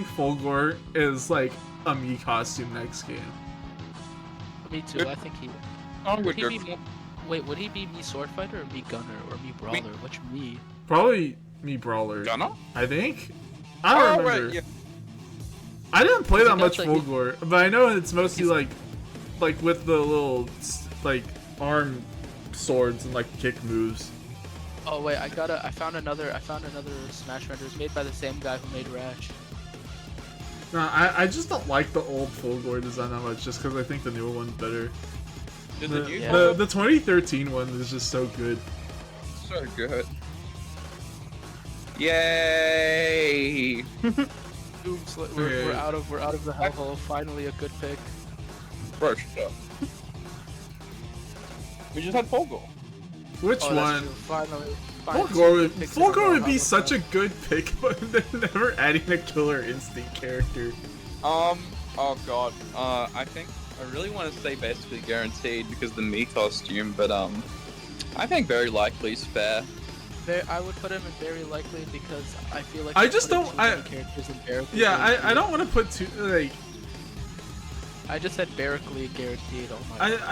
Fulgore is like a me costume next game. Me too. I think he. Oh, Would with he your be wait, would he be me sword fighter or me gunner or me brawler? Which me? Probably me Brawler. Gunner? I think. I don't remember. Right, yeah. I didn't play He that much does, like, Fulgore, but I know it's mostly like with the little like arm swords and like kick moves. Oh wait, I found another Smash render. It's made by the same guy who made Rash. No, I just don't like the old Fulgore design that much, just because I think the newer one's better. Did The, the new Yeah. the 2013 one is just so good. so good. Yay! Oops, we're Okay. out of the hellhole. Finally, a good pick. Bro, shut up. We just had Fogo. Which Oh, that's one? true. Finally. Fulgore would be such a good pick, but they're never adding a Killer Instinct character. Oh god. I think I really want to say basically guaranteed because the me costume, but I think very likely is fair. I would put him in very likely because I feel like I you're just putting don't- too many characters in barely Yeah, I guaranteed. don't want to put too like. I just said barely guaranteed. Oh my god.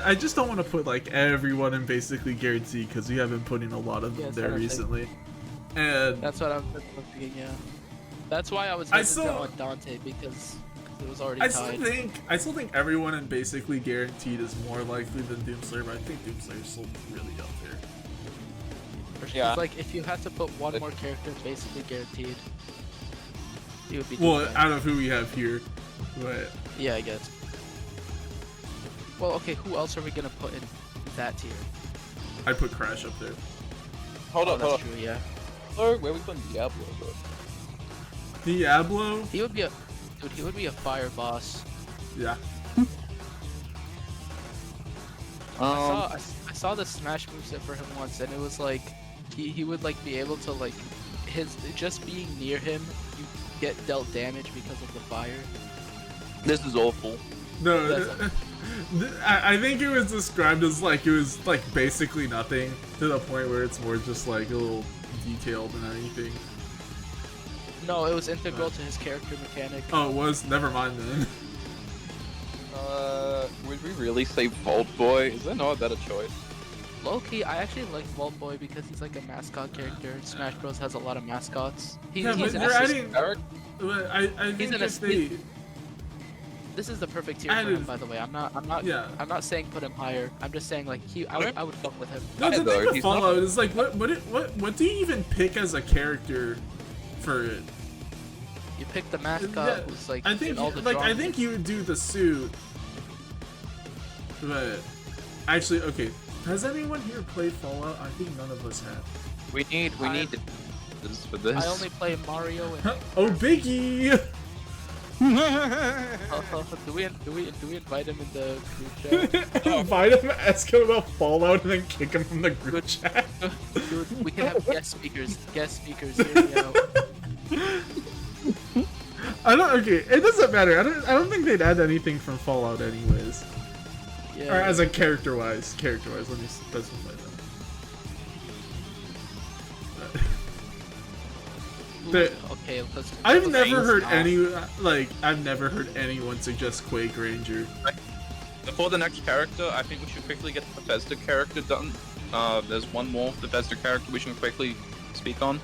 I just don't want to put like everyone in basically guaranteed because we have been putting a lot of them Yeah, that's there what I'm recently, and That's what I'm thinking. Yeah. That's why I was I hesitant still- on Dante because it was already I tied. still think everyone in basically guaranteed is more likely than Doomslayer, but I think Doomslayer's still really up there. Yeah. It's like if you had to put one more character in basically guaranteed, it would be. Well, Doomsday. out of who we have here, but Yeah, I guess. Well, okay, who else are we gonna put in that tier? I put Crash up there. Hold Oh, on, that's hold on. true. Yeah, Where are we putting Diablo, bro? Diablo, he would be a dude. He would be a fire boss. yeah. I saw the Smash moveset for him once, and it was like he would like be able to like his just being near him, you get dealt damage because of the fire. This is awful. No, That's- I think it was described as like it was like basically nothing to the point where it's more just like a little detailed than anything. No, it was integral to his character mechanic. Oh, it was? Never mind then. Would we really say Vault Boy? Is there no better choice? Low-key, I actually like Vault Boy because he's like a mascot character. Smash Bros has a lot of mascots. Yeah, He's but an you're assist- adding. Eric? But I think an if they. This is the perfect tier for Added- him, by the way. I'm not. Yeah. I'm not saying put him higher. I'm just saying like I would fuck with him. No, the Either, thing with he's not- Fallout is like, what do you even pick as a character for it? You pick the mascot Yeah, who's like I think in all the like I drawings. think you would do the suit, but actually, okay. Has anyone here played Fallout? I think none of us have. We need this for this. I only play Mario and Oh, Biggie! do we invite him in the group chat? Invite him, ask him about Fallout, and then kick him from the group chat. Dude, we can have guest speakers. Hear me out. I don't. Okay, it doesn't matter. I don't think they'd add anything from Fallout, anyways. Yeah. Or as a character-wise, let me specify that. the- Okay, let's. I've let's- never heard Nah. I've never heard anyone suggest Quake Ranger. Before the next character, I think we should quickly get the Bethesda character done. There's one more Bethesda character we should quickly speak on.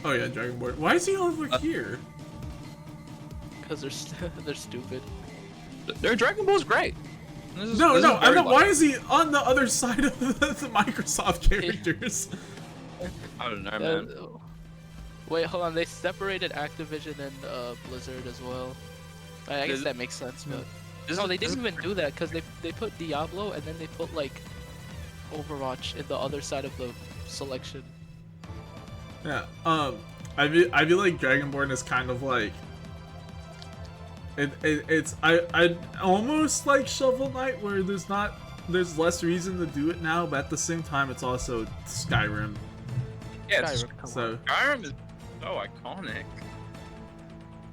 Oh yeah, Dragonborn. Why is he over here? Because they're stupid. Their Dragon Ball's great. This is No, very I know. Why likely. is he on the other side of the Microsoft characters? I don't know, man. Wait, hold on. They separated Activision and Blizzard as well. I guess Is- that makes sense, but This no, is- they this didn't is- even do that because they put Diablo and then they put like Overwatch in the other side of the selection. Yeah. I feel like Dragonborn is kind of like. I almost like Shovel Knight where there's less reason to do it now, but at the same time it's also Skyrim. Yeah, it's- Skyrim, come So Skyrim is so iconic.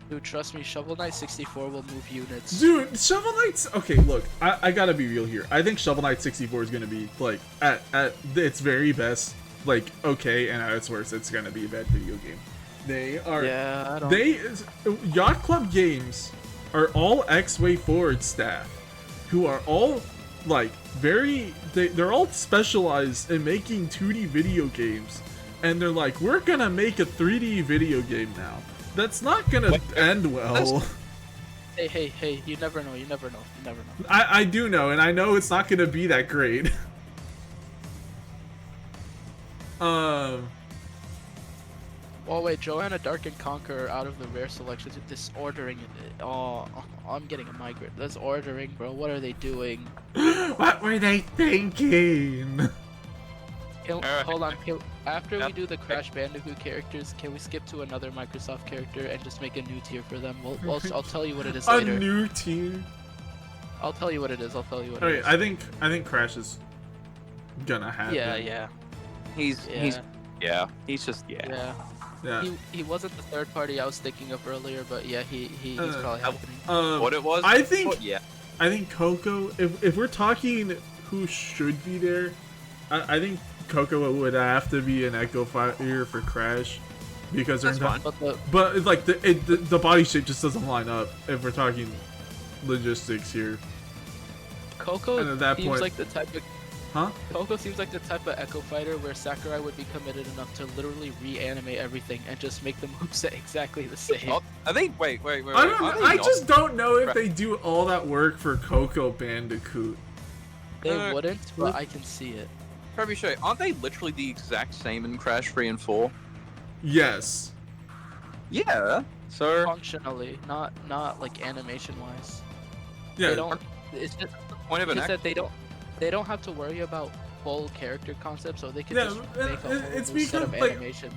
Dude, trust me, Shovel Knight 64 will move units. dude, Shovel Knight's okay. Look, I gotta be real here. I think Shovel Knight 64 is gonna be like at its very best, like okay, and at its worst, it's gonna be a bad video game. They are. Yeah, I don't. Yacht Club Games are all X-Way Forward staff, who are all like they're all specialized in making 2D video games, and they're like, we're gonna make a 3D video game now. That's not gonna end well. Hey, you never know. I do know, and I know it's not gonna be that great. Oh wait, Joanna Dark and Conquer are out of the rare selections. Disordering it. Oh, I'm getting a migraine. That's ordering, bro. What are they doing? What were they thinking? Hold on. After we do the Crash Bandicoot characters, can we skip to another Microsoft character and just make a new tier for them? I'll tell you what it is A later. new tier. I'll tell you what it is. Okay, I think Crash is gonna happen. Yeah. He's just Yeah. Yeah. He wasn't the third party I was thinking of earlier, but yeah, he's probably happening. what it was. I think Yeah. Coco. If we're talking who should be there, I think Coco would have to be an Echo Fighter for Crash, because they're That's not. fine. But like the body shape just doesn't line up if we're talking logistics here. Coco And at that seems point- like the type of Huh? Coco seems like the type of Echo Fighter where Sakurai would be committed enough to literally reanimate everything and just make the moveset exactly the same. Oh, I think. Wait. I don't. Are they I not- just don't know if they do all that work for Coco Bandicoot. They wouldn't, but I can see it. Probably sure. Aren't they literally the exact same in Crash 3 and 4? Yes. Yeah. So Functionally, not like animation wise. Yeah. They don't. It's just, point of an it's act. that they don't have to worry about full character concepts, so they can Yeah, just make a whole it's new set of because, like, animations.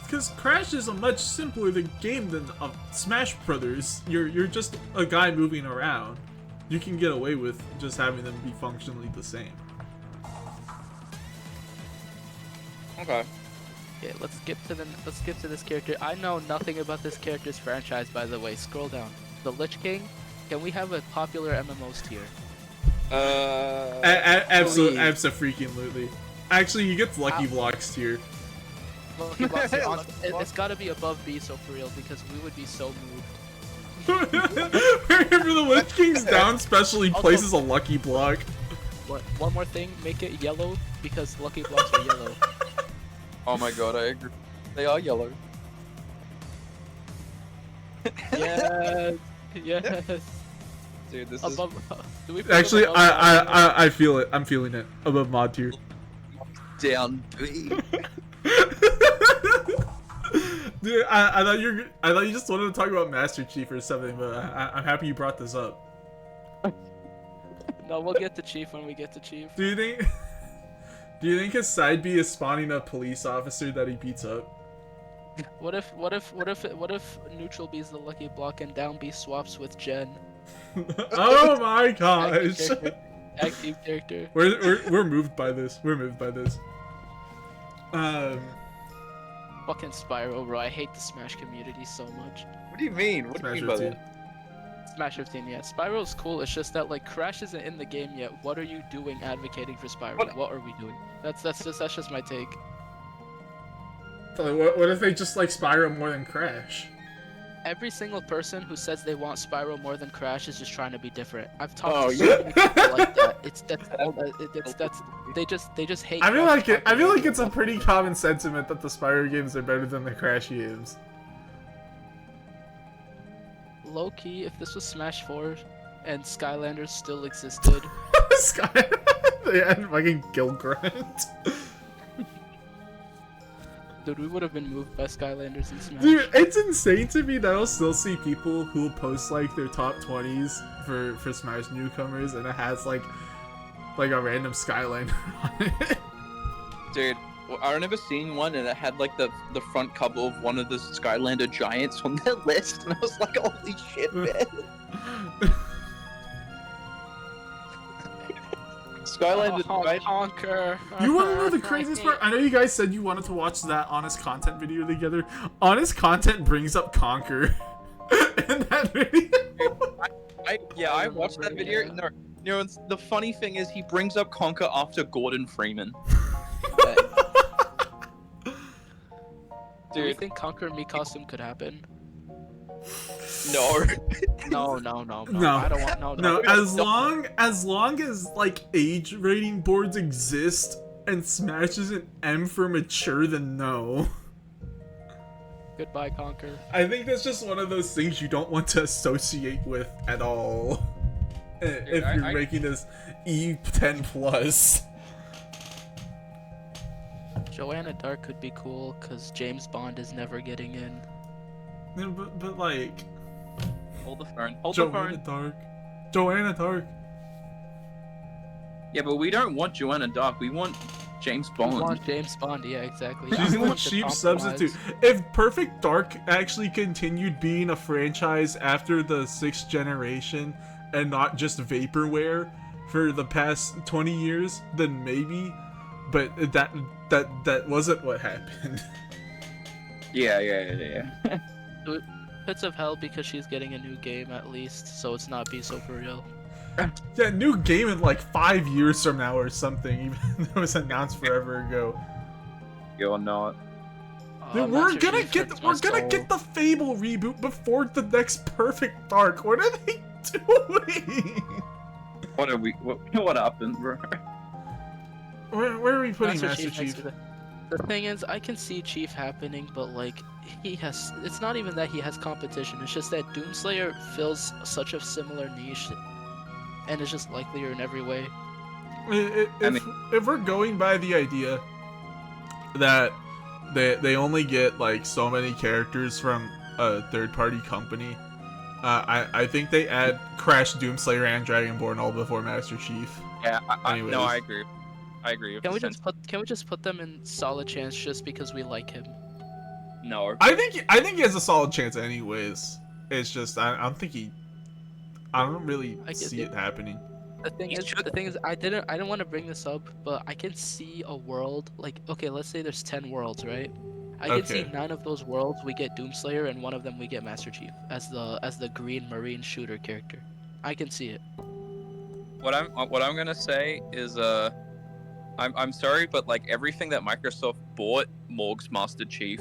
Because Crash is a much simpler game than Smash Brothers. You're just a guy moving around. You can get away with just having them be functionally the same. Okay. Okay, let's skip to this character. I know nothing about this character's franchise, by the way. Scroll down. The Lich King. Can we have a popular MMOs tier? Absolutely, please. absolutely. Actually, you get Lucky Blocks tier. Lucky Blocks are on- it's gotta be above B, so for real, because we would be so moved. Wherever the Lich King's down, specially Also- places a Lucky Block. One more thing, make it yellow because Lucky Blocks are yellow. Oh my god, I agree. They are yellow. Yes, yes. Dude, this Above. Do we put Actually, them above I feel it. I'm feeling it above mod tier. is down B. Dude, I thought you just wanted to talk about Master Chief or something, but I'm happy you brought this up. No, we'll get to Chief when we get to Chief. Do you think his side B is spawning a police officer that he beats up? What if neutral B is the Lucky Block and down B swaps with Jen? Oh my gosh! Active character. We're moved by this. We're moved by this. Fucking Spyro, bro. I hate the Smash community so much. What do you mean? What do you mean by that? Smash 15, yeah. Spyro's cool. It's just that like Crash isn't in the game yet. What are you doing advocating for Spyro? What are we doing? That's just my take. What if they just like Spyro more than Crash? Every single person who says they want Spyro more than Crash is just trying to be different. I've talked Oh, to so many people like that. They just hate. I feel Crash like it's a pretty common sentiment that the Spyro games are better than the Crash games. Low key, if this was Smash 4 and Skylanders still existed, Sky, they had fucking Gilgrant. dude, we would have been moved by Skylanders and Smash. Dude, it's insane to me that I'll still see people who post like their top 20s for Smash newcomers, and it has like a random Skylander on it. Dude, well, I remember seeing one and it had like the front cover of one of the Skylander giants on their list, and I was like, holy shit, man. Skylander giant. Conquer. You want to know the craziest part? I know you guys said you wanted to watch that Honest Content video together. Honest Content brings up Conquer in that video. I watched that video. Yeah. No, you know, the funny thing is he brings up Conker after Gordon Freeman. Do you Dude, think Conquer Me costume could happen? no. No. No. I don't want no. No, as long as like age rating boards exist and Smash isn't M for mature, then no. Goodbye, Conquer. I think that's just one of those things you don't want to associate with at all. If you're making this E10 plus. Joanna Dark could be cool because James Bond is never getting in. Yeah, but like Hold the phone. Hold the phone. Joanna Dark. Yeah, but we don't want Joanna Dark. We want James We Bond. want James Bond, yeah, exactly. She's We the want to cheap compromise. substitute. If Perfect Dark actually continued being a franchise after the 6th generation and not just vaporware for the past 20 years, then maybe. But that wasn't what happened. Yeah. Pits of Hell because she's getting a new game at least, so it's not be so for real. Yeah, new game in like 5 years from now or something, even though it was announced forever ago. You're not. Dude, we're gonna get the Fable reboot before the next Perfect Dark. What are they doing? What happened, bro? Where are we putting Master next Chief? to the thing is, I can see Chief happening, but like it's not even that he has competition. It's just that Doomslayer fills such a similar niche, and is just likelier in every way. If we're going by the idea that they only get like so many characters from a third-party company, I think they add Crash, Doomslayer, and Dragonborn all before Master Chief. Yeah, I Anyways. agree. I agree. Can we just put them in solid chance just because we like him? No. I think he has a solid chance anyways. It's just I don't really see it happening. The thing is, I didn't want to bring this up, but I can see a world like, okay, let's say there's 10 worlds, right? I can see 9 of those worlds we get Doomslayer, and one of them we get Master Chief as the green marine shooter character. I can see it. What I'm gonna say is I'm sorry, but like everything that Microsoft bought morgs Master Chief.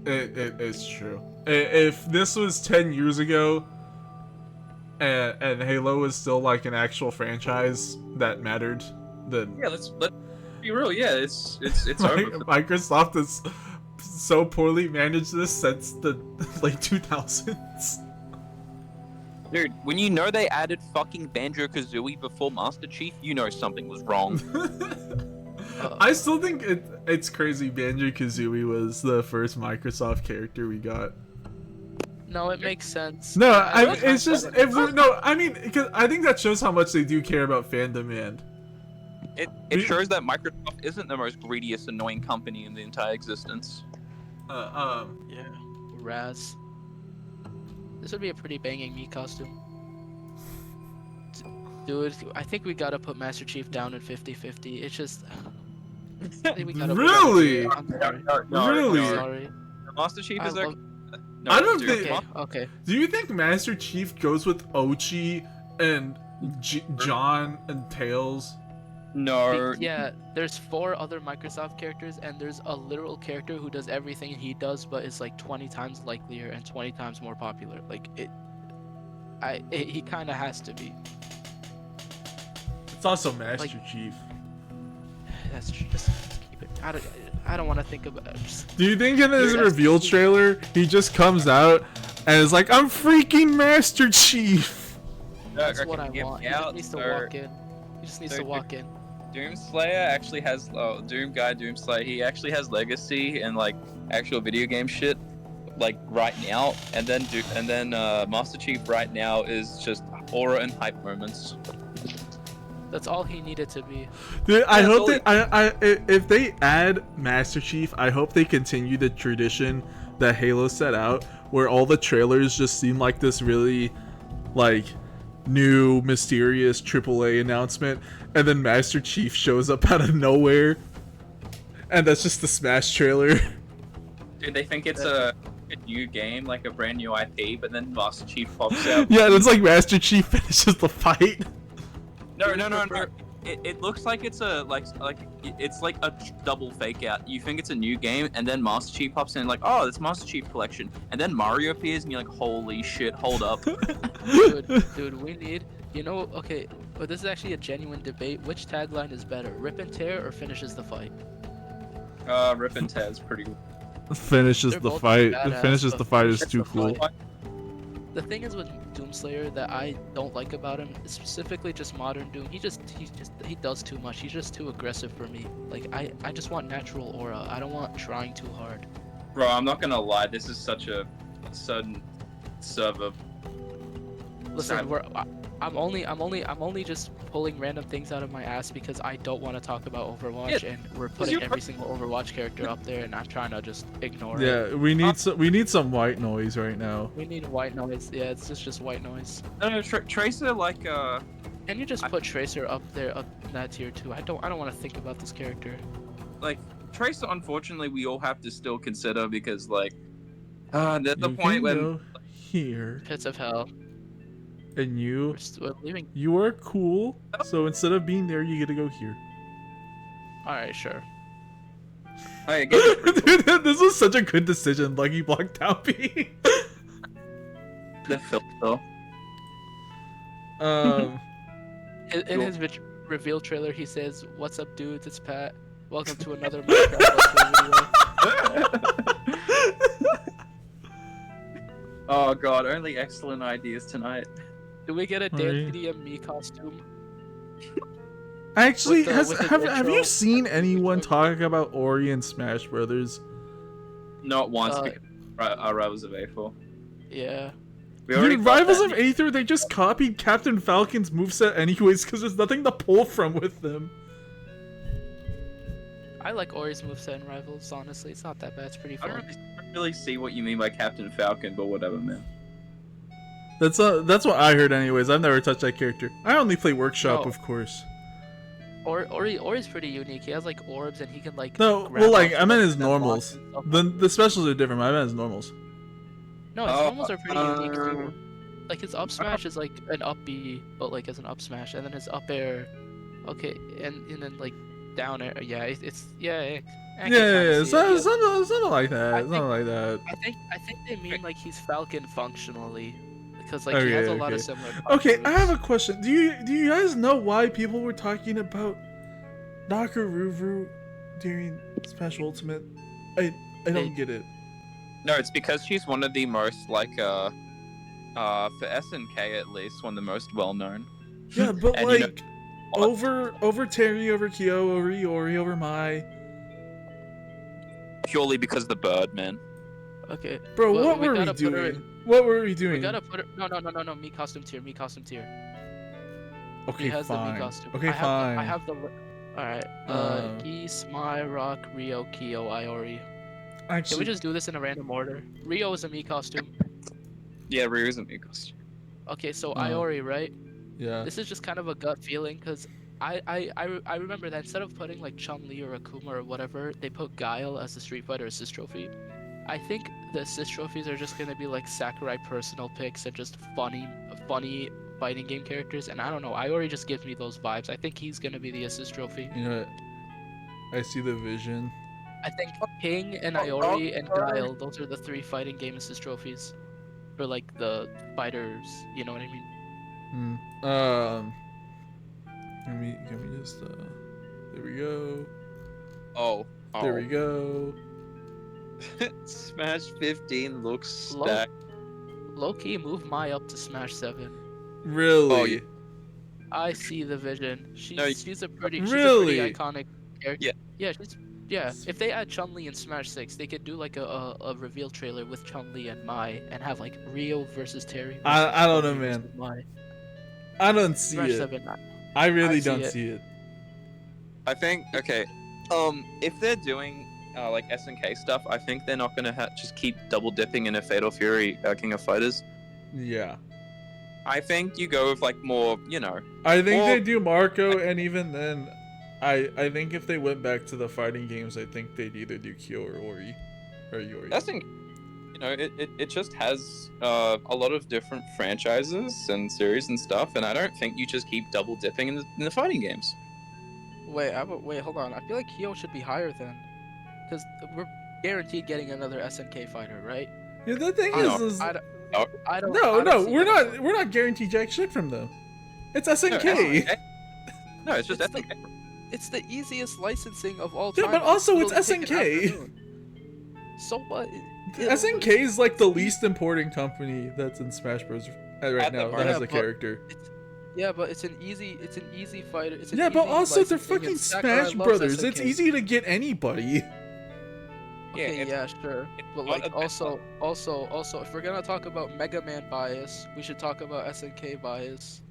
It's true. If this was 10 years ago, and Halo was still like an actual franchise that mattered, then Yeah, let's be real. Yeah, it's over. Microsoft has so poorly managed this since the late 2000s. Dude, when you know they added fucking Banjo-Kazooie before Master Chief, you know something was wrong. I still think it's crazy Banjo-Kazooie was the first Microsoft character we got. No, it makes sense. No, it's just I mean, because I think that shows how much they do care about fan demand. It shows that Microsoft isn't the most greediest, annoying company in the entire existence. Yeah, Raz. This would be a pretty banging Mii costume. Dude, I think we gotta put Master Chief down in 50-50. It's just... I think we gotta Really? I'm sorry. Really? I'm sorry. Master Chief is love- No, I don't dude, think- Okay. Do you think Master Chief goes with Ochi and John and Tails? No. Yeah, there's 4 other Microsoft characters, and there's a literal character who does everything he does, but is like 20 times likelier and 20 times more popular. Like he kind of has to be. It's also Master Chief. That's just keep it. I don't want to think about it. Do you think in his reveal trailer he just comes out and is like, "I'm freaking Master Chief"? That's what I want. He just needs to walk in. He just needs to walk in. Doomslayer actually has Doomslayer. He actually has legacy and like actual video game shit, like right now. And then Master Chief right now is just aura and hype moments. That's all he needed to be. Dude, I hope if they add Master Chief, I hope they continue the tradition that Halo set out, where all the trailers just seem like this really, like, new mysterious AAA announcement, and then Master Chief shows up out of nowhere, and that's just the Smash trailer. Dude, they think it's a new game, like a brand new IP, but then Master Chief pops out. Yeah, and it's like Master Chief finishes the fight. No. It looks like it's it's like a double fake out. You think it's a new game, and then Master Chief pops in like, oh, it's Master Chief collection, and then Mario appears, and you're like, holy shit, hold up. Dude, we need, okay, but this is actually a genuine debate. Which tagline is better, rip and tear or finishes the fight? Rip and tear is pretty good. Finishes They're the both fight. badass, Finishes but the fight is finishes too the cool. fight. The thing is with Doomslayer that I don't like about him, specifically just modern Doom, he does too much. He's just too aggressive for me. Like I just want natural aura. I don't want trying too hard. Bro, I'm not gonna lie, this is such a sudden server. Listen, I'm only just pulling random things out of my ass because I don't want to talk about Overwatch, and we're putting every single Overwatch character up there, and I'm trying to just ignore it. Yeah, we need some white noise right now. We need white noise. Yeah, it's just white noise. No, Tracer like Can you just put Tracer up there, up in that tier too? I don't want to think about this character. like Tracer. Unfortunately, we all have to still consider because like, the point when here. Pits of Hell. and you We're leaving. you are cool. So instead of being there, you get to go here. All right, sure. I get it. Dude, this was such a good decision. Lucky Block down B. The filth though. In his reveal trailer, he says, "What's up, dudes? It's Pat. Welcome to another Minecraft video." Oh god, only excellent ideas tonight. Do we get a Dandy and me costume? Actually, With the have you intro- seen anyone intro. talk about Ori and Smash Brothers? Not once Uh, because our Rivals of A4. Yeah. We already Dude, got Rivals that of Aether, they just copied Captain Falcon's moveset anyways because there's nothing to pull from with them. I like Ori's moveset in Rivals, honestly. It's not that bad. It's pretty I fun. don't really see what you mean by Captain Falcon, but whatever, man. That's what I heard anyways. I've never touched that character. I only play Workshop, No. of course. Ori's pretty unique. He has like orbs and he can like. No, grab well, like, onto I meant them his and then launch normals. himself. The specials are different, but I meant his normals. No, his Oh, normals are pretty unique too. Like his up smash is like an up B, but like as an up smash, and then his up air, okay, and then like down air. Yeah, it's yeah. I can kinda see it, yeah. Something like that. I Something like that. I think they mean like he's Falcon functionally, because like he Okay, has a lot of okay. similar. Okay, I have a moves. question. Do you guys know why people were talking about Nakaruru during Smash Ultimate? I don't get it. No, it's because she's one of the most like for SNK at least, one of the most well known. Yeah, but And, you know, like over Terry, over Kyo, over Iori, over Mai. Purely because of the bird, man. Okay. Bro, Well, what we were we gotta put her doing? What were we We doing? gotta put her. No. Me costume tier. Me costume tier. Okay, He has the fine. me costume. Okay, I have fine. I have the. Alright. Geese, Mai, Rock, Rio, Kyo, Iori. Can Actually, we just do this in a random order? Rio is a me costume. Yeah, Ryu isn't me costume. Okay, so Uh. Iori, right? yeah. This is just kind of a gut feeling, because I remember that instead of putting like Chun-Li or Akuma or whatever, they put Guile as the Street Fighter assist trophy. I think the assist trophies are just gonna be like Sakurai personal picks and just funny fighting game characters, and I don't know, Iori just gives me those vibes. I think he's gonna be the assist trophy. You know what? I see the vision. I think King and Iori and Guile, those are the 3 fighting game assist trophies for like the fighters, you know what I mean? Let me just there we go. Oh. There we go. Smash 15 looks Low- stacked. Low key, move Mai up to Smash 7. Really? Oh, yeah. I see the vision. She's No, she's a pretty Really? iconic character. Yeah. Yeah. If they add Chun-Li in Smash 6, they could do like a reveal trailer with Chun-Li and Mai and have like Rio versus Terry. I don't know, Chun-Li man. versus Mai. I don't see Smash it. 7. I really I see don't it. see it. I think okay. If they're doing like SNK stuff, I think they're not gonna just keep double dipping in a Fatal Fury King of Fighters. Yeah. I think you go with like more, you know. I think Or- they do Marco, and even then, I think if they went back to the fighting games, I think they'd either do Kyo or Ori. Or Iori. SNK, you know, it just has a lot of different franchises and series and stuff, and I don't think you just keep double dipping in the fighting games. Wait, hold on. I feel like Kyo should be higher then, because we're guaranteed getting another SNK fighter, right? Yeah, the thing I is, know. is I don't. no, I don't see we're that. not guaranteed jack shit from them. It's No, SNK. No, it's just It's SNK. It's the easiest licensing of all Yeah, time. but also It'll it's take an SNK. afternoon. So what? SNK is like the least important company that's in Smash Bros. Right At the now that moment. has Yeah, a but- character. Yeah, but it's an easy fighter. It's an Yeah, but easy also they're licensing, fucking and Sakurai Smash loves Brothers. It's SNK. easy to get anybody. Okay, it's- yeah, sure. But not like a- also, if we're gonna talk about Mega Man bias, we should talk about SNK bias.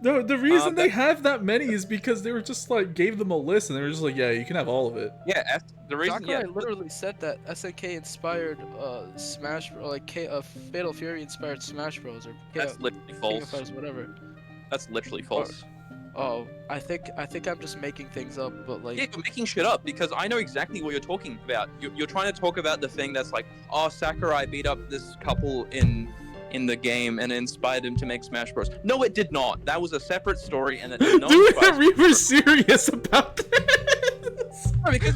No, the reason they that- have that many is because they were just like gave them a list and they were just like, yeah, you can have all of it. Yeah, the reason. Sakurai Yeah, literally said that SNK inspired Smash, or like Fatal Fury inspired Smash Bros. Or that's literally King of false. Fighters, whatever. That's literally false. Oh, I think I'm just making things up, but like. Yeah, you're making shit up because I know exactly what you're talking about. You're trying to talk about the thing that's like, oh, Sakurai beat up this couple in in the game and it inspired him to make Smash Bros. No, it did not. That was a separate story, and it did not. Dude, inspire are we were serious about this? No, because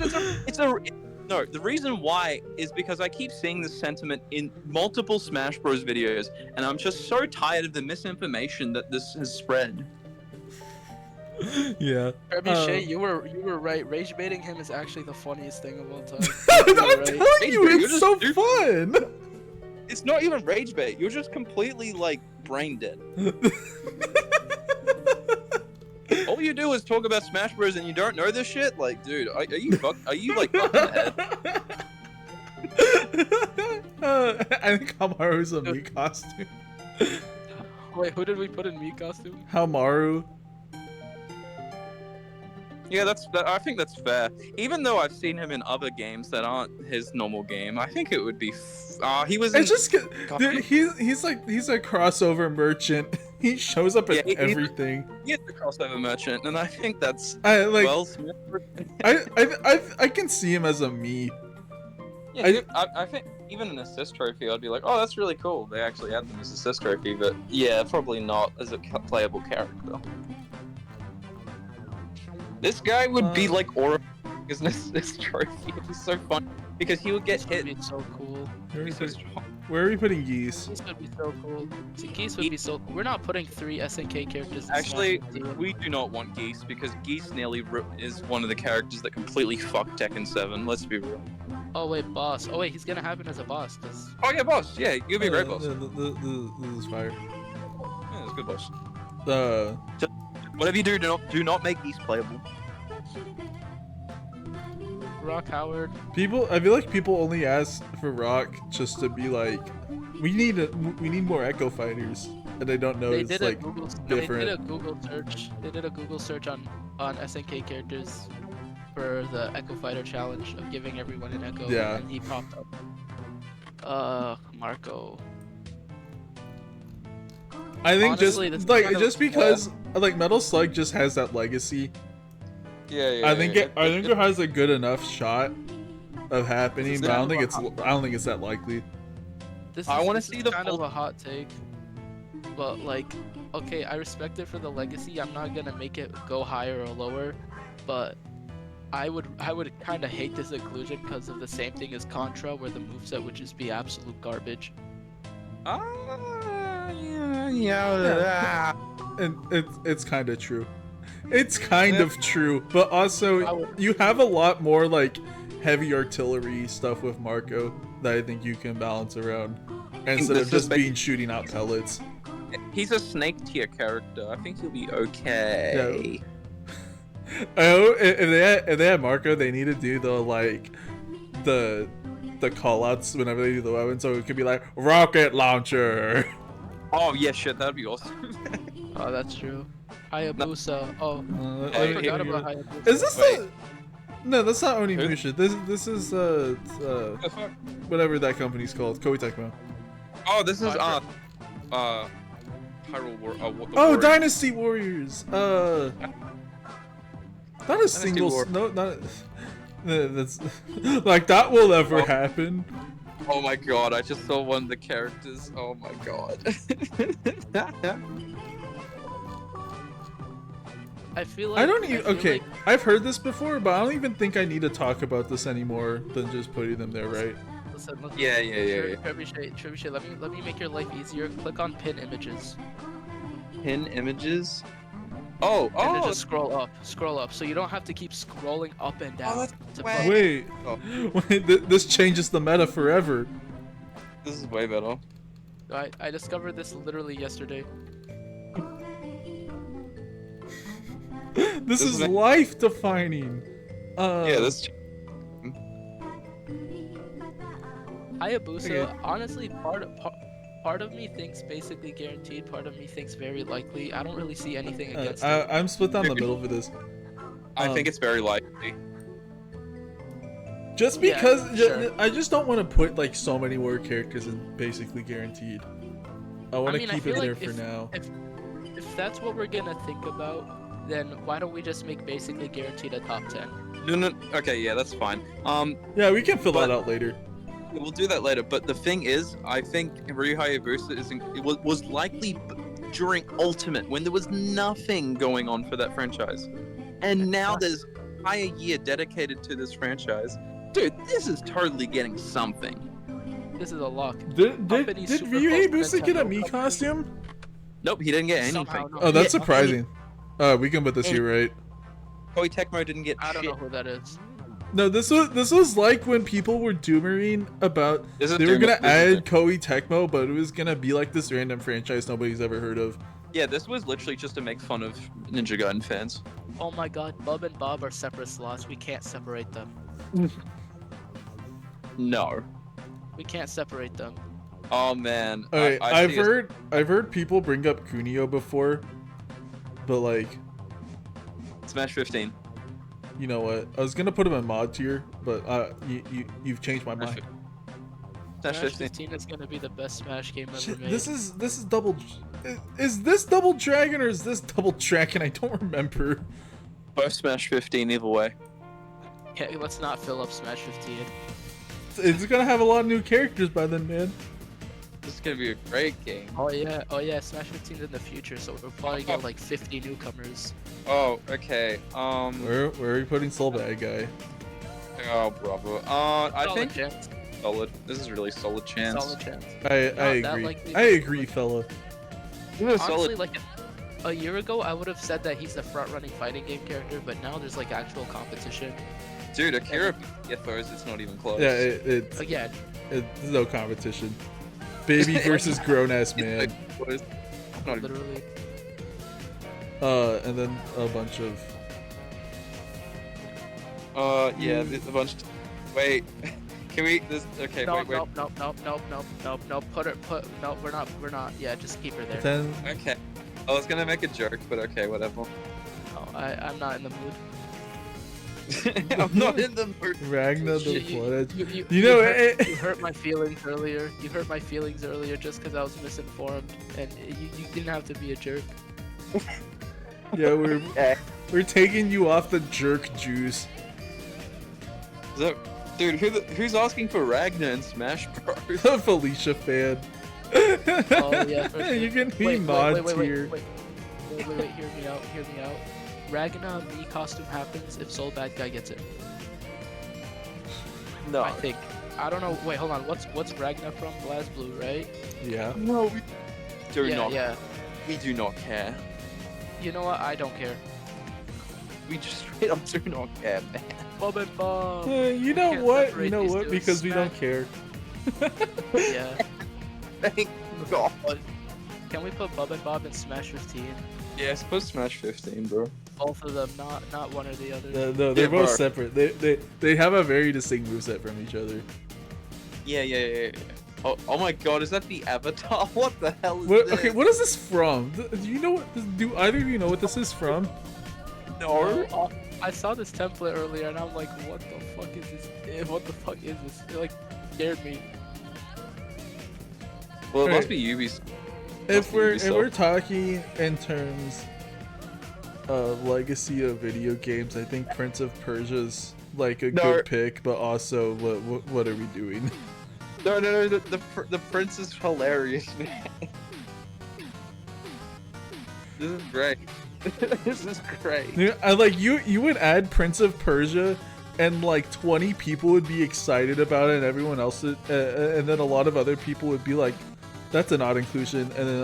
no, the reason why is because I keep seeing this sentiment in multiple Smash Bros videos, and I'm just so tired of the misinformation that this has spread. Yeah. Kirby Shay, you were right. Rage baiting him is actually the funniest thing of all time. I'm right. telling Rage you, bait, it's you're so just fun. It's not even rage bait. You're just completely like brain dead. All you do is talk about Smash Bros. And you don't know this shit. Like, dude, are you like fucking head? I think Hamaru's a Mii costume. Wait, who did we put in Mii costume? Hamaru. Yeah, I think that's fair. Even though I've seen him in other games that aren't his normal game, I think it would be. He was. It's just dude, he's a crossover merchant. He shows up in everything. He's the crossover merchant, and I think that's Smith. I can see him as a Mii. Yeah, I think even an assist trophy, I'd be like, oh, that's really cool. They actually add them as assist trophy, but yeah, probably not as a playable character. This guy would be like Aura as an assist trophy. It'd be so fun because he would get hit. Would be so cool. Where are we putting Geese? Geese would be so cool. See, Geese would be so cool. We're not putting 3 SNK characters in Actually, Smash Bros. we do not want Geese because Geese nearly is one of the characters that completely fucked Tekken 7. Let's be real. Oh wait, boss. Oh wait, he's gonna happen as a boss. Cause... Oh yeah, boss. Yeah, you'd be a great boss. This is fire. Yeah, it's a good boss. Whatever you do not make Geese playable. Rock Howard. I feel like people only ask for Rock just to be like, we need more Echo Fighters, and they don't know it's like different. They did a Google search. They did a Google search on SNK characters for the Echo Fighter challenge of giving everyone an Echo. Yeah. And he popped up. Marco. I think Honestly, just because like Metal Slug just has that legacy. Yeah. I think it has a good enough shot of happening, but I don't think it's that likely. I want to see the kind of a hot take, but like, okay, I respect it for the legacy. I'm not gonna make it go higher or lower, but I would kind of hate this inclusion because of the same thing as Contra, where the moveset would just be absolute garbage. Yeah. And it's kind of true. It's kind of true, but also you have a lot more like heavy artillery stuff with Marco that I think you can balance around instead of just being shooting out pellets. He's a snake tier character. I think he'll be okay. Yeah. Oh, if they had Marco, they need to do the callouts whenever they do the weapon, so it could be like rocket launcher. Oh yeah, shit, that'd be awesome. Oh, that's true. Hayabusa. Oh, I forgot about Hayabusa. Is this No, that's not Onimusha. This is whatever that company's called, Koei Tecmo. Oh, this is Hyrule War. Dynasty Warriors. Not a single. No, not. That's like that will ever happen. Oh my god! I just saw one of the characters. Oh my god. I feel like I don't even. Okay, I've heard this before, but I don't even think I need to talk about this anymore than just putting them there, right? Listen, yeah. Trebuchet, let me make your life easier. Click on pin images. Pin images. And then just scroll up, so you don't have to keep scrolling up and down. Wait, this changes the meta forever. This is way better. I discovered this literally yesterday. This is life defining. Yeah, this. Hayabusa, okay. Honestly, part of me thinks basically guaranteed. Part of me thinks very likely. I don't really see anything against it. I'm split down the middle for this. I think it's very likely. Just because I just don't want to put like so many more characters in basically guaranteed. I want to keep it there for now. If that's what we're gonna think about, then why don't we just make basically guaranteed a top 10? No. Okay, yeah, that's fine. Yeah, we can fill that out later. We'll do that later. But the thing is, I think Ryu Hayabusa was likely during Ultimate when there was nothing going on for that franchise, and now there's an entire year dedicated to this franchise. Dude, this is totally getting something. This is a lock. Did Company's super Ryu close to Hayabusa get a Nintendo. Mii costume? Nope, he didn't get anything. Somehow not. Oh, that's Yeah, surprising. We can put this here, right? Koei Tecmo didn't get I don't shit. know who that is. No, this was like when people were doomering about This is they were gonna Doom- this is add Koei Tecmo, but it was gonna be like this random franchise nobody's ever heard of. Yeah, this was literally just to make fun of Ninja Gaiden fans. Oh my god, Bub and Bob are separate slots. We can't separate them. No. We can't separate them. Oh man. Okay, I I've see a- heard people bring up Kunio before, but like, Smash 15. you know what? I was gonna put him in mod tier, but you've changed my mind. Smash Smash 15. 15 is gonna be the best Smash game ever Shit, made. this is double. Is this Double Dragon or is this Double Dragon? I don't remember. Both Smash 15 either way. Okay, let's not fill up Smash 15. It's gonna have a lot of new characters by then, man. This is gonna be a great game. Oh yeah, Smash 15's in the future, so we'll probably get like 50 newcomers. Oh, okay. Where are we putting Soul Bad Guy? Oh, bravo. I Solid think chance. solid. This is really solid chance. Solid chance. I Not that agree. likely, I but- agree, fella. This is Honestly, solid. like a year ago, I would have said that he's the front-running fighting game character, but now there's like actual competition. Dude, Akira BFOs, it's not even close. Yeah, it's Again, there's no competition. Baby versus grown ass man. Not literally. And then a bunch of. yeah, there's a bunch. Wait, can we? This okay. No, wait. no. No, we're not. Yeah, just keep her there. Then Okay. I was gonna make a joke, but okay, whatever. Oh, I'm not in the mood. I'm not in the mood. Ragnar the You- Blood Edge. You You know, you hurt my feelings earlier. You hurt my feelings earlier just because I was misinformed, and you didn't have to be a jerk. Yeah, we're taking you off the jerk juice. So, dude, who's asking for Ragnar in Smash Bros? A Felicia fan. Oh yeah, for sure. You can be Wait, mod wait, tier. wait. Hear me out. Ragnar Mii costume happens if Soul Bad Guy gets it. No. I think. I don't know. Wait, hold on. What's Ragnar from? BlazBlue, right? Yeah. No, we do not. Yeah. We do not care. You know what? I don't care. We just straight up do not care, man. Bob and Bob. You know Can't what? separate You know these what? two. Because we don't Smash. care. Yeah. Thank God. Can we put Bub and Bob in Smash 15? Yeah, I suppose Smash 15, bro. Both of them, not one or the other. No, they're Yeah, both bro. separate. They have a very distinct moveset from each other. Yeah. Oh my God, is that the Avatar? What the hell is What, this? okay, what is this from? Do you know what? Do either of you know what this is from? No. I saw this template earlier and I'm like, what the fuck is this? What the fuck is this? It like scared me. Well, it Okay. must be Ubisoft. If we're Ubisoft. talking in terms of legacy of video games, I think Prince of Persia's like a No. good pick, but also what are we doing? No. The prince is hilarious, man. This is great. This is great. Yeah, I like you would add Prince of Persia and like 20 people would be excited about it and everyone else would, and then a lot of other people would be like, that's an odd inclusion, and then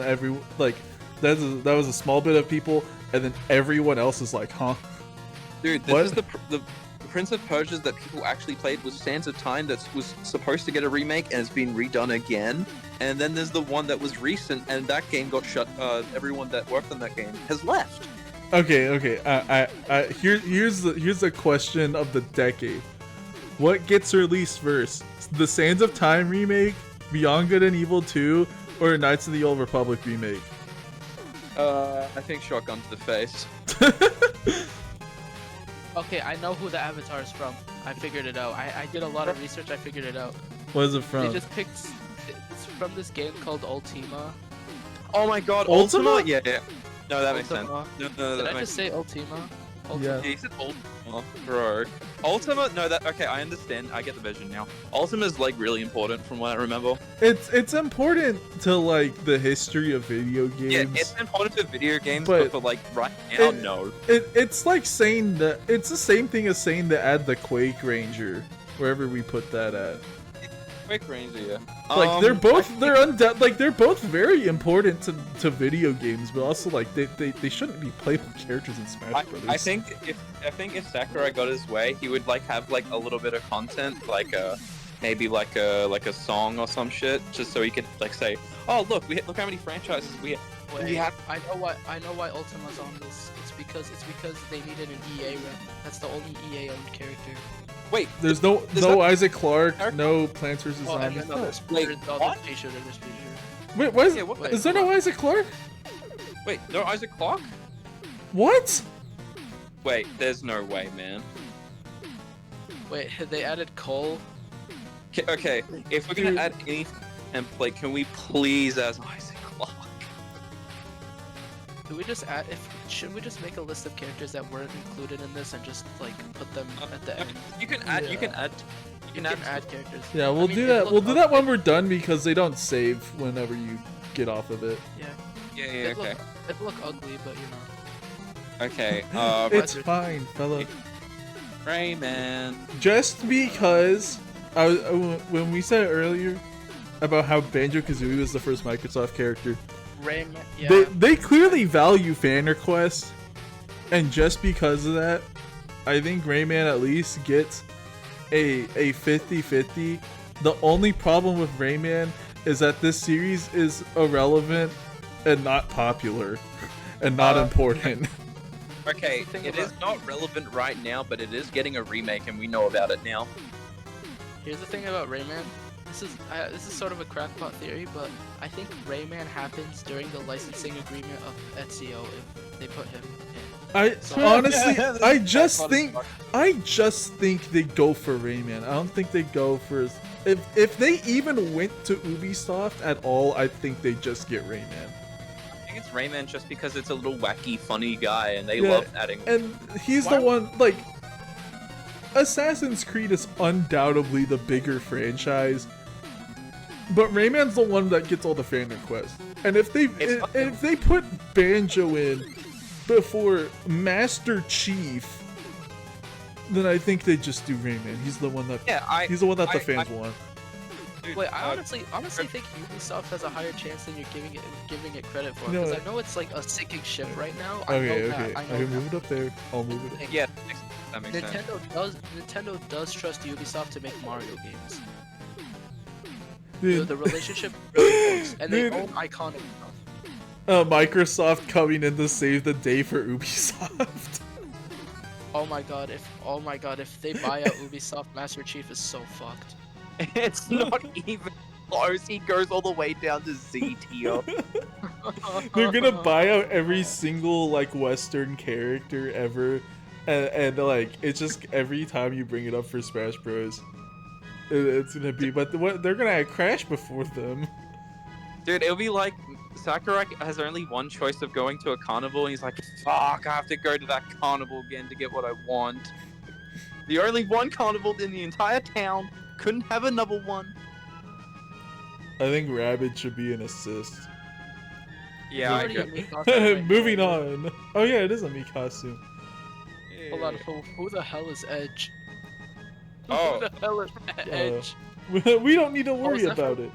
that was a small bit of people, and then everyone else is like, huh? Dude, this What? is the Prince of Persia's that people actually played was Sands of Time that was supposed to get a remake and it's been redone again. And then there's the one that was recent and that game got shut. Everyone that worked on that game has left. Okay. Here's the question of the decade. What gets released first? The Sands of Time remake, Beyond Good and Evil 2, or Knights of the Old Republic remake? I think shotgun to the face. Okay, I know who the Avatar is from. I figured it out. I did a lot of research. I figured it out. What is it They from? just picked. It's from this game called Ultima. Oh my God, Ultima? Yeah. No, that makes sense. Ultima. No, Did that I makes just say Ultima? Yeah. Yeah, you said Oh, bro. Ultima? No, that okay. I understand. I get the vision now. Ultima is like really important from what I remember. It's important to like the history of video games. Yeah, it's important to video games, but for like right now, no. It's like saying that it's the same thing as saying to add the Quake Ranger wherever we put that at. Quake Ranger, yeah. Like they're both they're both very important to video games, but also like they shouldn't be playable characters in Smash Brothers. I think if Sakurai got his way, he would like have like a little bit of content, like maybe like a song or some shit, just so he could like say, oh look how many franchises we have. I know why Ultima's on this. It's because they needed an EA rep. That's the only EA owned character. Wait, there's no Isaac Clarke, no Plants vs Zombies. Wait, what? Wait, what is there no Isaac Clarke? Wait, no Isaac Clarke? What? Wait, there's no way, man. Wait, they added Cole. Okay, if we're gonna add any template, can we please add Isaac Clarke? Do we just should we just make a list of characters that weren't included in this and just like put them at the end? You can add characters. Yeah, we'll do that. We'll do that when we're done because they don't save whenever you get off of it. Yeah, okay. It'd look ugly, but you know. Okay, it's fine, fella. Rayman. Just because when we said earlier about how Banjo-Kazooie was the first Microsoft character, Rayman, yeah. They clearly value fan requests, and just because of that, I think Rayman at least gets a 50-50. The only problem with Rayman is that this series is irrelevant and not popular and not important. Okay, it is not relevant right now, but it is getting a remake, and we know about it now. Here's the thing about Rayman. This is sort of a crackpot theory, but I think Rayman happens during the licensing agreement of Ezio if they put him in. Honestly, I just think they go for Rayman. I don't think they go for if they even went to Ubisoft at all. I think they just get Rayman. I think it's Rayman just because it's a little wacky, funny guy, and they love adding. And he's the one like. Assassin's Creed is undoubtedly the bigger franchise, but Rayman's the one that gets all the fan requests. And if they put Banjo in before Master Chief, then I think they just do Rayman. He's the one that he's the one that the fans want. Wait, I honestly think Ubisoft has a higher chance than you're giving it credit for, because I know it's like a sinking ship right now. Okay. I can move it up there. I'll move it up. Yeah, that makes sense. Nintendo does trust Ubisoft to make Mario games. Dude. The relationship really works, and they own iconic stuff. Microsoft coming in to save the day for Ubisoft. Oh my god, if they buy out Ubisoft, Master Chief is so fucked. It's not even close. He goes all the way down to Z tier. They're gonna buy out every single like Western character ever, and like it's just every time you bring it up for Smash Bros, it's gonna be. But they're gonna crash before them. Dude, it'll be like Sakurai has only one choice of going to a carnival, and he's like, "Fuck, I have to go to that carnival again to get what I want." The only one carnival in the entire town. Couldn't have another one. I think Rabbids should be an assist. Yeah, I agree. Moving on. Oh yeah, it is a Mii costume. Hold on, who the hell is Edge? Oh. Who the hell is Edge? We don't need to worry about it.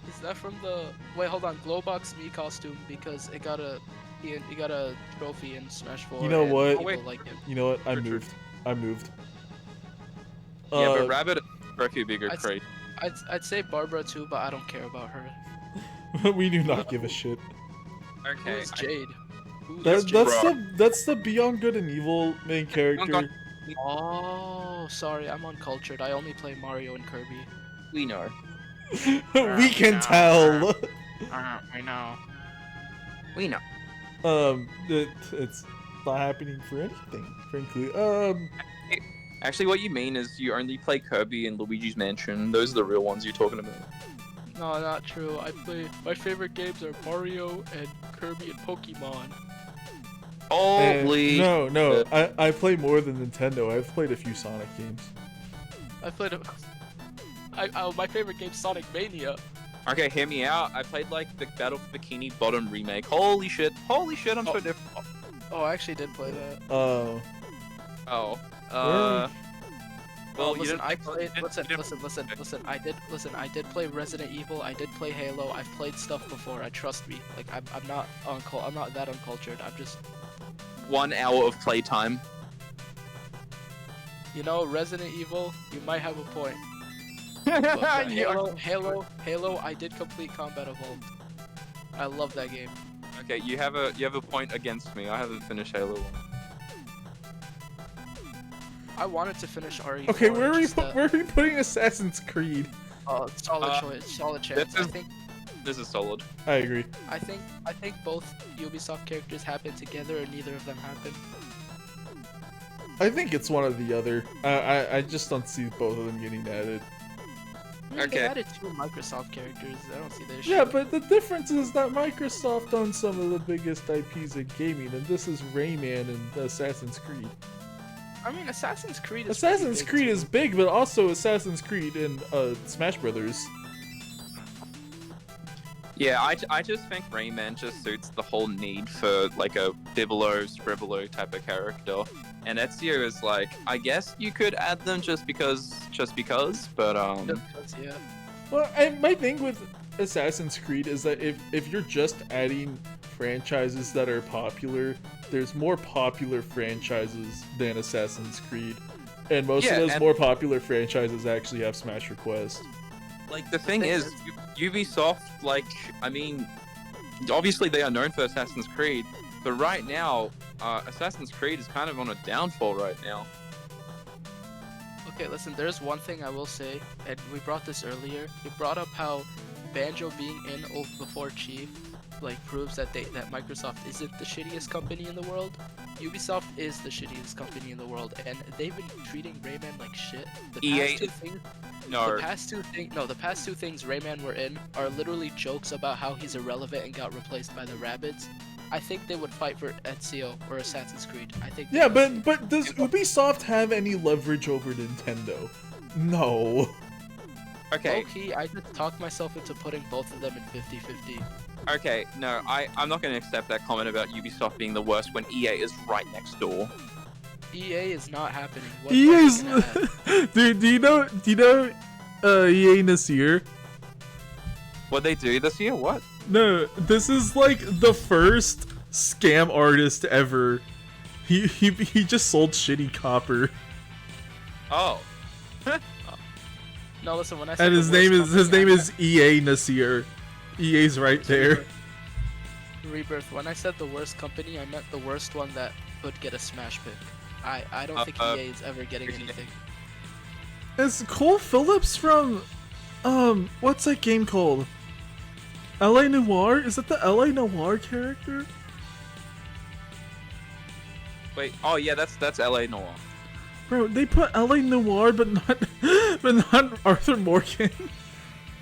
Is that from the... Wait, hold on. Glowbox Mii costume, because it got a trophy in Smash 4. You know what? Like it. You know what? I moved. Yeah, but Rabbit would be a good crate. I'd say Barbara too, but I don't care about her. We do not give a shit. Okay. Who's Jade? That's the Beyond Good and Evil main character. Oh, sorry, I'm uncultured. I only play Mario and Kirby. We know. We can tell. I know. We know. It's not happening for anything, frankly. Actually, what you mean is you only play Kirby and Luigi's Mansion. Those are the real ones you're talking about. No, not true. My favorite games are Mario and Kirby and Pokemon. Holy. No, I play more than Nintendo. I've played a few Sonic games. I played my favorite game, Sonic Mania. Okay, hear me out. I played like the Battle for Bikini Bottom remake. Holy shit, I'm so different. Oh, I actually did play that. Oh. Oh. Well, you listen, didn't- I played. you didn't- Listen. I did play Resident Evil. I did play Halo. I've played stuff before. Trust me. Like I'm not I'm not that uncultured. I'm just, 1 hour of playtime. Resident Evil. You might have a point. But Halo. I did complete Combat Evolved. I love that game. Okay, you have a point against me. I haven't finished Halo 1. I wanted to finish RE4. Okay, where are just that- we putting Assassin's Creed? Solid choice. Solid chance. This is solid. I agree. I think both Ubisoft characters happen together, or neither of them happen. I think it's one or the other. I just don't see both of them getting added. They Okay. added 2 Microsoft characters. I don't see the issue. Yeah, but the difference is that Microsoft owns some of the biggest IPs in gaming, and this is Rayman and Assassin's Creed. I mean, Assassin's Creed is Assassin's pretty big, Creed too. is big, but also Assassin's Creed and Smash Brothers. Yeah, I just think Rayman just suits the whole need for like a Bibelo, Scribbler type of character. And Ezio is like, I guess you could add them just because, but Yeah. Well, my thing with Assassin's Creed is that if you're just adding franchises that are popular, there's more popular franchises than Assassin's Creed, and most Yeah, of those and- more popular franchises actually have Smash requests. like the thing is, Ubisoft, like, I mean, obviously they are known for Assassin's Creed, but right now, Assassin's Creed is kind of on a downfall right now. Okay, listen, there's one thing I will say, and we brought this earlier. We brought up how Banjo being in before Chief, like, proves that Microsoft isn't the shittiest company in the world. Ubisoft is the shittiest company in the world, and they've been treating Rayman like shit. The EA past two things, No, the past two things Rayman were in are literally jokes about how he's irrelevant and got replaced by the Rabbids. I think they would fight for Ezio or Assassin's Creed. I think. Yeah, but does Ubisoft have any leverage over Nintendo? No. okay, Low-key, I just talked myself into putting both of them in 50-50. okay, no, I'm not going to accept that comment about Ubisoft being the worst when EA is right next door. EA is not happening. What EA's more are you gonna add? dude. Do you know EA Nasir? What they do this year? What? No, this is like the first scam artist ever. He just sold shitty copper, Oh, No, listen. When I said and the his worst name company, I is EA Nasir. EA's right there. meant Rebirth. When I said the worst company, I meant the worst one that could get a Smash pick. I don't think EA is ever getting anything. It's Cole Phillips from what's that game called? LA Noire? Is that the LA Noire character? wait. Oh yeah, that's LA Noir. Bro, they put LA Noire but not Arthur Morgan.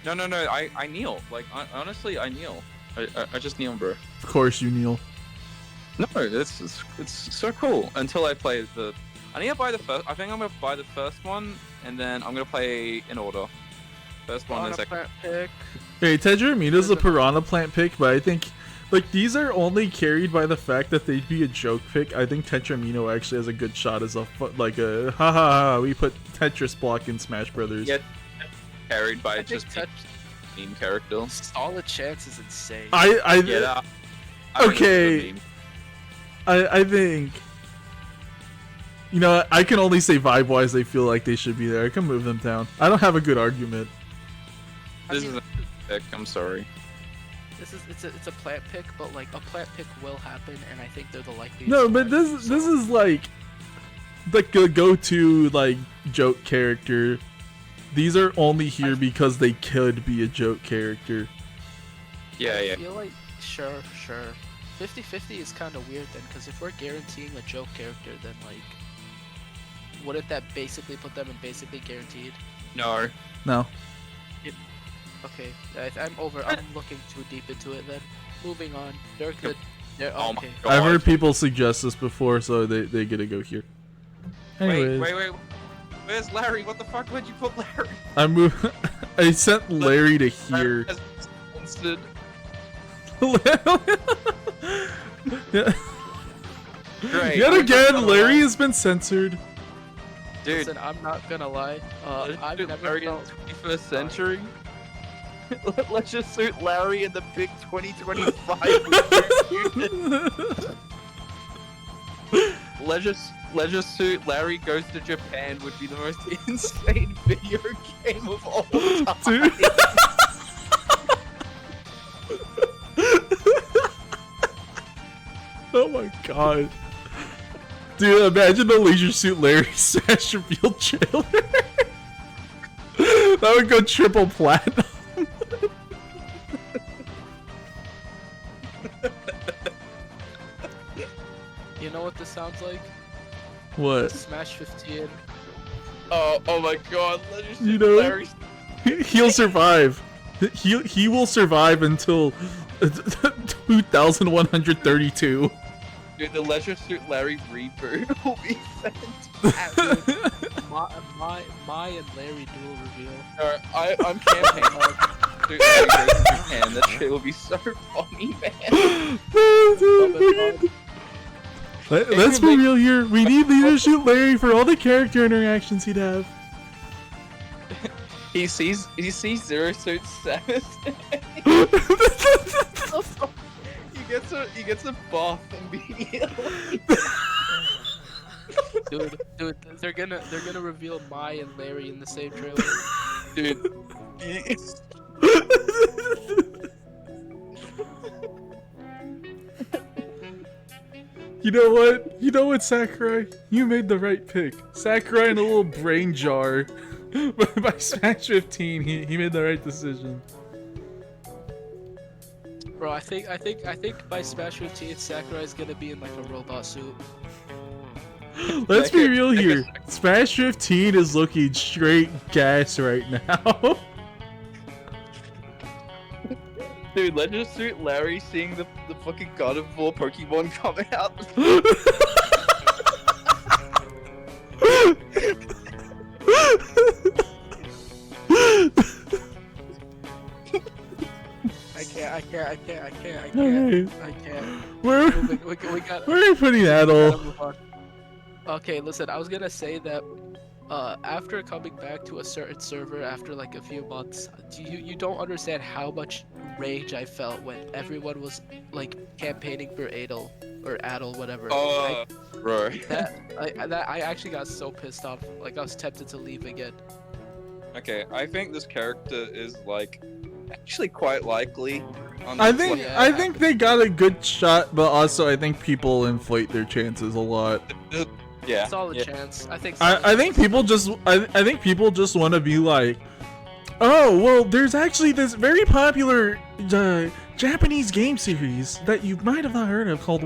No. I kneel. Like honestly, I kneel. I just kneel, bro. Of course you kneel. No, it's so cool. Until I play the, I need to buy the first. I think I'm gonna buy the first one, and then I'm gonna play in order. First one, then On a second. plant pick. Hey, Tedramina's a piranha plant pick, but I think like these are only carried by the fact that they'd be a joke pick. I think Tetramino actually has a good shot as a we put Tetris block in Smash Brothers. Yeah, carried by I think just meme character. solid chance is insane. Yeah, that, I mean, Okay. this is a meme. I think, you know, I can only say vibe-wise they feel like they should be there. I can move them down. I don't have a good argument. This is a pick. I'm sorry. It's a plant pick, but like a plant pick will happen, and I think they're the likeliest. No, one, but this so- is like the go-to like joke character. These are only here because they could be a joke character. Yeah, I yeah. feel like sure. 50-50 is kind of weird then, because if we're guaranteeing a joke character, then like, wouldn't that basically put them in basically guaranteed? No. No. Okay, I'm looking too deep into it then. Moving on. They're good. Yeah, Oh my okay. god. I've heard people suggest this before, so they get to go here. Anyways, Wait. Where's Larry? What the fuck? Where'd you put Larry? I sent Larry to here. Has censored. Yeah. Great. Yet I'm again, not gonna Larry lie. has been censored. Dude, Listen, I'm not gonna lie. I've never Larry in felt. the 21st century. Let's just suit Larry in the big 2025. Leisure Suit Larry Goes to Japan would be the most insane video game of all time. Dude. Oh my god. Dude, imagine the Leisure Suit Larry Smash Reveal trailer. That would go triple platinum. You know what this sounds like? What? Smash 15. Oh my god, Leisure Suit You know- Larry. He'll survive. He will survive until 2132. Dude, the Leisure Suit Larry reboot will be fantastic. My and Larry dual reveal. I'm campaigning on Suit Larry Goes to Japan. That shit will be so funny, man. Let's be real here. We need Leisure Suit Larry for all the character interactions he'd have. He sees Zero Suit Samus. He gets a buff immediately. Dude, they're gonna reveal Mai and Larry in the same trailer. Dude. You know what? You know what, Sakurai? You made the right pick. Sakurai in a little brain jar. By Smash 15, he made the right decision. Bro, I think by Smash 15, Sakurai's gonna be in like a robot suit. Let's be real here. Smash 15 is looking straight gas right now. Dude, Legend Suit Larry seeing the fucking God of War Pokemon come out. I can't. Where We got. are you putting that all? Okay, listen. I was gonna say that after coming back to a certain server after like a few months, you don't understand how much rage I felt when everyone was like campaigning for Adel or Adel, whatever. Bro. I actually got so pissed off. Like I was tempted to leave again. Okay, I think this character is like actually quite likely. I think they got a good shot, but also I think people inflate their chances a lot. Yeah. Solid yeah. chance. I think people just want to be like, oh well, there's actually this very popular Japanese game series that you might have not heard of called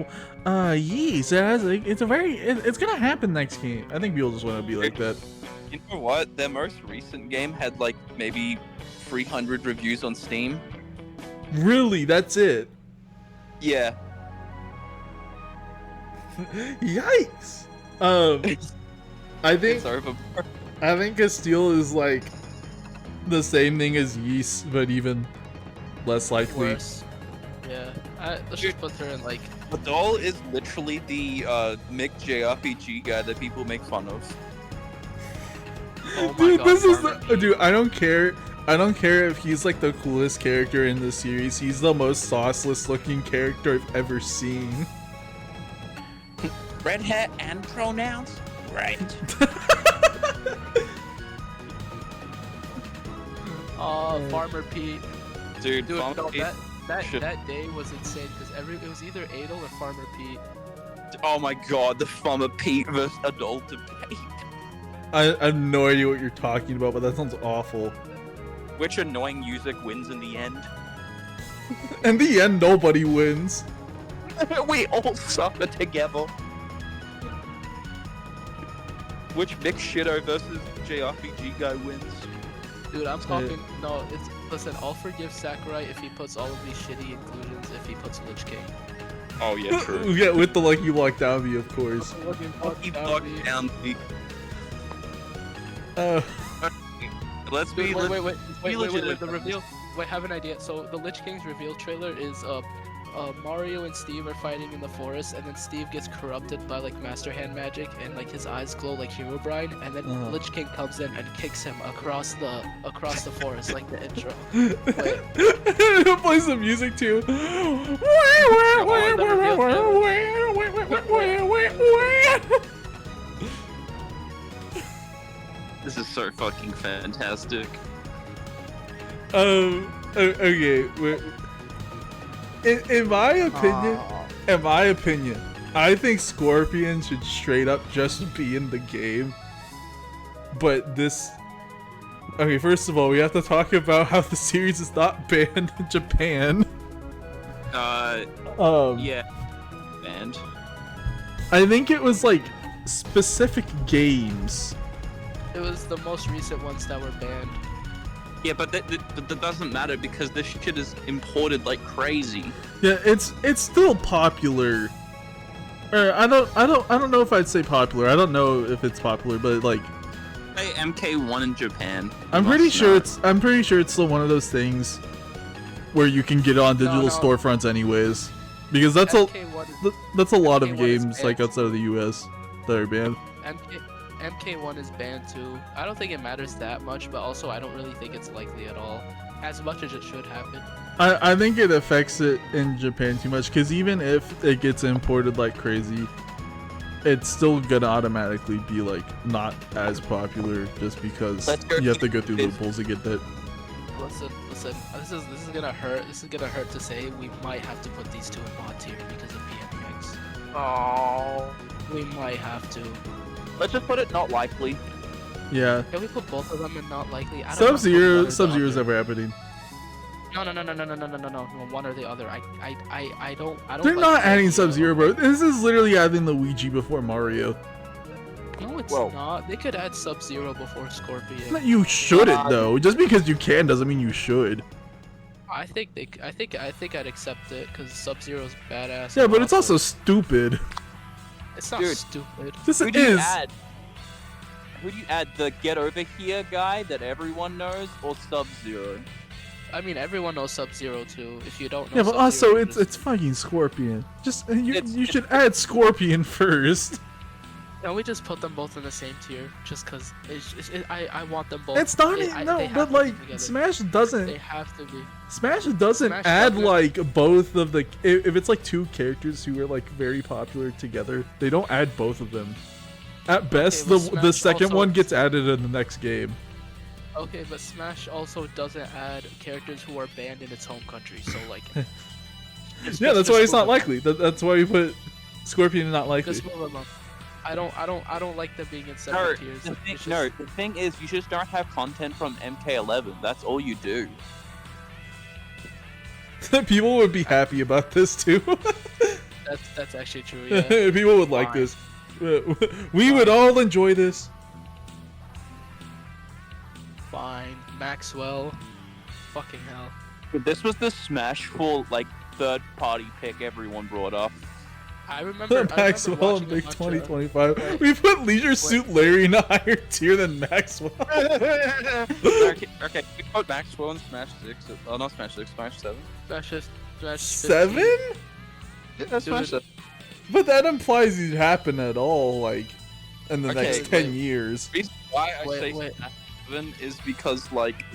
Yeast. It's gonna happen next game. I think people just want to be like that. You know what? Their most recent game had like maybe 300 reviews on Steam. Really, that's it. Yeah. Yikes. I think It's over. Castile is like the same thing as Yeast, but even less likely. worse. Yeah. Let's just put her in like. The doll is literally the Mick JRPG guy that people make fun of. Oh my Dude, God, this is Farmer. dude. I don't care if he's like the coolest character in the series. He's the most sauceless looking character I've ever seen. Red hair and pronouns? Right. Farmer Pete. Dude, Dude, Farmer no, Pete should- that day was insane because it was either Adel or Farmer Pete. Oh my god, the Farmer Pete versus Adult Debate. I have no idea what you're talking about, but that sounds awful. Which annoying music wins in the end? In the end, nobody wins. We all suffer together. Which Mick Shido versus JRPG guy wins? Dude, I'm talking. No, listen. I'll forgive Sakurai if he puts all of these shitty inclusions. If he puts Lich King. Oh yeah, true. Yeah, with the Lucky Block down B, of course. Lucky block down the. Let's be. Wait, be legit. the reveal. Wait, have an idea. So the Lich King's reveal trailer is Mario and Steve are fighting in the forest, and then Steve gets corrupted by like Master Hand magic, and like his eyes glow like Herobrine, and then Lich King comes in and kicks him across the forest like the intro. It plays the music too. This is so fucking fantastic. Okay. In my opinion, I think Scorpion should straight up just be in the game. But this... Okay, first of all, we have to talk about how the series is not banned in Japan. Yeah. Banned. I think it was like specific games. It was the most recent ones that were banned. Yeah, but that doesn't matter because this shit is imported like crazy. Yeah, it's still popular. Or I don't know if I'd say popular. I don't know if it's popular, but like Hey, MK1 in Japan. I'm pretty sure it's still one of those things where you can get on digital storefronts anyways. Because that's a lot of games like outside of the US that are banned. MK1 is banned too. I don't think it matters that much, but also I don't really think it's likely at all. As much as it should happen. I think it affects it in Japan too much, because even if it gets imported like crazy, it's still gonna automatically be like not as popular just because you have to go through loopholes to get that. Listen. This is gonna hurt. This is gonna hurt to say. We might have to put these two in mod tier because of PMX. Oh. We might have to. Let's just put it not likely. Yeah. Can we put both of them in not likely? Sub-Zero's never happening. No. One or the other. I don't. They're like not adding Sub-Zero. Sub-Zero, bro. This is literally adding Luigi before Mario. No, it's not. They could add Sub-Zero before Scorpion. You shouldn't though. Just because you can doesn't mean you should. I think I'd accept it because Sub-Zero's badass. Yeah, but it's also stupid. It's not stupid. This Who is. do you add? Who do you add? The get over here guy that everyone knows, or Sub-Zero? I mean, everyone knows Sub-Zero too. If you don't know, Yeah, but Sub-Zero, also it's fucking Scorpion. Just you should add Scorpion first. No, we just put them both in the same tier, just cause I want them both. It's not but like Smash doesn't. They have to be. Smash doesn't add like both of the. If it's like two characters who are like very popular together, they don't add both of them. At best, the second one gets added in the next game. Okay, but Smash also doesn't add characters who are banned in its home country, so like. Yeah, that's why it's not likely. That's why we put Scorpion not likely. Just move them up. I don't like them being in separate tiers. The thing is, you just don't have content from MK11. That's all you do. People would be happy about this too. That's actually true. Yeah. People would like this. We would all enjoy this. Fine, Maxwell. Fucking hell. This was the Smashful like third-party pick everyone brought up. I remember Maxwell in Big 2025. We put Leisure Suit Larry in a higher tier than Maxwell. Okay, we put Maxwell in Smash 6. Oh, not Smash 6, Smash 7. Smash 7? Yeah, that's Smash 7. But that implies it'd happen at all, like, in the next 10 years. The reason why I say Smash 7 is because, like,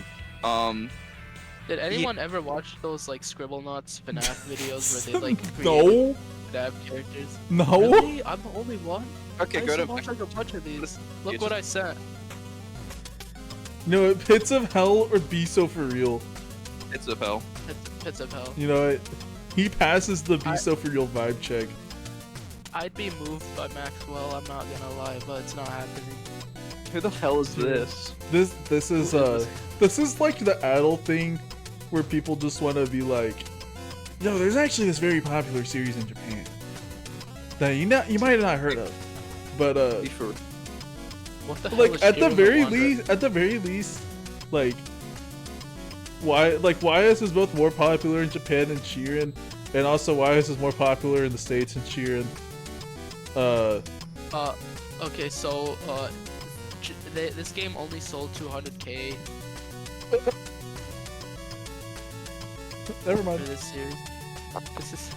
Did anyone ever watch those, like, Scribblenauts FNAF videos where they, like, No. Dab characters? No. Really? I'm the only one? Okay, I go to watch like a bunch of these. Look what I sent. No, Pits of Hell or Be So For Real. Pits of Hell. Pits of Hell. You know what? He passes the Be So For Real vibe check. I'd be moved by Maxwell, I'm not gonna lie, but it's not happening. Who the hell is this? This is like the adult thing where people just want to be like, yo, there's actually this very popular series in Japan that you might have not heard of, but what the hell like is at the Shield very least, like YS is both more popular in Japan than Sheeran, And also, why is this more popular in the States and cheering? Okay, so this game only sold 200K Never for mind. this series. This is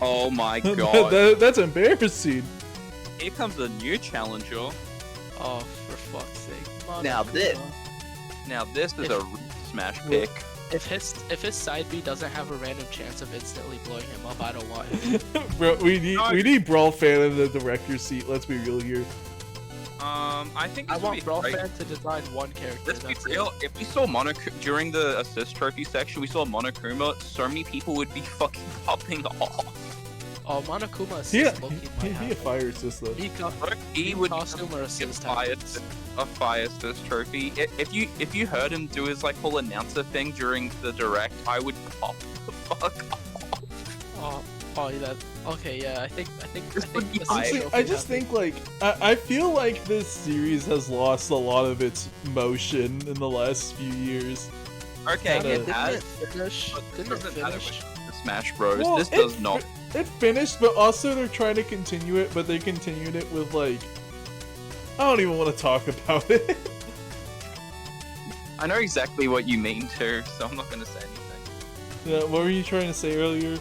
Oh my god. That's embarrassing. Here comes a new challenger. oh for fuck's sake. Now this- Monokuma. Now this is a smash pick. If his side B doesn't have a random chance of instantly blowing him up, I don't want him. Bro, we need Brawl Fan in the director's seat. Let's be real here. I think I this would want be Brawl great. Fan to design one character. Let's be That's real. If we saw Monokuma during the assist trophy section, we saw Monokuma. So many people would be fucking popping off. Oh, Monokuma assist He Loki he might a have fire assist though. He would costume or get assist a fire assist trophy. If you heard him do his like whole announcer thing during the direct, I would pop the fuck off. Oh yeah. Okay, yeah. I think This would be assist high. trophy I just has- think like I feel like this series has lost a lot of its motion in the last few years. Okay, Kinda- it has. finish. But Didn't this it doesn't matter finish? with the Smash Bros. Well, This does not. It finished, but also they're trying to continue it, but they continued it with like I don't even want to talk about it. I know exactly what you mean too, so I'm not gonna say anything. Yeah, what were you trying to say earlier?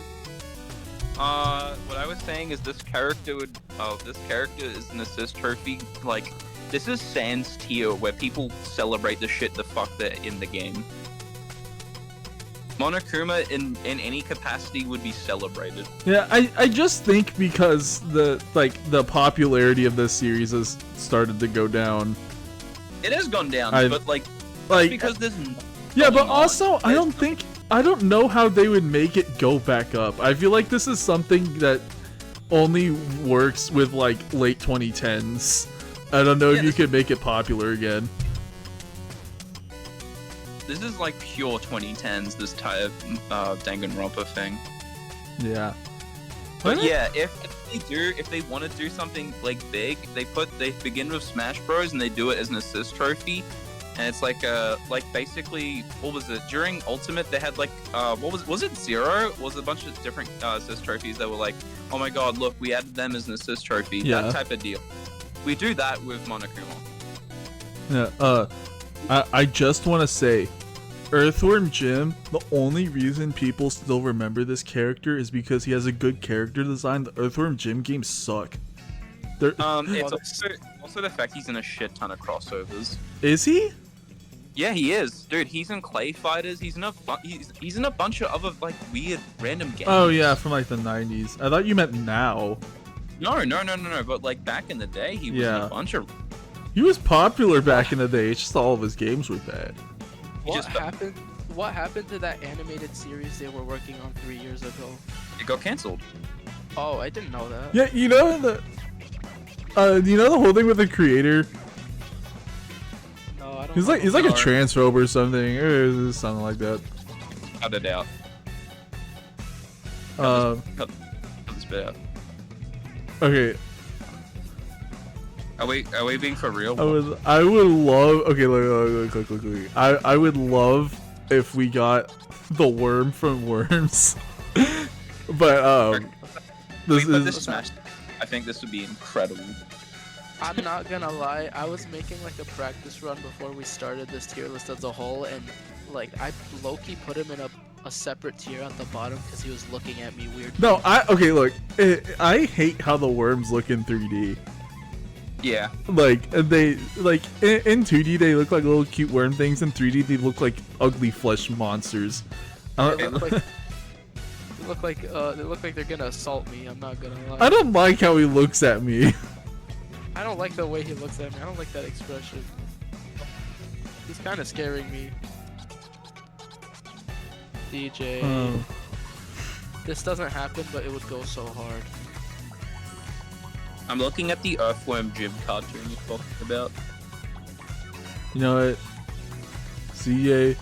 What I was saying is this character is an assist trophy. Like, this is Sans tier where people celebrate the shit the fuck they're in the game. Monokuma in any capacity would be celebrated. Yeah, I just think because the popularity of this series has started to go down. It has gone down, I- but like Like because there's yeah, but going on. also I don't know how they would make it go back up. I feel like this is something that only works with like late 2010s. I don't know if Yeah, you this- could make it popular again. This is like pure 2010s. This type of Danganronpa thing. Yeah. But yeah, if they want to do something like big, they begin with Smash Bros and they do it as an assist trophy, and it's like basically what was it during Ultimate they had like what was it Zero? Was a bunch of different assist trophies that were like, oh my god, look, we added them as an assist trophy. Yeah. That type of deal. We do that with Monokuma. Yeah, I just want to say, Earthworm Jim, the only reason people still remember this character is because he has a good character design. The Earthworm Jim games suck. It's also the fact he's in a shit ton of crossovers. Is he? Yeah, he is, dude. He's in Clay Fighters. He's in a bunch of other like weird random games. Oh yeah, from like the 90s. I thought you meant now. No. But like back in the day, he was in Yeah. a bunch of. He was popular back in the day. It's just all of his games were bad. What happened to that animated series they were working on 3 years ago? It got canceled. Oh, I didn't know that. Yeah, you know the whole thing with the creator. No, I don't. He's know. like a No. transphobe or something, or something like that. Cut it out. Cut this bit out. Okay, Are we being for real? I would love. Okay, look. I would love if we got the worm from Worms, but this But is this Smash. I think this would be incredible. I'm not gonna lie. I was making like a practice run before we started this tier list as a whole, and like I low-key put him in a separate tier at the bottom because he was looking at me weird. no. Look. I hate how the worms look in 3D. Yeah. Like they in 2D they look like little cute worm things. In 3D they look like ugly flesh monsters. They look like they look like they're gonna assault me. I'm not gonna lie. I don't like how he looks at me. I don't like the way he looks at me. I don't like that expression. He's kind of scaring me. DJ. This doesn't happen, but it would go so hard. I'm looking at the Earthworm Jim cartoon you're talking about. You know what? CA, you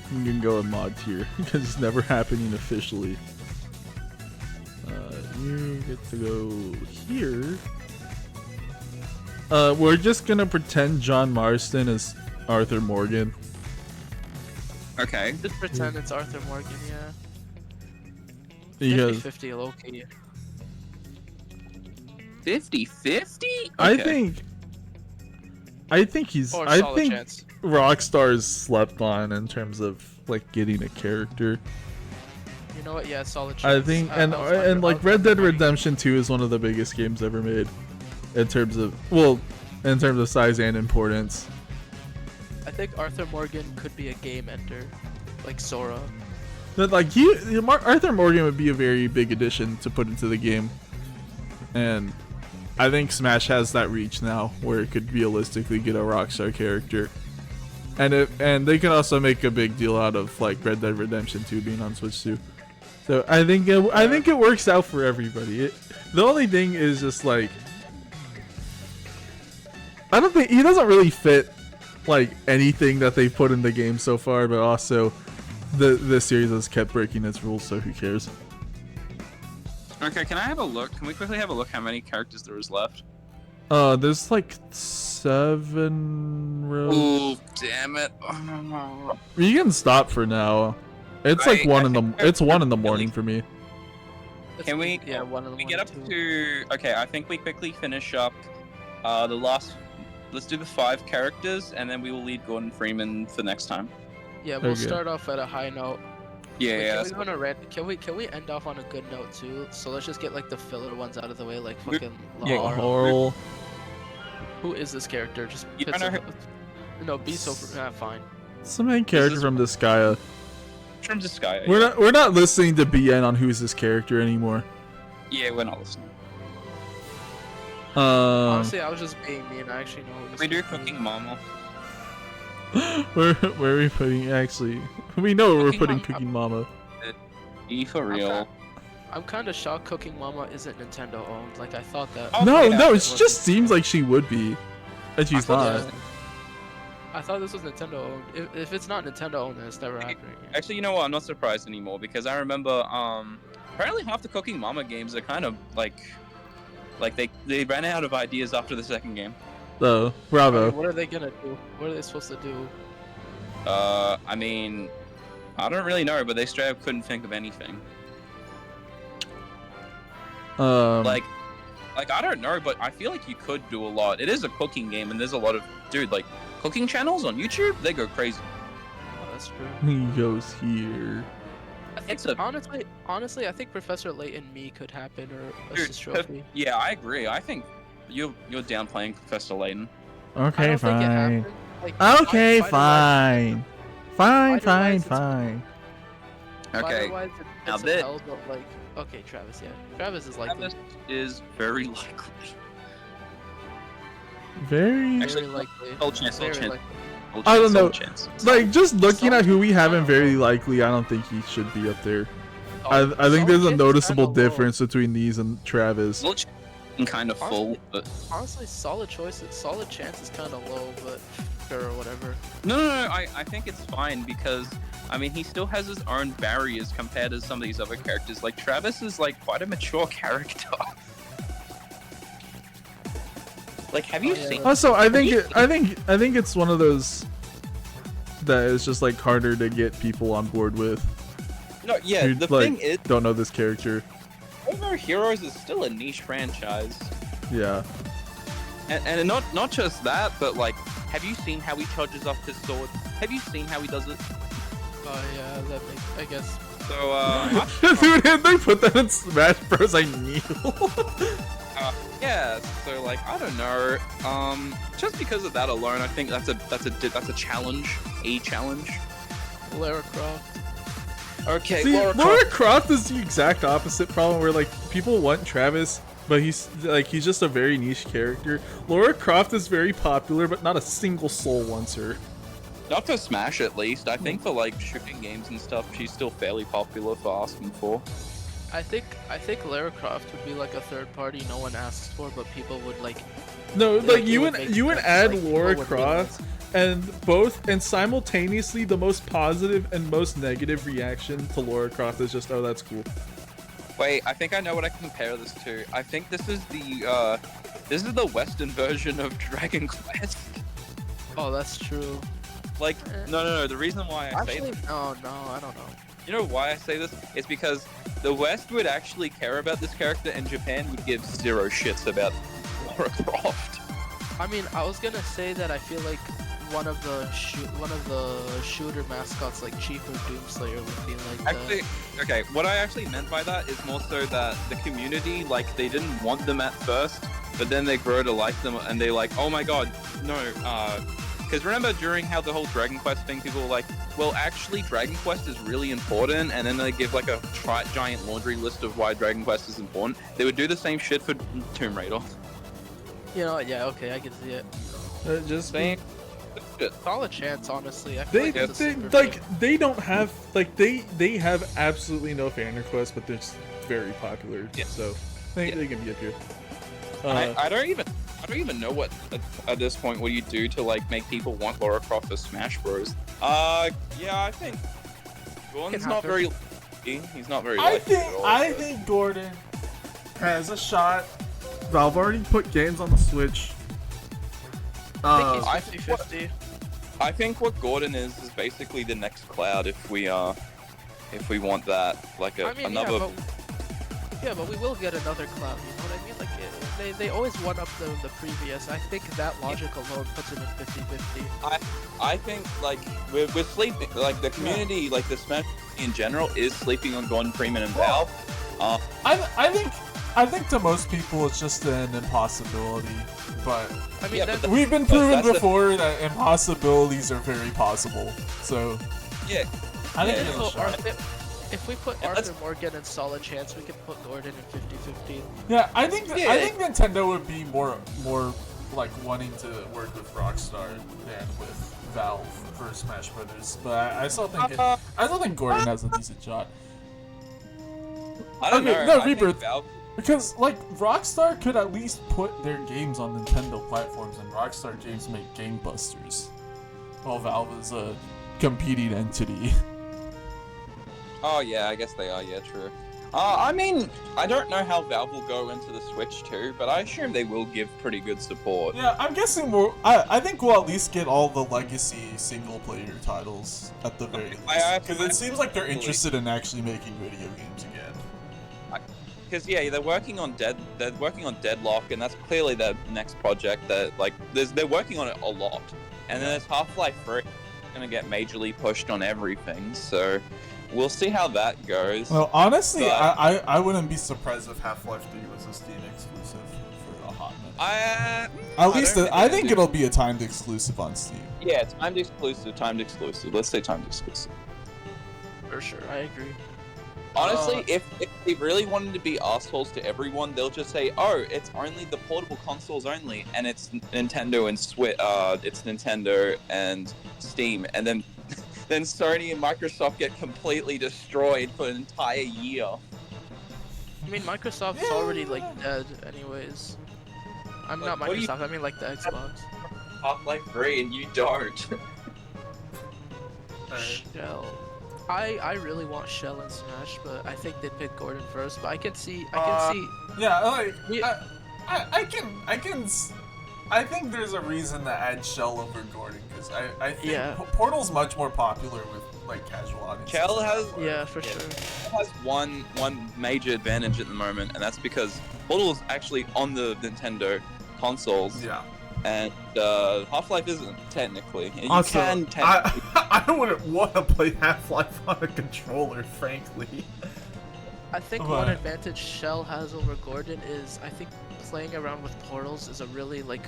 can go in mod tier because it's never happening officially. You get to go here. We're just gonna pretend John Marston is Arthur Morgan. Okay. Just pretend it's Arthur Morgan, yeah. Because 50-50 low key. 50-50? I think he's. Or I solid think chance. Rockstar's slept on in terms of like getting a character. You know what? Yeah, solid I chance. think, I was wondering- and I like was Red Dead wondering- Redemption 2 is one of the biggest games ever made, in terms of size and importance. I think Arthur Morgan could be a game ender, like Sora. But like Arthur Morgan would be a very big addition to put into the game, and I think Smash has that reach now where it could realistically get a Rockstar character, and they can also make a big deal out of like Red Dead Redemption 2 being on Switch too. So I think it works out for everybody. The only thing is just like I don't think he doesn't really fit like anything that they've put in the game so far, but also the series has kept breaking its rules, so who cares? Okay, can I have a look? Can we quickly have a look how many characters there is left? There's like 7 rows. Oh, damn it. You can stop for now. It's like one in the morning for me. Can we? Yeah, one of the We get up to. Okay, I think we quickly finish up the last. Let's do the 5 characters, and then we will lead Gordon Freeman for next time. Yeah, we'll Okay. start off at a high note. Yeah, Wait, yeah. can we end off on a good note too? So let's just get like the filler ones out of the way, like We- fucking yeah, Laura. Laurel. Who is this character? Just You put don't know some- No, be so fine. It's the main character is- from Disgaea. From Disgaea. We're not listening to BN on who's this character anymore. Yeah, we're not listening. Honestly, I was just being mean. I actually know. Who this We do character is. Cooking Mama. where are we putting? Actually, we know where we're Cooking putting Mama. Cooking Mama. E for real. I'm kind of shocked Cooking Mama isn't Nintendo owned. Like I thought that. Oh, No, yeah, no, it it just seems like she would be, and she's not. I thought this was Nintendo owned. If it's not Nintendo owned, then it's never happening. Actually, you know what? I'm not surprised anymore because I remember apparently half the Cooking Mama games are kind of like they ran out of ideas after the second game. So, bravo. What are they gonna do? What are they supposed to do? I mean, I don't really know, but they straight up couldn't think of anything. Like I don't know, but I feel like you could do a lot. It is a cooking game, and there's a lot of like cooking channels on YouTube. They go crazy. Oh, that's true. he goes here. I think, honestly, I think Professor Layton Me could happen or Dude, assist trophy. Yeah, I agree. I think you're down playing Professor Layton. I Okay, don't think it fine. happened. Like, Okay, fighter-wise- fine. Fighter-wise, Fine. Okay, fighter-wise, now it's this- held, but like, okay, Travis, yeah, Travis is likely, Travis is very likely. Very. Actually, very likely, Whole chance, whole very chance. likely. Whole I don't chance, know. whole chance. Like, just looking at who we have in I don't very know. likely, I don't think he should be up there. Oh, I think solid there's a chance is noticeable kinda low. difference between these and Travis. Whole chance kind of full, but Honestly, solid choices, solid chance is kind of low, but sure, whatever. no. I think it's fine because I mean he still has his own barriers compared to some of these other characters. Like Travis is like quite a mature character. Like, have you Oh, yeah, seen? Also, I think it's one of those that is just like harder to get people on board with. No, yeah. who, The like, thing is, don't know this character. Over Heroes is still a niche franchise, Yeah. and not just that, but like, have you seen how he charges off his sword? Have you seen how he does it? Oh yeah, that makes, I guess. So, Dude, if they put that in Smash Bros, I kneel. yeah. So like, I don't know. Just because of that alone, I think that's a challenge. A challenge. Lara Croft. Okay, See, Lara Lara Croft. Croft is the exact opposite problem, where like people want Travis, but he's just a very niche character. Lara Croft is very popular, but not a single soul wants her. Not for Smash, at least. I think for like shooting games and stuff, she's still fairly popular for asking for. I think Lara Croft would be like a third party no one asks for, but people would like. No, Like, like it you would would make you would sense, add like, people Lara would Croft, and simultaneously the most positive and most negative reaction to Lara Croft is just, oh, that's cool. Wait, I think I know what I compare this to. I think this is the Western version of Dragon Quest. Oh, that's true. Like, no. The reason why I say Actually, this, no, I don't know. You know why I say this? It's because the West would actually care about this character, and Japan would give zero shits about Lara Croft. I mean, I was gonna say that I feel like one of the shooter mascots, like Chief or Doomslayer, would be like Actually, okay, what I actually meant by that is more so that the community, like, they didn't want them at first, but then they grow to like them, and they like, oh my god, no, because remember during how the whole Dragon Quest thing, people were like, well, actually, Dragon Quest is really important, and then they give like a giant laundry list of why Dragon Quest is important. They would do the same shit for Tomb Raider. You know, yeah, okay, I can see it. Just Same. Solid chance, honestly. I feel they, like it's a they super like fan. they don't have like they have absolutely no fan requests, but they're just very popular. Yeah. So they can be up here. I don't even know what at this point what you do to like make people want Lara Croft for Smash Bros. Yeah, I think Gordon's not very. He's not very. I likable at all, I but- think Gordon has a shot. Valve already put games on the Switch. I think he's 50-50. I think what Gordon is basically the next Cloud if we want that like I mean, another. yeah, but we will get another Cloud. You know what I mean? Like they always one up the previous. I think that logic alone puts him in 50-50. I think like we're sleeping like the community like the Smash in general is sleeping on Gordon Freeman and Valve. I think to most people it's just an impossibility, but I mean, Yeah, that, but we've been proven that's the- before that impossibilities are very possible. So Yeah. I think Yeah, it's a so shot. if we put Yeah, Arthur let's- Morgan in solid chance, we can put Gordon in 50-50. Yeah, I think Yeah. I think Nintendo would be more like wanting to work with Rockstar than with Valve for Smash Brothers. But I still think I still think Gordon has a decent shot. I don't Okay, know. no, I think Rebirth. Valve, Because, like, Rockstar could at least put their games on Nintendo platforms, and Rockstar games make game busters. While Valve is a competing entity. Oh yeah, I guess they are. Yeah, true. I mean, I don't know how Valve will go into the Switch too, but I assume they will give pretty good support. Yeah, I'm guessing I think we'll at least get all the legacy single-player titles at the very least. Because it seems like they're interested in actually making video games again. Because yeah, they're working on Deadlock, and that's clearly their next project. That like, they're working on it a lot. And then there's Half-Life 3, gonna get majorly pushed on everything. So we'll see how that goes. Well, honestly, But- I wouldn't be surprised if Half-Life 3 was a Steam exclusive for a hot minute. At least I think it'll be a timed exclusive on Steam. Yeah, timed exclusive. Let's say timed exclusive. For sure, I agree. Honestly, if they really wanted to be assholes to everyone, they'll just say, "Oh, it's only the portable consoles only, and it's Nintendo and it's Nintendo and Steam," and then then Sony and Microsoft get completely destroyed for an entire year. I mean, Microsoft's already like dead, anyways. I'm Like, not what do you- Microsoft. I mean, like the Xbox. Half-Life 3, and you don't. Shell. I really want Shell and Smash, but I think they'd pick Gordon first. But I can see. Yeah, like Yeah. I think there's a reason to add Shell over Gordon because I think Yeah. Portal's much more popular with like casual audiences. Shell has Yeah, for sure. has one major advantage at the moment, and that's because Portal is actually on the Nintendo consoles. Yeah. And Half-Life isn't technically. And you Also, can technically. I wouldn't want to play Half-Life on a controller, frankly. I think But- one advantage Shell has over Gordon is I think playing around with portals is a really like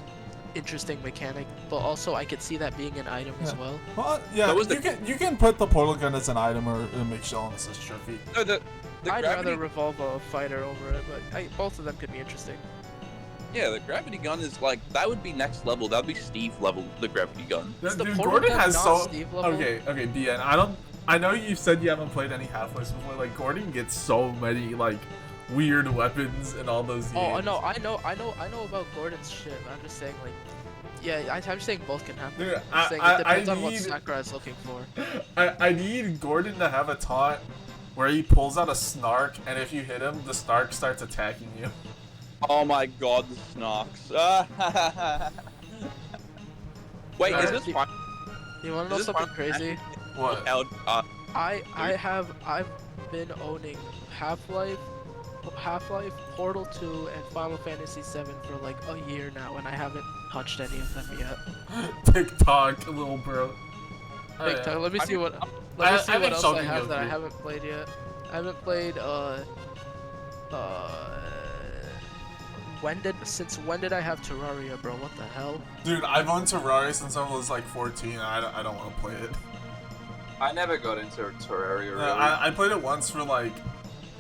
interesting mechanic, but also I could see that being an item as Yeah. well. Well, yeah, That was you can put the portal gun as an item or make Shell as a trophy. No, the I'd gravity, rather revolve a fighter over it, but both of them could be interesting. yeah, the gravity gun is like that would be next level. That would be Steve level. The gravity gun. Is the Dude, portal Gordon gun has not so Steve level? okay, BN. I know you said you haven't played any Half-Life before. Like Gordon gets so many like weird weapons in all those games. Oh no, I know about Gordon's shit. But I'm just saying like, yeah, I'm just saying both can happen. Dude, I'm saying it depends on what Sakurai's looking for. I need Gordon to have a taunt where he pulls out a snark, and if you hit him, the snark starts attacking you. Oh my god, the snarks. Wait, is this fun? You wanna know Is this something fun? crazy? What? How, I've been owning Half-Life, Portal 2, and Final Fantasy 7 for like a year now, and I haven't touched any of them yet. TikTok, little bro. Big time. Let me see what I else think I something have of that I you. haven't played yet. I haven't played since when did I have Terraria, bro? What the hell? Dude, I've owned Terraria since I was like 14, and I don't want to play it. I never got into Terraria. Really. I played it once for like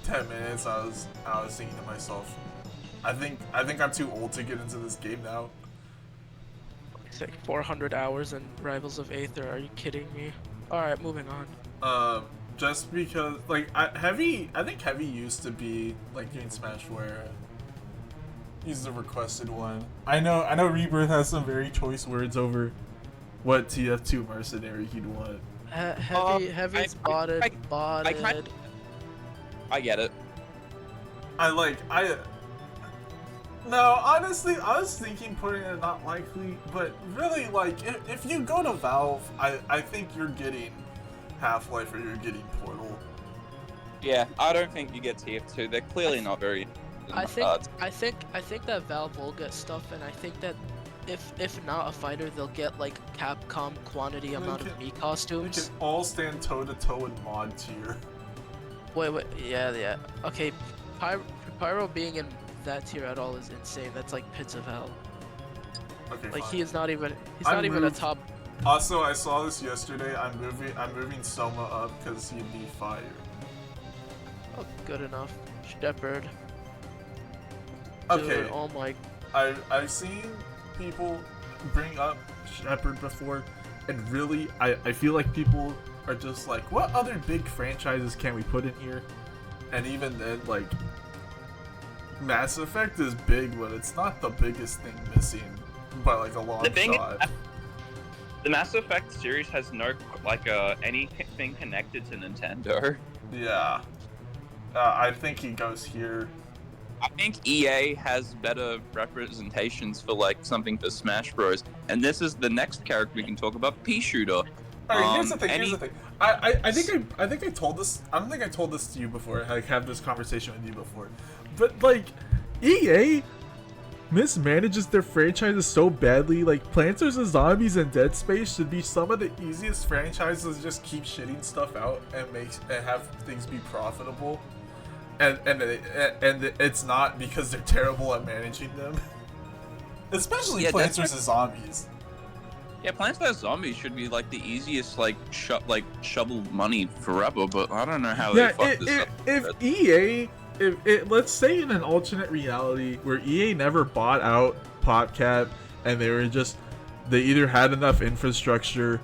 10 minutes. I was thinking to myself, I think I'm too old to get into this game now. It's like 400 hours in Rivals of Aether. Are you kidding me? All right, moving on. Just because like I think Heavy used to be like doing Smash where he's the requested one. I know Rebirth has some very choice words over what TF2 mercenary he'd want. Heavy's bought it. I get it. No, honestly, I was thinking putting it not likely, but really, like, if you go to Valve, I think you're getting Half-Life or you're getting Portal. Yeah, I don't think you get TF2. They're clearly not very. I think that Valve will get stuff, and I think that if not a fighter, they'll get like Capcom quantity amount of Mii We costumes. can all stand toe to toe in mod tier. Wait, yeah. Okay, Pyro being in that tier at all is insane. That's like pits of hell. Okay, Like fine. he's not even I a moved- top. Also, I saw this yesterday. I'm moving Soma up because he'd be fire. Oh, good enough. Shepard. Okay. Dude, oh my. I've seen people bring up Shepard before, and really, I feel like people are just like, what other big franchises can we put in here? And even then, like, Mass Effect is big, but it's not the biggest thing missing by like a long shot. The Mass Effect series has no anything connected to Nintendo. Yeah. I think he goes here. I think EA has better representations for like something for Smash Bros. And this is the next character we can talk about, Pea Shooter. Alright, here's the thing. I think I told this. I don't think I told this to you before. I had this conversation with you before, but like, EA mismanages their franchises so badly. Like, Plants vs Zombies and Dead Space should be some of the easiest franchises to just keep shitting stuff out and have things be profitable. And it's not because they're terrible at managing them. Especially Plants vs Zombies. Yeah, Plants vs Zombies should be like the easiest shovel money forever, but I don't know how they fucked this up. If EA, let's say in an alternate reality where EA never bought out PopCap and they either had enough infrastructure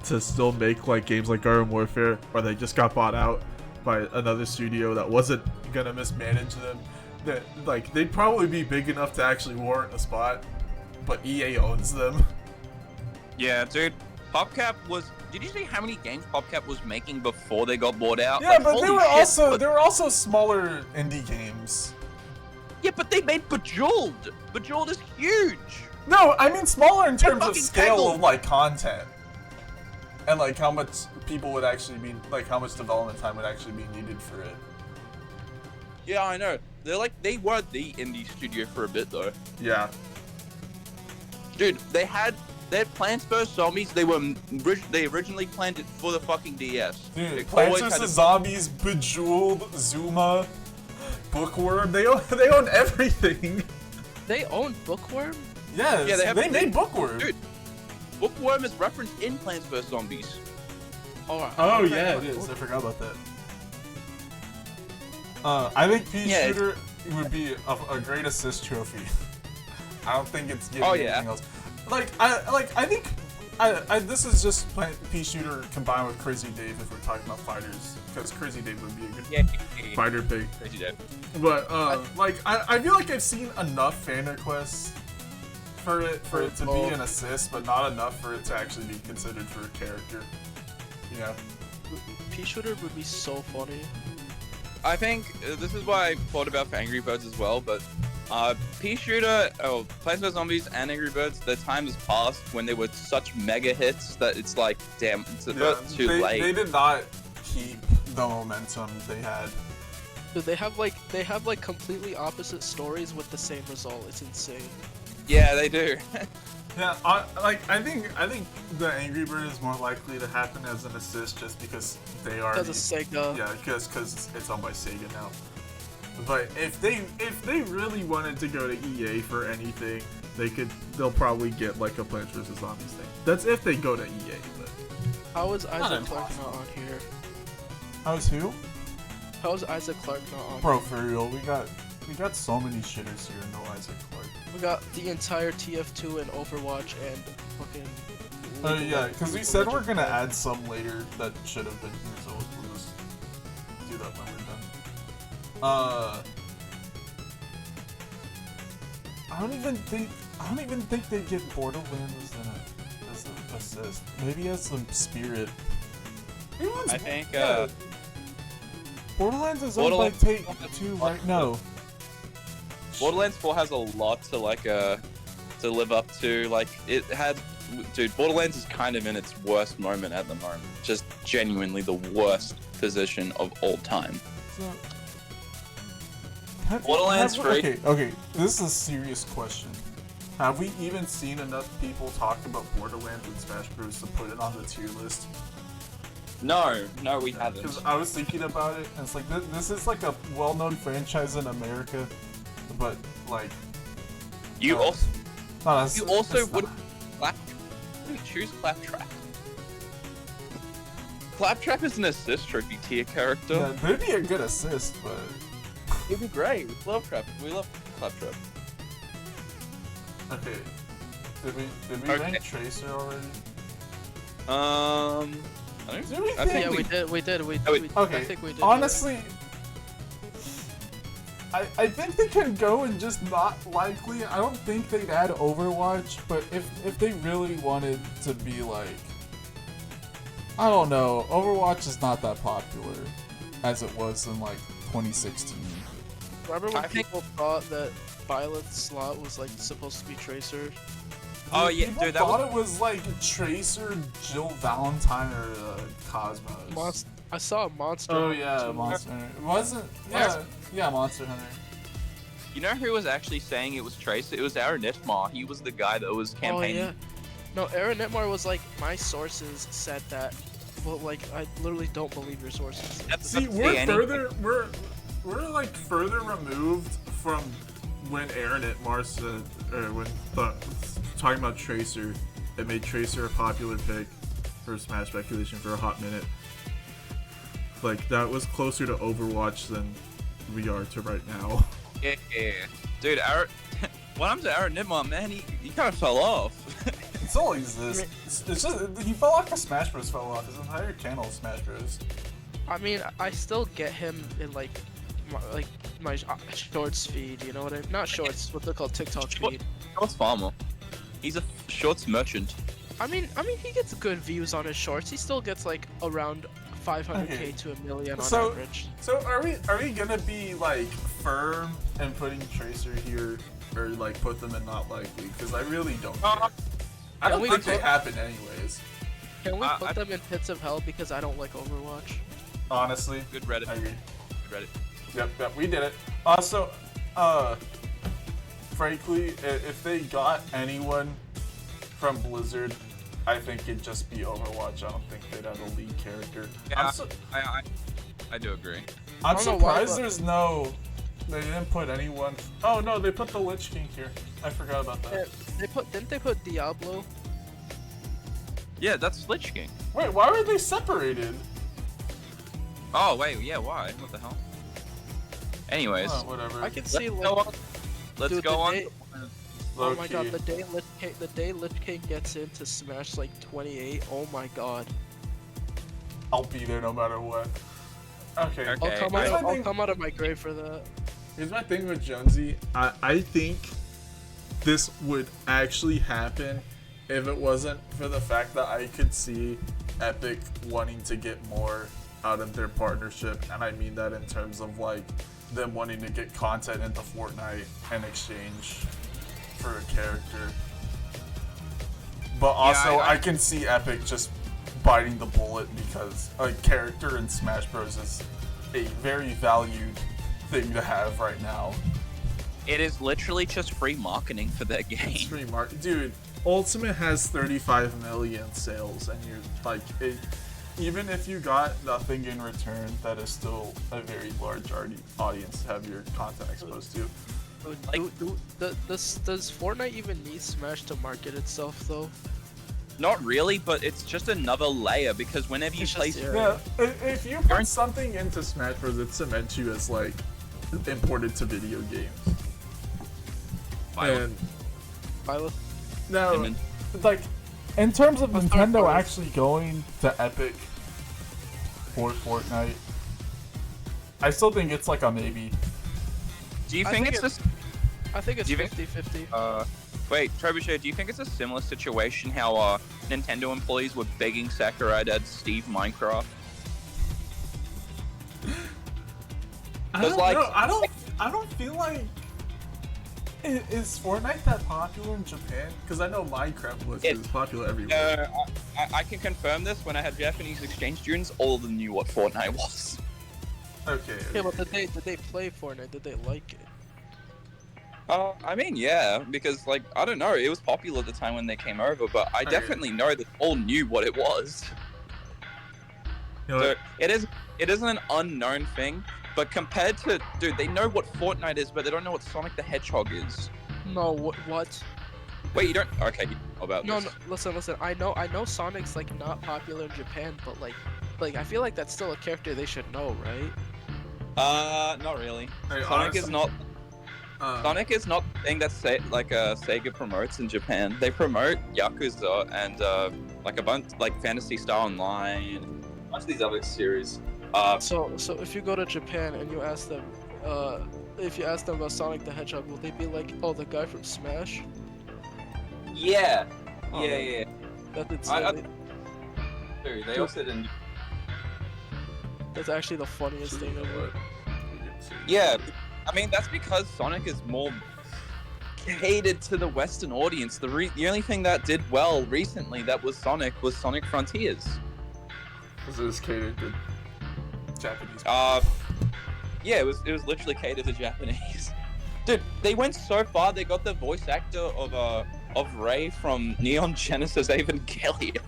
to still make like games like Garden Warfare, or they just got bought out by another studio that wasn't gonna mismanage them, that like they'd probably be big enough to actually warrant a spot, but EA owns them. Yeah, dude. PopCap was. Did you see how many games PopCap was making before they got bought out? Yeah, Like, but holy they were also smaller indie games. Yeah, but they made Bejeweled. Bejeweled is huge. No, I mean smaller in terms of fucking scale Tangled. of like content, and like how much people would actually be, like how much development time would actually be needed for it. Yeah, I know. They were the indie studio for a bit though. Yeah. Dude, they had Plants vs Zombies. They originally planned it for the fucking DS. Dude, They Plants always had vs Zombies, Bejeweled, Zuma, Bookworm, they own everything. They own Bookworm? Yes, Yeah, they made Bookworm. Dude, Bookworm is referenced in Plants vs Zombies. Oh yeah, it is. I forgot about that. I think Pea Shooter would be a great assist trophy. I don't think it's getting anything else. I think this is just Pea Shooter combined with Crazy Dave if we're talking about fighters, because Crazy Dave would be a good fighter pick. Crazy Dave. But I feel like I've seen enough fan requests for it to be an assist, but not enough for it to actually be considered for a character. You know? Pea Shooter would be so funny. I think this is why I thought about for Angry Birds as well, but Pea Shooter, Plants vs Zombies, and Angry Birds. Their time has passed when they were such mega hits that it's like, damn, it's a bit too late. They did not keep the momentum they had. Dude, they have like completely opposite stories with the same result. It's insane. Yeah, they do. Yeah, I think the Angry Bird is more likely to happen as an assist just because they are. Because of Sega. Yeah, because it's owned by Sega now. But if they really wanted to go to EA for anything, they'll probably get like a Plants vs Zombies thing. That's if they go to EA. But How is Isaac Clarke not on here? how's who? How is Isaac Clarke not on? Bro, for real, we got so many shitters here. No Isaac Clarke. We got the entire TF2 and Overwatch and fucking. Oh yeah, because we said we're gonna add some later that should have been here, so we'll just do that when we're done. I don't even think they get Borderlands as an assist. Maybe as some spirit. I think, Borderlands is owned by Take-Two right now. Borderlands 4 has a lot to to live up to. Like, it had, dude, Borderlands is kind of in its worst moment at the moment. Just genuinely the worst position of all time. So, Borderlands 3. Okay, this is a serious question. Have we even seen enough people talk about Borderlands and Smash Bros. To put it on the tier list? No, we haven't. Because I was thinking about it, and it's like, this is like a well-known franchise in America, but like... You also would choose Claptrap. Claptrap is an assist trophy tier character. Yeah, they'd be a good assist, but... He'd be great. We love Claptrap. Okay. Did we rank Tracer already? I Did we I think We did. Okay, I think we did. honestly... I think they can go and just not likely. I don't think they'd add Overwatch, but if they really wanted to be like... I don't know, Overwatch is not that popular as it was in like 2016. Remember when people thought that Violet's slot was like supposed to be Tracer? Oh yeah, People dude, that thought was it was like Tracer, Jill Valentine, or Cosmos. I saw a Monster. Oh yeah, Monster Hunter. It wasn't. Yeah, Monster Hunter. You know who was actually saying it was Tracer? It was Aaron Nitmar. He was the guy that was campaigning. Oh yeah. No, Aaron Nitmar was like, my sources said that, but like I literally don't believe your sources. See, we're like further removed from when Aaron Nitmar said, or when talking about Tracer, it made Tracer a popular pick for Smash speculation for a hot minute. Like, that was closer to Overwatch than we are to right now. Yeah. Dude, what happened to Aaron Nitmar, man? He kind of fell off. It's always this. It's just, he fell off because Smash Bros. Fell off. His entire channel is Smash Bros. I mean, I still get him in like my shorts feed. You know what I mean? Not shorts. What they call TikTok feed. Shorts farmer. He's a shorts merchant. I mean, he gets good views on his shorts. He still gets like around 500k to a million on average. So are we gonna be like firm and putting Tracer here, or like put them in not likely? Because I really don't care. I don't think they happen anyways. Can we put them in pits of hell because I don't like Overwatch? Honestly, Good Reddit. I agree. Good Reddit. Yep, we did it. Also, frankly, if they got anyone from Blizzard, I think it'd just be Overwatch. I don't think they'd have a lead character. Yeah, I do agree. I'm I don't know surprised why, there's no... They didn't put anyone... Oh no, they put the Lich King here. I forgot about that. Didn't they put Diablo? Yeah, that's Lich King. Wait, why were they separated? Oh wait, yeah, why? What the hell? Anyways, Oh, whatever. I can see let's like. go on. Let's Dude, go on. Oh my god, Low-key. the day Lich King gets into Smash like 28, oh my god. I'll be there no matter what. Okay. Okay. I'll come out of my grave for that. Here's my thing with Jonesy. I think this would actually happen if it wasn't for the fact that I could see Epic wanting to get more out of their partnership, and I mean that in terms of like them wanting to get content into Fortnite in exchange for a character. But also, I can see Epic just biting the bullet because a character in Smash Bros. Is a very valued thing to have right now. It is literally just free marketing for their game. It's free dude. Ultimate has 35 million sales, and you're like, even if you got nothing in return, that is still a very large audience to have your content exposed to. Does Fortnite even need Smash to market itself though? Not really, but it's just another layer because whenever you play, if you put something into Smash Bros, it cements you as like imported to video games. And now, like, in terms of Nintendo actually going to Epic for Fortnite, I still think it's like a maybe. Do you think it's just? I think it's 50-50. Wait, Trebuchet, do you think it's a similar situation how Nintendo employees were begging Sakurai to add Steve Minecraft? I don't know. I don't feel like is Fortnite that popular in Japan? Because I know Minecraft was popular everywhere. I can confirm this. When I had Japanese exchange students, all of them knew what Fortnite was. Okay. Yeah, but did they play Fortnite? Did they like it? I mean, yeah, because, like, I don't know, it was popular at the time when they came over, but I definitely know that all knew what it was. You know so, it isn't an unknown thing, but compared to, dude, they know what Fortnite is, but they don't know what Sonic the Hedgehog is. No, what? Wait, you don't? Okay, you know about this. No, listen, I know Sonic's, like, not popular in Japan, but, like, I feel like that's still a character they should know, right? Not really. Hey, Sonic is not the thing that Sega promotes in Japan. They promote Yakuza and like a bunch like Phantasy Star Online, and a bunch of these other series. So if you go to Japan and you ask them, about Sonic the Hedgehog, will they be like, oh, the guy from Smash? Yeah, Oh, yeah. That's Dude, they also didn't. That's actually the funniest thing ever. Yeah. I mean, that's because Sonic is more catered to the Western audience. The only thing that did well recently that was Sonic Frontiers. Was it catered to Japanese? Yeah, it was literally catered to Japanese. Dude, they went so far. They got the voice actor of Ray from Neon Genesis Evangelion.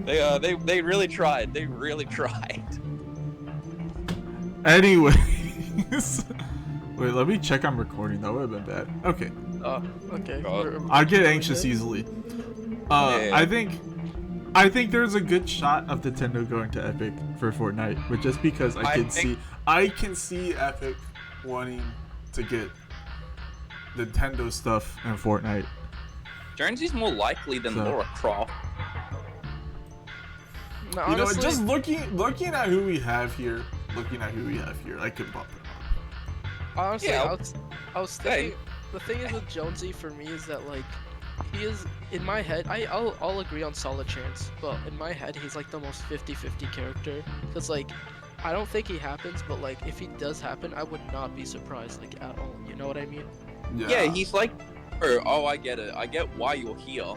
They really tried. They really tried. Anyways, wait, let me check I'm recording. That would have been bad. Okay. Okay. I get anxious easily. I think there's a good shot of Nintendo going to Epic for Fortnite, but just because I can see Epic wanting to get Nintendo stuff in Fortnite. Jonesy's more likely than Laura Croft. No, You know, honestly, just looking at who we have here, I could bump it up. honestly, Yeah. I was thinking. The thing is with Jonesy for me is that like he is in my head. I'll agree on solid chance, but in my head he's like the most 50-50 character. Cause like I don't think he happens, but like if he does happen, I would not be surprised like at all. You know what I mean? Yeah, he's like, oh, I get it. I get why you're here.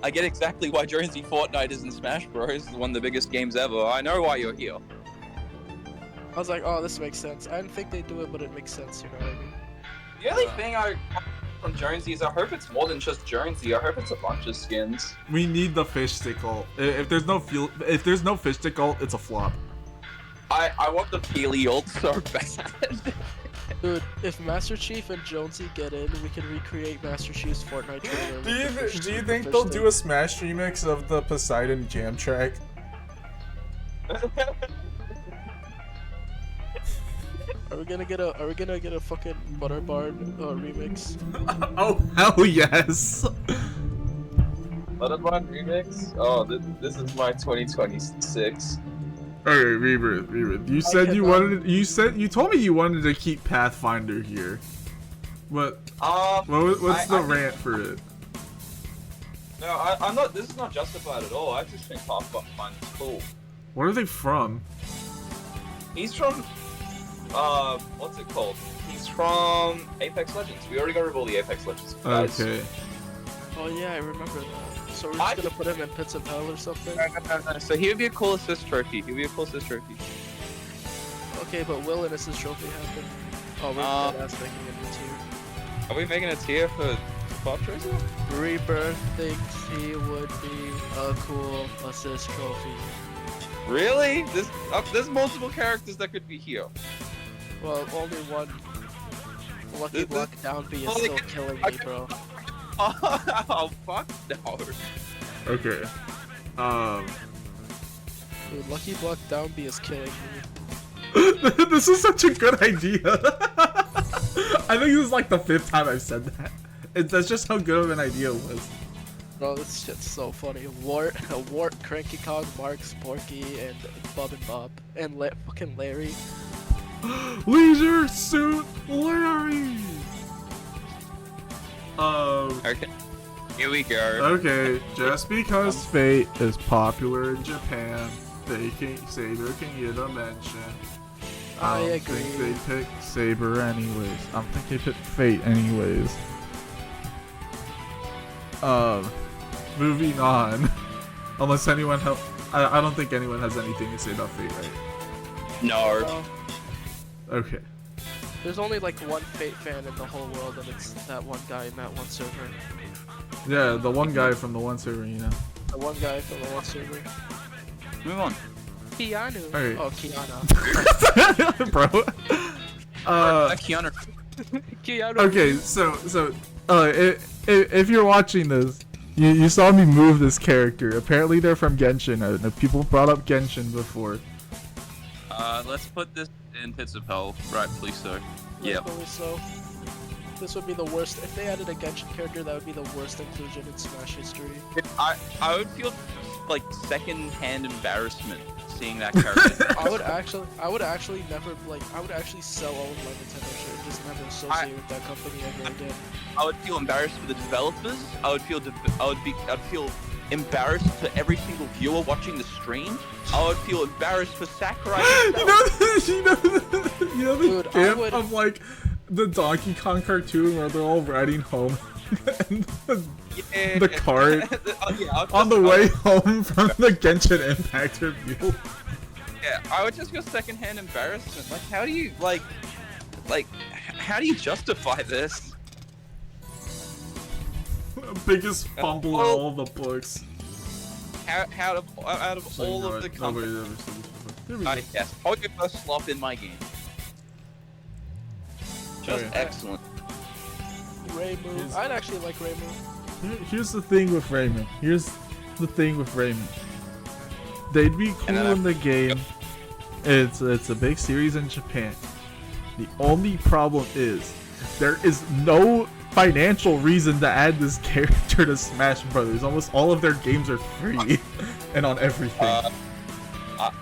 I get exactly why Jonesy Fortnite is in Smash Bros. One of the biggest games ever. I know why you're here. I was like, oh, this makes sense. I didn't think they'd do it, but it makes sense. You know what I mean? The only thing I from Jonesy is I hope it's more than just Jonesy. I hope it's a bunch of skins. We need the fish stick ult. If there's no fish stick ult, it's a flop. I want the Peely ult so bad. Dude, if Master Chief and Jonesy get in, we can recreate Master Chief's Fortnite trailer. Do you think they'll do a Smash remix of the Poseidon jam track? Are we gonna get a fucking Butterbard remix? Oh hell yes! Butterbard remix? Oh, this is my 2026. Alright, Rebirth. You said you told me you wanted to keep Pathfinder here. What's the rant for it? No, I'm not. This is not justified at all. I just think Pathfinder's cool. Where are they from? He's from, what's it called? He's from Apex Legends. We already got rid of all the Apex Legends guys. Okay. Oh yeah, I remember that. So we're just gonna put him in Pits of Hell or something? So he would be a cool assist trophy. He would be a cool assist trophy. Okay, but will an assist trophy happen? Oh, we're dead ass making a new tier. Are we making a tier for Bob Tracer? Rebirth thinks he would be a cool assist trophy. Really? There's multiple characters that could be here. Well, only one Lucky Block down B is only- still killing me, bro. Oh, fuck no. Okay. Dude, Lucky Block down B is killing me. This is such a good idea. I think this is like the 5th time I've said that. That's just how good of an idea it was. Bro, this shit's so funny. Wart, Cranky Kong, Marks, Porky, and Bub and Bob. And fucking Larry. Leisure Suit Larry! Okay. Here we go. Okay, just because Fate is popular in Japan, Saber can get a mention. I don't agree. think they picked Saber anyways. I don't think they picked Fate anyways. Moving on. Unless anyone I don't think anyone has anything to say about Fate, right? No. Okay. There's only like one Fate fan in the whole world, and it's that one guy in that one server. Yeah, the one guy from the one server, you know. The one guy from the one server. Move on. Keanu. Okay. Oh, Kiana. Bro. Keanu. Keanu. Okay, so if you're watching this, you saw me move this character. Apparently they're from Genshin. People brought up Genshin before. Let's put this in Pits of Hell, rightfully so. Yeah. Rightfully so. This would be the worst. If they added a Genshin character, that would be the worst inclusion in Smash history. I would feel like second-hand embarrassment seeing that character. I would actually never I would actually sell all of my Nintendo shit and just never associate with that company ever again. I would feel embarrassed for the developers. I'd feel embarrassed for every single viewer watching the stream. I would feel embarrassed for Sakurai himself. you know the Dude, I gif would- of like the Donkey Kong cartoon where they're all riding home and the cart on the way home from the Genshin Impact review. Yeah, I would just feel secondhand embarrassment. Like, how do you how do you justify this? Biggest fumble in all the books. Out of all of the companies, Nobody's ever seen this before. There we go. yes, hold your first slop in my game. Just Okay. excellent. Raymu. I'd actually like Raymu. Here's the thing with Raymond. They'd be cool in the game. It's a big series in Japan. The only problem is there is no financial reason to add this character to Smash Brothers. Almost all of their games are free and on everything.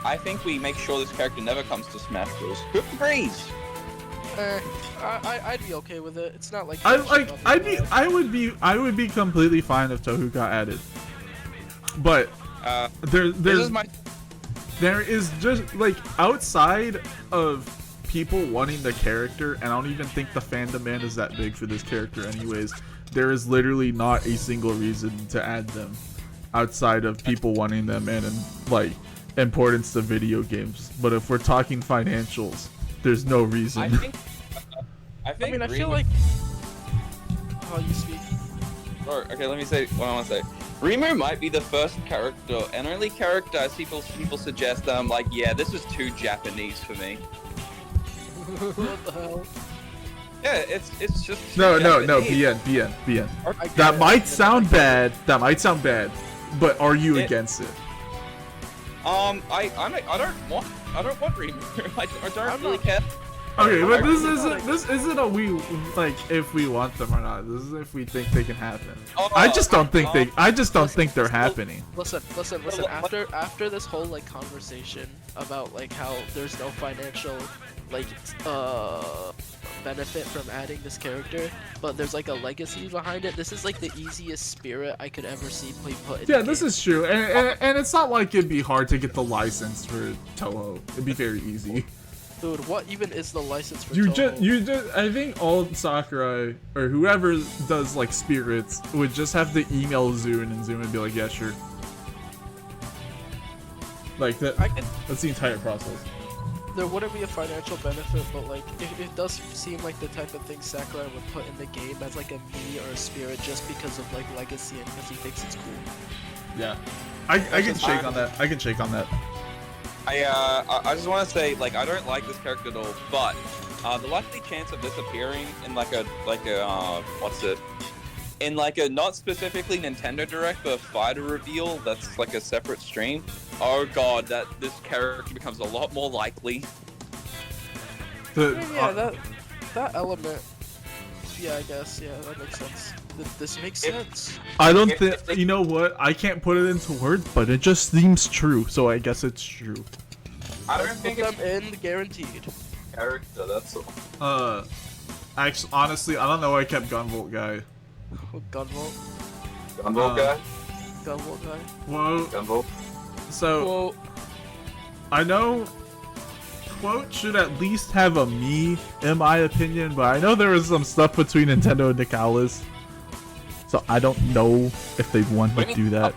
I think we make sure this character never comes to Smash Bros. Good breeze. I'd be okay with it. It's not like I would be completely fine if Tohu got added. But there is just like outside of people wanting the character, and I don't even think the fan demand is that big for this character anyways. There is literally not a single reason to add them outside of people wanting them and like importance to video games. But if we're talking financials, there's no reason. I think I feel like. Oh, you speak. Or, okay, let me say what I want to say. Rimu might be the first character and only character as people suggest that I'm like, yeah, this is too Japanese for me. What the hell? Yeah, it's just too No, Japanese. BN. I get That it, might sound bad. But are you against it? I don't want Rimu. I don't really care. Okay, but this isn't a we like if we want them or not. This is if we think they can happen. I just don't think they're happening. Listen. After this whole like conversation about like how there's no financial like benefit from adding this character, but there's like a legacy behind it. This is like the easiest spirit I could ever see put in. Yeah, the this game. is true, and it's not like it'd be hard to get the license for Toho. It'd be very easy. Dude, what even is the license for You Toho? just, I think all Sakurai or whoever does like spirits would just have to email Zune and Zune would be like, yeah, sure. Like that. That's the entire process. There wouldn't be a financial benefit, but like, it does seem like the type of thing Sakurai would put in the game as like a me or a spirit just because of like legacy and because he thinks it's cool. Yeah. I can shake on that. I can shake on that. I just want to say, like, I don't like this character at all, but the likely chance of this appearing in like a what's it? In like a not specifically Nintendo Direct, but a fighter reveal that's like a separate stream. Oh god, that this character becomes a lot more likely. Yeah, that element. Yeah, I guess. Yeah, that makes sense. This makes sense. I don't think. You know what? I can't put it into words, but it just seems true. So I guess it's true. I don't think Put it's them in guaranteed. character. That's all. Actually, honestly, I don't know why I kept Gunvolt guy. Gunvolt. Gunvolt guy. Gunvolt guy. Whoa. Gunvolt. So Well, I know Quote should at least have a me, in my opinion, but I know there was some stuff between Nintendo and Nicalis. So I don't know if they'd want to do that.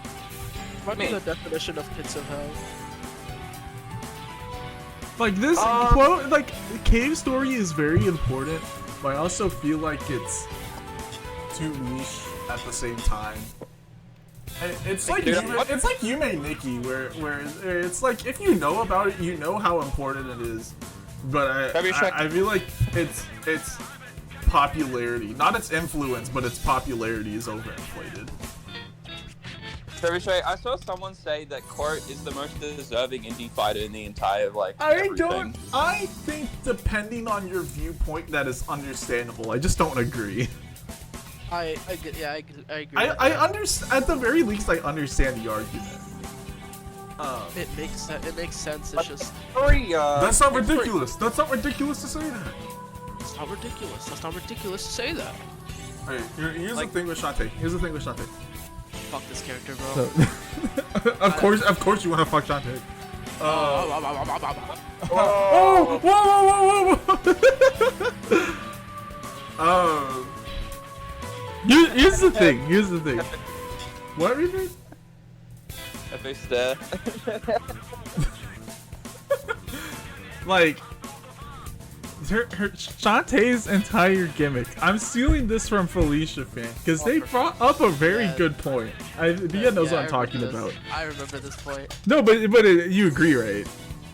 what is the definition of pits of hell? Like this quote, like Cave Story is very important, but I also feel like it's Too niche at the same time. And it's like Dude, it's like Yume Nikki, where it's like if you know about it, you know how important it is. But I feel like it's popularity, not its influence, but its popularity is overinflated. Trebuchet, I saw someone say that Court is the most deserving indie fighter in the entire I think depending on your viewpoint, that is understandable. I just don't agree. I agree. I understand. At the very least, I understand the argument. It makes sense. It's just That's not ridiculous. That's not ridiculous to say that. it's not ridiculous. That's not ridiculous to say that. Alright, here's the thing with Shantae. Fuck this character, bro. Of course you want to fuck Shantae. Oh, whoa. Here's the thing. What are you? If they stare. Like her Shantae's entire gimmick. I'm stealing this from Felicia fan because they brought up a very good point. Bia knows what I'm talking about. I remember this point. No, but you agree, right?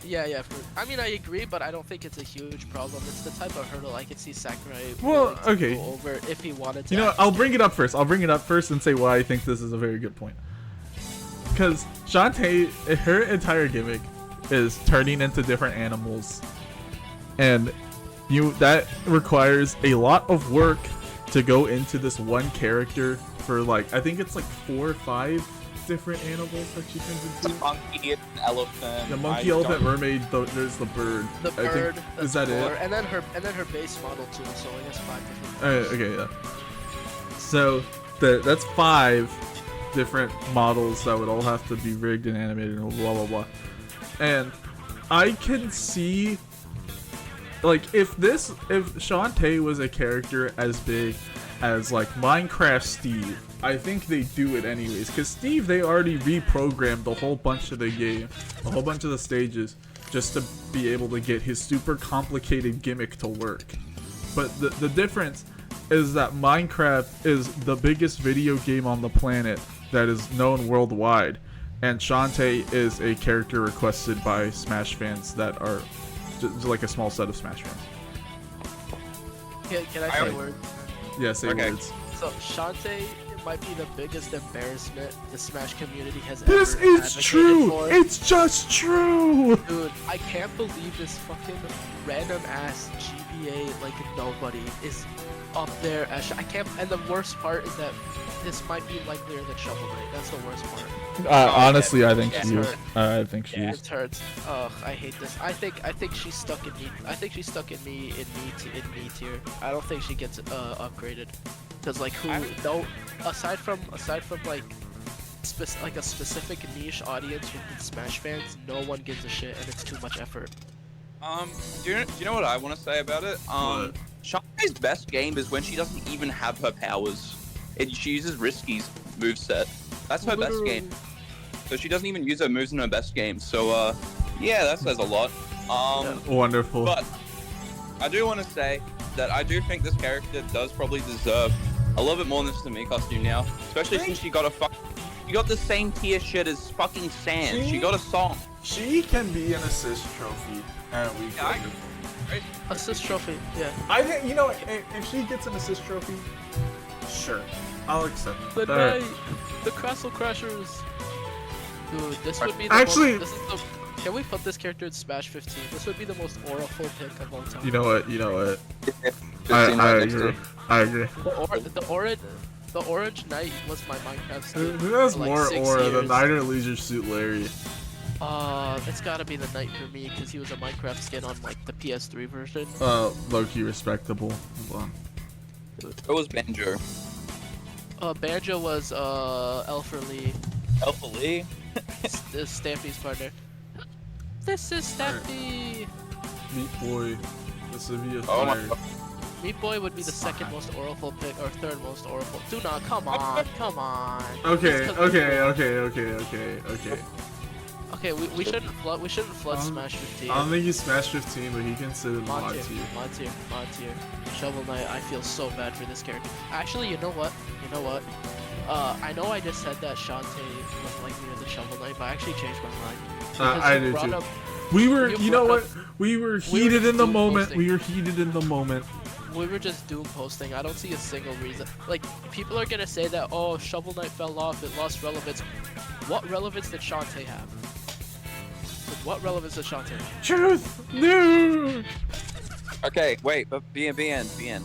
Yeah. I mean, I agree, but I don't think it's a huge problem. It's the type of hurdle I could see Sakurai Well, willing to okay. go over if he wanted to. You know what? I'll bring it up first. And say why I think this is a very good point. Because Shantae, her entire gimmick is turning into different animals, and that requires a lot of work to go into this one character for like I think it's like 4 or 5 different animals that she turns into. The monkey, elephant. The monkey, elephant, mermaid. There's the bird. The bird. Is that it? And then her base model too. So I guess 5 different. Okay, yeah. So that's 5 different models that would all have to be rigged and animated and blah blah blah. And I can see, like, if Shantae was a character as big as like Minecraft Steve, I think they do it anyways. Cause Steve, they already reprogrammed a whole bunch of the game, a whole bunch of the stages, just to be able to get his super complicated gimmick to work. But the difference is that Minecraft is the biggest video game on the planet that is known worldwide, and Shantae is a character requested by Smash fans that are just like a small set of Smash fans. Can I say a word? Yeah, say words. So Shantae might be the biggest embarrassment the Smash community has This ever is advocated true. for. It's just true. Dude, I can't believe this fucking random ass GBA like nobody is up there as I can't. And the worst part is that this might be likelier than Shovel Knight. That's the worst part. Honestly, I think Yes, she is. her. I think she is. It hurts. Ugh, I hate this. I think she's stuck in me. I think she's stuck in me tier. I don't think she gets upgraded. Cause like aside from like a specific niche audience with Smash fans, no one gives a shit and it's too much effort. Do you know what I want to say about it? What? Shantae's best game is when she doesn't even have her powers. She uses Risky's moveset. That's her best game. So she doesn't even use her moves in her best game. So, yeah, that says a lot. Wonderful. But I do want to say that I do think this character does probably deserve a little bit more than just a Mii costume now. Especially since she got you got the same tier shit as fucking Sans. She got a song. She can be an assist trophy, and we Assist trophy, yeah. I think, you know, if she gets an assist trophy, sure, I'll accept it. The Castle Crashers. Dude, this would be the Actually, can we put this character in Smash 15? This would be the most auraful pick of all time. You know what? I I agree. The Orange Knight was my Minecraft skin. Who has for like more 6 aura, the years. Knight or Leisure Suit Larry? It's gotta be the Knight for me because he was a Minecraft skin on like the PS3 version. Low-key respectable. Hold on. It was Banjo. Banjo was Alpha Lee. Alpha Lee? Stampy's partner. This is Stampy. Meat Boy. This would be a Oh my fire. God. Meat Boy would be the second most auraful pick or third most auraful. Do not, come on. Okay, Just 'cause okay. Okay, we shouldn't flood Smash 15. I don't think he's Smash 15, but he can sit in the mod tier. Mod tier. Shovel Knight, I feel so bad for this character. Actually, you know what? I know I just said that Shantae was like near the Shovel Knight, but I actually changed my mind. Because I you did brought too. up- We were, you you know brought what? We were heated just in the doom moment. posting. We were heated in the moment. We were just doom posting. I don't see a single reason. Like, people are gonna say that, oh, Shovel Knight fell off, it lost relevance. What relevance did Shantae have? What relevance does Shantae have? Truth! No! Okay, wait, but BN.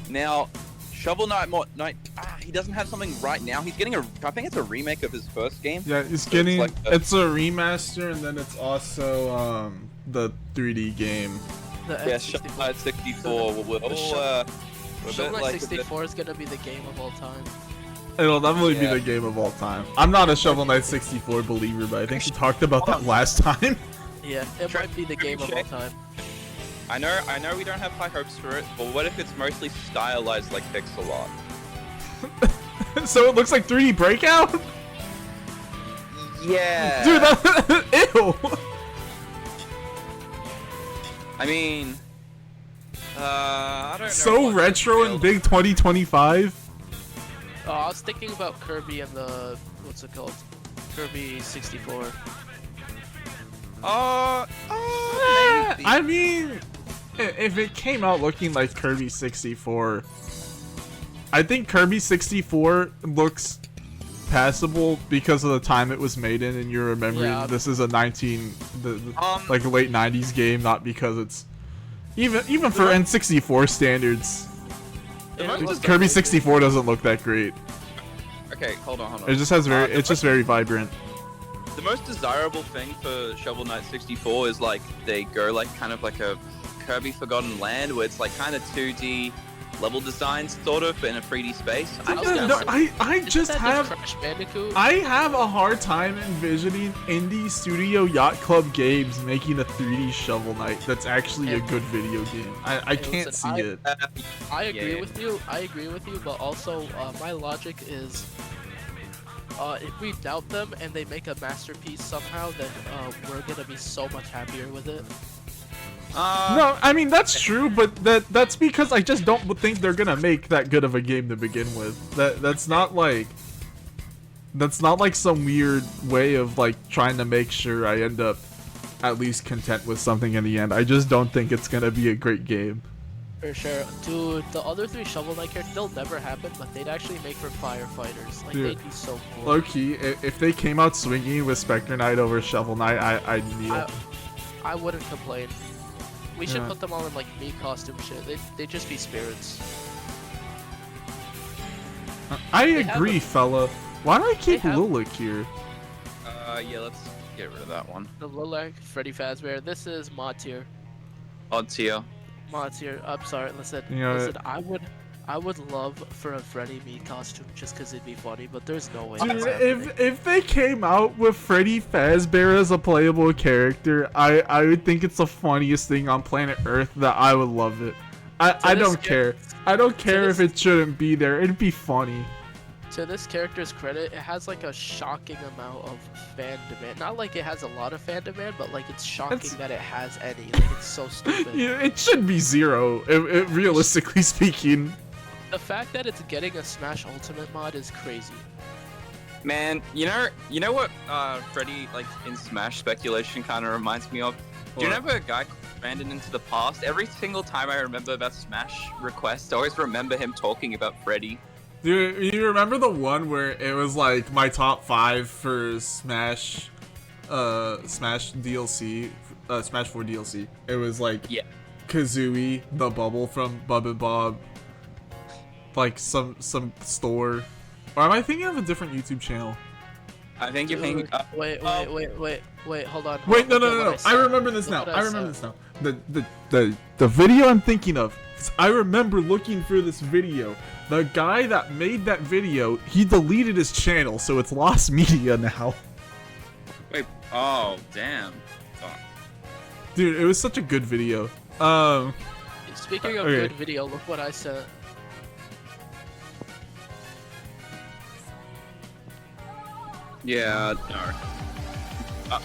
Now, Shovel Knight, he doesn't have something right now. He's getting I think it's a remake of his first game. Yeah, it's So getting. like It's a remaster, and then it's also the 3D game. The Yeah, N64. Shovel Knight 64 Shovel Knight 64 is gonna be the game of all time. It'll definitely be Yeah. the game of all time. I'm not a Shovel Knight 64 believer, but I think we talked about that last time. Yeah, it might be the game of all time. I know we don't have high hopes for it, but what if it's mostly stylized like pixel art? So it looks like 3D Breakout? Yeah. Dude, that, ew! I mean, I don't know. So what retro to and feel. big 2025? Oh, I was thinking about Kirby and the what's it called? Kirby 64. Maybe. I mean, if it came out looking like Kirby 64, I think Kirby 64 looks passable because of the time it was made in, and you're remembering Yeah. this is a like late 90s game, not because it's even for N64 standards. Kirby 64 doesn't look that great. Okay, hold on. It just has it's just very vibrant. The most desirable thing for Shovel Knight 64 is like they go like kind of like a Kirby Forgotten Land, where it's like kind of 2D level design sort of in a 3D space. I just have Crash Bandicoot. I have a hard time envisioning indie studio yacht club games making a 3D Shovel Knight that's actually a good video game. I can't listen, see it. I agree Yeah. with you. I agree with you, but also my logic is, if we doubt them and they make a masterpiece somehow, then we're gonna be so much happier with it. No, I mean that's true, but that's because I just don't think they're gonna make that good of a game to begin with. That's not like some weird way of like trying to make sure I end up at least content with something in the end. I just don't think it's gonna be a great game. For sure, dude. The other three Shovel Knight characters, they'll never happen, but they'd actually make for firefighters. Like Dude. they'd be so cool. Low key, if they came out swinging with Spectre Knight over Shovel Knight, I'd kneel. I wouldn't complain. We should Yeah. put them all in like Mii costume shit. They'd just be spirits. I They have agree, a- fella. Why do I keep have- Lilac here? Yeah, let's get rid of that one. The Lilac, Freddy Fazbear. This is mod tier. Odd tier. Mod tier. I'm sorry. Listen. You know, listen. I would. I would love for a Freddy meat costume just because it'd be funny, but there's no way. Dude, that's happening. if they came out with Freddy Fazbear as a playable character, I would think it's the funniest thing on planet Earth. That I would love it. I don't care. I don't care if it shouldn't be there. It'd be funny. To this character's credit, it has like a shocking amount of fan demand. Not like it has a lot of fan demand, but like it's shocking that it has any. Like it's so stupid. Yeah, it should be zero, realistically speaking. The fact that it's getting a Smash Ultimate mod is crazy. Man, you know what Freddy like in Smash speculation kind of reminds me of? Do you What? remember a guy called Brandon into the past? Every single time I remember about Smash requests, I always remember him talking about Freddy. Dude, you remember the one where it was like my top 5 for Smash, Smash DLC, Smash 4 DLC? It was like Kazooie, the bubble from Bub and Bob, like some store. Or am I thinking of a different YouTube channel? I think you're thinking. Wait, hold on. Wait, no. I remember this now. I remember this now. The video I'm thinking of. 'Cause I remember looking for this video. The guy that made that video, he deleted his channel, so it's lost media now. Wait. Oh, damn. Oh. Dude, it was such a good video. Speaking of okay. good video, look what I sent. Yeah. No.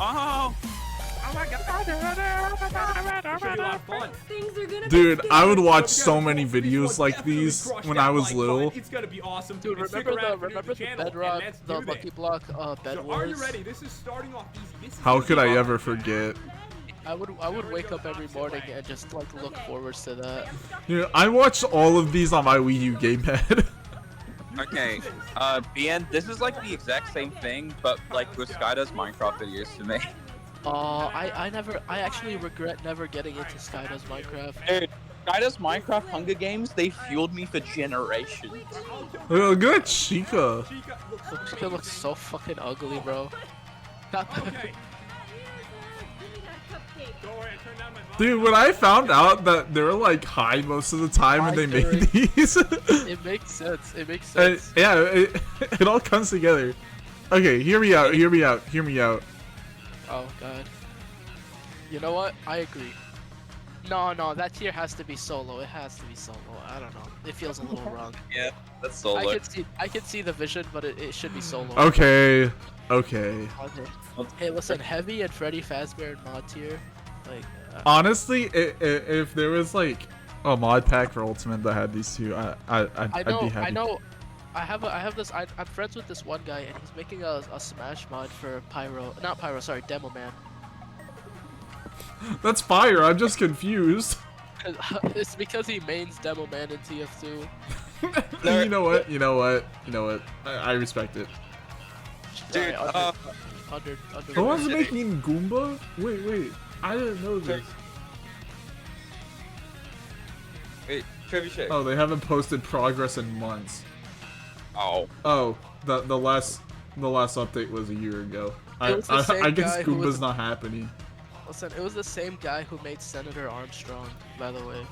Oh my god. It should be a lot of fun. Things are gonna Dude, be I would scary. watch so many videos like these when I was little. It's gonna be awesome. Dude, And stick remember around the for the channel, and Bedrock, let's the do Lucky this. Block Bed So Wars? are you ready? This is starting off easy. This is How gonna could be I awesome. ever forget? I would wake up every morning and just like look forwards to that. Dude, I watched all of these on my Wii U gamepad. Okay. BN, this is like the exact same thing, but like with Sky does Minecraft videos to me. I actually regret never getting into Sky Does Minecraft. Dude, Sky does Minecraft Hunger Games. They fueled me for generations. Look at Chica. It looks so fucking ugly, bro. Not the- Okay. Don't worry, I turned down my volume. Dude, when I found out that they were like high most of the time when they made these, It makes sense. It makes sense. yeah, it all comes together. Okay, hear me out. Oh god. You know what? I agree. No, that tier has to be solo. It has to be solo. I don't know. It feels a little wrong. Yeah, that's solo. I can see the vision, but it should be solo. Okay. Okay. Hey, listen, Heavy and Freddy Fazbear in mod tier, like. Honestly, if there was like a mod pack for Ultimate that had these two, I'd be happy. I know. I have this. I'm friends with this one guy, and he's making a Smash mod for Demo Man. That's fire. I'm just confused. It's because he mains Demo Man in TF2. You know what? I respect it. Dude, under. Who was making Goomba? Wait. I didn't know this. Wait, Trebuchet. Oh, they haven't posted progress in months. Oh. Oh, the last update was a year ago. I It was the same guess guy who Goomba's was- not happening. Listen, it was the same guy who made Senator Armstrong, by the way.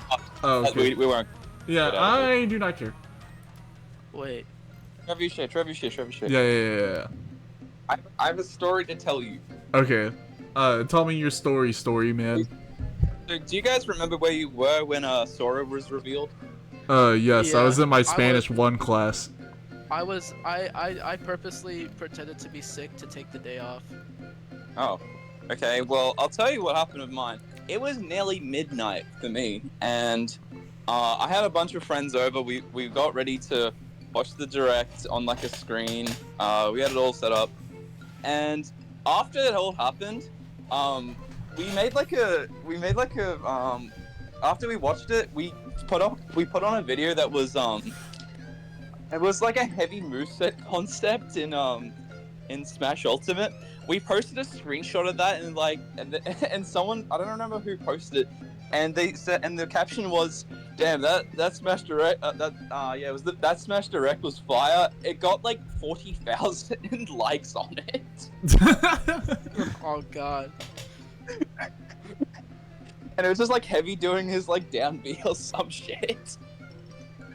Oh, okay. We weren't. Yeah, whatever. I do not care. Wait. Trebuchet. Yeah. I have a story to tell you. Okay. Tell me your story, man. So, do you guys remember where you were when Sora was revealed? Yes, I Yeah, was in my I Spanish was- 1 class. I purposely pretended to be sick to take the day off. Oh. Okay, well, I'll tell you what happened with mine. It was nearly midnight for me, and I had a bunch of friends over. We got ready to watch the direct on like a screen. We had it all set up, and after it all happened, we made like a after we watched it, we put on a video that was it was like a heavy moveset concept in Smash Ultimate. We posted a screenshot of that and someone, I don't remember who posted it, and they said, and the caption was, "Damn, that Smash Direct, that Smash Direct was fire." It got like 40,000 likes on it. Oh god. And it was just like Heavy doing his like down B or some shit.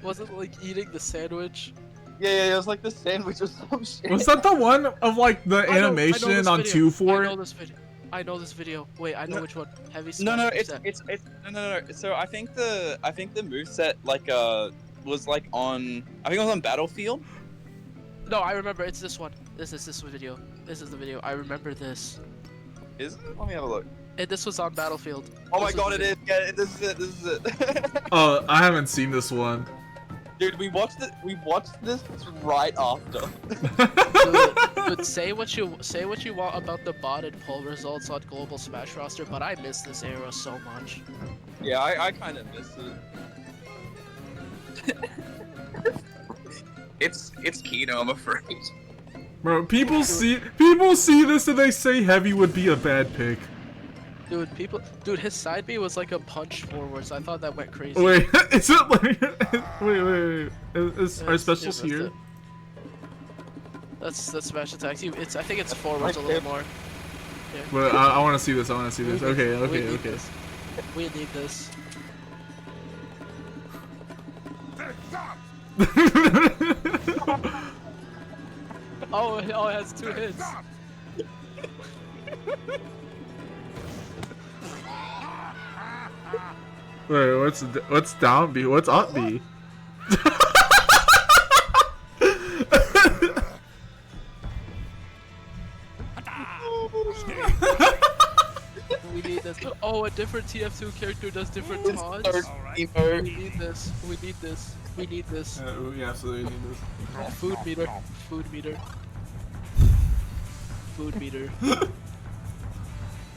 wasn't like eating the sandwich. Yeah, it was like the sandwich or some shit. Was that the one of like the I know animation this on video. 2-4? I know this video. Wait, I know No. which one. Heavy No, smash. it's no. So I think the moveset was like on, I think it was on Battlefield. No, I remember. It's this one. This video. This is the video. I remember this. Is it? Let me have a look. This was on Battlefield. Oh my This god, was it is. Yeah, this is it. Oh, I haven't seen this one. Dude, we watched this right after. Dude, say what you want about the botted poll results on global Smash roster, but I miss this era so much. Yeah, I kind of miss it. It's Kino, I'm afraid. Bro, people see this and they say Heavy would be a bad pick. Dude, his side B was like a punch forwards. I thought that went crazy. Wait, is it like wait. Is our specials yeah, here? That's smash attacks. I think it's forwards a little more. Yeah. But I want to see this. Okay. We need this. Oh, it has 2 hits. Wait, what's down B? What's up B? We need this. Oh, a different TF2 character does different taunts. We need this. We need this. We absolutely need this. Food meter.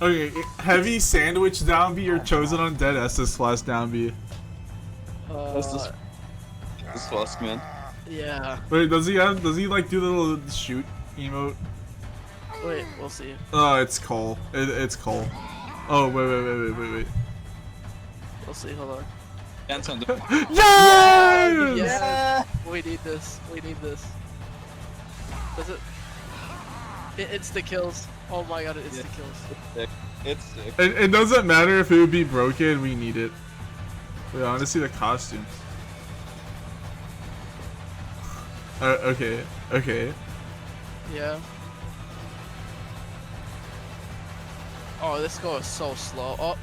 Okay, Heavy sandwich down B or chosen on dead SS / down B. That's this Flusk, man. Yeah. Wait, does he like do the little shoot emote? Wait, we'll see. Oh, it's Cole. It's Cole. Oh, wait. We'll see. Hold on. Dance on the. Yes! Yeah. We need this. Does it? It's the kills. Oh my god, it's the kills. It's sick. It doesn't matter if it would be broken. We need it. Wait, I want to see the costumes. Okay. Yeah. Oh, this goes so slow. Oh,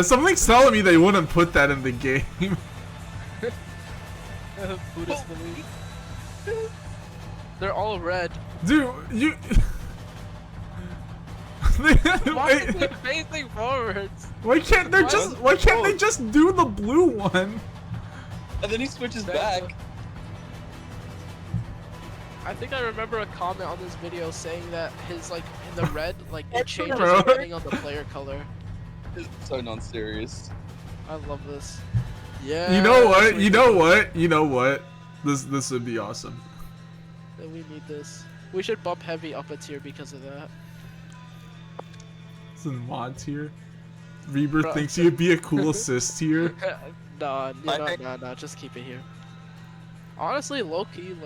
something's telling me they wouldn't put that in the game. Buddhist belief. They're all red. Dude, you. Why is it facing forwards? Why can't they just do the blue one? And then he switches back. I think I remember a comment on this video saying that his like in the red it changes Bro. depending on the player color. It's so non-serious. I love this. Yeah. You know what? This would be awesome. We need this. We should bump Heavy up a tier because of that. It's in mod tier. Rebirth Bro. thinks you'd be a cool assist tier. No, just keep it here. Honestly, low key,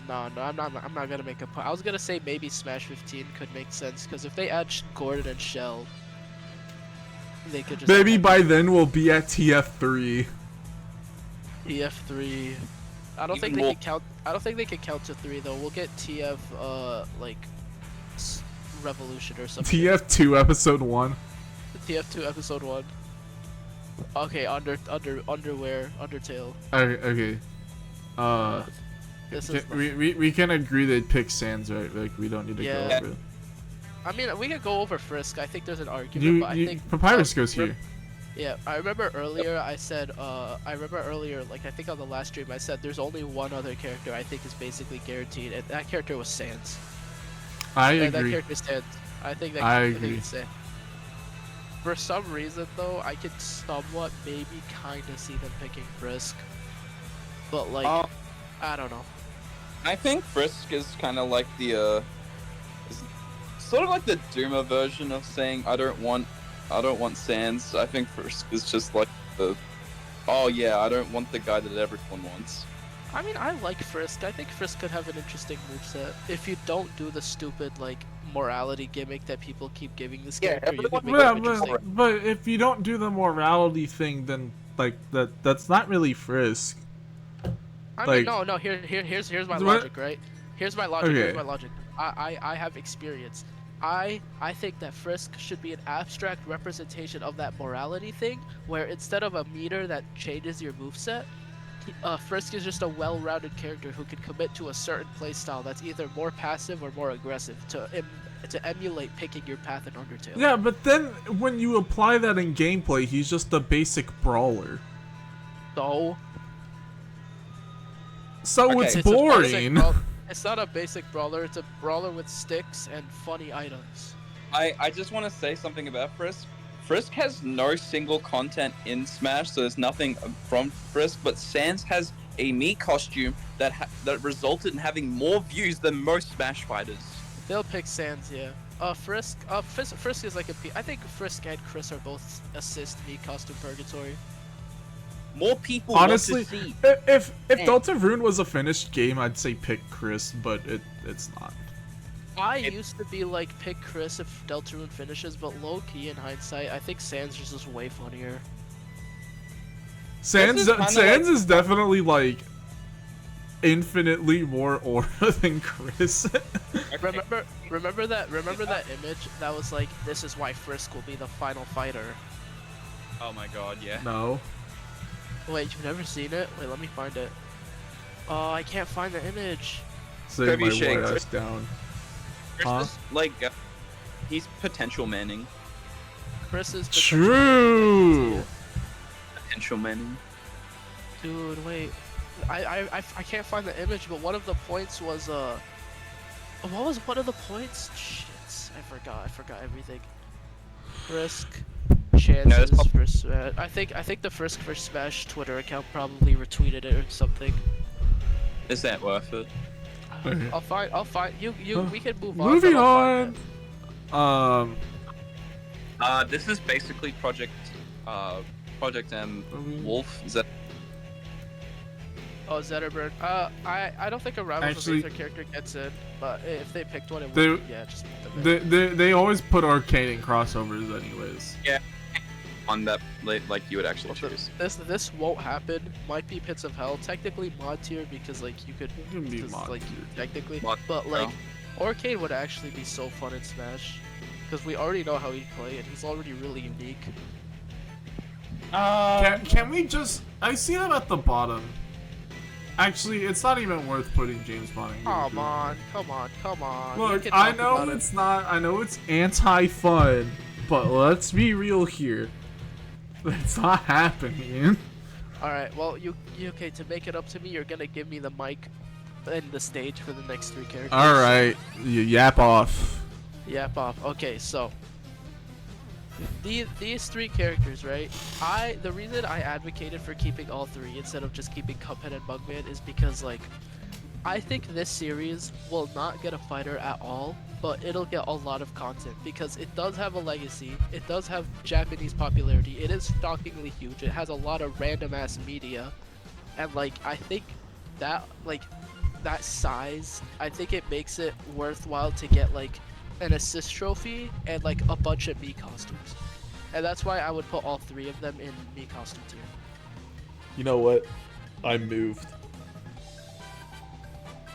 I'm not gonna make a point. I was gonna say maybe Smash 15 could make sense because if they add Gordon and Shell, they could just. Maybe by then we'll be at TF3. TF3. I don't think they can count. I don't think they can count to 3 though. We'll get TF Revolution or something. TF2 episode 1. TF2 episode 1. Okay, Underwear, Undertale. Okay. This is we can agree they'd pick Sans, right? Like we don't need to go over it. I mean, we could go over Frisk. I think there's an argument, but I think Papyrus goes here. Yeah, I remember earlier I said, I think on the last stream I said there's only one other character I think is basically guaranteed, and that character was Sans. I That agree. character's Sans. I think I think agree. it's Sans. For some reason though, I could somewhat maybe kind of see them picking Frisk, but I don't know. I think Frisk is kind of like the sort of like the Duma version of saying I don't want Sans. I think Frisk is just like I don't want the guy that everyone wants. I mean, I like Frisk. I think Frisk could have an interesting moveset if you don't do the stupid morality gimmick that people keep giving this character. You could make it interesting. But if you don't do the morality thing, then like that's not really Frisk. I Like- mean, no. Here's my What? logic, right? Here's my logic. Okay. Here's my logic. I have experience. I think that Frisk should be an abstract representation of that morality thing, where instead of a meter that changes your moveset, Frisk is just a well-rounded character who can commit to a certain playstyle that's either more passive or more aggressive to emulate picking your path in Undertale. Yeah, but then when you apply that in gameplay, he's just a basic brawler. So Okay. It's it's a basic boring. it's not a basic brawler. It's a brawler with sticks and funny items. I just want to say something about Frisk. Frisk has no single content in Smash, so there's nothing from Frisk. But Sans has a Mii costume that resulted in having more views than most Smash fighters. They'll pick Sans, yeah. Frisk is like I think Frisk and Chris are both assist Mii costume purgatory. More people Honestly, want to see. if Delta Rune was a finished game, I'd say pick Chris, but it's not. I used to be like pick Chris if Deltarune finishes, but low key in hindsight, I think Sans just is way funnier. Sans kinda is definitely like infinitely more aura than Chris. Remember that image that was like, this is why Frisk will be the final fighter. Oh my god, yeah. No. Wait, you've never seen it? Wait, let me find it. Oh, I can't find the image. Save Kirby my Shake. white ass down. Chris Huh? is, like, he's potential Manning. Chris is the True. Potential Manning. Dude, wait. I can't find the image, but one of the points was what was one of the points? Shit, I forgot everything. Frisk chances for Smash. I think the Frisk for Smash Twitter account probably retweeted it or something. Is that worth it? Okay. I'll find you we can move on. Moving but I'll find on. This is basically Project M Wolf. Is that Oh, Zetterberg. I don't think a rival Actually- character gets in, but if they picked one, it They- would. Yeah, just put them in. They always put arcade in crossovers anyways. one that like you would actually choose? This won't happen. Might be Pits of Hell. Technically mod tier because like you could. It can be 'cause, mod like tier. technically, Mod but tier. like Arcade would actually be so fun in Smash, because we already know how he'd play and he's already really unique. Can we just? I see them at the bottom. Actually, it's not even worth putting James Bond in. Come on. You Look, can I talk know about it. it's not. I know it's anti-fun, but let's be real here. It's not happening. Alright, well, you okay, to make it up to me, you're gonna give me the mic and the stage for the next three characters. All right, you yap off. Yap off. Okay, so these three characters, right? The reason I advocated for keeping all three instead of just keeping Cuphead and Bugman is because like I think this series will not get a fighter at all, but it'll get a lot of content because it does have a legacy. It does have Japanese popularity. It is shockingly huge. It has a lot of random ass media, and like I think that like that size, I think it makes it worthwhile to get like an assist trophy and like a bunch of Mii costumes, and that's why I would put all three of them in Mii costume tier. You know what? I moved.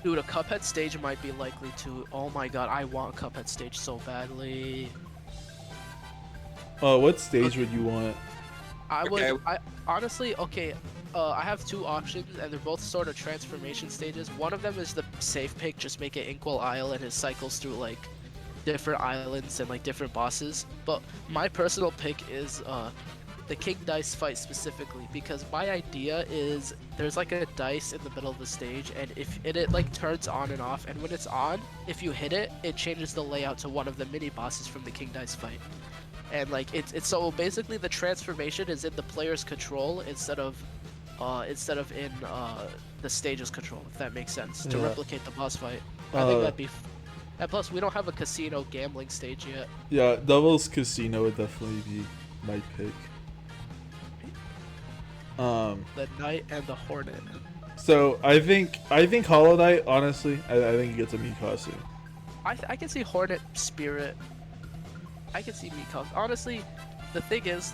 Dude, a Cuphead stage might be likely to. Oh my god, I want a Cuphead stage so badly. What stage would you want? I would. Okay. I honestly, okay. I have two options, and they're both sort of transformation stages. One of them is the safe pick, just make it Inkwell Isle, and it cycles through like different islands and like different bosses. But my personal pick is the King Dice fight specifically, because my idea is there's like a dice in the middle of the stage, and if it like turns on and off, and when it's on, if you hit it, it changes the layout to one of the mini bosses from the King Dice fight. And like it's so basically the transformation is in the player's control instead of in the stage's control, if that makes sense, to Yeah. replicate the boss fight. I think that'd be and plus we don't have a casino gambling stage yet. Yeah, Devil's Casino would definitely be my pick. The Knight and the Hornet. So I think Hollow Knight. Honestly, I think he gets a Mii costume. I can see Hornet Spirit. I can see Mii costume. Honestly, the thing is,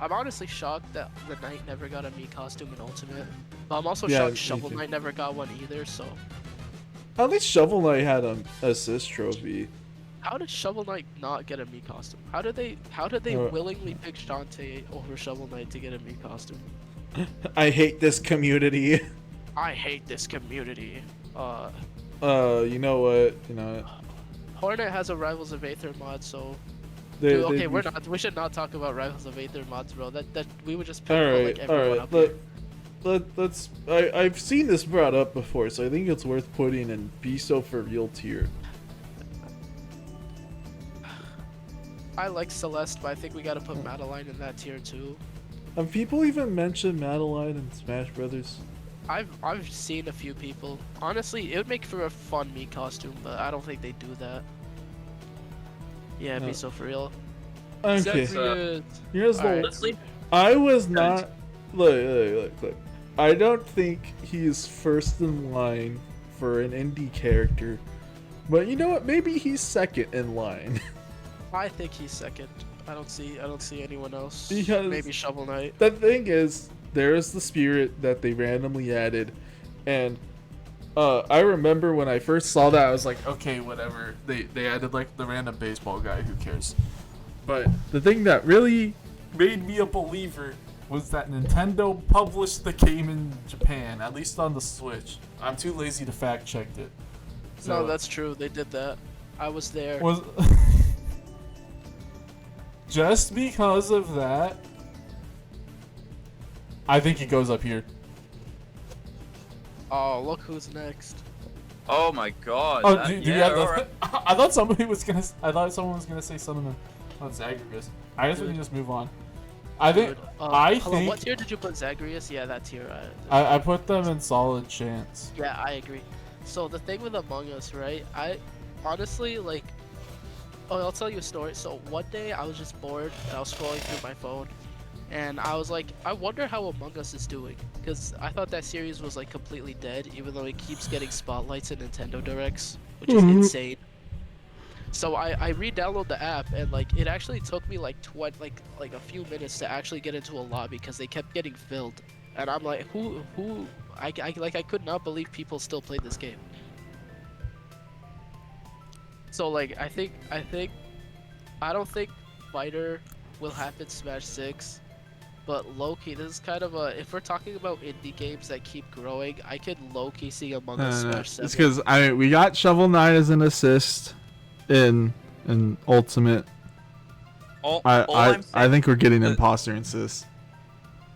I'm honestly shocked that the Knight never got a Mii costume in Ultimate. But I'm also Yeah, shocked me Shovel too. Knight never got one either, so... At least Shovel Knight had an assist trophy. How did Shovel Knight not get a Mii costume? How did they willingly pick Shantae over Shovel Knight to get a Mii costume? I hate this community. I hate this community. You know what? You know what? Hornet has a Rivals of Aether mod, so... They- Dude, they- okay, we should not talk about Rivals of Aether mods, bro. That we would just pick like All everyone right. up here. Let's. I've seen this brought up before, so I think it's worth putting in Be So For Real tier. I like Celeste, but I think we gotta put Madeline in that tier too. Have people even mentioned Madeline in Smash Brothers? I've seen a few people. Honestly, it would make for a fun Mii costume, but I don't think they do that. Yeah, Be So For Real. Okay. Zephyr- Here's the. Alright. Let's leave. I was not. Look. I don't think he's first in line for an indie character, but you know what? Maybe he's second in line. I think he's second. I don't see anyone else. Because- Maybe Shovel Knight. The thing is, there is the spirit that they randomly added, and I remember when I first saw that, I was like, okay, whatever. They added like the random baseball guy. Who cares? But the thing that really made me a believer was that Nintendo published the game in Japan, at least on the Switch. I'm too lazy to fact check it. No, that's true. They did that. I was there. was just because of that. I think it goes up here. Oh, look who's next. Oh my god. Oh, that- do you yeah, have alright. I thought somebody was gonna. I thought someone was gonna say something on Zagreus. I guess we can just move on. I think. Dude, I hold on, think. what tier did you put Zagreus? Yeah, that tier. I put them in solid chance. Yeah, I agree. So the thing with Among Us, right? I honestly like. Oh, I'll tell you a story. So one day I was just bored and I was scrolling through my phone, and I was like, I wonder how Among Us is doing, because I thought that series was like completely dead, even though it keeps getting spotlights in Nintendo Directs, which is insane. So I re-download the app, and like it actually took me like like a few minutes to actually get into a lobby because they kept getting filled, and I'm like, I could not believe people still played this game. So like I don't think Fighter will happen Smash 6, but low-key, this is kind of a, if we're talking about indie games that keep growing, I could low-key see Among Us Smash 7. It's because we got Shovel Knight as an assist in Ultimate. I think we're getting imposter assist.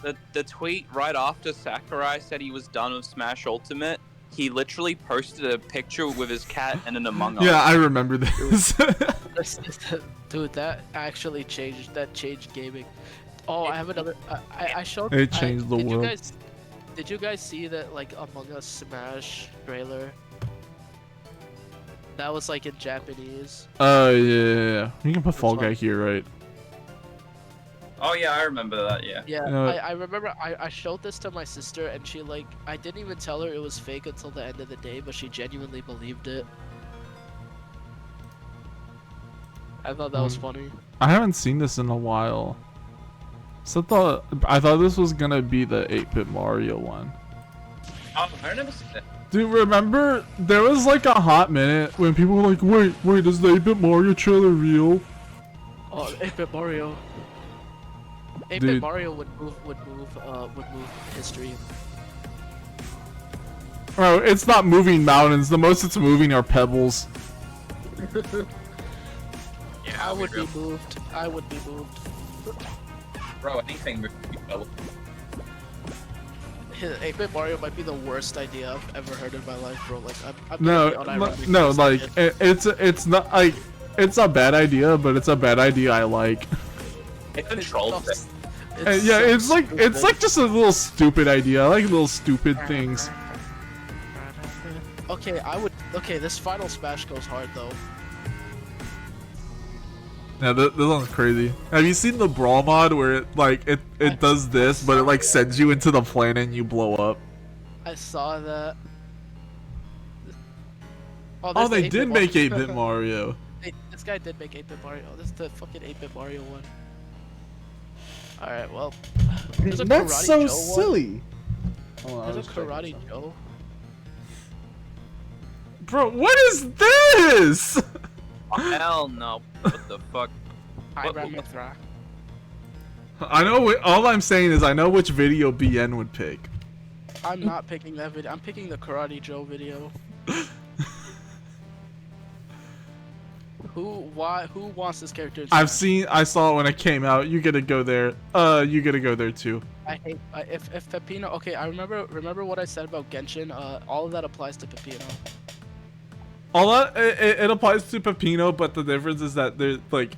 The tweet right after Sakurai said he was done with Smash Ultimate, he literally posted a picture with his cat and an Among Us. Yeah, I remember this. Dude, that actually changed gaming. Oh, I have another. I showed. It changed the world. Did you guys see that like Among Us Smash trailer? That was like in Japanese. Yeah. You can put Fall one? Guy here, right? Oh yeah, I remember that. Yeah. Yeah, You know what? I remember. I showed this to my sister, and she like, I didn't even tell her it was fake until the end of the day, but she genuinely believed it. I thought that was funny. I haven't seen this in a while. I thought this was gonna be the 8-bit Mario one. Oh, I never seen that. Dude, remember there was like a hot minute when people were like, wait, is the 8-bit Mario trailer real? Oh, 8-bit Mario. 8-bit Dude. Mario would move history. Bro, it's not moving mountains. The most it's moving are pebbles. Yeah, I I'll would be real. moved. I would be moved. Bro, anything would be well. 8-bit Mario might be the worst idea I've ever heard in my life, bro. Like, I'm No, gonna be unironically no, like disappointed. it's not like it's a bad idea, but it's a bad idea I like. It controls it. Yeah, so it's stupid. like just a little stupid idea. I like little stupid things. Okay, this final Smash goes hard though. Yeah, this one's crazy. Have you seen the Brawl mod where it does this, but it like sends you into the planet and you blow up? I saw that. Oh, there's the they 8-bit did Mario. make 8-bit Mario. This guy did make 8-bit Mario. This is the fucking 8-bit Mario one. All right, well, there's a That's Karate so Joe silly. Hold on, I'll There's a just check Karate this out. Joe. Bro, what is this? Hell no. What the fuck? Hi, What- Ram Mithra. I know. All I'm saying is I know which video BN would pick. I'm not picking that video. I'm picking the Karate Joe video. Who wants this character? In Smash? I saw it when it came out. You gotta go there. You gotta go there too. I hate if Pepino. Okay, I remember what I said about Genshin. All of that applies to Pepino. All that it applies to Pepino, but the difference is that they're like,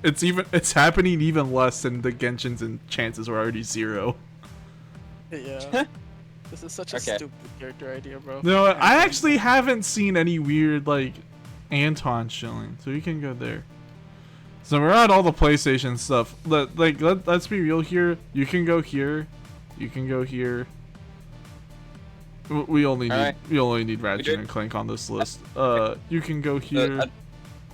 it's happening even less, and the Genshins and chances are already 0. Yeah. This is such a Okay. stupid character idea, bro. No, I actually haven't seen any weird like Anton chilling, so you can go there. So we're at all the PlayStation stuff. Let's be real here. You can go here. You can go here. We only need Alright. we only need Ratchet good? and Clank on this list. You can go here.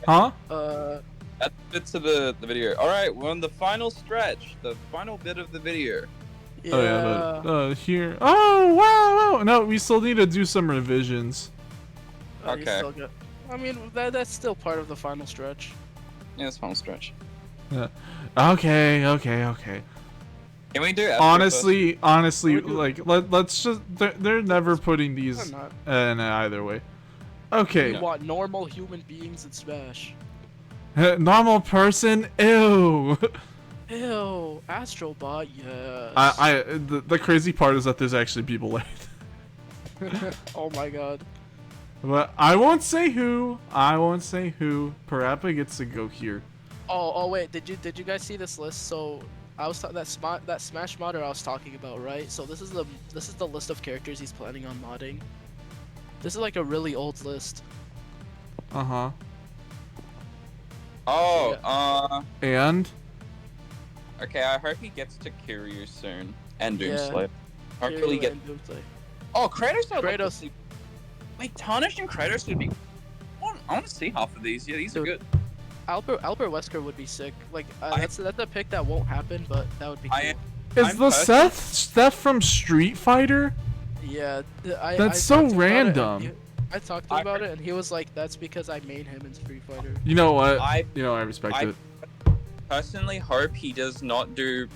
Uh, Huh? That's it to the video. Alright, we're on the final stretch. The final bit of the video. Yeah. Oh yeah, but here. Oh wow! No, we still need to do some revisions. You Okay. still got- I mean, that's still part of the final stretch. Yeah, it's final stretch. Yeah. Okay. Can we do Astro Honestly, like let's just they're never putting They're these not. in either way. Okay. We want normal human beings in Smash. Normal person. Ew. Ew, Astrobot, yes. The crazy part is that there's actually people like Oh my god. but I won't say who. Parappa gets to go here. Oh wait, did you guys see this list? So I was that Smash modder I was talking about, right? So this is the list of characters he's planning on modding. This is like a really old list. Uh-huh. Oh, And okay, I hope he gets to Kiryu soon. And Yeah. Doomslayer. Hopefully Kiryu get. and Doomsday. Oh, Kratos! I'd like to Kratos. see- Wait, Tarnish and Kratos would be. I want to see half of these. Yeah, these are Dude. good. Albert Wesker would be sick. Like I- that's a pick that won't happen, but that would be cool. I- is I'm the personally- Seth from Street Fighter? Yeah, That's so talked to him about it, and random. I talked to him about it, and he was like, "That's because I made him in Street Fighter." You know what? I I respect I- it. personally hope he does not do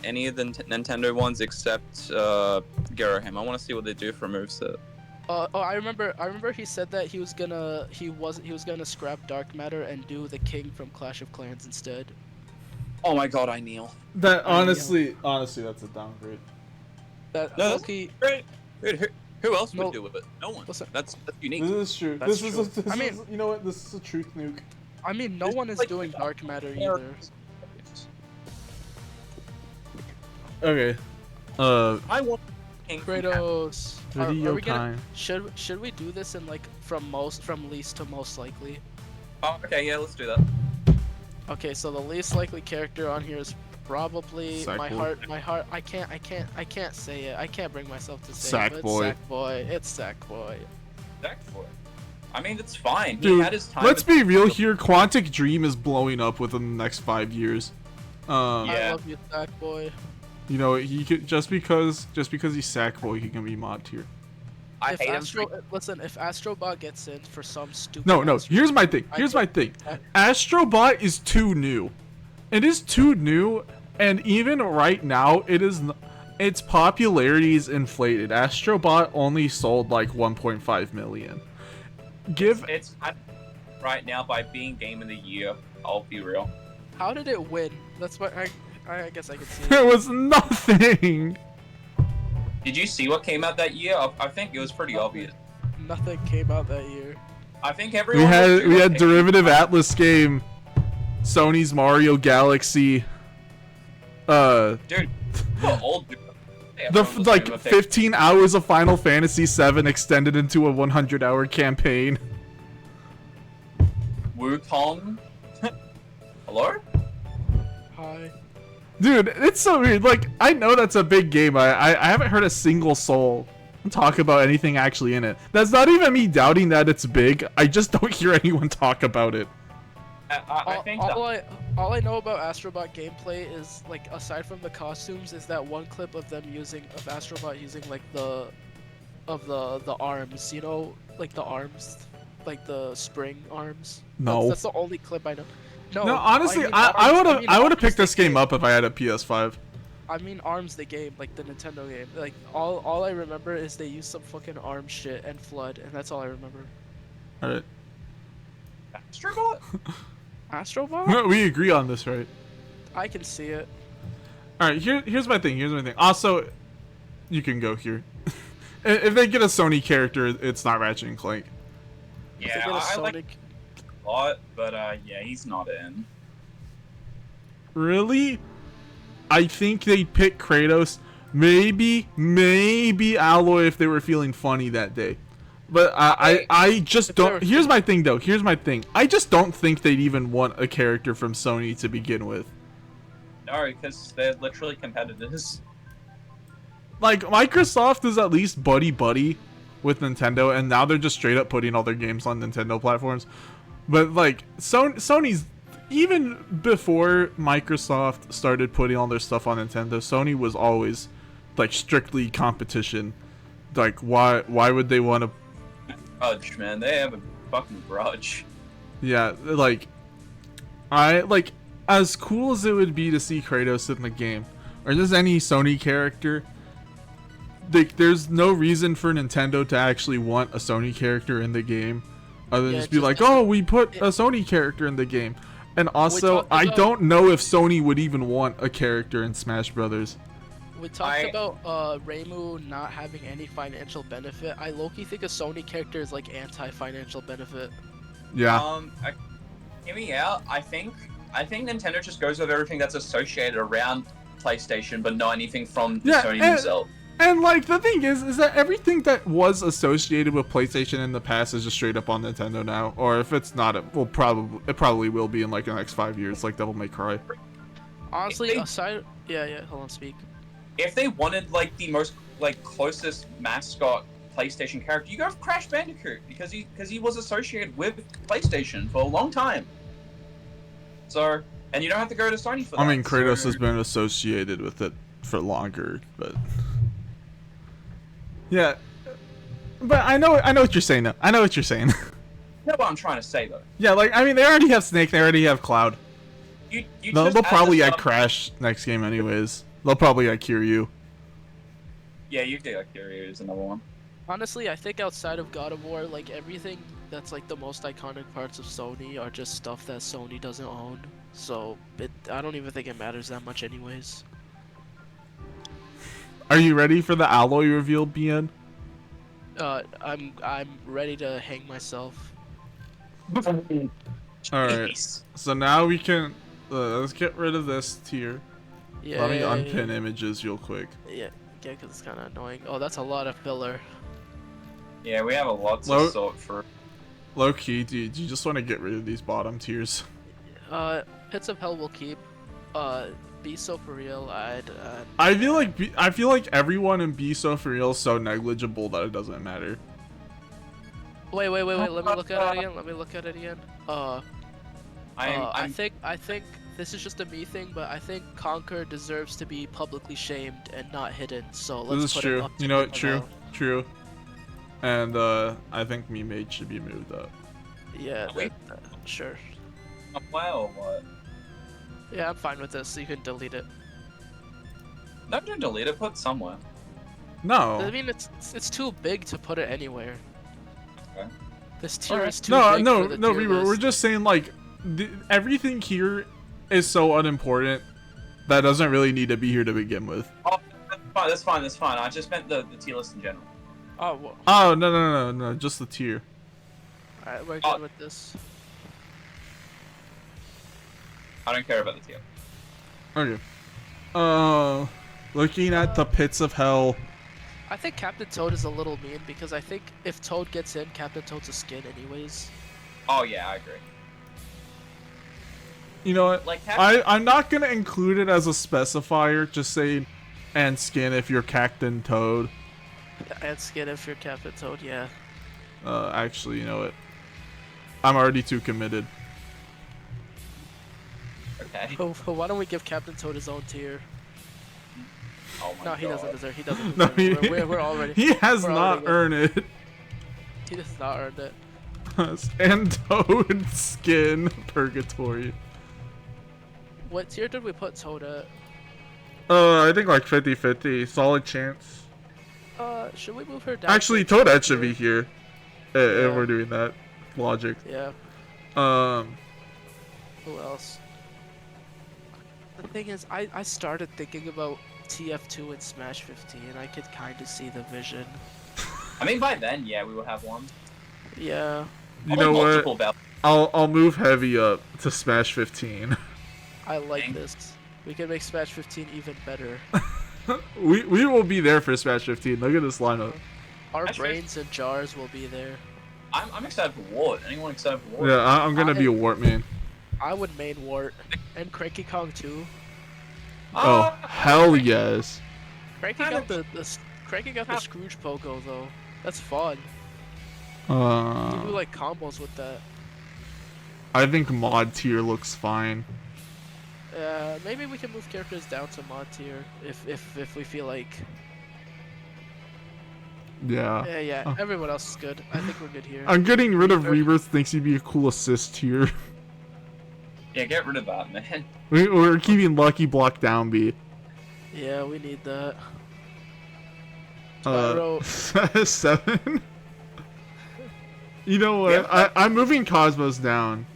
any of the Nintendo ones except Gerohim. I want to see what they do for moveset. I remember he said that he was gonna scrap Dark Matter and do the King from Clash of Clans instead. Oh my god, I kneel. That honestly, that's a downgrade. That No, that's Loki. great. Dude, who else would No. do with it? No one. Listen. That's unique. This is true. That's This true. is. I mean- you know what? This is a truth nuke. I mean, no It's one is like- doing Dark Matter either. Okay. I want King from Kratos. Are Video we gonna, time. should we do this in like from least to most likely? Oh, okay, yeah, let's do that. Okay, so the least likely character on here is probably Sackboy. my heart. I can't say it. I can't bring myself to say it. But Sackboy. It's Sackboy. It's Sackboy. Sackboy. I mean, it's fine. Dude, he had his time. let's be real here. Quantic Dream is blowing up within the next 5 years. I Yeah. love you, Sackboy. You know, he could just because he's Sackboy, he can be mod tier. I If hate him. Listen, if Astrobot gets in for some stupid. No. ass Here's reason, my thing. I Here's get- my thing. I- Astrobot is too new. It is too new, and even right now, its popularity is inflated. Astrobot only sold like 1.5 million. It's right now by being Game of the Year. I'll be real. How did it win? That's what I guess I could see. There was nothing. Did you see what came out that year? I think it was pretty obvious. Nothing came out that year. I think We everyone. had Derivative Atlas game, Sony's Mario Galaxy. Dude, we're old. Dude. The Everyone was like doing 15 hours of Final Fantasy VII extended into a 100-hour campaign. Wukong. Hello? Hi. Dude, it's so weird. Like, I know that's a big game. I haven't heard a single soul talk about anything actually in it. That's not even me doubting that it's big. I just don't hear anyone talk about it. I think that all I know about Astrobot gameplay is like aside from the costumes is that one clip of them of Astrobot using like the arms, you know, like the arms, like the spring arms. No. That's the only clip I know. No, honestly, mean I arms- would have mean I would have arms picked this the game up if I had a PS5. I mean Arms the game, like the Nintendo game. Like all I remember is they used some fucking arm shit and Flood, and that's all I remember. All right. Astrobot. Astrobot? We agree on this, right? I can see it. All right, here's my thing. Also, you can go here. If they get a Sony character, it's not Ratchet and Clank. If they Yeah, get a I Sonic- like a lot, but yeah, he's not in. Really? I think they'd pick Kratos. Maybe Alloy if they were feeling funny that day. But I just If they don't. were- Here's my thing, though. Here's my thing. I just don't think they'd even want a character from Sony to begin with. No, because they're literally competitors. Like, Microsoft is at least buddy with Nintendo, and now they're just straight up putting all their games on Nintendo platforms. But, like, Sony's... Even before Microsoft started putting all their stuff on Nintendo, Sony was always, like, strictly competition. Like, why would they want to... Grudge, man. They have a fucking grudge. Yeah, like... As cool as it would be to see Kratos in the game, or just any Sony character... there's no reason for Nintendo to actually want a Sony character in the game, other than Yeah, just be just- like, oh, we put a Sony character in the game. And also, talked I about- don't know if Sony would even want a character in Smash Brothers. We talked about Reimu not having any financial benefit. I low-key think a Sony character is like anti-financial benefit. Yeah. Hear me out. I think Nintendo just goes with everything that's associated around PlayStation, but not anything from Sony themselves. And like the thing is that everything that was associated with PlayStation in the past is just straight up on Nintendo now. Or if it's not, it probably will be in like the next 5 years, like Devil May Cry. Honestly, They- aside, yeah, hold on, speak. If they wanted like the most like closest mascot PlayStation character, you go for Crash Bandicoot because he was associated with PlayStation for a long time. So, and you don't have to go to Sony for that. I mean, Kratos so... has been associated with it for longer, but yeah. But I know what you're saying. Though. I know what you're saying. You know what I'm trying to say though. Yeah, like I mean, they already have Snake. They already have Cloud. You They'll just probably the add stuff- Crash next game, anyways. They'll probably add Kiryu. Yeah, you do like Kiryu is another one. Honestly, I think outside of God of War, like everything that's like the most iconic parts of Sony are just stuff that Sony doesn't own. So I don't even think it matters that much, anyways. Are you ready for the Alloy reveal, BN? I'm ready to hang myself. All right. Jeez. So now we can let's get rid of this tier. Yeah. Let me unpin images real quick. Yeah, because it's kind of annoying. Oh, that's a lot of filler. Yeah, we have a lot to Low- sort through. Low key, dude, you just want to get rid of these bottom tiers. Pits of Hell will keep. Be So For Real, I feel like everyone in Be So For Real is so negligible that it doesn't matter. Wait. Let me look at it again. I think this is just a me thing, but I think Conquer deserves to be publicly shamed and not hidden. So let's This is put true. it up to You know what? Pits of True. Hell. True. And I think Meme Mage should be moved up. Yeah, Wait. sure. Apply or what? Yeah, I'm fine with this. So you can delete it. No, don't delete it. Put it somewhere. I No. mean, it's too big to put it anywhere. Okay. This tier Alright. is too No, big no, for the no, tier Reaver. We're list. just saying like everything here is so unimportant that doesn't really need to be here to begin with. Oh, that's fine. I just meant the tier list in general. Oh, well, Oh no, just the tier. alright, we're Oh. good with this. I don't care about the tier. Okay. Looking at the Pits of Hell. I think Captain Toad is a little mean because I think if Toad gets in, Captain Toad's a skin anyways. Oh yeah, I agree. You know what? Like I'm not gonna include it as a specifier. Just saying, and skin if you're Captain Toad. And skin if you're Captain Toad, yeah. Actually, you know what? I'm already too committed. Okay. Oh, why don't we give Captain Toad his own tier? Oh my No, god. he doesn't deserve. He doesn't No, deserve. We're already. he has we're not already earned it. He does not earn it. And Toad skin purgatory. What tier did we put Toad at? I think like 50-50. Solid chance. Should we move her down? Actually, to Toadette should be here. Yeah. If we're doing that logic. Yeah. Who else? The thing is, I started thinking about TF2 and Smash 15. I could kind of see the vision. I mean, by then, yeah, we will have one. Yeah. You know Multiple what? I'll move heavy up to Smash 15. I like this. We can make Smash 15 even better. we will be there for Smash 15. Look at this lineup. Our Smash brains and jars will be there. I'm excited for Wart. Anyone excited for Wart? Yeah, I'm gonna be a Wart man. I would main Wart and Cranky Kong too. Oh hell yes. Cranky got the Cranky got the Scrooge Pogo though. That's fun. You do like combos with that. I think mod tier looks fine. Maybe we can move characters down to mod tier if we feel like. Yeah. Yeah. Everyone else is good. I think we're good here. I'm getting rid of Rebirth. Thinks he'd be a cool assist here. Yeah, get rid of that, man. We're keeping Lucky Block down B. Yeah, we need that. 7. You know what? Yeah. I'm moving Cosmos down.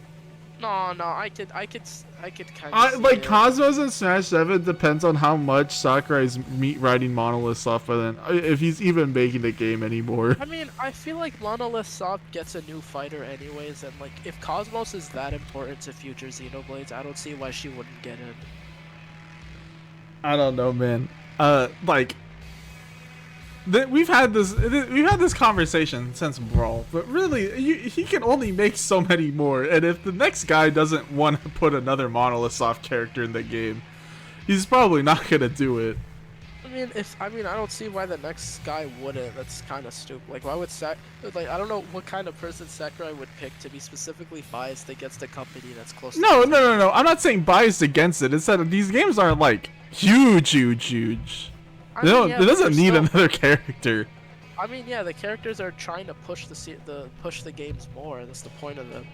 No, I could kind of. Like Cosmos in Smash 7 depends on how much Sakurai's meat riding Monolith Soft by then, if he's even making the game anymore. I mean, I feel like Monolith Soft gets a new fighter anyways, and like if Cosmos is that important to future Xenoblades, I don't see why she wouldn't get in. I don't know, man. We've had this conversation since Brawl, but really, he can only make so many more. And if the next guy doesn't want to put another Monolith Soft character in the game, he's probably not gonna do it. I don't see why the next guy wouldn't. That's kind of stupid. Like, why would I don't know what kind of person Sakurai would pick to be specifically biased against a company that's close. No. I'm not saying biased against it. It's that these games aren't like huge. It doesn't need another character. I mean, yeah, the characters are trying to push the games more. That's the point of them.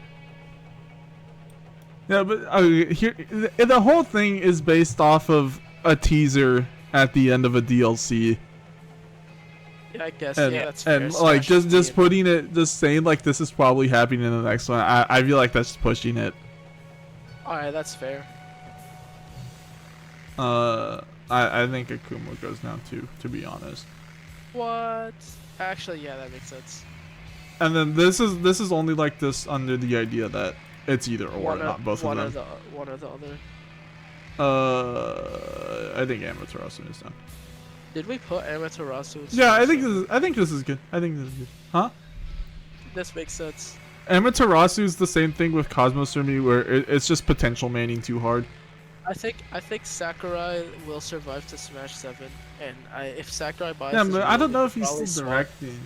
Yeah, but here the whole thing is based off of a teaser at the end of a DLC. Yeah, I guess. And, yeah, that's fair. and like Smash just 15. putting it, just saying like this is probably happening in the next one. I feel like that's pushing it. All right, that's fair. I think Akuma goes down too, to be honest. What? Actually, yeah, that makes sense. And then this is only like this under the idea that it's either or, not both of them. One or the other. I think Amaterasu is down. Did we put Amaterasu? Yeah, I think this is good. Huh? This makes sense. Amaterasu is the same thing with Cosmos for me, where it's just potential manning too hard. I think Sakurai will survive to Smash 7, and if Sakurai buys, Yeah, but I don't know if he's still directing.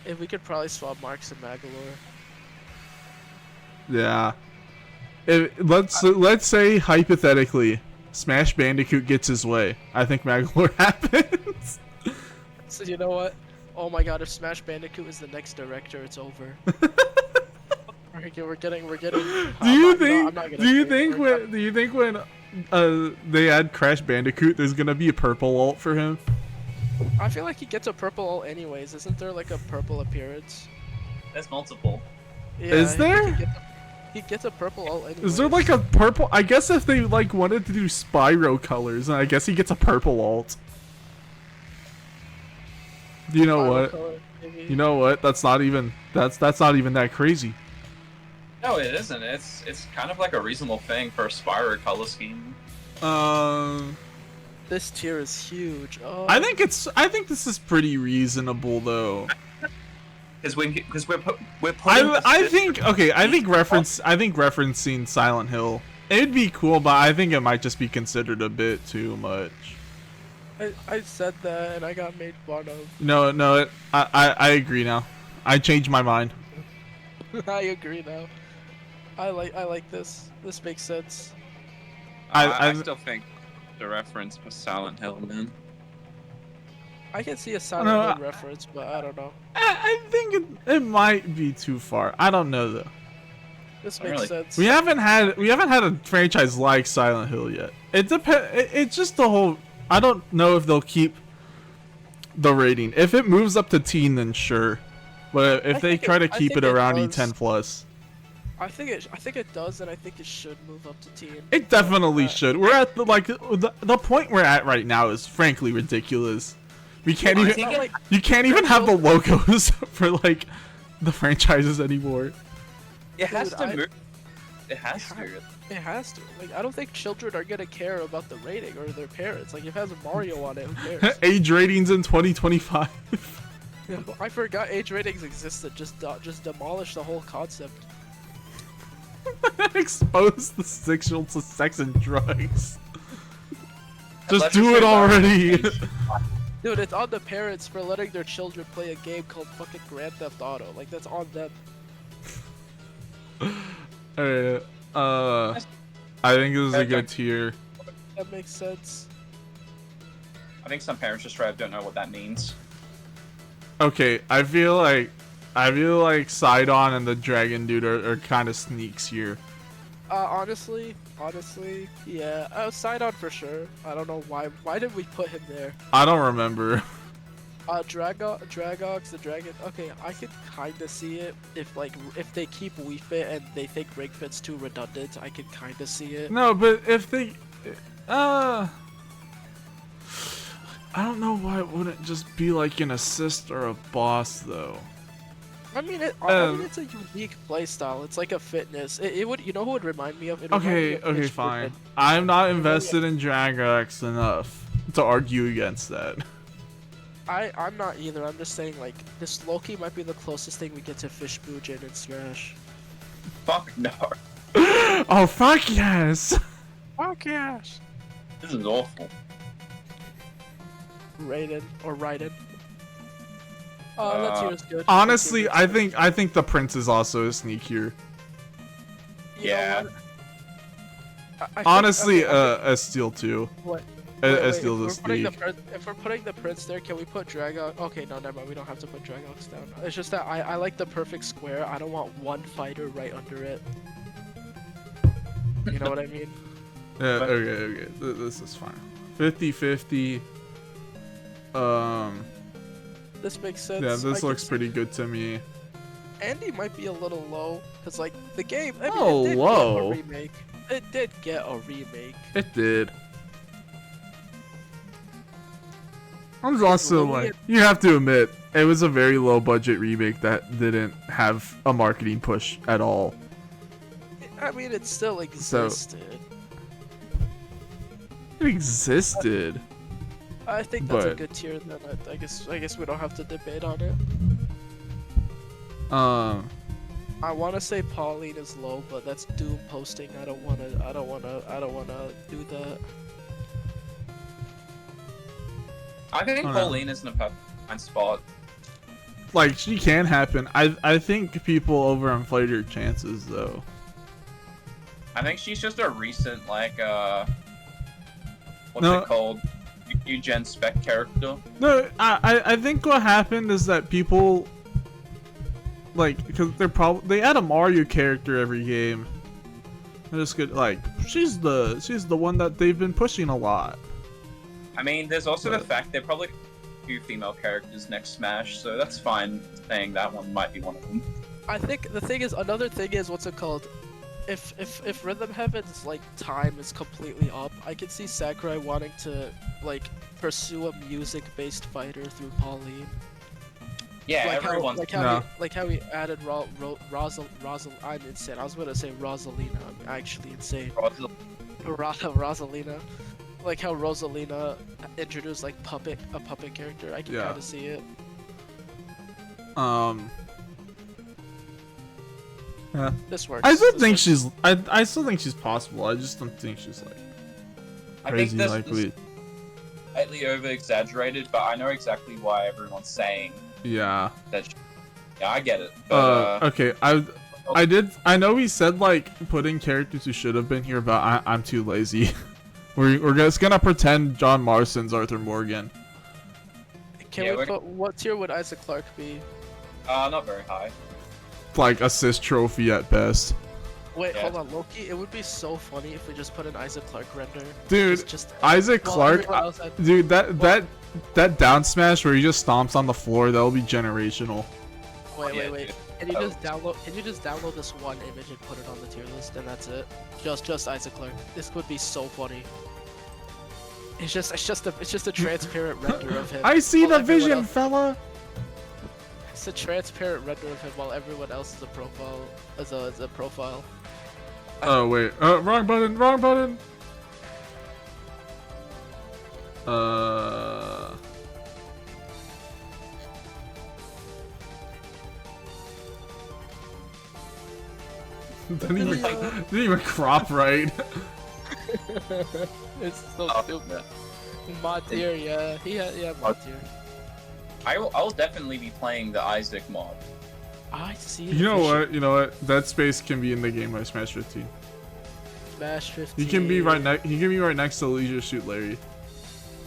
If we could probably swap Marks and Magalore. Yeah. Let's say hypothetically, Smash Bandicoot gets his way. I think Magalore happens. So you know what? Oh my God! If Smash Bandicoot is the next director, it's over. We're getting. Do you think when they add Crash Bandicoot, there's gonna be a purple alt for him? I feel like he gets a purple alt anyways. Isn't there like a purple appearance? There's multiple. Yeah, Is there? He gets a purple alt anyways. Is there like a purple? I guess if they like wanted to do Spyro colors, I guess he gets a purple alt. You know what? Color, maybe. You know what? That's not even that crazy. No, it isn't. It's kind of like a reasonable thing for a Spyro color scheme. This tier is huge. Oh. I think this is pretty reasonable though. Because we're putting. I think referencing Silent Hill, it'd be cool, but I think it might just be considered a bit too much. I said that and I got made fun of. No, I agree now. I changed my mind. I agree now. I like this. This makes sense. I still think the reference was Silent Hill, man. I can see a Silent Hill reference, but I don't know. I think it might be too far. I don't know though. This makes sense. We haven't had a franchise like Silent Hill yet. It depends. It's just the whole. I don't know if they'll keep the rating. If it moves up to teen, then sure. But if they try to keep it around E10 plus, I think it does, and I think it should move up to teen. it definitely should. We're at the point we're at right now is frankly ridiculous. We can't even. You can't even have the logos for like the franchises anymore. It has to move. It has to. It has to. Like, I don't think children are gonna care about the rating or their parents. Like, if it has Mario on it, who cares? Age ratings in 2025. I forgot age ratings existed. Just demolish the whole concept. Expose the sexual to sex and drugs. Just do it already. Dude, it's on the parents for letting their children play a game called fucking Grand Theft Auto. Like, that's on them. Alright, I think this is a good tier. That makes sense. I think some parents just straight up don't know what that means. Okay, I feel like Sidon and the Dragon Dude are kind of sneaks here. Honestly, yeah. Sidon for sure. I don't know why. Why did we put him there? I don't remember. Dragox, the dragon. Okay, I could kinda see it if they keep Wii Fit and they think Ring Fit's too redundant. I could kinda see it. No, but if they, I don't know why it wouldn't just be like an assist or a boss though. I mean, it's a unique playstyle. It's like a fitness. It would, you know, who would remind me of? Okay, fine. I'm not invested in Dragox enough to argue against that. I'm not either. I'm just saying, like, this Loki might be the closest thing we get to Fish Boojin in Smash. Fuck no. Oh fuck yes. Fuck yes. This is awful. Raiden or Raiden. That tier is good. Honestly, I think the Prince is also a sneak here. Yeah. Honestly, a steal too. What? A steal the sneak. If we're putting the Prince there, can we put Dragox? Okay, no, never mind. We don't have to put Dragox down. It's just that I like the perfect square. I don't want one fighter right under it. You know what I mean? Yeah, okay. This is fine. 50-50. This makes sense. Yeah, this looks pretty good to me. Andy might be a little low, because, like, the game... I mean, Oh, it did low. Get a remake. It did get a remake. It did. I'm also like, you have to admit, it was a very low budget remake that didn't have a marketing push at all. I mean, it still existed. It existed. I think that's a good tier. Then I guess we don't have to debate on it. I want to say Pauline is low, but that's Doom posting. I don't wanna do that. I think Pauline is in a perfect spot. Like, she can happen. I think people overinflate her chances though. I think she's just a recent, like, what's it called? New gen spec character. No, I think what happened is that people, like, because they add a Mario character every game. They're just good. Like, she's the one that they've been pushing a lot. I mean, there's also the fact they're probably few female characters next Smash, so that's fine saying that one might be one of them. I think another thing is what's it called? If Rhythm Heaven's like time is completely up, I could see Sakurai wanting to like pursue a music-based fighter through Pauline. Yeah, like everyone's how he added I'm insane. I was gonna say Rosalina. I'm actually insane. Rosalina. Like how Rosalina introduced like a puppet character. I can kind of see it. Yeah. This works. I still think she's possible. I just don't think she's like crazy likely. Slightly over exaggerated, but I know exactly why everyone's saying. Yeah. That. Yeah, I get it. But, okay. I know he said like putting characters who should have been here, but I'm too lazy. We're just gonna pretend John Marston's Arthur Morgan. Can we put what tier would Isaac Clarke be? Not very high. Like assist trophy at best. Wait, hold on, Loki. It would be so funny if we just put an Isaac Clarke render. Dude, just Isaac well, Clarke, everyone else had- dude, that down smash where he just stomps on the floor, that'll be generational. Wait. Can you just download this one image and put it on the tier list, and that's it? Just Isaac Clarke. This would be so funny. It's just a transparent render of him. I see while the vision, everyone else- fella. It's a transparent render of him while everyone else is a profile. As a profile. Oh wait, wrong button. Didn't even crop right. It's so stupid. Mod tier, yeah, mod tier. I'll definitely be playing the Isaac mod. I see. You know what? That space can be in the game by Smash 15. Smash 15. He can be right next to Leisure Suit Larry.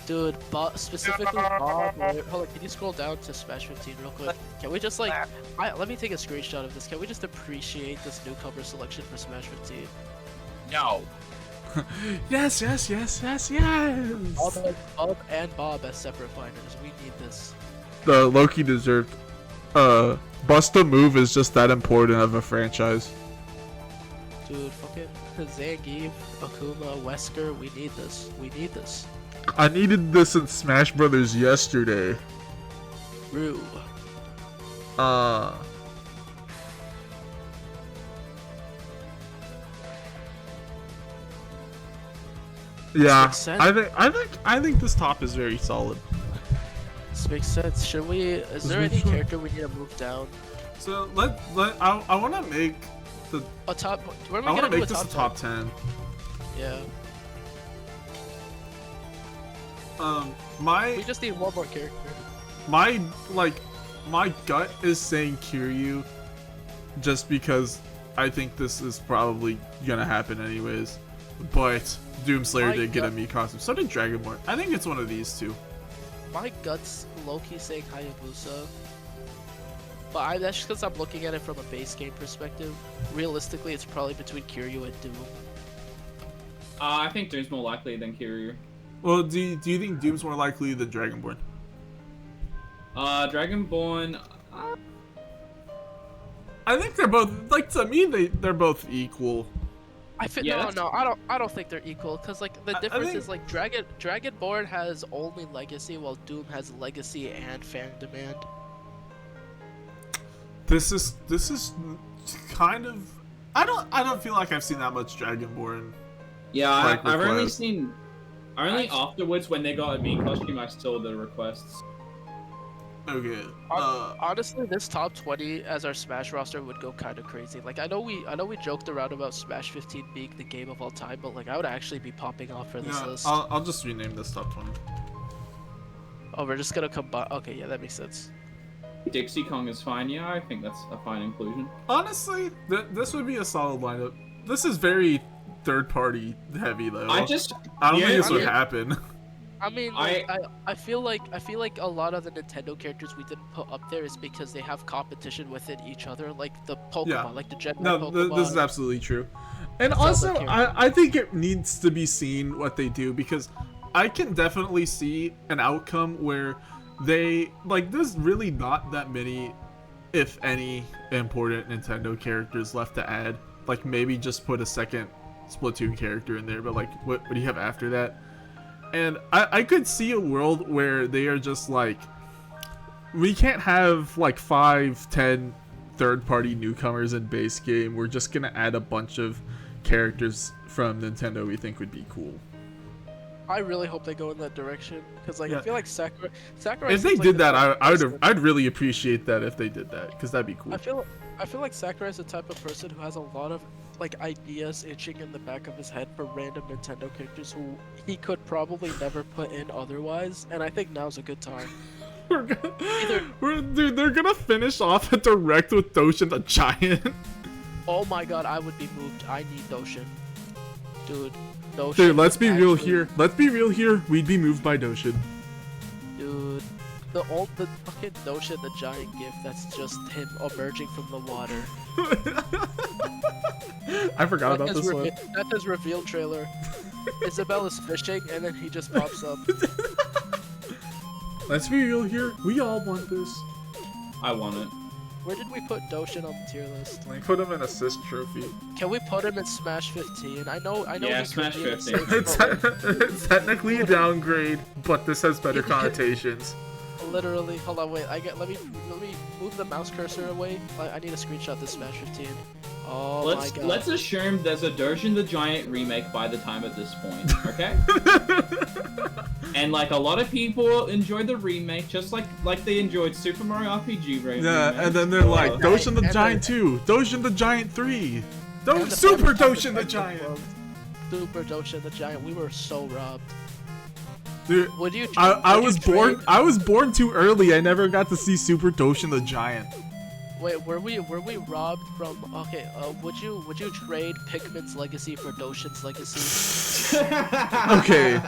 Dude, specifically Bob. Hold on, can you scroll down to Smash 15 real quick? Can we just like, let me take a screenshot of this. Can we just appreciate this newcomer selection for Smash 15? No. Yes. Bob and Bob as separate finders. We need this. The Loki deserved. Bust a Move is just that important of a franchise. Dude, fucking Zangief, Akuma, Wesker. We need this. I needed this in Smash Brothers yesterday. Rue. Yeah, I think this top is very solid. This makes sense. Should we? Is there any character we need to move down? So I want to make the a top. Where are we I want gonna to do make this a top 10. Yeah. We just need one more character. My gut is saying Kiryu, just because I think this is probably gonna happen anyways. But Doomslayer did get a Mii costume. So did Dragonborn. I think it's one of these two. My gut's low-key saying Hayabusa. But that's just because I'm looking at it from a base game perspective. Realistically, it's probably between Kiryu and Doom. I think Doom's more likely than Kiryu. Well, do you think Doom's more likely than Dragonborn? Dragonborn. I think they're both to me. They're both equal. No, I don't think they're equal, because like the difference is like Dragonborn has only legacy, while Doom has legacy and fan demand. This is kind of I don't feel like I've seen that much Dragonborn. Yeah, I've only seen afterwards when they got a Mii costume. I saw the requests. Okay. Honestly, this top 20 as our Smash roster would go kind of crazy. Like I know we joked around about Smash 15 being the game of all time, but like I would actually be popping off for this list. I'll just rename this top 20. Oh, we're just gonna combine. Okay, yeah, that makes sense. Dixie Kong is fine. Yeah, I think that's a fine inclusion. Honestly, this would be a solid lineup. This is very third-party heavy though. I don't think this would happen. I mean, like, I feel like a lot of the Nintendo characters we didn't put up there is because they have competition within each other, like the Pokemon, like the general Pokemon. This is absolutely true. And Zelda also, characters. I think it needs to be seen what they do, because I can definitely see an outcome where they there's really not that many, if any, important Nintendo characters left to add. Like maybe just put a second Splatoon character in there, but like what do you have after that? And I could see a world where they are just like, we can't have like 5-10 third-party newcomers in base game. We're just gonna add a bunch of characters from Nintendo we think would be cool. I really hope they go in that direction, because like I feel like Sakurai. If they did that, I'd really appreciate that if they did that, because that'd be cool. I feel like Sakurai is the type of person who has a lot of like ideas itching in the back of his head for random Nintendo characters who he could probably never put in otherwise, and I think now's a good time. Dude, they're gonna finish off a direct with Doshin the Giant. Oh my god, I would be moved. I need Doshin. Dude, Doshin. Dude, let's be real actually- here. Let's be real here. We'd be moved by Doshin. Dude, the fucking Doshin the giant gif that's just him emerging from the water. I forgot about That's this one. That's his reveal trailer. Isabella's fishing and then he just pops up. Let's be real here. We all want this. I want it. Where did we put Doshin on the tier list? Like, put him in assist trophy. Can we put him in Smash 15? I know. Yeah, he could Smash be in 15. Smash, It's, but it's technically a downgrade, but this has better connotations. literally, hold on, wait. Let me move the mouse cursor away. I need to screenshot this Smash 15. Oh my god. Let's assume there's a Doshin the Giant remake by the time at this point, okay? And like a lot of people enjoyed the remake, just like they enjoyed Super Mario RPG remake. Yeah, and then they're like, Doshin the and Giant 2, Doshin the Giant 3, And the Super Famicom Doshin the Detective Giant. World. Super Doshin the Giant. We were so robbed. Dude, Would you? I would was you born. trade- I was born too early. I never got to see Super Doshin the Giant. Wait, were we robbed from? Okay, would you trade Pikmin's legacy for Doshin's legacy? Okay,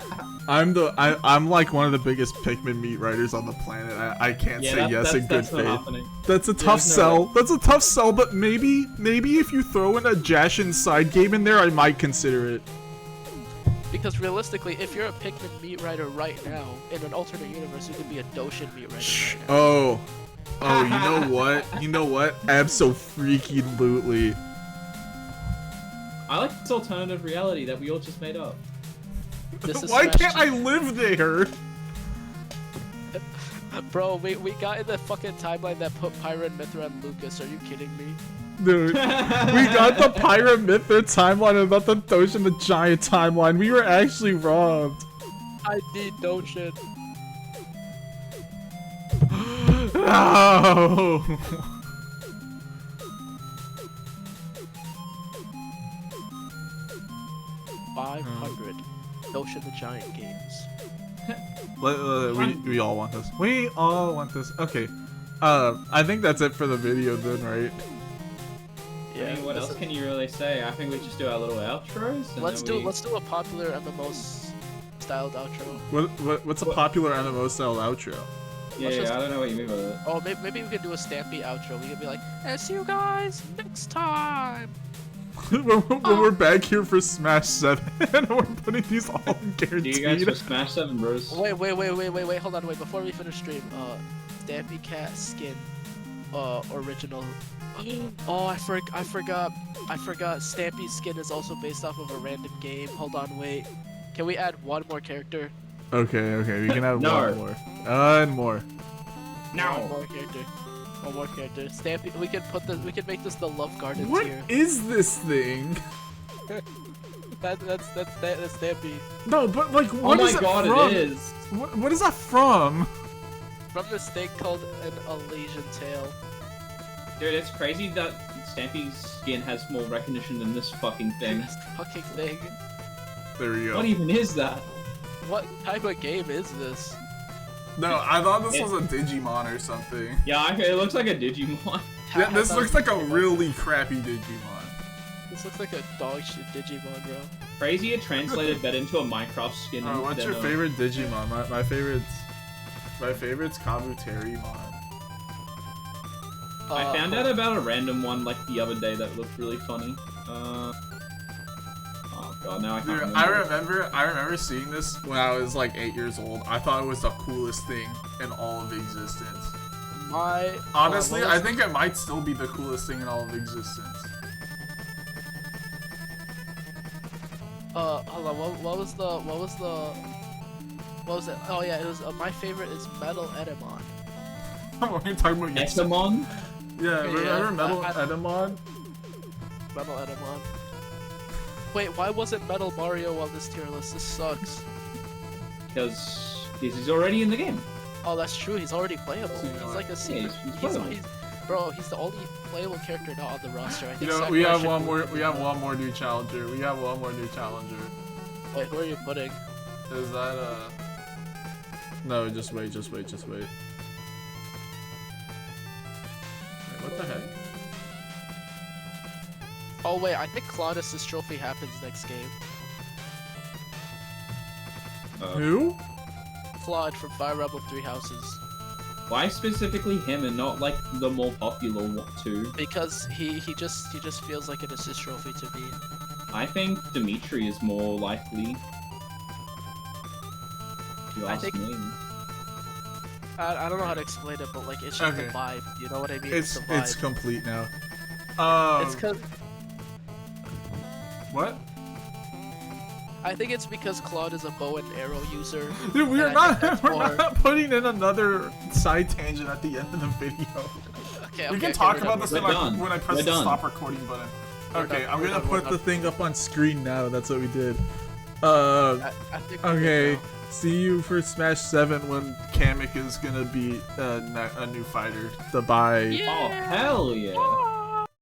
I'm like one of the biggest Pikmin meat writers on the planet. I can't say yes in good that's not faith. happening. That's a tough no sell. way. That's a tough sell. But maybe if you throw in a Jashin side game in there, I might consider it. Because realistically, if you're a Pikmin meat writer right now in an alternate universe, you could be a Doshin meat writer. Right now. Oh, you know what? You know what? Abso-freaking-lutely. I like this alternative reality that we all just made up. This is Why Smash can't I live there? Bro, we got in the fucking timeline that put Pyra and Mithra and Lucas. Are you kidding me? Dude, we got the Pyra Mithra timeline and about the Doshin the Giant timeline. We were actually robbed. I need Doshin. Oh. 500 Doshin the Giant games. We all want this. We all want this. Okay. I think that's it for the video then, right? Yeah. I mean, what else can you really say? I think we just do our little outros. And Let's then we... do a popular MMO styled outro. What's a popular MMO style outro? Yeah, let's just- I don't know what you mean by that. Oh, maybe we could do a Stampy outro. We could be like, "And see you guys next time." when we're back here for Smash 7 and we're putting these all Do guaranteed. you guys for Smash 7 Bros? Wait, hold on, before we finish stream, Stampy Cat skin, original. Oh, I forgot. Stampy's skin is also based off of a random game. Hold on, wait. Can we add one more character? Okay, we can add No. one more. And more. One more character. Stampy. We can make this the Love Garden What tier. is this thing? That's Stampy. No, but like, Oh what my is god, it from? it is! What is that from? From this thing called an Elysian Tale. Dude, it's crazy that Stampy's skin has more recognition than this fucking thing. This fucking thing. There we go. What even is that? What type of game is this? No, I thought this was a Digimon or something. Yeah, it looks like a Digimon. Yeah, this looks like a really crappy Digimon. This looks like a dog shit Digimon, bro. Crazy it translated that into a Minecraft skin. Oh, what's your favorite Digimon? My favorite's Kabuterimon. I found out about a random one like the other day that looked really funny. Oh god, now I can't Dude, remember. I remember seeing this when I was like 8 years old. I thought it was the coolest thing in all of existence. Honestly, I think it might still be the coolest thing in all of existence. Hold on. What was it? Oh yeah, it was. My favorite is Metal Edamon. What are you talking about? Examon? Yeah, remember Metal I- Edamon? Metal Edamon. Wait, why wasn't Metal Mario on this tier list? This sucks. Because he's already in the game. Oh, that's true. He's already playable. So, you know He's what? like a secret. he's playable. Bro, he's the only playable character not on the roster. I You think. know, Sakurai we have should one be- more. We have one more new challenger. Wait, who are you putting? Is that No, just wait. Wait, what the heck? Oh wait, I think Claudius's trophy happens next game. Who? Claude from Fire Emblem Three Houses. Why specifically him and not like the more popular two? Because he just feels like an assist trophy to me. I think Dimitri is more likely. If you ask me. I don't know how to explain it, but like it's just the vibe. You know what I mean? It's the vibe. it's complete now. It's cause What? I think it's because Claude is a bow and arrow user. Dude, we're and I think not that's we're more- not putting in another side tangent at the end of the video. Okay, We okay, can talk we're about done, this We're done. when I press We're the done. stop recording button. Okay, I'm We're gonna done, put we're Put the thing up on screen now. That's what we did. I think we're good Okay. now. See you for Smash 7 when Kamek is gonna be a new fighter to buy. Oh hell yeah!